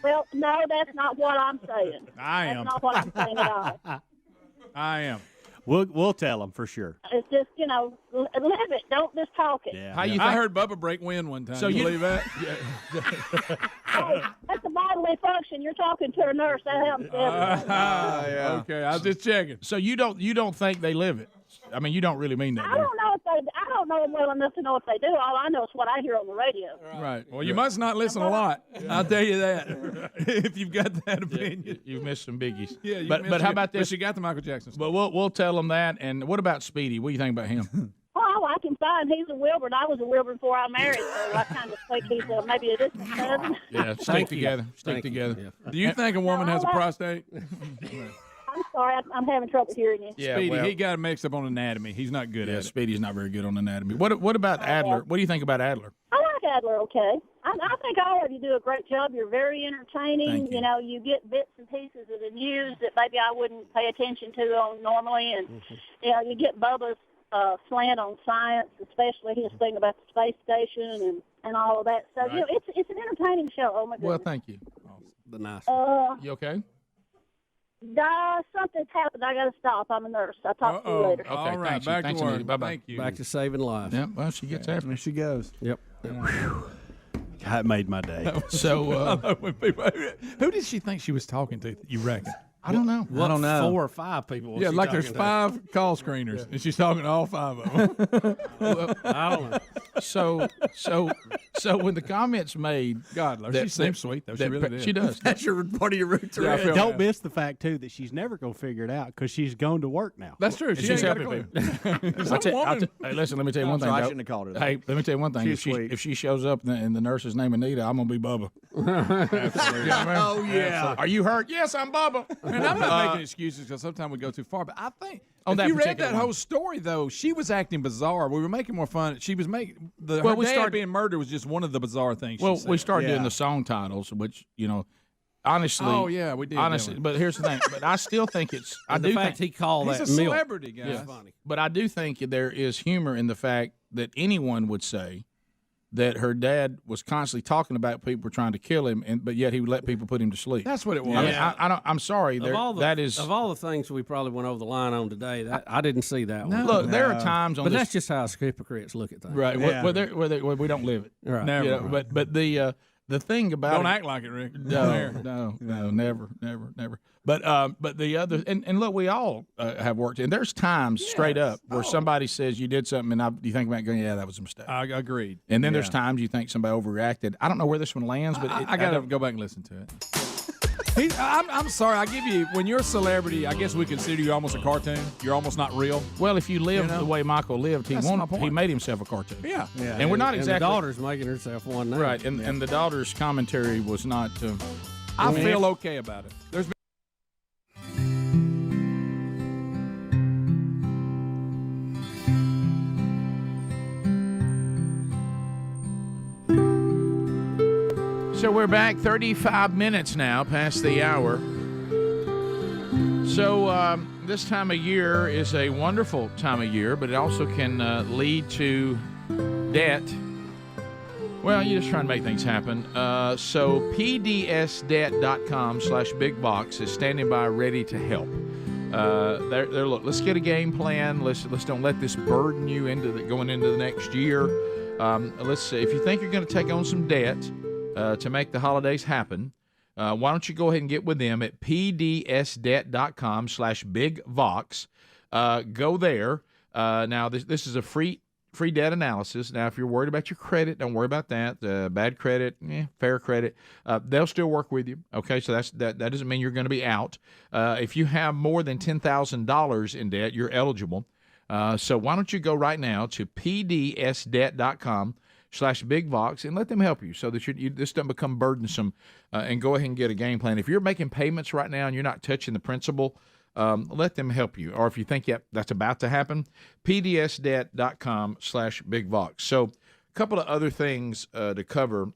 Well, no, that's not what I'm saying. I am. That's not what I'm saying at all. I am. We'll tell them for sure. It's just, live it. Don't just talk it. Yeah. How you? I heard Bubba break wind one time. So you you- believe that? Hey, that's a bodily function. You're talking to a nurse. That happens to everybody. Okay, I was just checking. So you don't think they live it? I mean, you don't really mean that. I don't know if they. I don't know them well enough to know if they do. All I know is what I hear on the radio. Right. Well, you must not listen a lot. I'll tell you that. If you've got that opinion. You've missed some biggies. Yeah. But how about this? But you got the Michael Jackson story. But we'll tell them that. And what about Speedy? What do you think about him? Oh, I can find he's a Wilburn. I was a Wilburn before I married, so I kind of think he's maybe a distant cousin. Yeah, stick together. Stick together. Do you think a woman has a prostate? I'm sorry, I'm having trouble hearing you. Yeah, Speedy, well- he got mixed up on anatomy. He's not good Yeah, at it. Speedy's not very good on anatomy. What about Adler? What do you think about Adler? I like Adler okay. I think all of you do a great job. You're very entertaining. Thank you. You get bits and pieces of the news that maybe I wouldn't pay attention to normally. And, you get Bubba's slant on science, especially his thing about the space station and all of that. So, Right. it's an entertaining show. Oh, my goodness. Well, thank you. The nice. You okay? Something's happened. I got to stop. I'm a nurse. I'll talk to you later. Okay, All right, thanks, back thanks, to work. Anita. Bye-bye. Thank you. Back to saving lives. Yeah, well, she gets after There me. she goes. Yep. That made my day. So, who did she think she was talking to? You reckon? I don't know. What, I don't know. 4 or 5 people. Yeah, like there's 5 call screeners, and she's talking to all 5 of them. Well, I don't know. So when the comments made, God, she seems sweet though. She really did. She does. That's part of your route to Yeah, Don't miss the fact too that she's never going to figure it out because she's going to work now. That's true. She's helping helping people. Hey, listen, let me tell you one thing. I shouldn't have called her that. Hey, let me tell you one thing. She's sweet. If she shows up and the nurse's name Anita, I'm gonna be Bubba. Absolutely. Oh yeah. Are you hurt? Yes, I'm Bubba. And I'm not making excuses because sometimes we go too far. But I think On if that you read particular that one. whole story, though, she was acting bizarre. We were making more fun. She was making her Well, we dad started- being murdered was just one of the bizarre things. Well, she said. we started doing Yeah. the song titles, which honestly. Oh, yeah, we did, Honestly, didn't we? but here's the thing. But I still think it's. I And the do fact think he called he's that a milk. celebrity, guys. is funny. But I do think there is humor in the fact that anyone would say that her dad was constantly talking about people trying to kill him, but yet he would let people put him to sleep. That's what it was. I mean, I don't. I'm sorry. Of all the things we probably went over the line on today, I didn't see that one. Look, there are times on but this, that's just how us hypocrites look at things. right. Yeah. Where we don't live it. Right. Never. You know, but the thing about Don't it, act like it, Rick. No, never. But the other and look, we all have worked, and there's times straight up where somebody says you did something, and you think about going, yeah, that was a mistake. I agreed. And then there's times you think somebody overreacted. I don't know where this one lands, but I got to go back and listen to it. I'm sorry. I give you, when you're a celebrity, I guess we consider you almost a cartoon. You're almost not real. Well, if you live the way Michael lived, That's my point. he made himself a cartoon. Yeah. And we're not And exactly the daughter's making herself one now. right. And the daughter's commentary was not. I feel okay about it. There's been So we're back 35 minutes now past the hour. So this time of year is a wonderful time of year, but it also can lead to debt. Well, you're just trying to make things happen. So pdsdebt.com/bigbox is standing by ready to help. Look, let's get a game plan. Let's don't let this burden you into going into the next year. Let's see. If you think you're going to take on some debt to make the holidays happen, why don't you go ahead and get with them at pdsdebt.com/bigvox. Go there. Now, this is a free debt analysis. Now, if you're worried about your credit, don't worry about that. Bad credit, fair credit, they'll still work with you. Okay, so that doesn't mean you're going to be out. If you have more than $10,000 in debt, you're eligible. So why don't you go right now to pdsdebt.com/bigvox and let them help you so that this doesn't become burdensome, and go ahead and get a game plan. If you're making payments right now and you're not touching the principal, let them help you. Or if you think, that's about to happen, pdsdebt.com/bigvox. So a couple of other things to cover.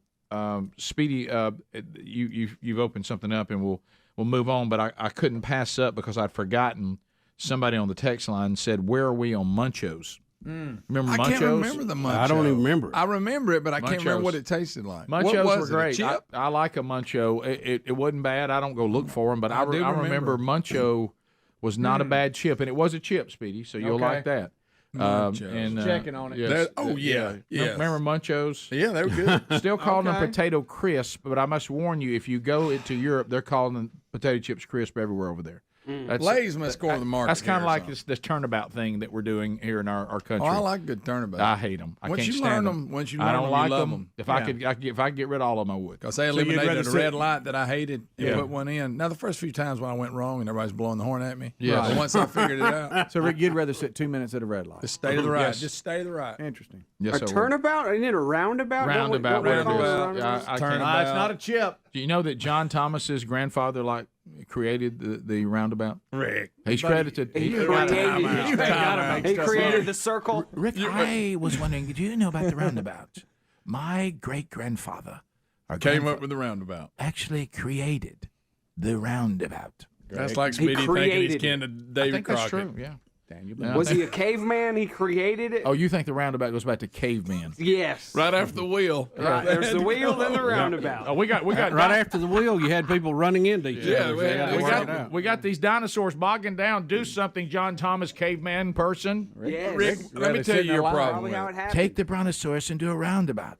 Speedy, you've opened something up, and we'll move on, but I couldn't pass up because I'd forgotten. Somebody on the text line said, "Where are we on Munchos?" Remember Munchos? I can't remember the Munchos. I don't even remember it. I remember it, but I can't Munchos. remember what it tasted like. Munchos what were was great. It, a chip? I like a Muncho. It wasn't bad. I don't go look for them, but I do remember Muncho was not a bad chip, and it was a chip, Speedy, so you'll like that. Munchos. Checking on it. Yes, yeah. Remember Munchos? Yeah, they were good. Still calling them potato crisp, but I must warn you, if you go into Europe, they're calling them potato chips crisp everywhere over there. Lay's must score the market. That's kind of here, like so. this turnabout thing that we're doing here in our country. Oh, I like good turnabout. I hate them. I can't stand them. Once you I learn don't them, like you love them. If Yeah. I could get rid of all of them, I would. Because they you'd eliminated rather the sit- red light that I hated and Yeah. put one in. Now, the first few times when I went wrong and everybody's blowing the horn at me, Yes. but once I figured it out, So, Rick, you'd rather sit 2 minutes at a red light. just stay to the right. Yes. Just stay to the right. Interesting. Yes, A I would. turnabout? Isn't it a roundabout? Roundabout. What we call roundabout. a roundabout? I Turn can't- about. It's not a chip. Do you know that John Thomas's grandfather created the roundabout? Rick. He's credited. He created the circle. Rick, I was wondering, do you know about the roundabout? My great-grandfather Came up with the roundabout. actually created the roundabout. That's like He Speedy thinking he's created kin to I David think Crockett. that's true, yeah. Yeah, Was he a caveman? He created it? Oh, you think the roundabout goes back to cavemen? Yes. Right after the wheel. Right. There's the wheel, then the roundabout. Oh, we got Right after the wheel, you had people running into each Yeah, other. we So had- you had to we work got- it out. we got these dinosaurs bogging down. Do something, John Thomas, caveman person. Yes. Rick, let me tell you your problem Probably with how it. it happened. Take the brontosaurus and do a roundabout.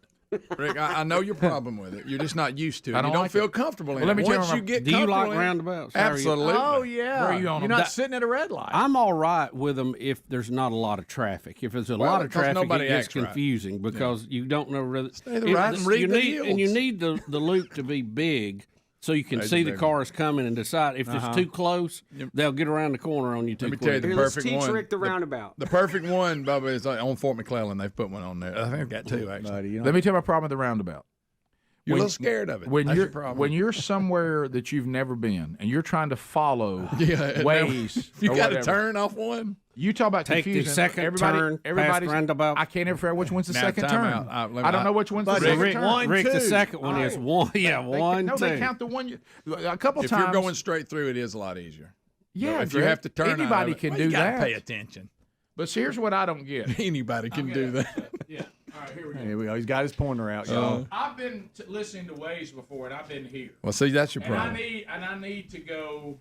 Rick, I know your problem with it. You're just not used to it. I don't You don't like feel it. comfortable in Well, let it. me tell Once you, you get do you comfortable like in it, roundabouts? Absolutely. Oh yeah. Where are you on You're them? not sitting at a red light. I'm all right with them if there's not a lot of traffic. If there's a lot of because traffic, nobody it gets acts right. confusing because you don't know whether Stay the right and read you the need and you yields. need the loop to be big so you can see the cars coming and decide if it's too close. They'll get around the corner on you too Let me tell you quick. the Here, let's perfect teach one. Rick the roundabout. The perfect one, Bubba, is on Fort McClellan. They've put one on there. I think they've got two actually. Buddy, you know, Let me tell you my problem with the roundabout. You're a little scared of it. When That's you're your problem. when you're somewhere that you've never been and you're trying to follow ways, you or got to whatever. turn off one. You talk about Take the confusing. second turn, everybody's past roundabout. I can't ever figure out which one's the Now, second time turn. out. I don't know which one's the Buddy, second Rick, turn. Rick, the two. second one is one. Yeah, one, No, two. they count the one. A couple If times. you're going straight through, it is a lot easier. yeah, if you Greg, have to turn, anybody out of it, can well, do you gotta that. Pay attention. But see, here's what I don't get. Anybody can do that. Yeah. All right, here we go. Here we go. He's got his pointer out, y'all. I've been listening to Waze before, and I've been here. Well, see, that's your And problem. I need to go.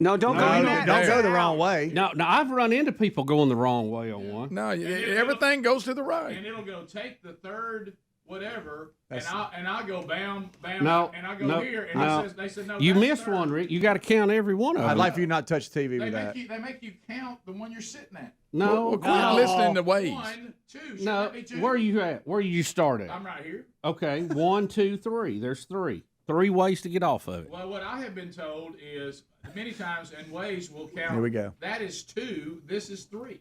No, don't go in that. Don't go the wrong way. No, I've run into people going the wrong way on one. No, everything goes to the right. And it'll go take the third whatever, and I'll go bam, No, and I go no, here, and no. they said no. You that's missed third. one, Rick. You got to count every one of them. I'd like for you not to touch the TV They with that. they make you count the one you're sitting at. No, Well, quit listening to Waze. 1, 2. Should no. that be 2? Where are you at? Where you start at? I'm right here. Okay, 1, 2, 3. There's 3. 3 ways to get off of it. Well, what I have been told is many times, and Waze will count. Here we go. That is 2. This is 3.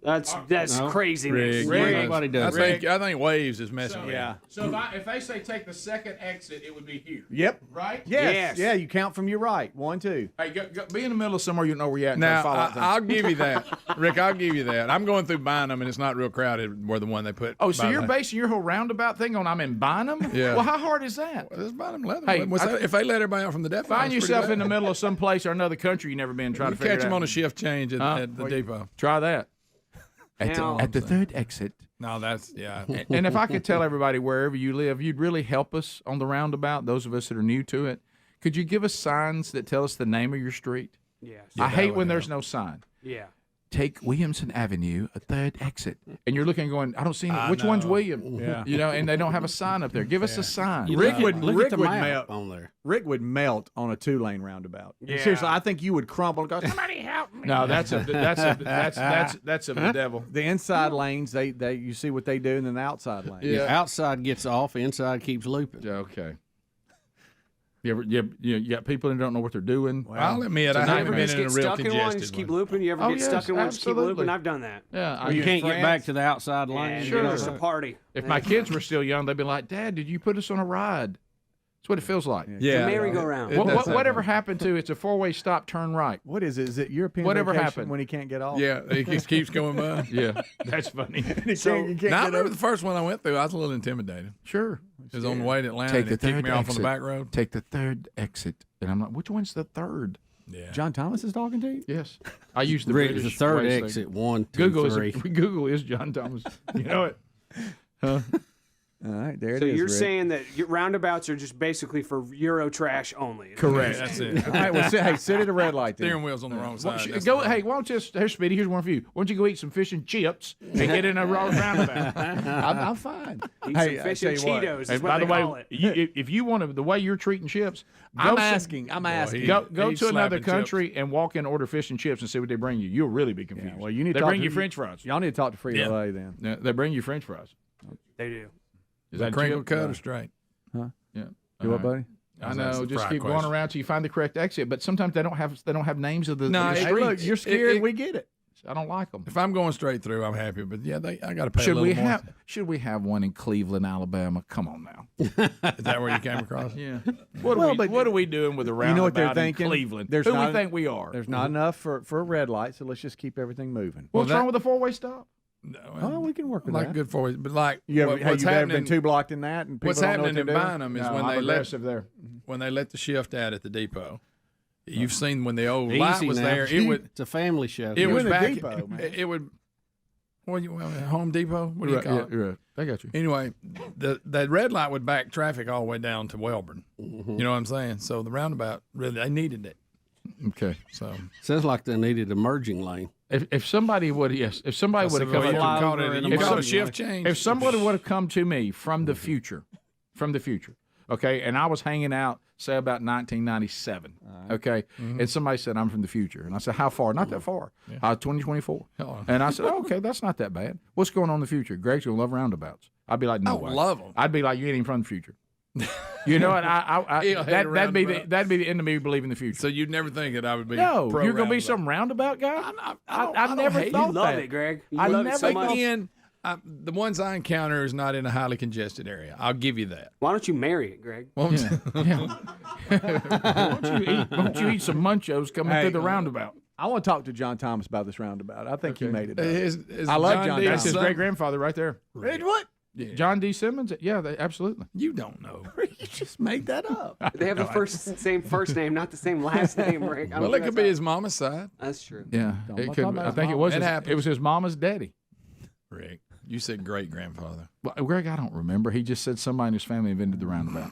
That's No. craziness. Rick, Nobody does. I think Waves is messing So, with you. So if they say take the second exit, it would be here. Yep. Right? Yes. Yeah, you count from your right. 1, 2. Hey, go, be in the middle of somewhere you know where you're at. And Now, follow that thing. I'll give you that. Rick, I'll give you that. I'm going through Bynum, and it's not real crowded where the one they put. Oh, so by you're the- basing your whole roundabout thing on I'm in Bynum? Yeah. Well, how hard is that? Well, it's Bynum leather. Hey, If they let everybody out from the depot, Find yourself in the middle of some place or another country you've never been trying You to figure catch it them out. on a shift change at the Well, depot. Try that. Now- At the third exit. No, that's, yeah. And if I could tell everybody wherever you live, you'd really help us on the roundabout, those of us that are new to it. Could you give us signs that tell us the name of your street? Yes. I hate when there's no sign. Yeah. Take Williamson Avenue, a third exit. And you're looking going, I don't see any. Which one's William? Yeah. You know, and they don't have a sign up there. Give us a sign. Rick would Look at the map melt on there. Rick would melt on a 2-lane roundabout. Yeah. Seriously, I think you would crumble and go, somebody help me. No, that's of the devil. The inside lanes, they you see what they do, and then the outside lanes. Yeah. Outside gets off, inside keeps looping. Okay. You got people that don't know what they're doing. I'll admit, I You haven't ever been just in a get real stuck in one, congested just keep one. looping? You ever Oh, get stuck yes, in one, just keep absolutely. looping? I've done that. Yeah, You can't get back to the outside lane. And Sure. It's a party. If my kids were still young, they'd be like, "Dad, did you put us on a ride?" That's what it feels like. Yeah. The merry-go-round. Whatever happened to it's a 4-way stop, turn right. What is it? Is it European Whatever vacation happened. when he can't get off? Yeah, it just keeps going by. Yeah, that's funny. You can't Now, I get remember over. the first one I went through, I was a little intimidated. Sure. It was on the way to Atlanta, Take and the it kicked third me off on the exit. back road. Take the third exit, and I'm like, which one's the third? Yeah. John Thomas is talking to you? Yes, I use the Rick, British the third Waze thing. exit. 1, 2, Google 3. is Google is John Thomas. You know it. Huh? All right, there it So is. you're Rick. saying that roundabouts are just basically for Euro trash only. Correct. That's it. All right, well, sit at a red light then. Steering wheel's on the wrong Well, side. That's go. the- Hey, why don't you? Here's Speedy. Here's one for you. Why don't you go eat some fish and chips and get in a roundabout? I'm fine. Eat Hey, some I fish tell and you what. Cheetos is And what by they the way, call it. if you want to, the way you're treating chips, I'm go asking. Go He's to another slapping country and walk in and order fish and chips and see what they bring you. You'll really be confused. Well, you need to they talk bring to you French fries. Y'all need to talk to Frito-Lay then. Yeah, they bring you French fries. They do. Is that that crinkle chip? cut or straight? Huh? Yeah. You what, buddy? I That's know. the Just fried keep going question. around till you find the correct exit. But sometimes they don't have names of the. No, the hey, streets. Look, you're scared. We get it. I don't like them. If I'm going straight through, I'm happy. But yeah, I got to pay a Should little we more. should we have one in Cleveland, Alabama? Come on now. Is that where you came across? Yeah. What are we doing with a roundabout You know what they're thinking? in Cleveland? There's Who not- we think we are? There's not enough for a red light, so let's just keep everything moving. What's wrong with a 4-way stop? No, Oh, we can work with like that. good for you, but like You ever, what's you've ever happening? been too blocked in that, and people What's don't know happening in what they're doing? Bynum is No, when I'm they let aggressive there. the shift out at the depot. You've seen when the old light Easy was now. there. It would. It's a family show. It was in a back. depot, man. It would. What do you Home Depot? What do you call it? You're right. I got you. Anyway, the red light would back traffic all the way down to Welborn. Mm-hmm. You know what I'm saying? So the roundabout really they needed it. Okay. So Sounds like they needed a merging lane. If somebody would have come, if somebody would have come to me from the future, okay, and I was hanging out, say about 1997, okay, and somebody said I'm from the future, and I said how far? Not that far, 2024, and I said okay, that's not that bad. What's going on in the future? Greg's gonna love roundabouts. I'd be like no way. Love them. I'd be like you ain't even from the future. You know, and that'd be the end of me believing the future. So you'd never think that I would be. No, you're going to be some roundabout guy. I never thought you love that. it, Greg. I love never it so much. Again, the ones I encounter is not in a highly congested area. I'll give you that. Why don't you marry it, Greg? Why don't you eat some munchos coming through the roundabout? I want to talk to John Thomas about this roundabout. I think he made it up. I love John That's Thomas. his great grandfather right there. What? Yeah. John D. Simmons? Yeah, absolutely. You don't know. You just made that up. They have the same first name, not the same last name, Rick. Well, it could be his mama's side. That's true. Yeah, it could. I think it was. It was his mama's daddy. Rick, you said great grandfather. Well, Greg, I don't remember. He just said somebody in his family invented the roundabout.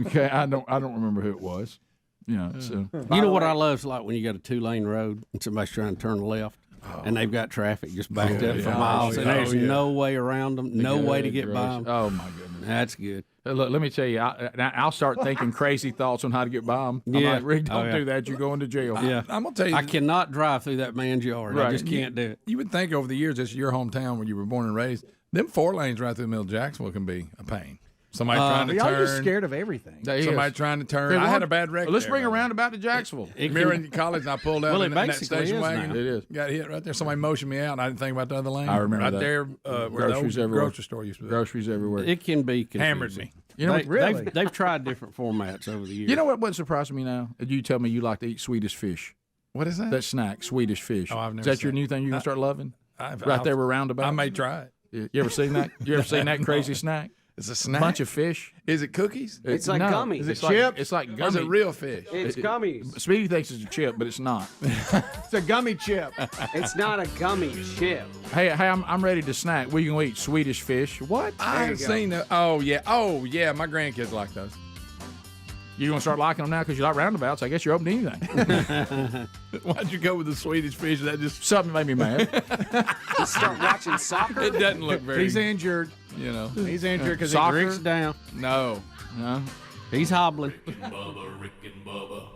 Okay, I don't remember who it was. You know, so. You know what I love is like when you got a 2-lane road and somebody's trying to turn left. And they've got traffic just backed up for miles, and there's no way around them, no way to get by them. Oh my goodness, that's good. Look, let me tell you, I'll start thinking crazy thoughts on how to get by them. I'm like, Rick, don't do that. You're going to jail. Yeah, I'm gonna tell you, I cannot drive through that man's yard. Right. I just can't do it. You would think over the years, it's your hometown where you were born and raised. Them 4 lanes right through the middle of Jacksonville can be a pain. Somebody trying to turn. Y'all just scared of everything. Somebody trying to turn. I had a bad wreck. Let's bring a roundabout to Jacksonville. Remember in college, and I pulled out in that station wagon. It is. Got hit right there. Somebody motioned me out, and I didn't think about the other lane. I remember right that. there where groceries the everywhere. grocery store used to be. Groceries everywhere. It can be confusing. Hammered me. You know, really? They've tried different formats over the years. You know what surprises me now? You tell me you like to eat Swedish fish. What is that? That snack, Swedish fish. Oh, I've never Is that seen your new thing you're going to start loving? Right there with roundabout? I may try it. You ever seen that? You ever seen that crazy snack? It's a snack. Bunch of fish. Is it cookies? It's like gummies. Is it chips? It's like gummies. Or is it real fish? It's gummies. Speedy thinks it's a chip, but it's not. It's a gummy chip. It's not a gummy chip. Hey, I'm ready to snack. We can eat Swedish fish. What? I haven't seen that. Oh yeah. My grandkids like those. You gonna start liking them now because you like roundabouts? I guess you're open to anything. Why'd you go with the Swedish fish? That just something made me mad. You start watching soccer. It doesn't look very. He's injured. You know, he's injured because Rick's down. No, he's hobbling. Rick and Bubba, Rick and Bubba.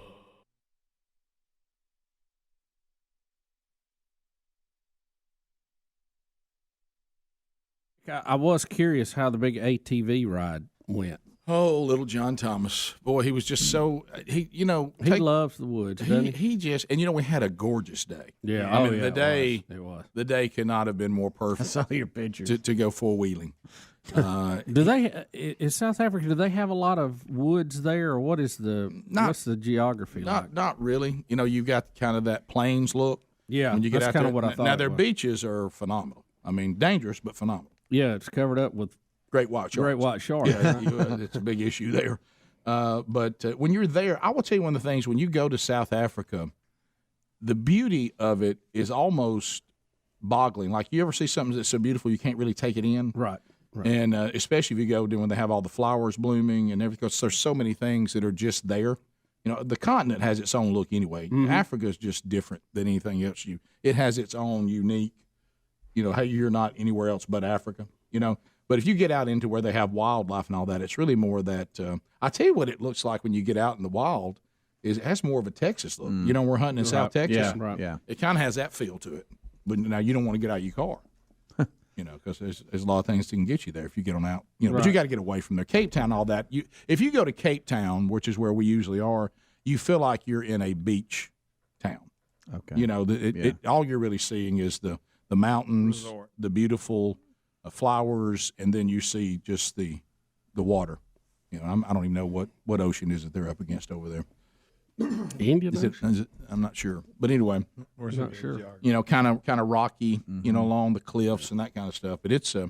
I was curious how the big ATV ride went. Oh, little John Thomas. Boy, he was just so he loves the woods, doesn't he? He just we had a gorgeous day. Yeah. I mean, the day it was. The day could not have been more perfect. I saw your pictures. To go four-wheeling. Do they in South Africa, do they have a lot of woods there, or what's the geography like? Not really. You know, you've got kind of that plains look. Yeah, when you get that's out kind there. of what I thought. Now their beaches are phenomenal. I mean, dangerous but phenomenal. Yeah, it's covered up with great white sharks. Great white sharks. Yeah, it's a big issue there. But when you're there, I will tell you one of the things. When you go to South Africa, the beauty of it is almost boggling. Like, you ever see something that's so beautiful you can't really take it in? Right. And especially if you go when they have all the flowers blooming and everything, because there's so many things that are just there. You know, the continent has its own look anyway. Mm-hmm. Africa is just different than anything else. It has its own unique. You know, hey, you're not anywhere else but Africa. You know, but if you get out into where they have wildlife and all that, it's really more that. I tell you what it looks like when you get out in the wild is it has more of a Texas look. You know, we're hunting in South Texas. Yeah, right. Yeah. It kind of has that feel to it. But now you don't want to get out of your car. You know, because there's a lot of things that can get you there if you get on out. You know, but you got to get away from there. Cape Town, all that. If you go to Cape Town, which is where we usually are, you feel like you're in a beach town. Okay. You know, all you're really seeing is the mountains, the beautiful flowers, and then you see just the water. You know, I don't even know what ocean is it they're up against over there. Indian Ocean? I'm not sure, but anyway, we're not sure. You know, kind of rocky, you know, along the cliffs and that kind of stuff. But it's a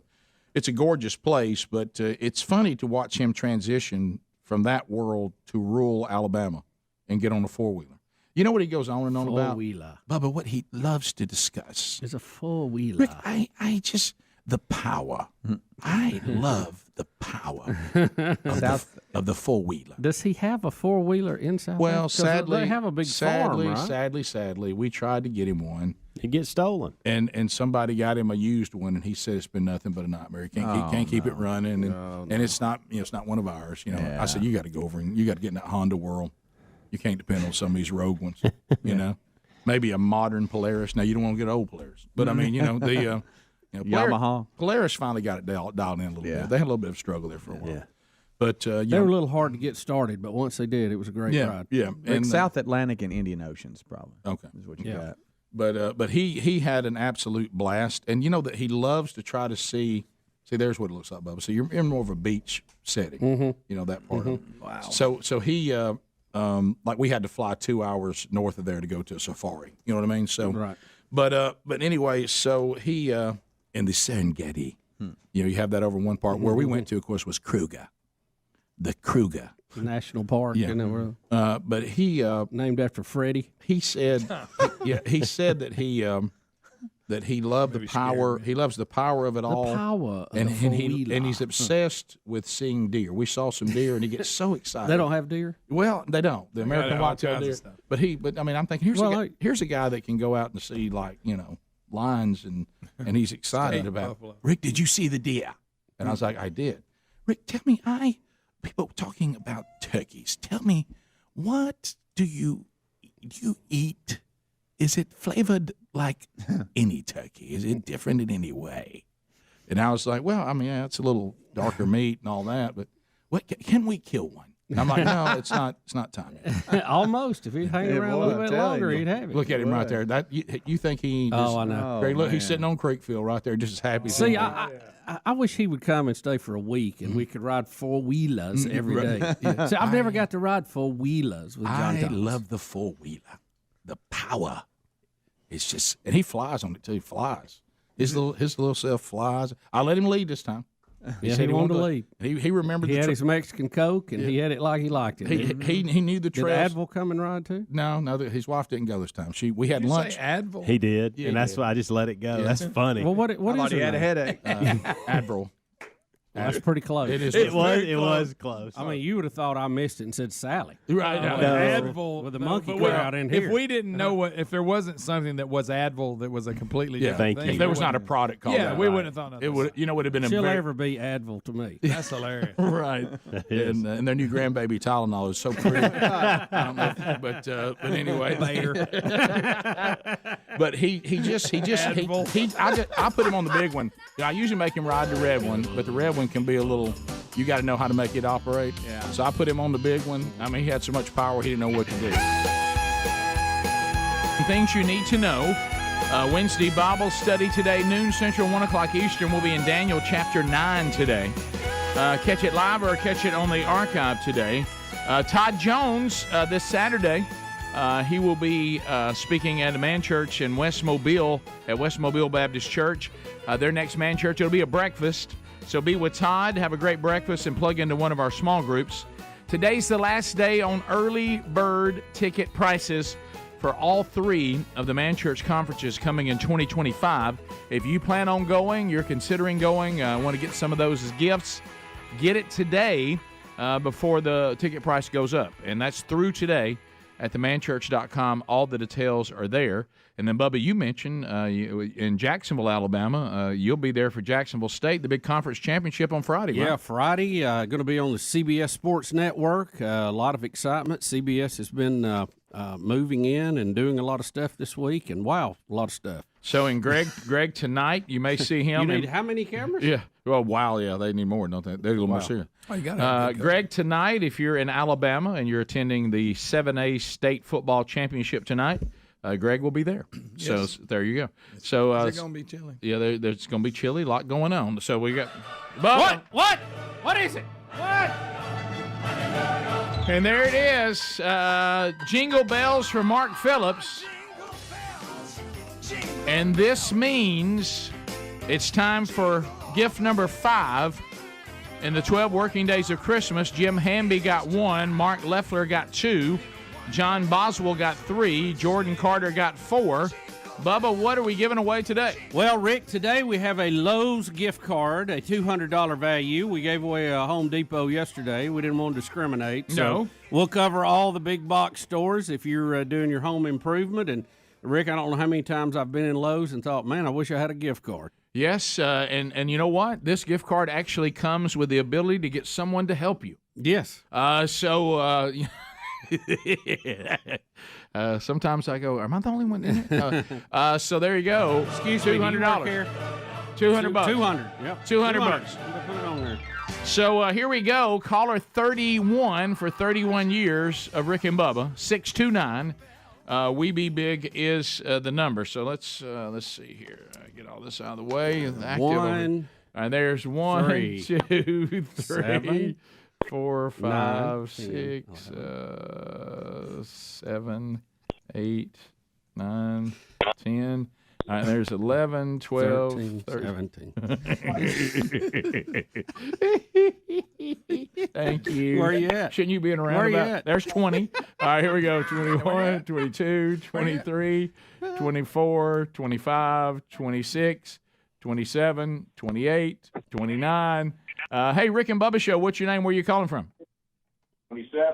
gorgeous place. But it's funny to watch him transition from that world to rural Alabama and get on a four-wheeler. You know what he goes on and on about? Four-wheeler. Bubba, what he loves to discuss is a four-wheeler. Rick, I just the power. I love the power of the four-wheeler. Does he have a four-wheeler in South Well, Africa? sadly, they have a big farm, right? sadly, we tried to get him one. It gets stolen. And somebody got him a used one, and he said it's been nothing but a nightmare. He can't keep it running, and it's not it's not one of ours. I said you got to go over and you got to get in that Honda world. You can't depend on some of these rogue ones. Maybe a modern Polaris. Now you don't want to get old Polaris, but I mean the Yamaha Polaris finally got it dialed in a little bit. They had a little bit of struggle there for a while. Yeah. But they were a little hard to get started, but once they did, it was a great ride. Yeah, and South Atlantic and Indian Oceans probably. Okay, is what you got. But he had an absolute blast, and that he loves to try to see. There's what it looks like, Bubba. So you're in more of a beach setting, that part of it. Wow. So he like we had to fly 2 hours north of there to go to a safari. You know what I mean? So right. But anyway, so he in the Serengeti, you have that over one part. Where we went to, of course, was Kruger, the Kruger National Park. Yeah. But he named after Freddie. He said, he said that he loved the power. He loves the power of it all. The power of and the he's obsessed with seeing deer. We saw some deer, and he gets so excited. They don't have deer? Well, they don't. The American white-tailed deer. But I mean, I'm thinking here's a guy that can go out and see lions, and he's excited about. Rick, did you see the deer? And I was like, I did. Rick, tell me, people talking about turkeys. Tell me, what do you eat? Is it flavored like any turkey? Is it different in any way? And I was like, well, I mean, it's a little darker meat and all that, but can we kill one? And I'm like, no, it's not time yet. Almost. If he'd hang around a little bit longer, he'd have it. Look at him right there. That you think he? Just, I know. Greg, look, he's sitting on Creekfield right there, just as happy. See, I wish he would come and stay for a week, and we could ride four-wheelers every day. See, I've never got to ride four-wheelers with John Thomas. I love the four-wheeler, the power. It's just, and he flies on it too. He flies. His little self flies. I let him lead this time. He said he wanted to lead. He remembered. He had his Mexican Coke, and he had it like he liked it. He knew the trails. Did Advil come and ride too? No, his wife didn't go this time. We had lunch. Say Advil? He did, and that's why I just let it go. Yeah. That's funny. Well, what is it? He had a headache. Advil. That's pretty close. It was close. I mean, you would have thought I missed it and said Sally. Right. Advil with the monkey crowd in here. If we didn't know if there wasn't something that was Advil that was a completely different thing. If there was not a product called that, we wouldn't have thought nothing. It would have been She'll ever be Advil to me. That's hilarious. Right. And their new grandbaby Tylenol is so pretty. But anyway, later. But I put him on the big one. I usually make him ride the red one, but the red one can be a little. You got to know how to make it operate. Yeah. So I put him on the big one. I mean, he had so much power he didn't know what to do. Things you need to know. Wednesday Bible study today, noon Central, 1 o'clock Eastern. We'll be in Daniel chapter 9 today. Catch it live or catch it on the archive today. Todd Jones this Saturday. He will be speaking at a man church in West Mobile, at West Mobile Baptist Church. Their next man church, it'll be a breakfast. So be with Todd, have a great breakfast, and plug into one of our small groups. Today's the last day on early bird ticket prices for all 3 of the Man Church conferences coming in 2025. If you plan on going, you're considering going, want to get some of those as gifts, get it today before the ticket price goes up. And that's through today at themanchurch.com. All the details are there. And then, Bubba, you mentioned in Jacksonville, Alabama, you'll be there for Jacksonville State, the big conference championship on Friday. Yeah, right? Friday. Going to be on the CBS Sports Network. A lot of excitement. CBS has been moving in and doing a lot of stuff this week. And, wow, a lot of stuff. So, in Greg tonight, you may see him. You need how many cameras? Yeah. Well, wow, yeah, they need more, don't they? They're a little more serious. Oh, you got it. Greg, tonight, if you're in Alabama and you're attending the 7A State Football Championship tonight, Greg will be there. Yes. So there you go. So is it going to be chilly? Yeah, there's going to be chilly. A lot going on. So we got Bubba. What is it? What? And there it is. Jingle bells for Mark Phillips. And this means it's time for gift number 5 in the 12 working days of Christmas. Jim Hamby got 1. Mark Leffler got 2. John Boswell got 3. Jordan Carter got 4. Bubba, what are we giving away today? Well, Rick, today we have a Lowe's gift card, a $200 value. We gave away a Home Depot yesterday. We didn't want to discriminate. So we'll cover all the big box stores if you're doing your home improvement. And, Rick, I don't know how many times I've been in Lowe's and thought, man, I wish I had a gift card. Yes, and you know what? This gift card actually comes with the ability to get someone to help you. Yes. Sometimes I go, am I the only one in it? So there you go. Excuse me, $200. $200. $200. Yep. $200. Put it on there. So here we go. Caller 31 for 31 years of Rick and Bubba. 629. We Be Big is the number. So let's see here. Get all this out of the way. One. There's 1, three, 2, 3, seven, 4, 5, 9, 6, 7, 8, 9, 10. All right, there's 11, 12, 13, 17. Thank you. Where you at? Shouldn't you be in a Where you roundabout? at? There's 20. All right, here we go. 21, 22, 23, 24, 25, 26, 27, 28, 29. Hey, Rick and Bubba Show, what's your name? Where are you calling from? 27.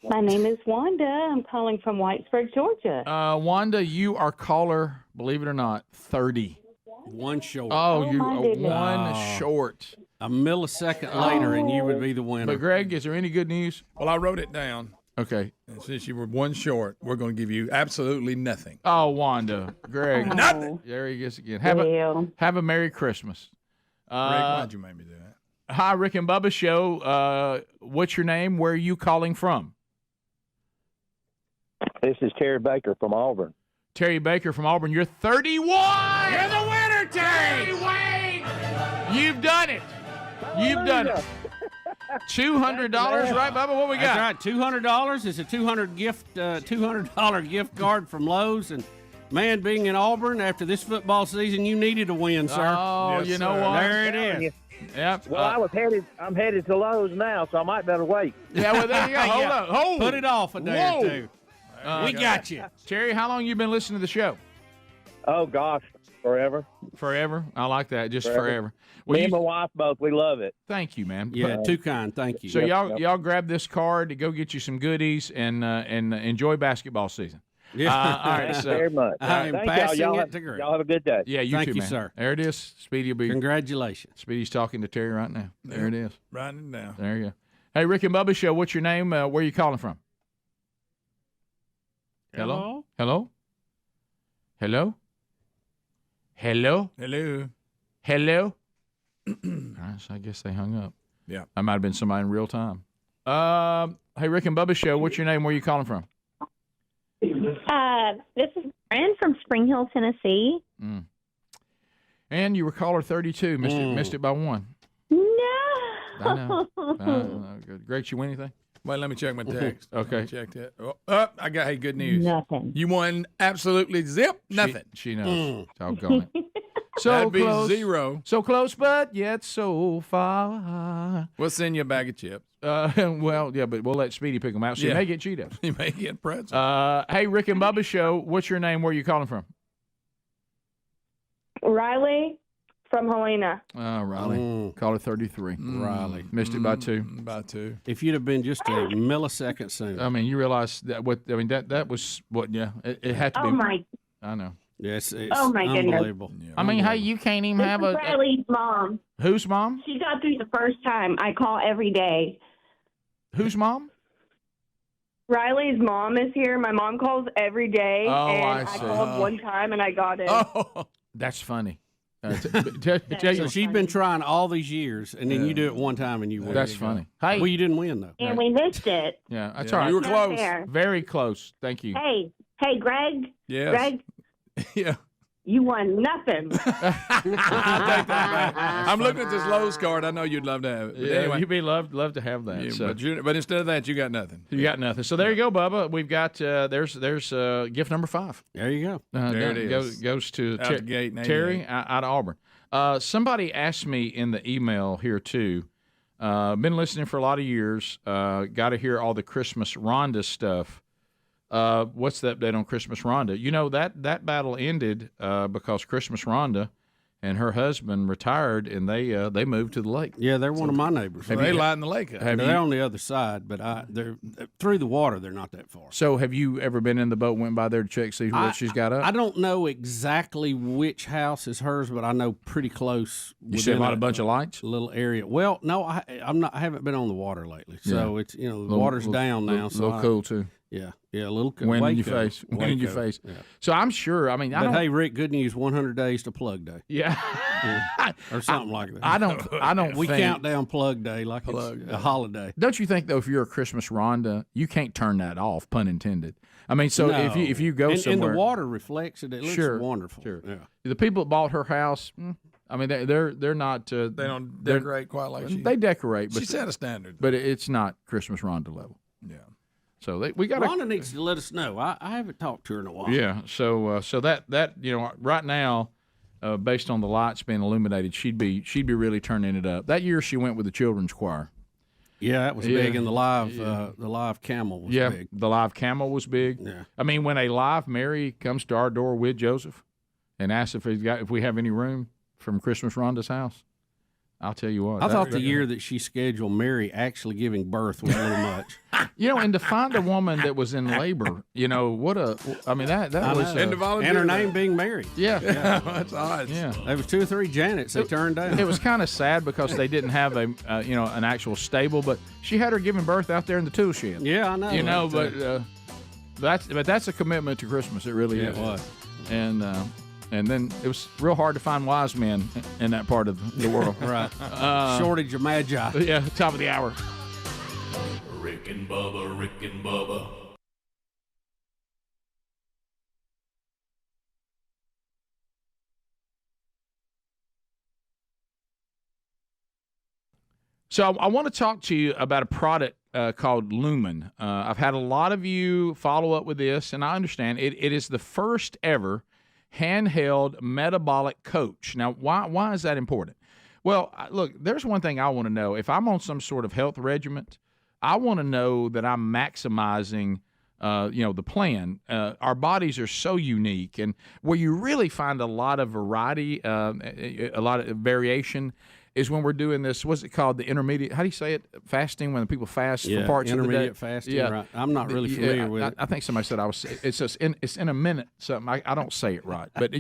My name is Wanda. I'm calling from Whitesburg, Georgia. Wanda, you are caller, believe it or not, 30. One short. Oh, you my are goodness. one short. A millisecond later, and you would be the winner. But, Greg, is there any good news? Well, I wrote it down. Okay. And since you were one short, we're going to give you absolutely nothing. Oh, Wanda. Greg. Nothing. There he gets again. Have a Merry Christmas. Rick, why'd you make me do that? Hi, Rick and Bubba Show. What's your name? Where are you calling from? This is Terry Baker from Auburn. Terry Baker from Auburn. You're 31. You're the winner, Terry. Wayne. You've done it. You've done it. $200, right, Bubba? What we got? That's right. $200 is a $200 gift card from Lowe's. And, man, being in Auburn after this football season, you needed a win, sir. Oh, Yes, you know sir. what? There it is. Yep. Well, I'm headed to Lowe's now, so I might better wait. Yeah, well, there you go. Hold up. Hold. Put it off a day or two. We go. got you. Terry, how long you been listening to the show? Oh, gosh, forever. Forever? I like that. Just forever. Well, Me and my wife both, we love it. Thank you, man. Yeah, too kind. Thank you. So y'all grab this card to go get you some goodies and enjoy basketball season. Yeah. All right. Thank So you very much. I'm Thank passing y'all. it to Greg. Y'all have a good day. yeah, you Thank too, you, man. sir. There it is. Speedy will be. Congratulations. Speedy's talking to Terry right now. There it is. Writing it down. There you go. Hey, Rick and Bubba Show. What's your name? Where are you calling from? Hello? Hello? Hello? Hello? Hello. Hello? All right, so I guess they hung up. Yeah. I might have been somebody in real time. Hey, Rick and Bubba Show. What's your name? Where are you calling from? This is Fran from Spring Hill, Tennessee. And you were caller 32. Missed it by one. No. I know. Good. Greg, you win anything? Wait, let me check my text. Okay. Check that. Oh, I got good news. Nothing. You won absolutely zip nothing. She knows. Doggone it. So That'd be close. 0. So close, but yet so far. We'll send you a bag of chips. Well, yeah, but we'll let Speedy pick them out. So you may get Cheetos. You may get pretzels. Hey, Rick and Bubba Show. What's your name? Where are you calling from? Riley from Helena. Riley. Caller 33. Riley. Missed it by 2. By 2. If you'd have been just a millisecond sooner. I mean, you realize that that was what? Yeah, it had to be. Oh my! I know. Yes, it's Oh, my goodness. unbelievable. Yeah. I mean, hey, you can't even This have is Riley's mom. Whose mom? She got through the first time. I call every day. Whose mom? Riley's mom is here. My mom calls every day, Oh, and I see. called one time and I got it. Oh, that's funny. So she's been trying all these years, and then you do it one time and you win. That's funny. Hey, well, you didn't win though. And we missed it. Yeah, that's all right. You were Not close. fair. Very close. Thank you. Hey, Greg. Yes. Greg, Yeah. you won nothing. I'll take that back. I'm looking at this Lowe's card. I know you'd love to have it. But Yeah, anyway. you'd be love to have that. Yeah, so. but instead of that, you got nothing. You got nothing. So there you go, Bubba. We've got there's gift number 5. There you go. There it is. Goes to Out the gate in Terry 88. out of Auburn. Somebody asked me in the email here too. Been listening for a lot of years. Got to hear all the Christmas Rhonda stuff. what's the update on Christmas Rhonda? You know, that battle ended because Christmas Rhonda and her husband retired, and they moved to the lake. Yeah, they're one of my neighbors. They lighten the lake up. They're on the other side, but they're through the water. They're not that far. So, have you ever been in the boat, went by there to check, see what she's got up? I don't know exactly which house is hers, but I know pretty close. You see a bunch of lights, little area. Well, no, I haven't been on the water lately, so it's the water's down now. So a little cool too. Yeah, a little wind in your face. Wind in your face. Yeah. So I'm sure. I mean, hey, Rick, good news. 100 days to plug day. Yeah, or something like that. I don't. We count down plug day like it's a holiday. Don't you think though? If you're a Christmas Rhonda, you can't turn that off. Pun intended. I mean, so if you go somewhere, and the water reflects it, it looks wonderful. Sure. Yeah. The people that bought her house. I mean, they're not. They don't decorate quite like they decorate. But she set a standard, but it's not Christmas Rhonda level. Yeah. So we got. Rhonda needs to let us know. I haven't talked to her in a while. Yeah. So that right now, based on the lights being illuminated, she'd be really turning it up. That year she went with the children's choir. Yeah, that was big, and the live camel was big. The live camel was big. Yeah. I mean, when a live Mary comes to our door with Joseph and asks if we have any room from Christmas Rhonda's house, I'll tell you what. I thought the year that she scheduled Mary actually giving birth was a little much. And to find a woman that was in labor, that was and her name being Mary. Yeah. That's odd. Yeah, there was 2 or 3 Janets they turned down. It was kind of sad because they didn't have an actual stable, but she had her giving birth out there in the tool shed. Yeah, I know. That's a commitment to Christmas. It really is. It was. And then it was real hard to find wise men in that part of the world. Right. Shortage of magi. Yeah, top of the hour. Rick and Bubba, Rick and Bubba. So I want to talk to you about a product called Lumen. I've had a lot of you follow up with this, and I understand it is the first ever handheld metabolic coach. Now, why is that important? Well, look, there's one thing I want to know. If I'm on some sort of health regimen, I want to know that I'm maximizing, the plan. Our bodies are so unique, and where you really find a lot of variety, a lot of variation, is when we're doing this. What's it called? The intermediate. How do you say it? Fasting, when people fast for parts of the day. Intermediate fasting. Yeah, right. I'm not really familiar with it. I think somebody said it's in a minute. Something. I don't say it right, but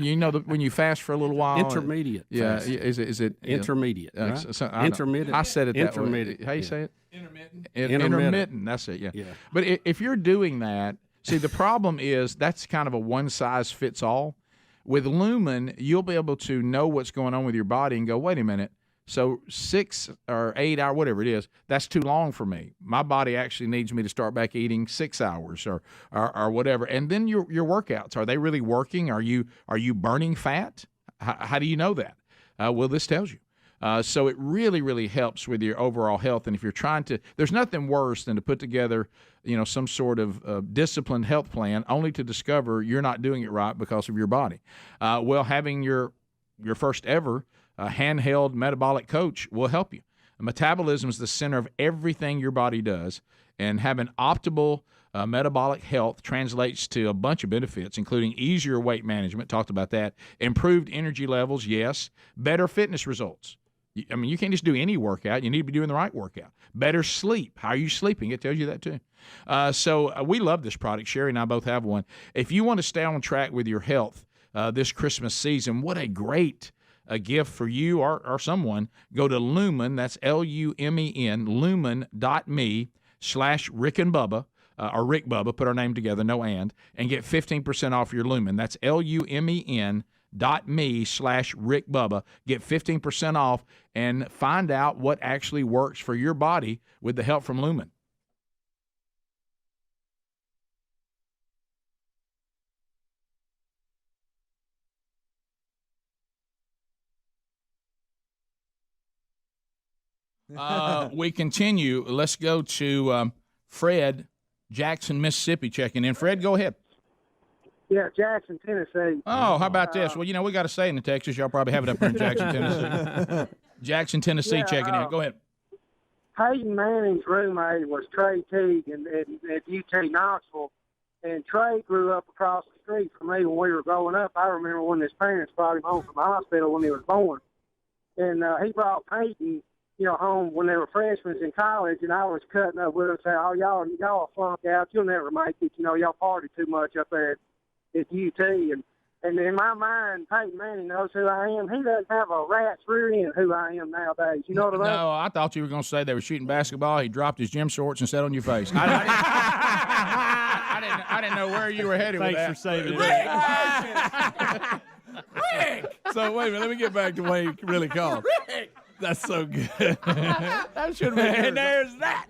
when you fast for a little while. Intermediate. Yeah. Is it intermediate? Right? Intermittent. I said it that intermediate. way. How you say it? Intermittent. Intermittent. That's it. Yeah. But if you're doing that, see, the problem is that's kind of a one size fits all. With Lumen, you'll be able to know what's going on with your body and go, wait a minute. So 6 or 8 hours, whatever it is, that's too long for me. My body actually needs me to start back eating 6 hours or whatever. And then your workouts, are they really working? Are you burning fat? How do you know that? Well, this tells you. So it really, really helps with your overall health. And if you're trying to, there's nothing worse than to put together, some sort of disciplined health plan only to discover you're not doing it right because of your body. Well, having your first ever handheld metabolic coach will help you. Metabolism is the center of everything your body does, and having optimal metabolic health translates to a bunch of benefits, including easier weight management, talked about that, improved energy levels, yes, better fitness results. I mean, you can't just do any workout. You need to be doing the right workout. Better sleep. How are you sleeping? It tells you that too. So we love this product. Sherry and I both have one. If you want to stay on track with your health this Christmas season, what a great a gift for you or someone. Go to Lumen, that's Lumen, lumen.me/Rick and Bubba, or Rick Bubba, put our name together, no and get 15% off your Lumen. That's lumen.me/Rick Bubba. Get 15% off and find out what actually works for your body with the help from Lumen. We continue. Let's go to Fred, Jackson, Mississippi, checking in. Fred, go ahead. Yeah, Jackson, Tennessee. Oh, how about this? Well, we got a saying in Texas. Y'all probably have it up here in Jackson, Tennessee. Jackson, Tennessee, checking in. Go ahead. Peyton Manning's roommate was Trey Teague at UT Knoxville, And Trey grew up across the street from me when we were growing up. I remember when his parents brought him home from the hospital when he was born. And he brought Peyton, home when they were freshmen in college, and I was cutting up with him saying, oh, y'all flunk out. You'll never make it. Y'all party too much up there at UT. And in my mind, Peyton Manning knows who I am. He doesn't have a rat's rear end who I am nowadays. You know what I mean? No, I thought you were going to say they were shooting basketball. He dropped his gym shorts and sat on your face. I didn't know where you were headed with that. Thanks for saving it. Rick! So, wait a minute. Let me get back to what he really called. Rick! That's so good. That should have been yours. And there's that.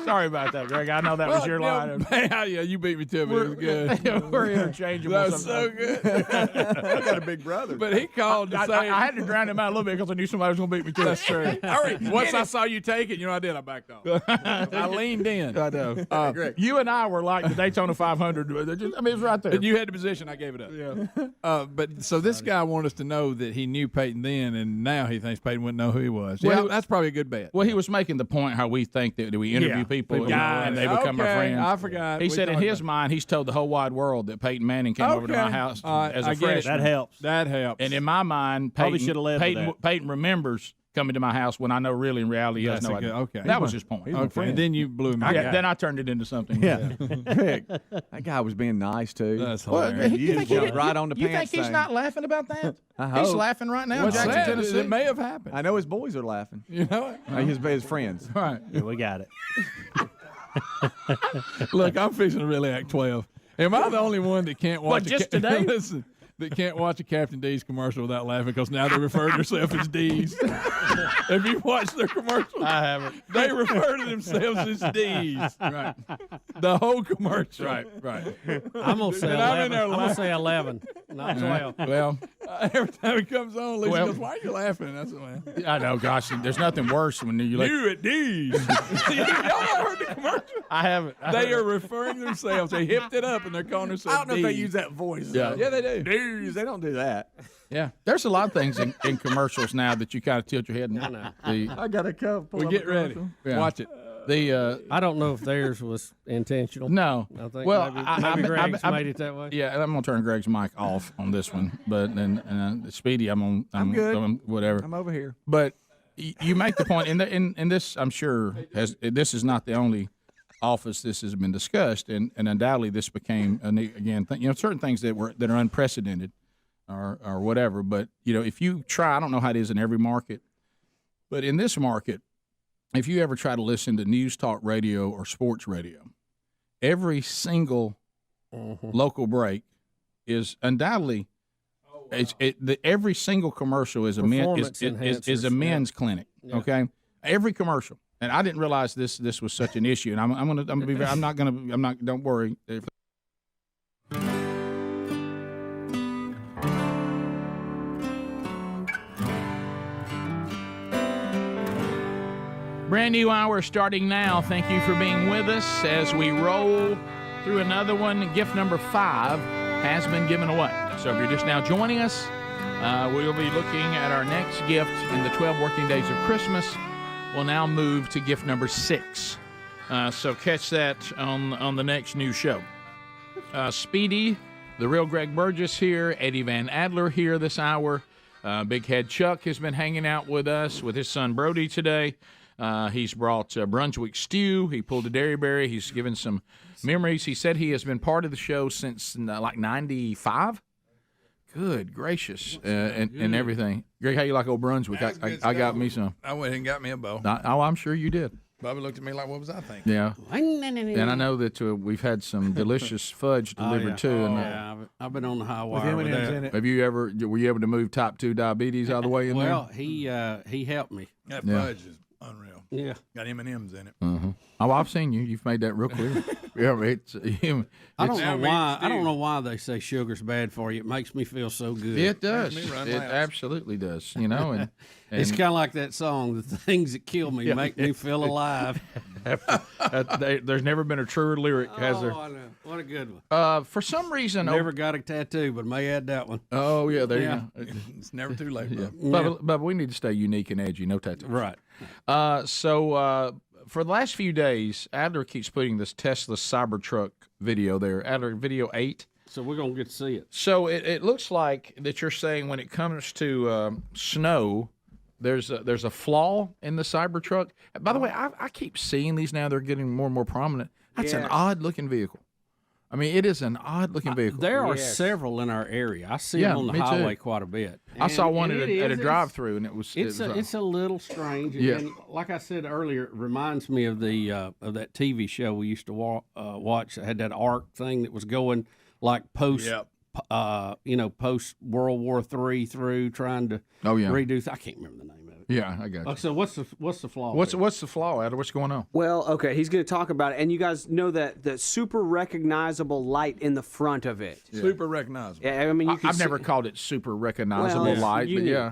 Sorry about that, Greg. I know that was your line. Yeah, you beat me to it, but it was good. We're interchangeable. That was so good. I got a big brother. But he called to say. I had to drown him out a little bit because I knew somebody was going to beat me to it. That's true. All right. Once I saw you take it, I did. I backed off. I leaned in. I know. You and I were like the Daytona 500. It was right there. You had the position. I gave it up. Yeah. But so this guy wanted us to know that he knew Peyton then, and now he thinks Peyton wouldn't know who he was. Well, yeah, that's probably a good bet. Well, he was making the point how we think that we interview people and they become our friends. I forgot. He said in his mind, he's told the whole wide world that Peyton Manning came over to my house as a freshman. That helps. That helps. And in my mind, Peyton remembers coming to my house when I know really in reality he has no idea. Okay. That was his point. Okay. And then you blew him. Then I turned it into something. Yeah. Rick, that guy was being nice too. That's hilarious. You jumped right on the You pants think he's thing. not laughing about that? I hope. He's laughing right now. What's Jackson, sad Tennessee. is it may have happened. I know his boys are laughing. You know it? His friends. Right. Yeah, we got it. Look, I'm fixing to really act 12. Am I the only one that can't watch? Just today? Listen, that can't watch a Captain D's commercial without laughing because now they refer to themselves as D's. Have you watched their commercials? I haven't. They refer to themselves as D's. Right. The whole commercial. Right. I'm gonna say 11. I'm gonna say 11, not 12. Well, every time it comes on, Lisa goes, "Why are you laughing?" That's what I know. Gosh, there's nothing worse when you like. You at D's. Y'all not heard the commercial? I haven't. They are referring to themselves. They hipped it up and they're calling themselves. I don't know if they use that voice. Yeah, they do. They don't do that. Yeah, there's a lot of things in commercials now that you kind of tilt your head. I got a cup. Well, get ready. Yeah. Watch it. I don't know if theirs was intentional. No. I think maybe Greg's made it that way. Yeah, and I'm gonna turn Greg's mic off on this one, but and Speedy, I'm good. Whatever. I'm over here. But you make the point, in this, I'm sure this is not the only office this has been discussed, and undoubtedly this became again certain things that are unprecedented or whatever. But if you try, I don't know how it is in every market, but in this market, if you ever try to listen to news talk radio or sports radio, every single local break is undoubtedly every single commercial is a men's clinic. Yeah. Okay, every commercial, and I didn't realize this was such an issue. And I'm gonna be very, I'm not. Don't worry. Brand new hour starting now. Thank you for being with us as we roll through another one. Gift number 5 has been given away. So if you're just now joining us, we'll be looking at our next gift in the 12 working days of Christmas. We'll now move to gift number 6. So catch that on the next new show. Speedy, the real Greg Burgess here, Eddie Van Adler here this hour. Big Head Chuck has been hanging out with us with his son Brody today. He's brought Brunswick stew. He pulled a dairyberry. He's given some memories. He said he has been part of the show since like 95. Good gracious, and everything. Greg, how you like old Brunswick? I got me some. I went and got me a bowl. I'm sure you did. Bubba looked at me like, what was I thinking? Yeah. And I know that we've had some delicious fudge delivered too. And I've been on the high wire with that. Have you were you able to move type 2 diabetes all the way in there? Well, he helped me. That fudge is unreal. Yeah. Got M&Ms in it. Mm-hmm. Oh, I've seen you. You've made that real clear. I don't know why they say sugar's bad for you. It makes me feel so good. It does. It absolutely does. And it's kind of like that song, "The Things That Kill Me Make Me Feel Alive." There's never been a truer lyric, has there? I know. What a good one. For some reason, never got a tattoo, but may add that one. Oh yeah, there you go. It's never too late. Yeah. But we need to stay unique and edgy. No tattoos. Right. for the last few days, Adler keeps putting this Tesla Cybertruck video there. Adler, video 8. So we're going to get to see it. So it looks like that you're saying when it comes to snow, there's a flaw in the Cybertruck. By the way, I keep seeing these now. They're getting more and more prominent. That's an odd-looking vehicle. I mean, it is an odd-looking vehicle. There are several in our area. I see them on the highway quite a bit. I saw one at a drive-through, and it's a little strange. Yeah. And like I said earlier, it reminds me of the of that TV show we used to watch. That had that arc thing that was going like post post World War III through trying to redo. I can't remember the name of it. Yeah, I got you. So what's the flaw? What's the flaw, Adler? What's going on? Well, okay, he's going to talk about it, and you guys know that the super recognizable light in the front of it. Yeah. Super recognizable. Yeah, I mean, I've never called it super recognizable light, but yeah,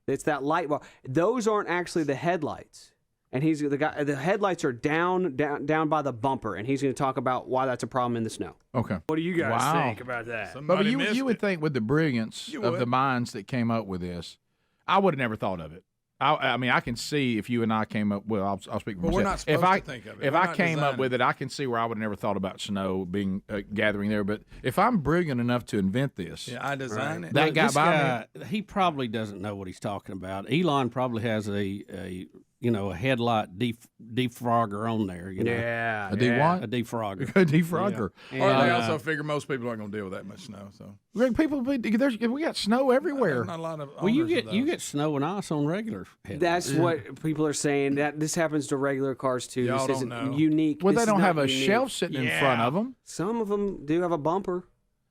it's that light bulb. Those aren't actually the headlights. And he's the guy. The headlights are down by the bumper, and he's going to talk about why that's a problem in the snow. Okay. What do you guys think about that? But you would think with the brilliance of the minds that came up with this, I would have never thought of it. I mean, I can see if you and I came up. Well, I'll speak for myself. We're not supposed to think of it. If I came up with it, I can see where I would have never thought about snow being gathering there. But if I'm brilliant enough to invent this, I designed it. That guy by me, he probably doesn't know what he's talking about. Elon probably has a headlight defrogger on there. You know? Yeah. A defrogger. A defrogger. A defrogger. Yeah. Or they also figure most people aren't going to deal with that much snow. So we got snow everywhere. Not a lot of you get snow and ice on regular headlights. That's what people are saying. That this happens to regular cars too. Y'all this don't isn't know. unique. Well, this they don't have a unique. shelf sitting in front of them. Some of them do have a bumper.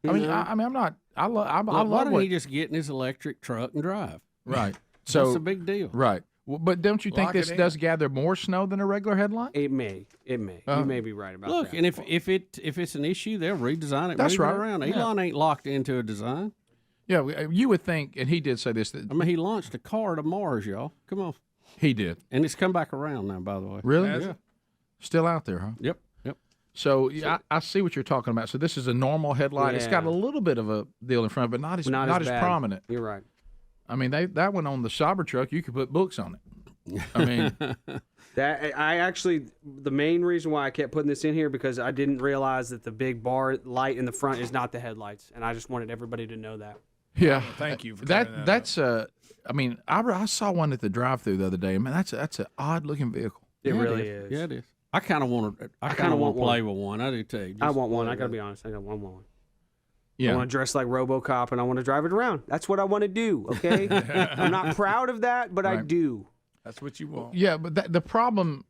I mean, I'm not. I love. Why don't he just get in his electric truck and drive? Right. So that's a big deal. Right. Well, but don't you think this does gather more snow than a regular headlight? It may. You may be right about that. Look, and if it's an issue, they'll redesign it. That's right. Around. Elon ain't locked into a design. Yeah, you would think, and he did say this. I mean, he launched a car to Mars, y'all. Come on. He did, and it's come back around now. By the way, really? Yeah. Still out there, huh? Yep. So I see what you're talking about. So this is a normal headlight. Yeah. It's got a little bit of a deal in front, but not as prominent. You're right. I mean, that one on the Cybertruck, you could put books on it. I mean, the main reason why I kept putting this in here because I didn't realize that the big bar light in the front is not the headlights, and I just wanted everybody to know that. Yeah, thank you for that's I mean, I saw one at the drive-through the other day. Man, that's an odd-looking vehicle. It really is. Yeah, it is. I kind of want to. I kind of want to play with one. I do too. I want one. I gotta be honest. I got one. Yeah. I want to dress like RoboCop and I want to drive it around. That's what I want to do. Okay. I'm not proud of that, but I do. That's what you want. Yeah, but the problem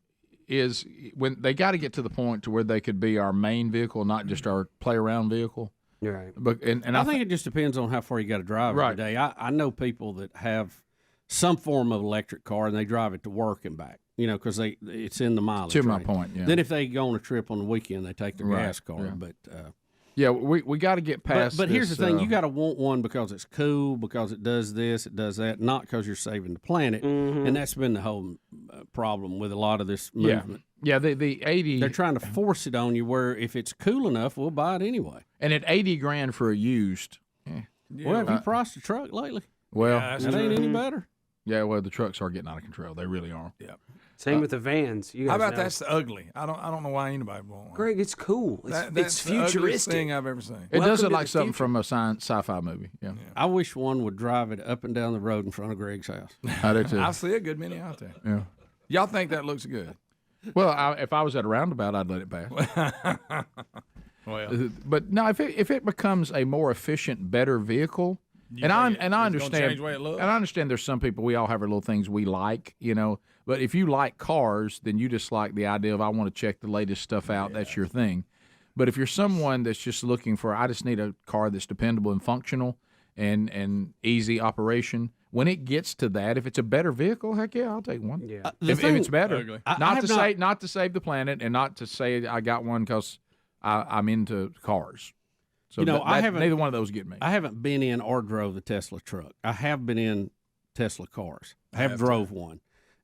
is when they got to get to the point to where they could be our main vehicle, not just our play around vehicle. Right. But and I think it just depends on how far you got to drive every day. I know people that have some form of electric car and they drive it to work and back. You know, because it's in the mileage. To my point, yeah. Then if they go on a trip on the weekend, they take their gas car. Yeah. But yeah, we got to get past. But here's the thing: you got to want one because it's cool, because it does this, it does that, not because you're saving the planet. Mm-hmm. And that's been the whole problem with a lot of this movement. Yeah, the 80. They're trying to force it on you. Where if it's cool enough, we'll buy it anyway. And at $80,000 for a used. Well, have you priced a truck lately? Well, that ain't any better. Yeah, well, the trucks are getting out of control. They really are. Yeah. Same with the vans. You guys How about know. that's ugly? I don't know why anybody would want one. Greg, it's cool. That's it's the ugliest futuristic. thing I've ever seen. It does look like something from a sci-fi movie. Yeah. I wish one would drive it up and down the road in front of Greg's house. I do too. I see a good many out there. Yeah. Y'all think that looks good? Well, if I was at a roundabout, I'd let it pass. Well, but no, if it becomes a more efficient, better vehicle, I understand, change the way it looks? and I understand there's some people, we all have our little things we like, you know. But if you like cars, then you just like the idea of I want to check the latest stuff out. Yeah. That's your thing. But if you're someone that's just looking for, I just need a car that's dependable and functional and easy operation. When it gets to that, if it's a better vehicle, heck yeah, I'll take one. Yeah. If it's better, not to save the planet, and not to say I got one because I'm into cars. So neither one of those get me. I haven't been in or drove the Tesla truck. I have been in Tesla cars. I have drove one.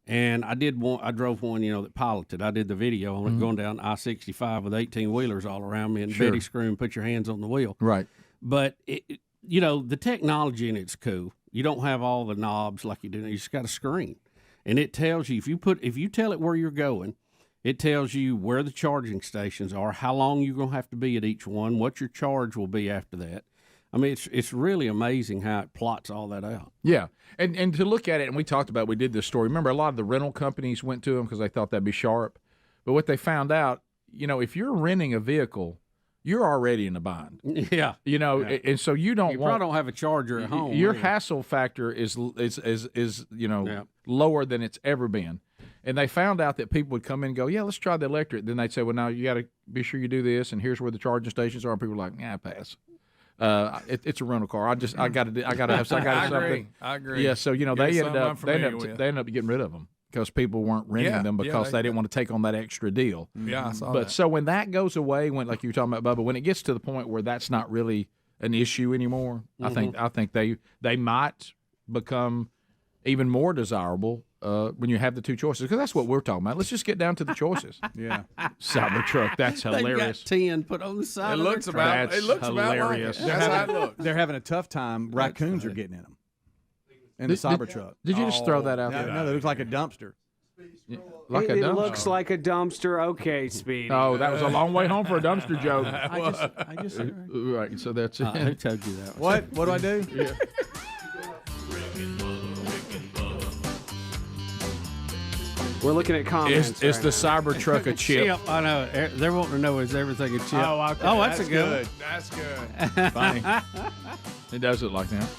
And I drove one, that piloted. I did the video on it going down I-65 with 18-wheelers all around me and Betty screaming, put your hands on the wheel. Right. But, the technology in it's cool. You don't have all the knobs like you do. You just got a screen. And it tells you, if you tell it where you're going, It tells you where the charging stations are, how long you're going to have to be at each one, what your charge will be after that. I mean, it's really amazing how it plots all that out. Yeah, and to look at it, and we talked about, we did this story. Remember, a lot of the rental companies went to them because they thought that'd be sharp. But what they found out, if you're renting a vehicle, you're already in a bind. Yeah. And so you probably don't have a charger at home. Your hassle factor is lower than it's ever been. And they found out that people would come in and go, yeah, let's try the electric. Then they'd say, well, now you got to be sure you do this, and here's where the charging stations are. And people are like, yeah, pass. It's a rental car. I got to have something. I agree. Yeah, so they ended up getting rid of them because people weren't renting them because they didn't want to take on that extra deal. Yeah, I saw but that. So when that goes away, like you were talking about, Bubba, when it gets to the point where that's not really an issue anymore, I think they might become even more desirable when you have the two choices, because that's what we're talking about. Let's just get down to the choices. Yeah, Cybertruck. That's hilarious. They've got 10 put on the side. It looks about hilarious. Like it. That's how it looks. They're having a tough time. Raccoons are getting in them. In the Cybertruck. Did you just throw that out there? No, it looks like a dumpster. Like it looks like a dumpster. Okay, Speedy. Oh, that was a long way home for a dumpster joke. I just right. So that's it. Who told you that? What do I do? Yeah. We're looking at comments. It's the Cybertruck a chip. I know. They're wanting to know, is everything a chip? Oh, okay. That's a good. That's good. Funny. It does look like that.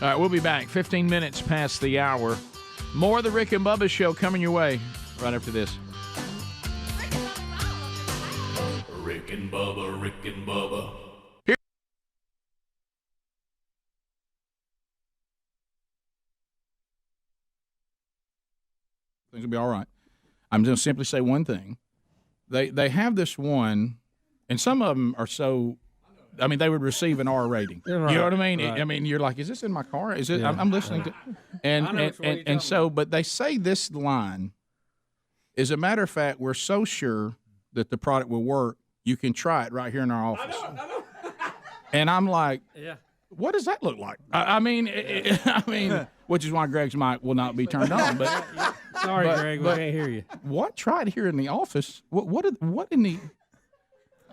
All right, we'll be back 15 minutes past the hour. More of the Rick and Bubba Show coming your way right after this. Rick and Bubba, Rick and Bubba. Things will be all right. I'm going to simply say one thing. They have this one, and some of them are so. I mean, they would receive an R rating. Right. You know what I mean? Right. I mean, you're like, is this in my car? Is it? Yeah. I'm listening to, and so, but they say this line. As a matter of fact, we're so sure that the product will work, you can try it right here in our office. I know. And I'm like, yeah. What does that look like? I mean, which is why Greg's mic will not be turned on. But sorry, Greg, we can't hear you. What? Try it here in the office. What in the?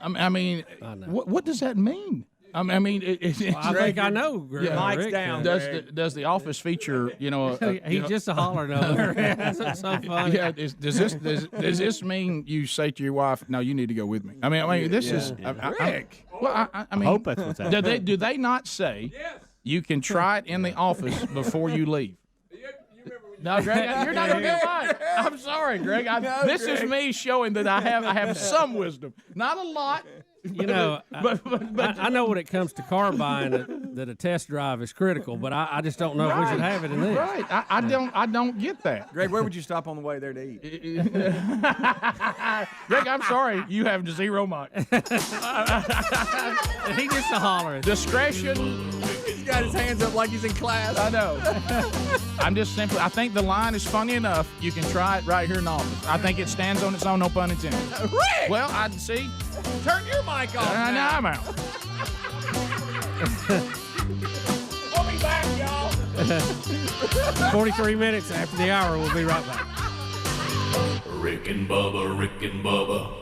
I mean, what does that mean? I mean, I think I know. Greg. Yeah, Mike's down. Does the office feature? He's just a hollering over. That's so funny. Yeah. Does this mean you say to your wife, "No, you need to go with me"? I mean, this is Rick. I mean, I hope that's what's happening. Do they not say you can try it in the office before you leave? No, Greg, you're not gonna get mine. I'm sorry, Greg. This is me showing that I have some wisdom, not a lot. But I know when it comes to car buying that a test drive is critical, but I just don't know if we should have it in this. Right, I don't get that. Greg, where would you stop on the way there to eat? Greg, I'm sorry, you have zero mic. He just a hollering. Discretion. He's got his hands up like he's in class. I know. I think the line is funny enough. You can try it right here in the office. I think it stands on its own, no pun intended. Rick! Well, I see. Turn your mic off. Now I'm out. We'll be back, y'all. 43 minutes after the hour. We'll be right back. Rick and Bubba, Rick and Bubba.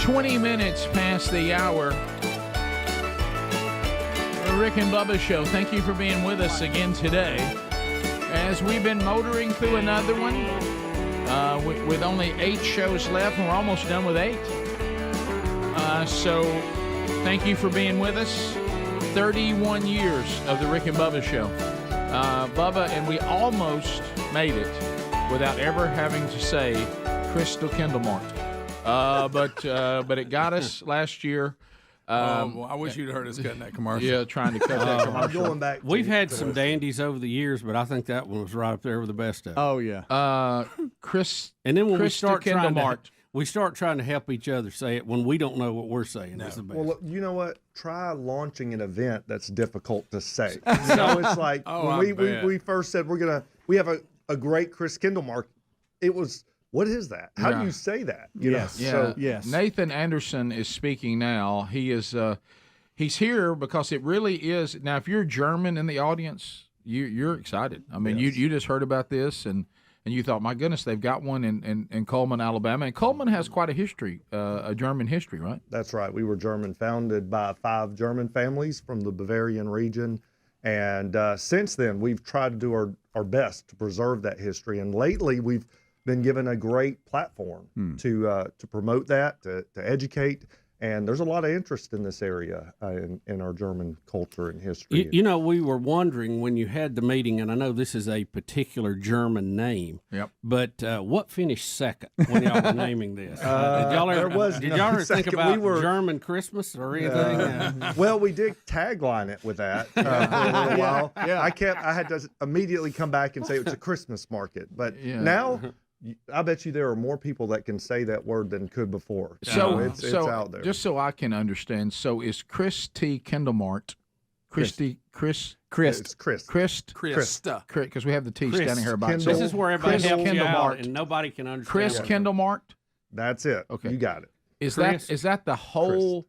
20 minutes past the hour. The Rick and Bubba Show. Thank you for being with us again today. As we've been motoring through another one, with only 8 shows left, and we're almost done with 8. So thank you for being with us. 31 years of the Rick and Bubba Show. Bubba, and we almost made it without ever having to say Crystal Kendall Mart. But it got us last year. Well, I wish you'd heard us cutting that commercial. Yeah, trying to cut that commercial. Going back We've had some dandies over the years, but I think that one was right up there with the best of them. Oh, yeah. Chris. And then when Krista we start trying to help each other say it when we don't know what we're saying. That's the best. Well, you know what? Try launching an event that's difficult to say. So it's like when we first said we have a great Chris Kendall Mark. It was, what is that? How do you say that? You know? Yeah. So, yes. Nathan Anderson is speaking now. He is he's here because it really is. Now, if you're German in the audience, you're excited. I mean, you just heard about this and you thought, my goodness, they've got one in Coleman, Alabama. And Coleman has quite a history, a German history, right? That's right. We were German, founded by 5 German families from the Bavarian region. And since then, we've tried to do our best to preserve that history. And lately, we've been given a great platform to promote that, to educate. And there's a lot of interest in this area in our German culture and history. You know, we were wondering when you had the meeting, and I know this is a particular German name, but what finished second when y'all were naming this? Did y'all ever think about German Christmas or anything? Well, we did tagline it with that for a little while. Yeah. I had to immediately come back and say it's a Christmas market. But now, I bet you there are more people that can say that word than could before. So it's out there. Just so I can understand, so is Christy Kendallmart, Chris? It's Chris. Krista. Because we have the T standing here about. This is where everybody helps you out and nobody can understand. Chris Kendallmart. That's it. Okay, you got it. Is that the whole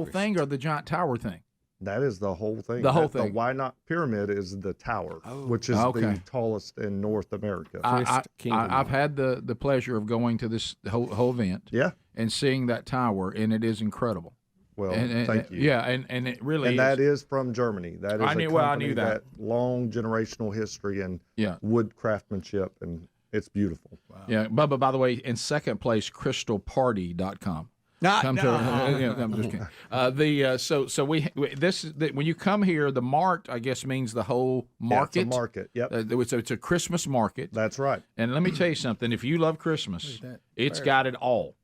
thing or the giant tower thing? That is the whole thing. The whole thing. The Why Not Pyramid is the tower, which is the tallest in North America. I've had the pleasure of going to this whole event. Yeah. And seeing that tower, and it is incredible. Well, thank you. Yeah, and it really and that is from Germany. That is I knew that long generational history and wood craftsmanship, and it's beautiful. Wow. Yeah, Bubba, by the way, in second place, crystalparty.com. I'm just kidding. So we this when you come here, the mart I guess means the whole market. Yeah, it's a market. Yep. It's a Christmas market. That's right. And let me tell you something. If you love Christmas, it's got it all.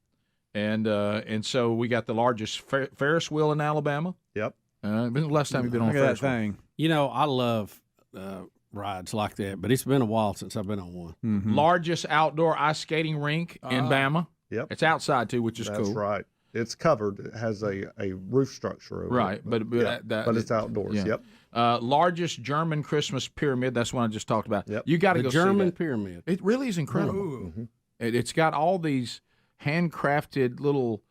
And so we got the largest Ferris wheel in Alabama. Yep. When was the last time you've been on a Ferris wheel? You know, I love rides like that, but it's been a while since I've been on one. Mm-hmm. Largest outdoor ice skating rink in Bama. Yep. It's outside, too, which is cool. That's right. It's covered. It has a roof structure over it. But it's outdoors. Yeah. Yep. Largest German Christmas pyramid. That's what I just talked about. Yep. You got to go German see that. pyramid. It really is incredible. Mm-hmm. It's got all these handcrafted little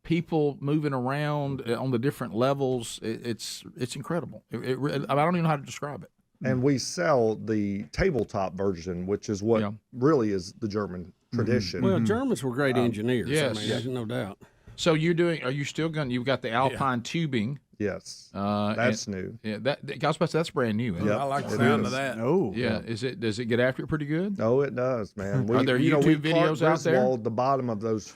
people moving around on the different levels. It's incredible. I don't even know how to describe it. And we sell the tabletop version, which is what really is the German tradition. Well, Germans were great engineers. Yes. There's no doubt. So are you still going? You've got the Alpine tubing. Yes, that's new. Yeah, that's brand new. Yeah, I like the sound of that. Oh, yeah. Does it get after it pretty good? Oh, it does, man. Are there YouTube videos out there? The bottom of those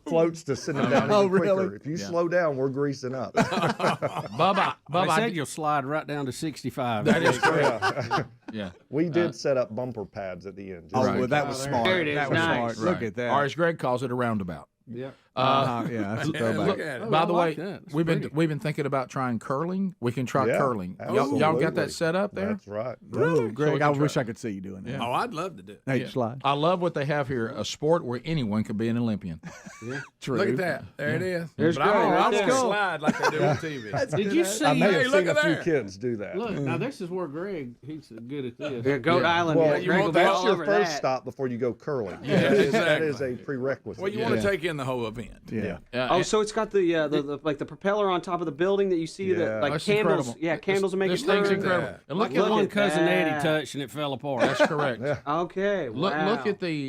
floats to send them down quicker. If you slow down, we're greasing up. Bubba, I said you'll slide right down to 65. That is correct. Yeah, we did set up bumper pads at the end. Well, that was smart. There it is. That was Nice. smart. Look at that. Or as Greg calls it, a roundabout. Yeah. That's a throwback. By the way, we've been thinking about trying curling. We can try curling. Y'all got that set up there? That's right. Oh, Greg, I wish I could see you doing that. Yeah. Oh, I'd love to do it. Hey, slide. I love what they have here, a sport where anyone could be an Olympian. Yeah. True. Look at that. There it is. There's but I don't slide like they do on TV. Did you see? I may have seen a few kids do that. Look, now this is where Greg, he's good at this. Yeah, Goat Island. Well, Greg will be that's all your over first that. stop before you go curling. Yeah, That is a prerequisite. Well, you want to take in the whole event. Yeah. So it's got the like the propeller on top of the building that you see that like That's candles. incredible. Yeah, candles make this it thing's burn. incredible. And Look at one cousin Eddie touched and it fell apart. That's correct. Okay. Wow.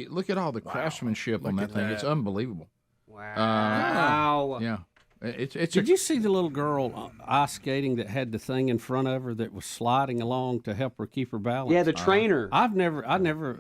Look at all the craftsmanship on that thing. It's unbelievable. Wow. Yeah. Did you see the little girl ice skating that had the thing in front of her that was sliding along to help her keep her balance? Yeah, the trainer. I never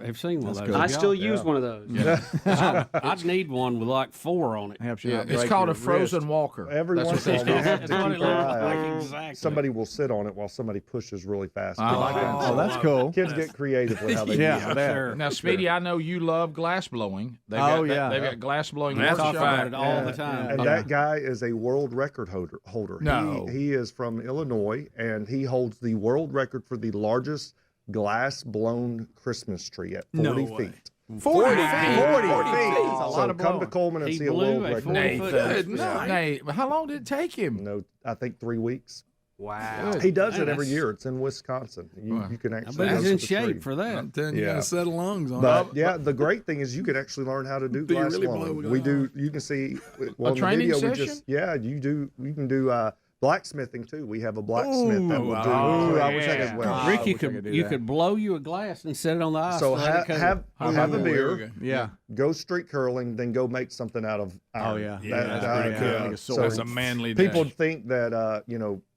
have seen one of those. I still use one of those. Yeah. I'd need one with like 4 on it. It's called a frozen walker. Every once in a while, we have to keep our eye out. Exactly. Somebody will sit on it while somebody pushes really fast. I like that. Oh, that's cool. Kids get creative with how they Yeah, use it. sure. Now, Speedy, I know you love glass blowing. They've yeah. They've got glass blowing. Talk workshop. about it all the time. And that guy is a world record holder. No. He is from Illinois, and he holds the world record for the largest glass-blown Christmas tree at 40 feet. 40 feet. That's a lot of come to Coleman and He see a blew world a record. 40-foot Good night. Nate, how long did it take him? No, I think 3 weeks. Wow. He does it every year. It's in Wisconsin. You can actually. But he's go in to the tree. shape for that. I'm telling you, you got a set of lungs on But yeah, the great thing is you can actually learn how to do Do you glass really blowing. blow We glass? do. You can see well, in the training video. We session? just you do. You can do blacksmithing too. We have a blacksmith that will do. I wish I as could. well. Rick, you could blow you a glass and set it on the ice. So let it have a beer. Yeah. Go street curling, then go make something out of iron. Oh, yeah. That's pretty cool. Like a sword. That's a manly People dish. think that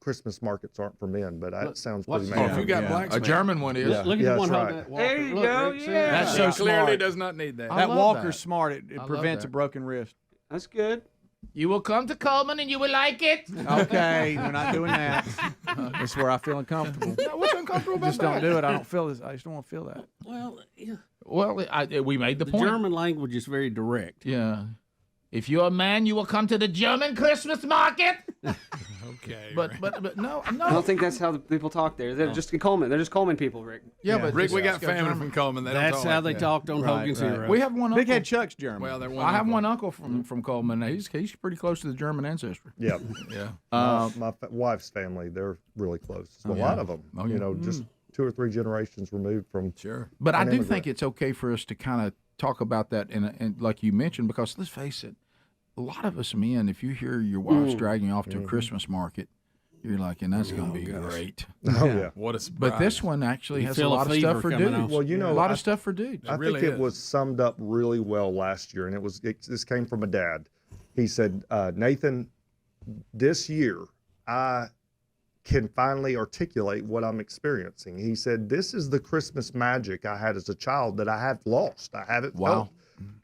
Christmas markets aren't for men, but that sounds pretty what's- manly. if you got blacksmith. A German one is. Yeah. Look at the one that's holding right. that walker. There you Look, go, Rick, see yeah. that? That's so Clearly smart. does not need that. That love walker's that. smart. It I love prevents that. a broken wrist. That's good. You will come to Coleman and you will like it. Okay, we're not doing that. That's where I feel uncomfortable. No, what's uncomfortable about Just that? don't do it. I don't feel this. I just don't want to feel that. Well, yeah. Well, we made the The point. German language is very direct. Yeah. If you're a man, you will come to the German Christmas market. Okay. But no. I don't think that's how the people talk there. They're just in Coleman. They're just Coleman people, Rick. Yeah, but Rick, we got Scott family German. from Coleman. They don't That's talk how like they that. talked on Right, Hogan's right. Heroes. We have one uncle. Big Head Chuck's German. Well, they're I have one uncle from Coleman. He's pretty close to the German ancestry. Yeah. Yeah. My wife's family, they're really close. A lot of them, just 2 or 3 generations removed from. Sure. But I an do immigrant. think it's okay for us to kind of talk about that, and like you mentioned, because let's face it, a lot of us men, if you hear your wife's dragging you off to a Christmas market, you're like, and that's going to be great. Oh yeah. What a surprise. But this one actually You has a feel a lot of fever stuff for coming dudes. on. Well, a lot of stuff for dudes. I really think it is. was summed up really well last year, and this came from a dad. He said, Nathan, this year I can finally articulate what I'm experiencing. He said, this is the Christmas magic I had as a child that I have lost. I haven't felt.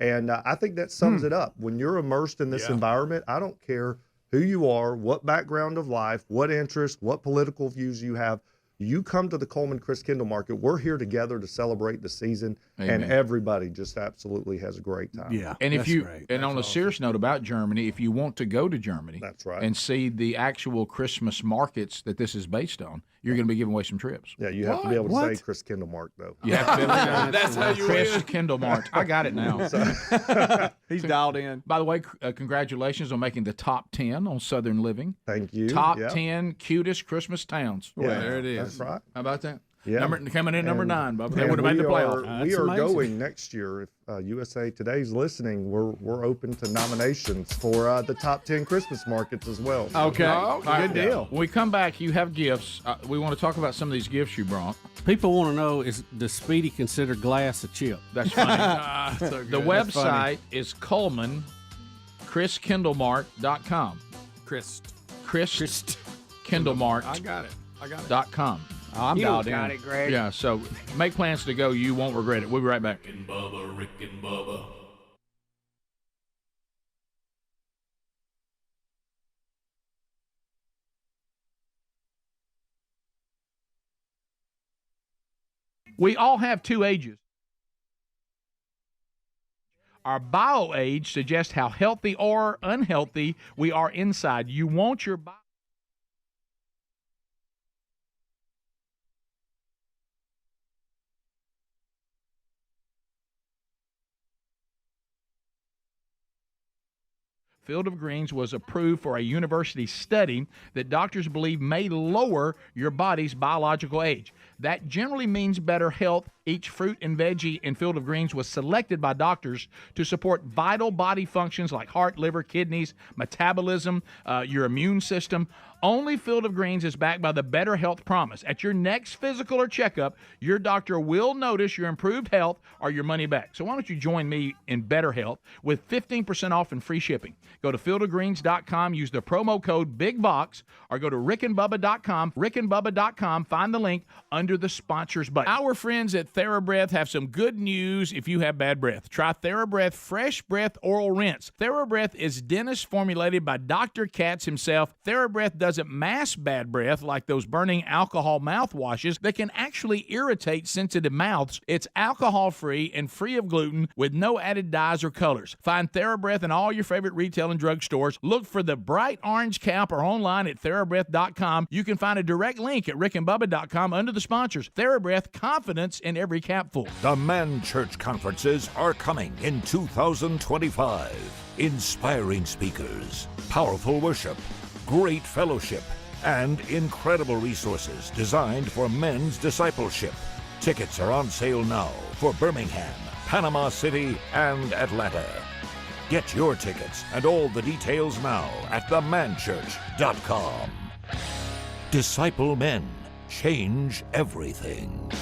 And I think that sums it up. When you're immersed in this environment, I don't care who you are, what background of life, what interests, what political views you have. You come to the Coleman Chris Kindle Market. We're here together to celebrate the season, Amen. and everybody just absolutely has a great time. Yeah. And if that's you great. and on a serious note about Germany, if you want to go to Germany, That's right. and see the actual Christmas markets that this is based on, you're going to be giving away some trips. Yeah, you have to be able to say Chris Kindle Mark, though. You have to be able to That's how you Chris win. Kindle Mart. I got it now. He's dialed in. By the way, congratulations on making the top 10 on Southern Living. Thank you. Top Yeah. 10 cutest Christmas towns. Yeah, There it is. That's right. How about that? Yeah. Coming in number And- 9, Bubba. They and would have made the we playoff. are- We That's are amazing. going next year. If USA Today's listening, we're open to nominations for the top 10 Christmas markets as well. So- Okay. All right. Good deal. When we come back, you have gifts. We want to talk about some of these gifts you brought. People want to know, does Speedy consider glass a chip? That's funny. So The good. website is Coleman, ChrisKindleMart.com. Chris. ChrisKindleMart.com. I got it. I'm You dialed got in. it, Greg. Yeah, so make plans to go. You won't regret it. We'll be right back. Rick and Bubba, Rick and Bubba. We all have 2 ages. Our bio age suggests how healthy or unhealthy we are inside. You want your bio. Field of Greens was approved for a university study that doctors believe may lower your body's biological age. That generally means better health Each fruit and veggie in Field of Greens was selected by doctors to support vital body functions like heart, liver, kidneys, metabolism, your immune system. Only Field of Greens is backed by the Better Health Promise. At your next physical or checkup, your doctor will notice your improved health or your money back. So why don't you join me in Better Health with 15% off and free shipping? Go to fieldofgreens.com, use the promo code BIGBOX, or go to rickandbubba.com, rickandbubba.com, find the link under the sponsors button. Our friends at TheraBreath have some good news if you have bad breath. Try TheraBreath Fresh Breath Oral Rinse. TheraBreath is dentist formulated by Dr. Katz himself. TheraBreath doesn't mask bad breath like those burning alcohol mouthwashes that can actually irritate sensitive mouths. It's alcohol-free and free of gluten with no added dyes or colors. Find TheraBreath in all your favorite retail and drug stores. Look for the bright orange cap or online at TheraBreath.com. You can find a direct link at rickandbubba.com under the sponsors. TheraBreath, confidence in every capful. The Man Church Conferences are coming in 2025. Inspiring speakers, powerful worship, great fellowship, and incredible resources designed for men's discipleship. Tickets are on sale now for Birmingham, Panama City, and Atlanta. Get your tickets and all the details now at themanchurch.com. Disciple men. Change everything.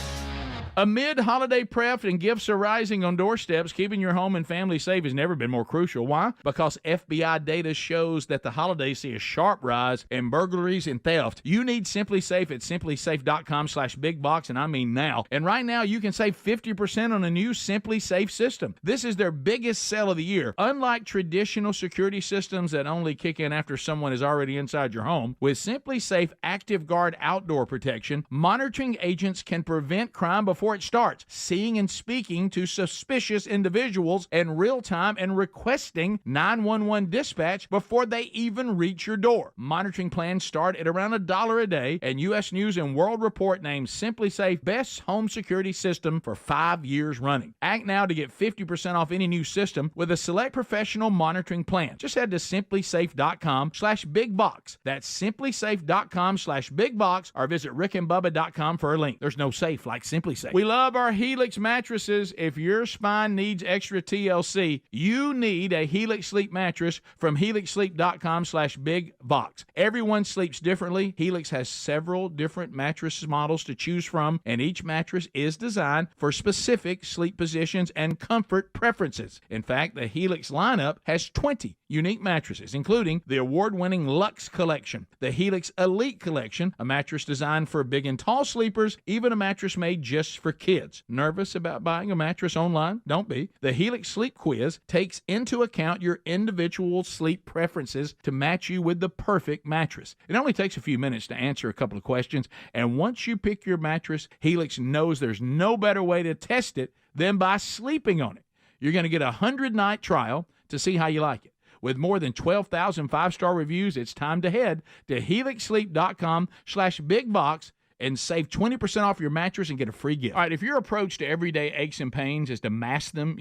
Amid holiday prep and gifts are rising on doorsteps, keeping your home and family safe has never been more crucial. Why? Because FBI data shows that the holidays see a sharp rise in burglaries and theft. You need Simply Safe at simplysafe.com/bigbox, and I mean now. And right now, you can save 50% on a new Simply Safe system. This is their biggest sale of the year. Unlike traditional security systems that only kick in after someone is already inside your home, with Simply Safe Active Guard outdoor protection, monitoring agents can prevent crime before it starts, seeing and speaking to suspicious individuals in real time and requesting 911 dispatch before they even reach your door. Monitoring plans start at around $1 a day, and U.S. News and World Report named Simply Safe best home security system for 5 years running. Act now to get 50% off any new system with a select professional monitoring plan. Just head to simplysafe.com/bigbox. That's simplysafe.com/bigbox, or visit rickandbubba.com for a link. There's no safe like Simply Safe. We love our Helix mattresses. If your spine needs extra TLC, you need a Helix Sleep mattress from helixsleep.com/bigbox. Everyone sleeps differently. Helix has several different mattress models to choose from, and each mattress is designed for specific sleep positions and comfort preferences. In fact, the Helix lineup has 20 unique mattresses, including the award-winning Luxe Collection, the Helix Elite Collection, a mattress designed for big and tall sleepers, even a mattress made just for kids. Nervous about buying a mattress online? Don't be. The Helix Sleep Quiz takes into account your individual sleep preferences to match you with the perfect mattress. It only takes a few minutes to answer a couple of questions, and once you pick your mattress, Helix knows there's no better way to test it than by sleeping on it. You're going to get a 100-night trial to see how you like it. With more than 12,000 five-star reviews, it's time to head to helixsleep.com/bigbox and save 20% off your mattress and get a free gift. All right, if your approach to everyday aches and pains is to mask them,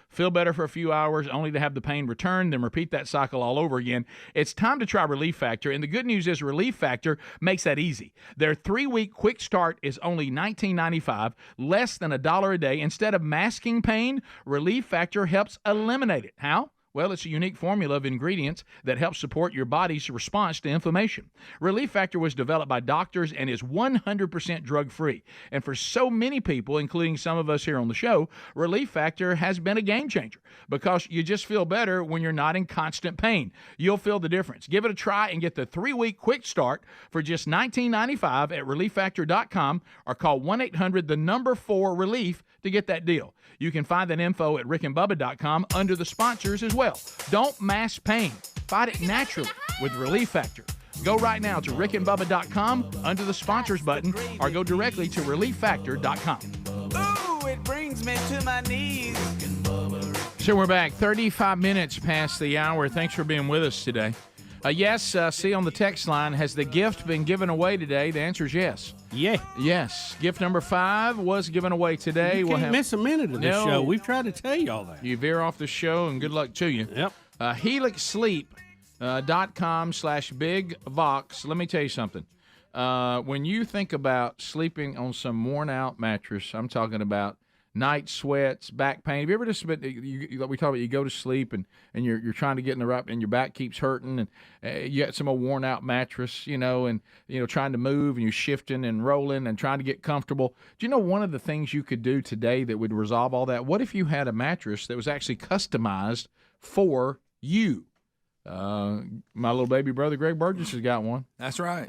feel better for a few hours only to have the pain return, then repeat that cycle all over again, it's time to try Relief Factor. And the good news is Relief Factor makes that easy. Their 3-week quick start is only $19.95, less than $1 a day. Instead of masking pain, Relief Factor helps eliminate it. How? Well, it's a unique formula of ingredients that helps support your body's response to inflammation. Relief Factor was developed by doctors and is 100% drug-free. And for so many people, including some of us here on the show, Relief Factor has been a game changer because you just feel better when you're not in constant pain. You'll feel the difference. Give it a try and get the 3-week quick start for just $19.95 at relieffactor.com or call 1-800-4-RELIEF to get that deal. You can find that info at rickandbubba.com under the sponsors as well. Don't mask pain. Fight it naturally with Relief Factor. Go right now to rickandbubba.com under the sponsors button or go directly to relieffactor.com. Ooh, it brings me to my knees. So we're back 35 minutes past the hour. Thanks for being with us today. See on the text line, has the gift been given away today? The answer is yes. Yeah. Yes. Gift number 5 was given away today. You can't miss a minute of this show. We've tried to tell you all that. You veer off the show, and good luck to you. Yep. HelixSleep.com/bigbox. Let me tell you something. When you think about sleeping on some worn-out mattress, I'm talking about night sweats, back pain. Have you ever just been, we talk about you go to sleep and you're trying to get in the right, and your back keeps hurting, and you got some old worn-out mattress, and trying to move, and you're shifting and rolling and trying to get comfortable. Do you know one of the things you could do today that would resolve all that? What if you had a mattress that was actually customized for you? My little baby brother Greg Burgess has got one. That's right.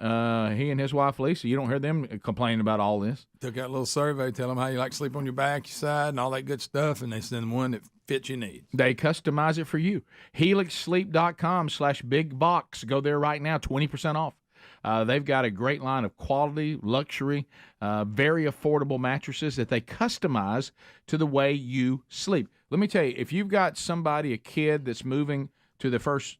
He and his wife Lisa. You don't hear them complaining about all this. Took out a little survey, tell them how you like to sleep on your back, your side, and all that good stuff, and they send one that fits your needs. They customize it for you. HelixSleep.com/bigbox. Go there right now, 20% off. They've got a great line of quality, luxury, very affordable mattresses that they customize to the way you sleep. Let me tell you, if you've got somebody, a kid that's moving to the first,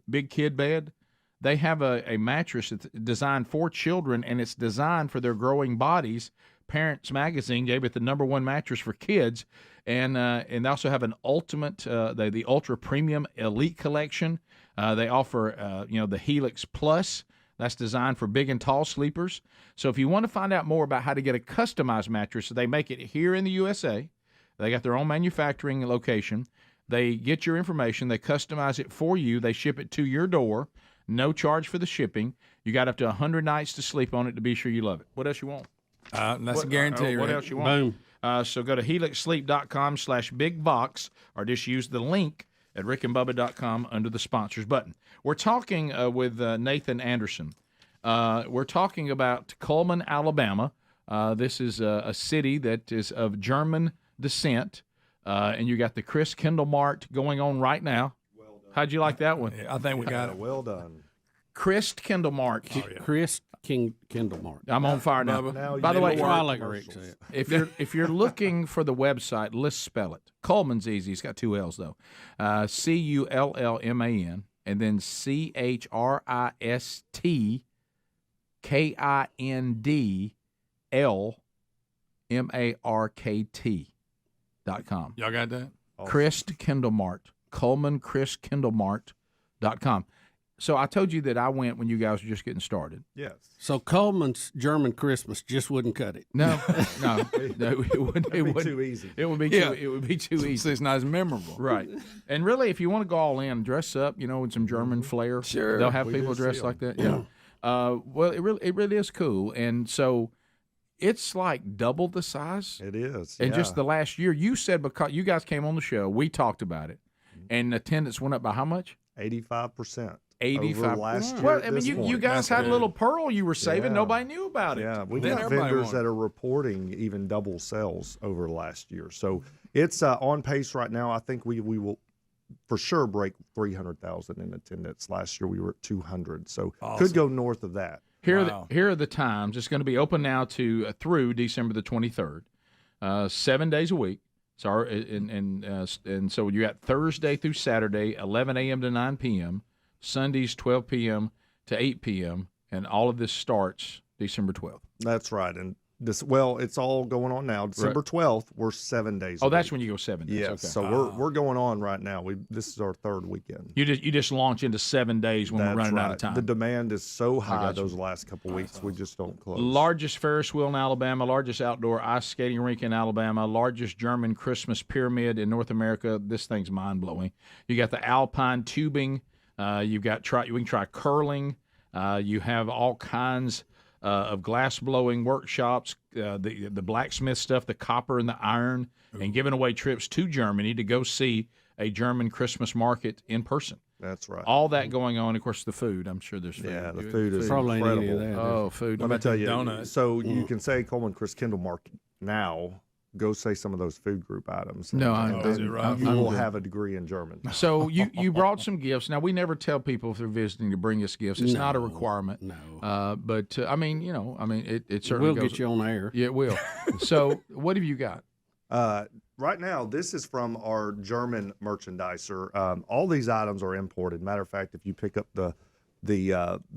big kid bed, they have a mattress that's designed for children, and it's designed for their growing bodies. Parents Magazine gave it the #1 mattress for kids, and they also have an ultimate, the ultra premium elite collection. They offer, the Helix Plus. That's designed for big and tall sleepers. So if you want to find out more about how to get a customized mattress, they make it here in the USA. They got their own manufacturing location. They get your information. They customize it for you. They ship it to your door. No charge for the shipping. You got up to 100 nights to sleep on it to be sure you love it. What else you want? That's a guarantee. What else you want? Boom. So go to HelixSleep.com/bigbox or just use the link at rickandbubba.com under the sponsors button. We're talking with Nathan Anderson. We're talking about Cullman, Alabama. This is a city that is of German descent. And you got the Chris Kendall Mart going on right now. Well done. How'd you like that one? I think we got it. Well done. Chris Kendall Mart. Oh, yeah. Chris Kendall Mart. I'm on fire now. By the way, if you're looking for the website, let's spell it. Cullman's easy. It's got 2 L's though. Cullman, and then ChristKindleMarkt.com. Y'all got that? Awesome. Chris Kendall Mart. Cullman, ChrisKindleMart.com. So I told you that I went when you guys were just getting started. Yes. So Coleman's German Christmas just wouldn't cut it. No, it wouldn't. It would be too easy. It would be too easy. It's not as memorable, right? And really, if you want to go all in, dress up, with some German flair. Sure, they'll have people dressed like that. Yeah. Well, it really is cool, and so it's like double the size. It is. And just the last year, you said because you guys came on the show, we talked about it, and attendance went up by how much? 85%. 85 last year. Well, I mean, you guys had a little pearl you were saving. Nobody knew about it. Yeah, we got vendors that are reporting even double sales over last year. So it's on pace right now. I think we will for sure break 300,000 in attendance. Last year we were at 200, so could go north of that. Here are the times. It's going to be open now through December the 23rd, 7 days a week. So and so you got Thursday through Saturday, 11 a.m. to 9 p.m. Sundays 12 p.m. to 8 p.m. and all of this starts December 12th. That's right, and it's all going on now. December 12th, we're 7 days. Oh, that's when you go 7 days. Yes, okay. So we're going on right now. This is our third weekend. You just launch into 7 days when we're running out of time. The demand is so high those last couple of weeks, we just don't close. Largest Ferris wheel in Alabama, largest outdoor ice skating rink in Alabama, largest German Christmas pyramid in North America. This thing's mind blowing. You got the alpine tubing. You can try curling. You have all kinds of glass blowing workshops, the blacksmith stuff, the copper and the iron, and giving away trips to Germany to go see a German Christmas market in person. That's right. All that going on. Of course, the food. I'm sure there's food. Yeah, the food is probably incredible. That, oh, food. Let me tell you. Donuts. So you can say Coleman Chris Kendall Mark now. Go say some of those food group items. No, you will have a degree in German. So you brought some gifts. Now we never tell people if they're visiting to bring us gifts. It's not a requirement. No. But I mean, it certainly will get you on air. Yeah, it will. So what have you got? Right now, this is from our German merchandiser. All these items are imported. Matter of fact, if you pick up the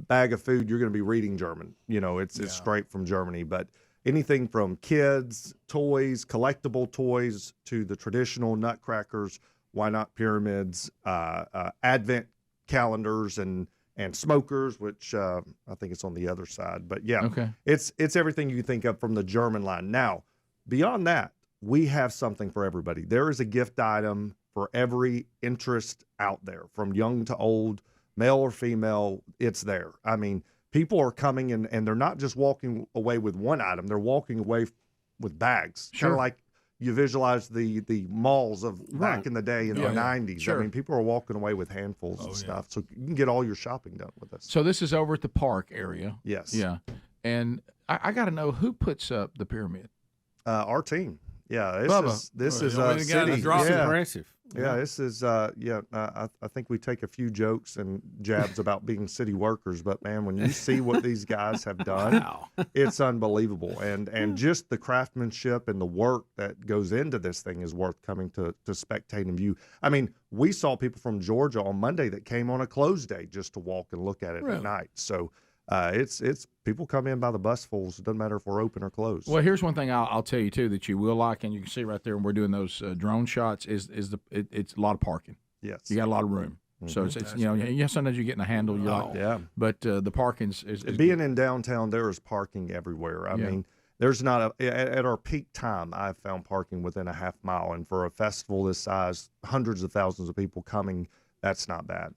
bag of food, you're going to be reading German. It's straight from Germany, but. Anything from kids, toys, collectible toys, to the traditional nutcrackers, why not pyramids, advent calendars, and and smokers, which I think it's on the other side. But yeah, okay. it's everything you think of from the German line. Now, beyond that, we have something for everybody. There is a gift item for every interest out there, from young to old, male or female. It's there. I mean, people are coming in, and they're not just walking away with one item. They're walking away with bags. Sure. Kind of like you visualize the malls of back in the day in the 90s. Sure. I mean, people are walking away with handfuls of stuff. So you can get all your shopping done with us. So this is over at the park area. Yes. Yeah. And I got to know, who puts up the pyramid? Our team. Yeah, Bubba. this is City. Impressive. Yeah, this is I think we take a few jokes and jabs about being city workers, but man, when you see what these guys have done, it's unbelievable. And just the craftsmanship and the work that goes into this thing is worth coming to spectate and view. I mean, we saw people from Georgia on Monday that came on a closed day just to walk and look at it at night. So it's people come in by the busfuls. It doesn't matter if we're open or closed. Well, here's one thing I'll tell you too that you will like, and you can see right there when we're doing those drone shots is it's a lot of parking. Yes, you got a lot of room. So it's sometimes you're getting a handle. But the parking is being in downtown. There is parking everywhere. I mean, there's not at our peak time. I've found parking within a half mile, and for a festival this size, hundreds of thousands of people coming, that's not bad.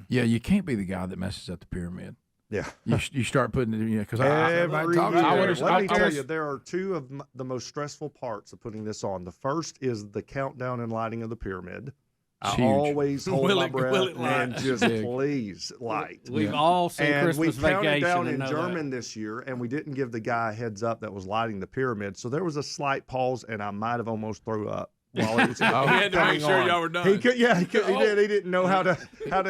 Yeah, you can't be the guy that messes up the pyramid. Yeah, you start putting it, because let me tell you, there are two of the most stressful parts of putting this on. The first is the countdown and lighting of the pyramid. I always hold my breath and just please light. We've all seen and Christmas we counted Vacation down and in know German this year, and we didn't give the guy a heads up that was lighting the pyramid. So there was a slight pause, and I might have almost threw up. While it was he had to make sure y'all were done. He did. He didn't know how to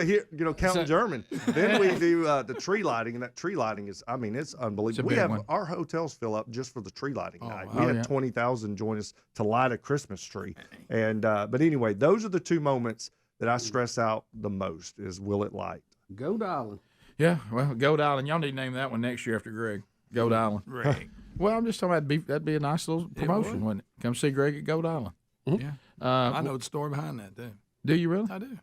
hear, count in German. Then we do the tree lighting, and that tree lighting is, I mean, it's unbelievable. Our hotels fill up just for the tree lighting night. We had 20,000 join us to light a Christmas tree, and but anyway, those are the two moments that I stress out the most. Is will it light? Goat Island. Yeah, well, Goat Island. Y'all need to name that one next year after Greg. Goat Island. Greg. Well, I'm just talking about that'd be a nice little promotion, wouldn't it? Come see Greg at Goat Island. Yeah, I know the story behind that too. Do you really? I do.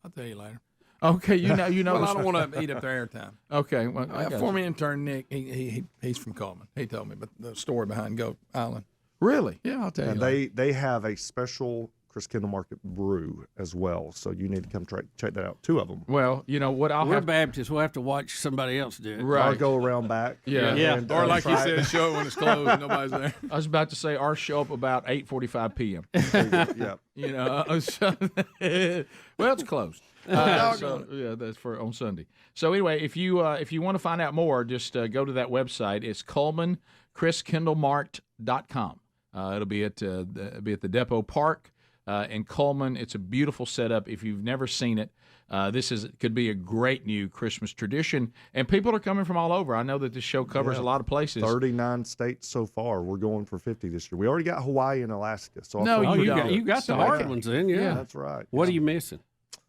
I'll tell you later. Okay, you know. Well, I don't want to eat up their airtime. Okay, well, former intern Nick, he's from Coleman. He told me, but the story behind Goat Island. Really? Yeah, I'll tell you. And they have a special Chris Kendall Market brew as well, so you need to come check that out. Two of them. Well, you know what? We're Baptists. We'll have to watch somebody else do it. Right. I'll go around back. Yeah. And, or like you said, show it when it's closed and nobody's there. I was about to say ours show up about 8:45 p.m. Yeah. You know, so, well, it's closed. That's for on Sunday. So anyway, if you want to find out more, just go to that website. It's ColemanChrisKendallMart.com. It'll be at the Depot Park. In Coleman. It's a beautiful setup. If you've never seen it, could be a great new Christmas tradition, and people are coming from all over. I know that this show covers a lot of places. 39 states so far. We're going for 50 this year. We already got Hawaii and Alaska. So you got the hard ones in. Yeah, that's right. What are you missing?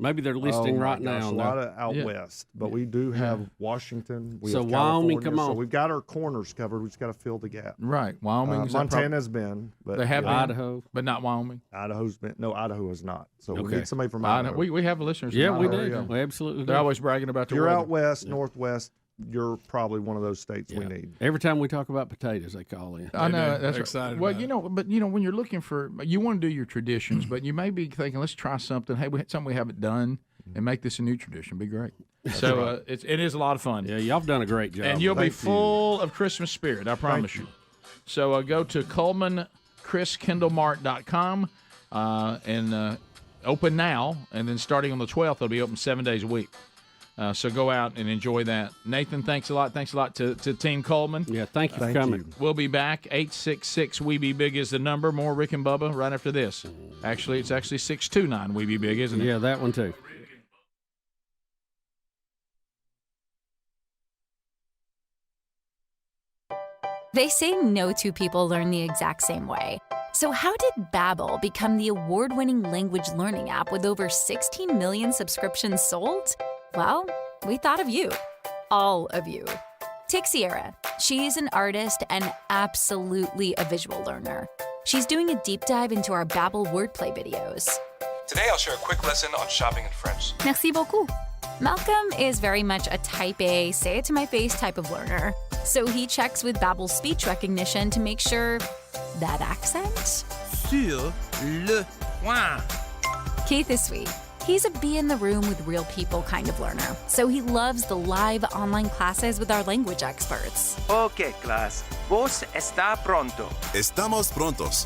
Maybe they're listing right now. A lot of out west, but we do have Washington. We have Wyoming, come on. So we've got our corners covered. We just got to fill the gap. Right, Wyoming. Montana's been, but they have Idaho, but not Wyoming. Idaho's been. No, Idaho has not. So we need somebody from Idaho. We have listeners. Yeah, from we Idaho. do. We absolutely. They're always bragging about You're out west, northwest. You're probably one of those states we need. Every time we talk about potatoes, they call in. I know that's excited. Well, when you're looking for, you want to do your traditions, but you may be thinking, let's try something. Hey, something we haven't done. And make this a new tradition. Be great. So it is a lot of fun. Yeah, y'all have done a great job. And you'll be full of Christmas spirit, I promise you. So go to ColemanChrisKendallMart.com and open now. And then starting on the 12th, it'll be open 7 days a week. So go out and enjoy that. Nathan, thanks a lot. Thanks a lot to Team Coleman. Yeah, thank you for coming. We'll be back. 866-WE-BE-BIG is the number. More Rick and Bubba right after this. Actually, it's 629-WE-BE-BIG, isn't it? Yeah, that one too. They say no two people learn the exact same way. So how did Babbel become the award-winning language learning app with over 16 million subscriptions sold? Well, we thought of you. All of you. Take Sierra. She's an artist and absolutely a visual learner. She's doing a deep dive into our Babbel wordplay videos. Today I'll share a quick lesson on shopping in French. Merci beaucoup. Malcolm is very much a type A, say it to my face type of learner. So he checks with Babbel's speech recognition to make sure that accent. Sur le point. Keith is sweet. He's a be in the room with real people kind of learner. So he loves the live online classes with our language experts. Okay, class. Vos está pronto. Estamos prontos.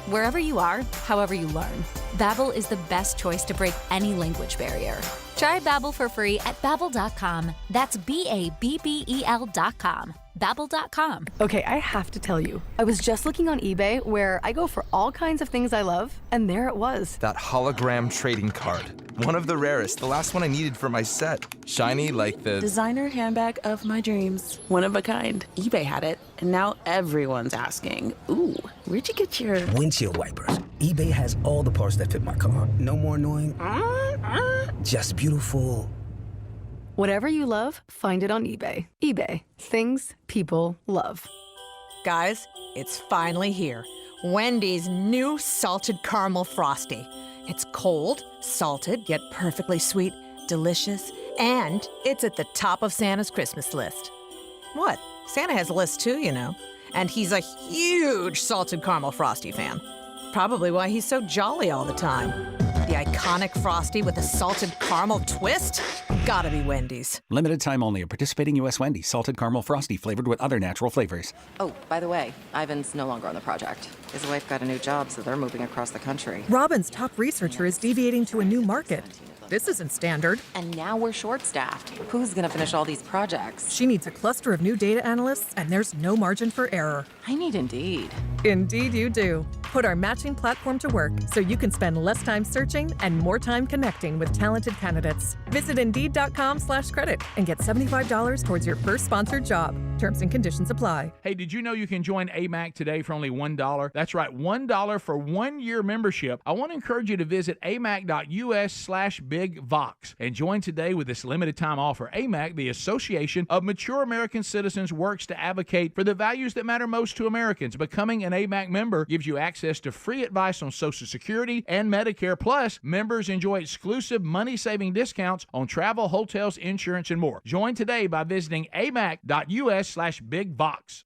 Wherever you are, however you learn, Babbel is the best choice to break any language barrier. Try Babbel for free at Babbel.com. That's Babbel.com. Babbel.com. Okay, I have to tell you, I was just looking on eBay where I go for all kinds of things I love, and there it was. That hologram trading card. One of the rarest, the last one I needed for my set. Shiny like the designer handbag of my dreams. One of a kind. eBay had it, and now everyone's asking, ooh, where'd you get your windshield wipers? eBay has all the parts that fit my car. No more annoying, just beautiful. Whatever you love, find it on eBay. eBay. Things people love. Guys, it's finally here. Wendy's new salted caramel frosty. It's cold, salted, yet perfectly sweet, delicious, and it's at the top of Santa's Christmas list. What? Santa has a list too, you know. And he's a huge salted caramel frosty fan. Probably why he's so jolly all the time. The iconic Frosty with a salted caramel twist? Gotta be Wendy's. Limited time only at participating U.S. Wendy's. Salted caramel Frosty flavored with other natural flavors. Oh, by the way, Ivan's no longer on the project. His wife got a new job, so they're moving across the country. Robin's top researcher is deviating to a new market. This isn't standard. And now we're short-staffed. Who's gonna finish all these projects? She needs a cluster of new data analysts, and there's no margin for error. I need Indeed. Indeed you do. Put our matching platform to work so you can spend less time searching and more time connecting with talented candidates. Visit Indeed.com/credit and get $75 towards your first sponsored job. Terms and conditions apply. Hey, did you know you can join AMAC today for only $1? That's right, $1 for 1 year membership. I want to encourage you to visit amac.us/bigvox and join today with this limited time offer. AMAC, the Association of Mature American Citizens, works to advocate for the values that matter most to Americans. Becoming an AMAC member gives you access to free advice on Social Security and Medicare. Plus, members enjoy exclusive money-saving discounts on travel, hotels, insurance, and more. Join today by visiting amac.us/bigvox.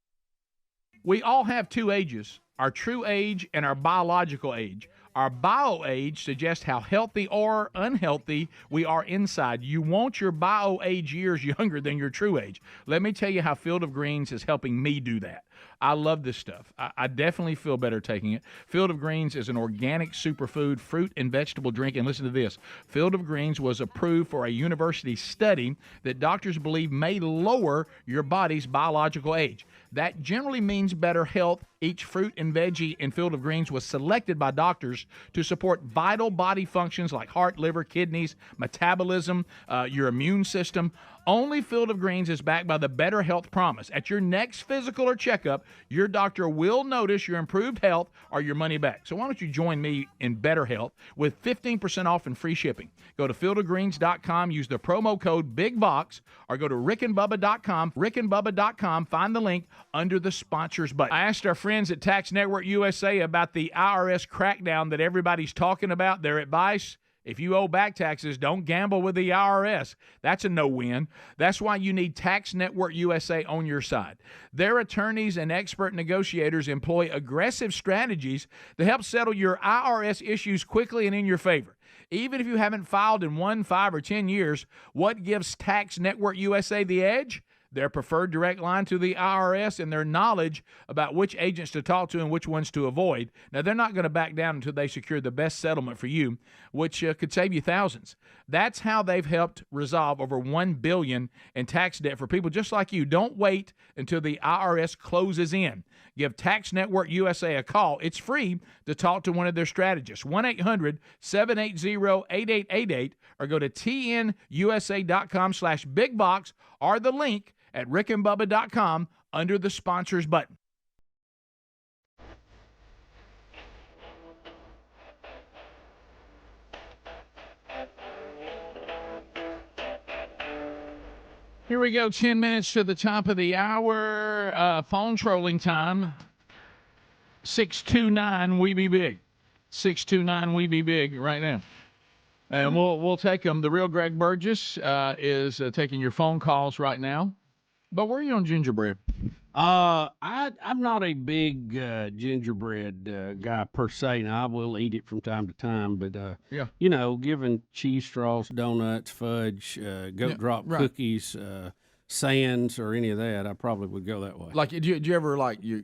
We all have two ages, our true age and our biological age. Our bio age suggests how healthy or unhealthy we are inside. You want your bio age years younger than your true age. Let me tell you how Field of Greens is helping me do that. I love this stuff. I definitely feel better taking it. Field of Greens is an organic superfood, fruit and vegetable drink. And listen to this. Field of Greens was approved for a university study that doctors believe may lower your body's biological age. That generally means better health. Each fruit and veggie in Field of Greens was selected by doctors to support vital body functions like heart, liver, kidneys, metabolism, your immune system. Only Field of Greens is backed by the Better Health Promise. At your next physical or checkup, your doctor will notice your improved health or your money back. So why don't you join me in Better Health with 15% off and free shipping? Go to fieldofgreens.com, use the promo code BIGVOX, or go to rickandbubba.com, rickandbubba.com, find the link under the sponsors button. I asked our friends at Tax Network USA about the IRS crackdown that everybody's talking about. Their advice: if you owe back taxes, don't gamble with the IRS. That's a no-win. That's why you need Tax Network USA on your side. Their attorneys and expert negotiators employ aggressive strategies to help settle your IRS issues quickly and in your favor. Even if you haven't filed in 1, 5, or 10 years, what gives Tax Network USA the edge? Their preferred direct line to the IRS and their knowledge about which agents to talk to and which ones to avoid. Now, they're not going to back down until they secure the best settlement for you, which could save you thousands. That's how they've helped resolve over $1 billion in tax debt for people just like you. Don't wait until the IRS closes in. Give Tax Network USA a call. It's free to talk to one of their strategists. 1-800-780-8888 or go to tnusa.com/bigbox or the link at rickandbubba.com under the sponsors button. Here we go, 10 minutes to the top of the hour. Phone trolling time. 629 We Be Big. 629 We Be Big right now. And we'll take them. The real Greg Burgess is taking your phone calls right now. But where are you on gingerbread? I'm not a big gingerbread guy per se. Now I will eat it from time to time, but yeah, given cheese straws, donuts, fudge, goat drop cookies, sands, or any of that, I probably would go that way. Like, did you ever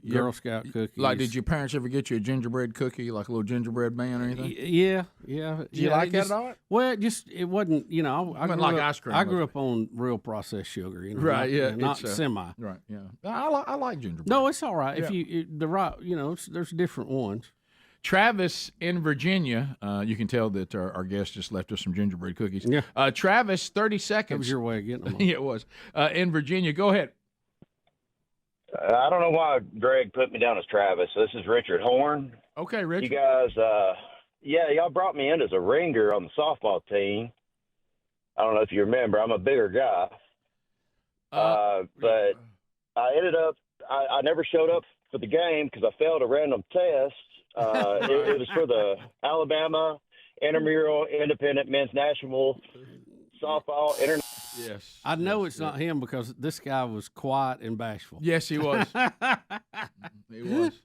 Girl Scout cookies? Like, did your parents ever get you a gingerbread cookie, like a little gingerbread man or anything? Yeah. Did you like that at all? Well, it wasn't. I wasn't like ice cream. I grew up on real processed sugar. Right? Not semi. Right. Yeah. I like gingerbread. No, it's all right. Yeah. If there's different ones. Travis in Virginia, you can tell that our guest just left us some gingerbread cookies. Yeah. Travis, 30 seconds. That was your way of getting them. Yeah, it was. In Virginia, go ahead. I don't know why Greg put me down as Travis. This is Richard Horn. Okay, Richard. You guys, y'all brought me in as a ringer on the softball team. I don't know if you remember. I'm a bigger guy. But I ended up, I never showed up for the game because I failed a random test. It was for the Alabama Intramural Independent Men's National Softball Internet. Yes. I know it's not him because this guy was quiet and bashful. Yes, he was. He was.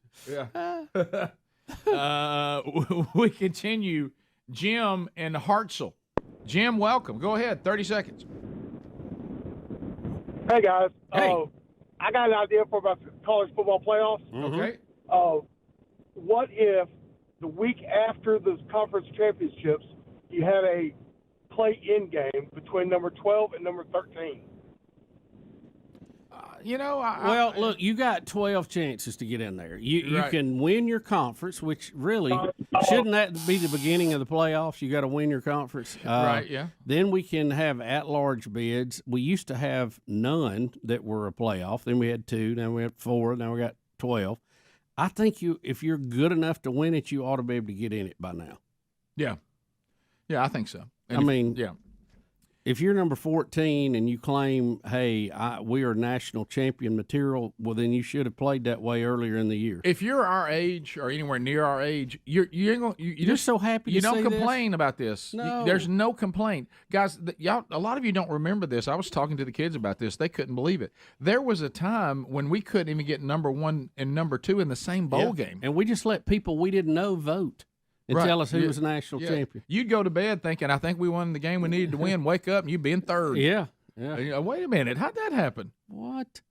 Yeah. We continue. Jim in Hartselle. Jim, welcome. Go ahead. 30 seconds. Hey, guys. Hey. I got an idea for about the college football playoffs. Okay. What if the week after the conference championships, you had a play-in game between number 12 and number 13? Look, you got 12 chances to get in there. You can win your conference, which really shouldn't that be the beginning of the playoffs? You got to win your conference, right? Yeah. Then we can have at-large bids. We used to have none that were a playoff. Then we had 2. Now we have 4. Now we got 12. I think if you're good enough to win it, you ought to be able to get in it by now. Yeah. Yeah, I think so. If you're number 14 and you claim, hey, we are national champion material, well, then you should have played that way earlier in the year. If you're our age or anywhere near our age, you're just so happy. You don't complain about this. No. There's no complaint, guys. Y'all, a lot of you don't remember this. I was talking to the kids about this. They couldn't believe it. There was a time when we couldn't even get number 1 and number 2 in the same bowl game, and we just let people we didn't know vote. And tell us who was national champion. You'd go to bed thinking, I think we won the game we needed to win. Wake up and you'd be in third. Yeah. Wait a minute. How'd that happen? What?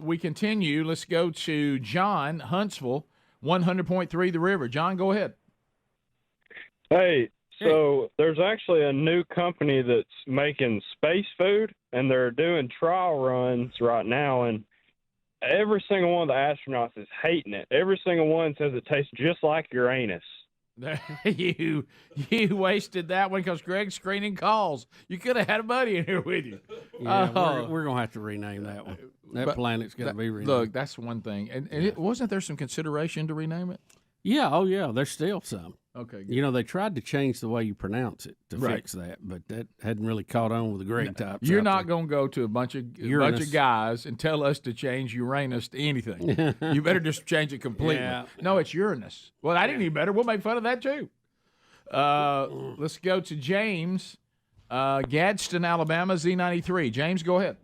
We continue. Let's go to John, Huntsville, 100.3 The River. John, go ahead. Hey, so there's actually a new company that's making space food, and they're doing trial runs right now, and every single one of the astronauts is hating it. Every single one says it tastes just like Uranus. You wasted that one because Greg's screening calls. You could have had a buddy in here with you. Yeah, we're going to have to rename that one. That planet's got to be renamed. Look, that's one thing. And wasn't there some consideration to rename it? Yeah, there's still some. Okay. Good. They tried to change the way you pronounce it to fix that, but that hadn't really caught on with the Greg types. You're not going to go to a bunch of guys and tell us to change Uranus to anything. You better just change it completely. Yeah. No, it's Uranus. Well, that ain't any better. We'll make fun of that too. Let's go to James, Gadsden, Alabama, Z93. James, go ahead.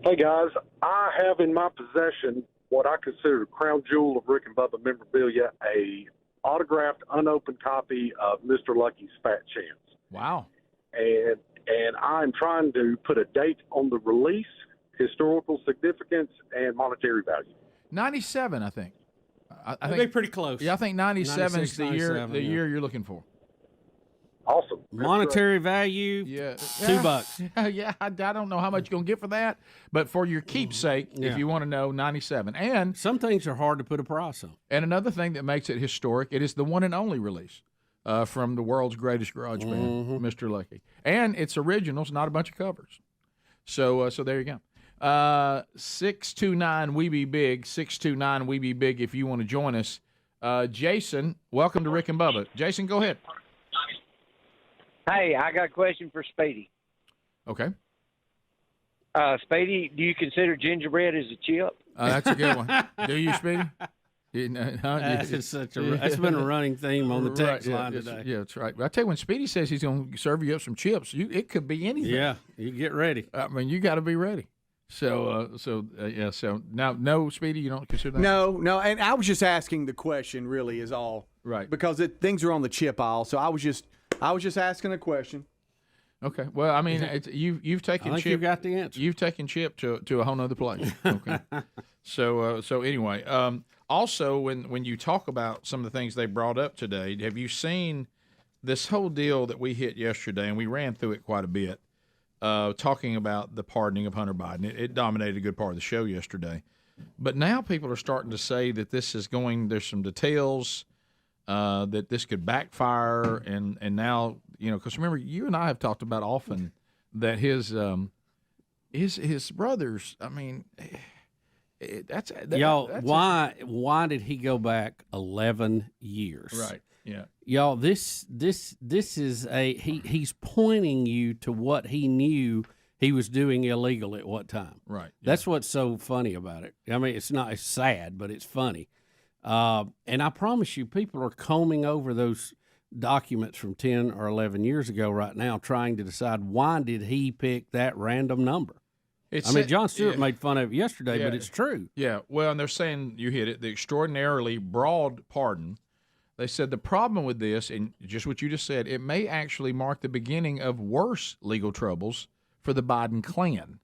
Hey, guys. I have in my possession what I consider the crown jewel of Rick and Bubba memorabilia, a autographed, unopened copy of Mr. Lucky's Fat Chance. Wow. And I'm trying to put a date on the release, historical significance, and monetary value. 97, I think. I think they're pretty close. Yeah, I think 97 is the year you're looking for. Awesome. Monetary value, $2. Yeah, I don't know how much you're going to get for that, but for your keepsake, if you want to know, 97. And some things are hard to put a price on. And another thing that makes it historic, it is the one and only release from the world's greatest garage band, Mr. Lucky. And it's originals, not a bunch of covers. So there you go. 629 We Be Big, 629 We Be Big if you want to join us. Jason, welcome to Rick and Bubba. Jason, go ahead. Hey, I got a question for Speedy. Okay. Speedy, do you consider gingerbread as a chip? That's a good one. Do you, Speedy? That's been a running theme on the text line today. Yeah, that's right. I tell you, when Speedy says he's going to serve you up some chips, it could be anything. Yeah, you get ready. I mean, you got to be ready. So now, no, Speedy, you don't consider that? No, and I was just asking the question. Really, is all right because things are on the chip aisle. So I was just asking a question. Okay. Well, I mean, you've taken. I think Chip, you've got the answer. You've taken Chip to a whole nother place. Okay. So anyway, also when you talk about some of the things they brought up today, have you seen this whole deal that we hit yesterday, and we ran through it quite a bit, talking about the pardoning of Hunter Biden. It dominated a good part of the show yesterday. But now people are starting to say that this is going, there's some details that this could backfire. And now, because remember, you and I have talked about often that his brothers, I mean, why did he go back 11 years? Right. Yeah. Y'all, this is he's pointing you to what he knew he was doing illegal at what time. Right. Yeah. That's what's so funny about it. I mean, it's sad, but it's funny. And I promise you, people are combing over those documents from 10 or 11 years ago right now, trying to decide why did he pick that random number. Jon Stewart made fun of it yesterday, but it's true. Yeah. Well, and they're saying, you hit it, the extraordinarily broad pardon. They said the problem with this, and just what you just said, it may actually mark the beginning of worse legal troubles for the Biden clan,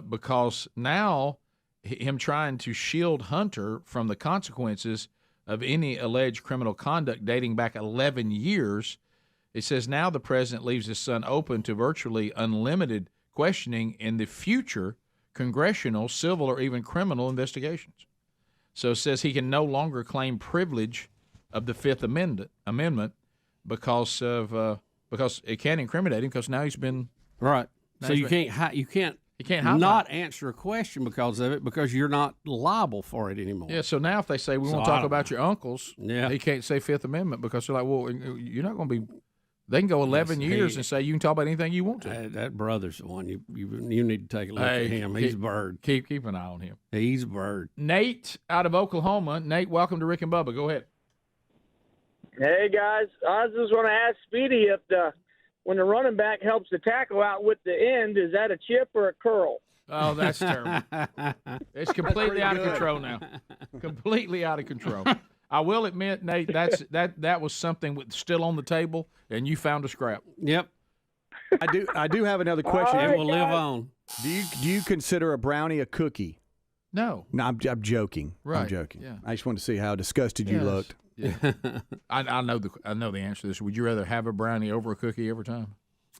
because now him trying to shield Hunter from the consequences of any alleged criminal conduct dating back 11 years, it says now the president leaves his son open to virtually unlimited questioning in the future congressional, civil, or even criminal investigations. So it says he can no longer claim privilege of the Fifth Amendment because it can't incriminate him because now he's been right. So you can't not answer a question because of it because you're not liable for it anymore. Yeah. So now if they say we want to talk about your uncles, he can't say Fifth Amendment because they're like, well, you're not going to be. They can go 11 years and say you can talk about anything you want to. That brother's the one you need to take a look at him. He's a bird. Keep an eye on him. He's a bird. Nate out of Oklahoma. Nate, welcome to Rick and Bubba. Go ahead. Hey, guys. I just want to ask Speedy if when the running back helps the tackle out with the end, is that a chip or a curl? Oh, that's terrible. It's completely out of control now. Completely out of control. I will admit, Nate, that was something still on the table, and you found a scrap. Yep. I do have another question. It will live on. Do you consider a brownie a cookie? No. No, I'm joking. Right. I'm joking. Yeah. I just wanted to see how disgusted you looked. Yeah. I know the answer to this. Would you rather have a brownie over a cookie every time?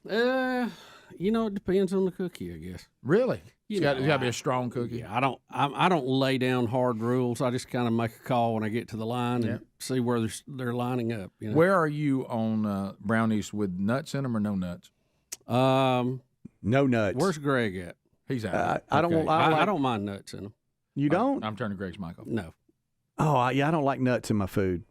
It depends on the cookie, I guess. Really? It's got to be a strong cookie. Yeah, I don't lay down hard rules. I just kind of make a call when I get to the line and see where they're lining up. Where are you on brownies with nuts in them or no nuts? No nuts. Where's Greg at? He's out. I don't mind nuts in them. You don't? I'm turning Greg's mic off. No. Oh, I don't like nuts in my food.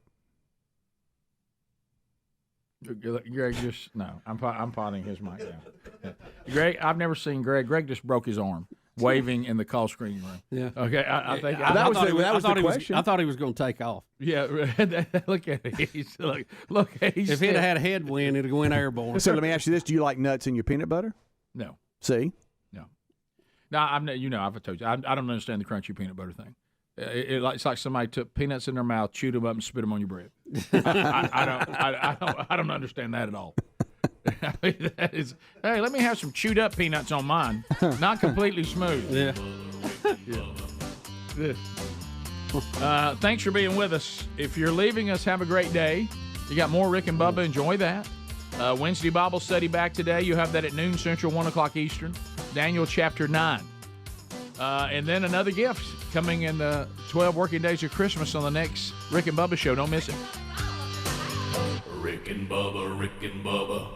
Greg just no. I'm potting his mic down. Yeah. Greg, I've never seen Greg. Greg just broke his arm waving in the call screening room. Yeah. Okay. I think that was the question. I thought he was going to take off. Yeah. Look at it. Look. If he'd had a headwind, it'd go in airborne. So let me ask you this: do you like nuts in your peanut butter? No. See? No. No. I've told you. I don't understand the crunchy peanut butter thing. It's like somebody took peanuts in their mouth, chewed them up, and spit them on your bread. I don't understand that at all. That is, hey, let me have some chewed up peanuts on mine, not completely smooth. Yeah. Thanks for being with us. If you're leaving us, have a great day. You got more Rick and Bubba. Enjoy that. Wednesday Bible study back today. You have that at noon Central, 1 o'clock Eastern. Daniel chapter 9. And then another gift coming in the 12 working days of Christmas on the next Rick and Bubba show. Don't miss it. Rick and Bubba, Rick and Bubba.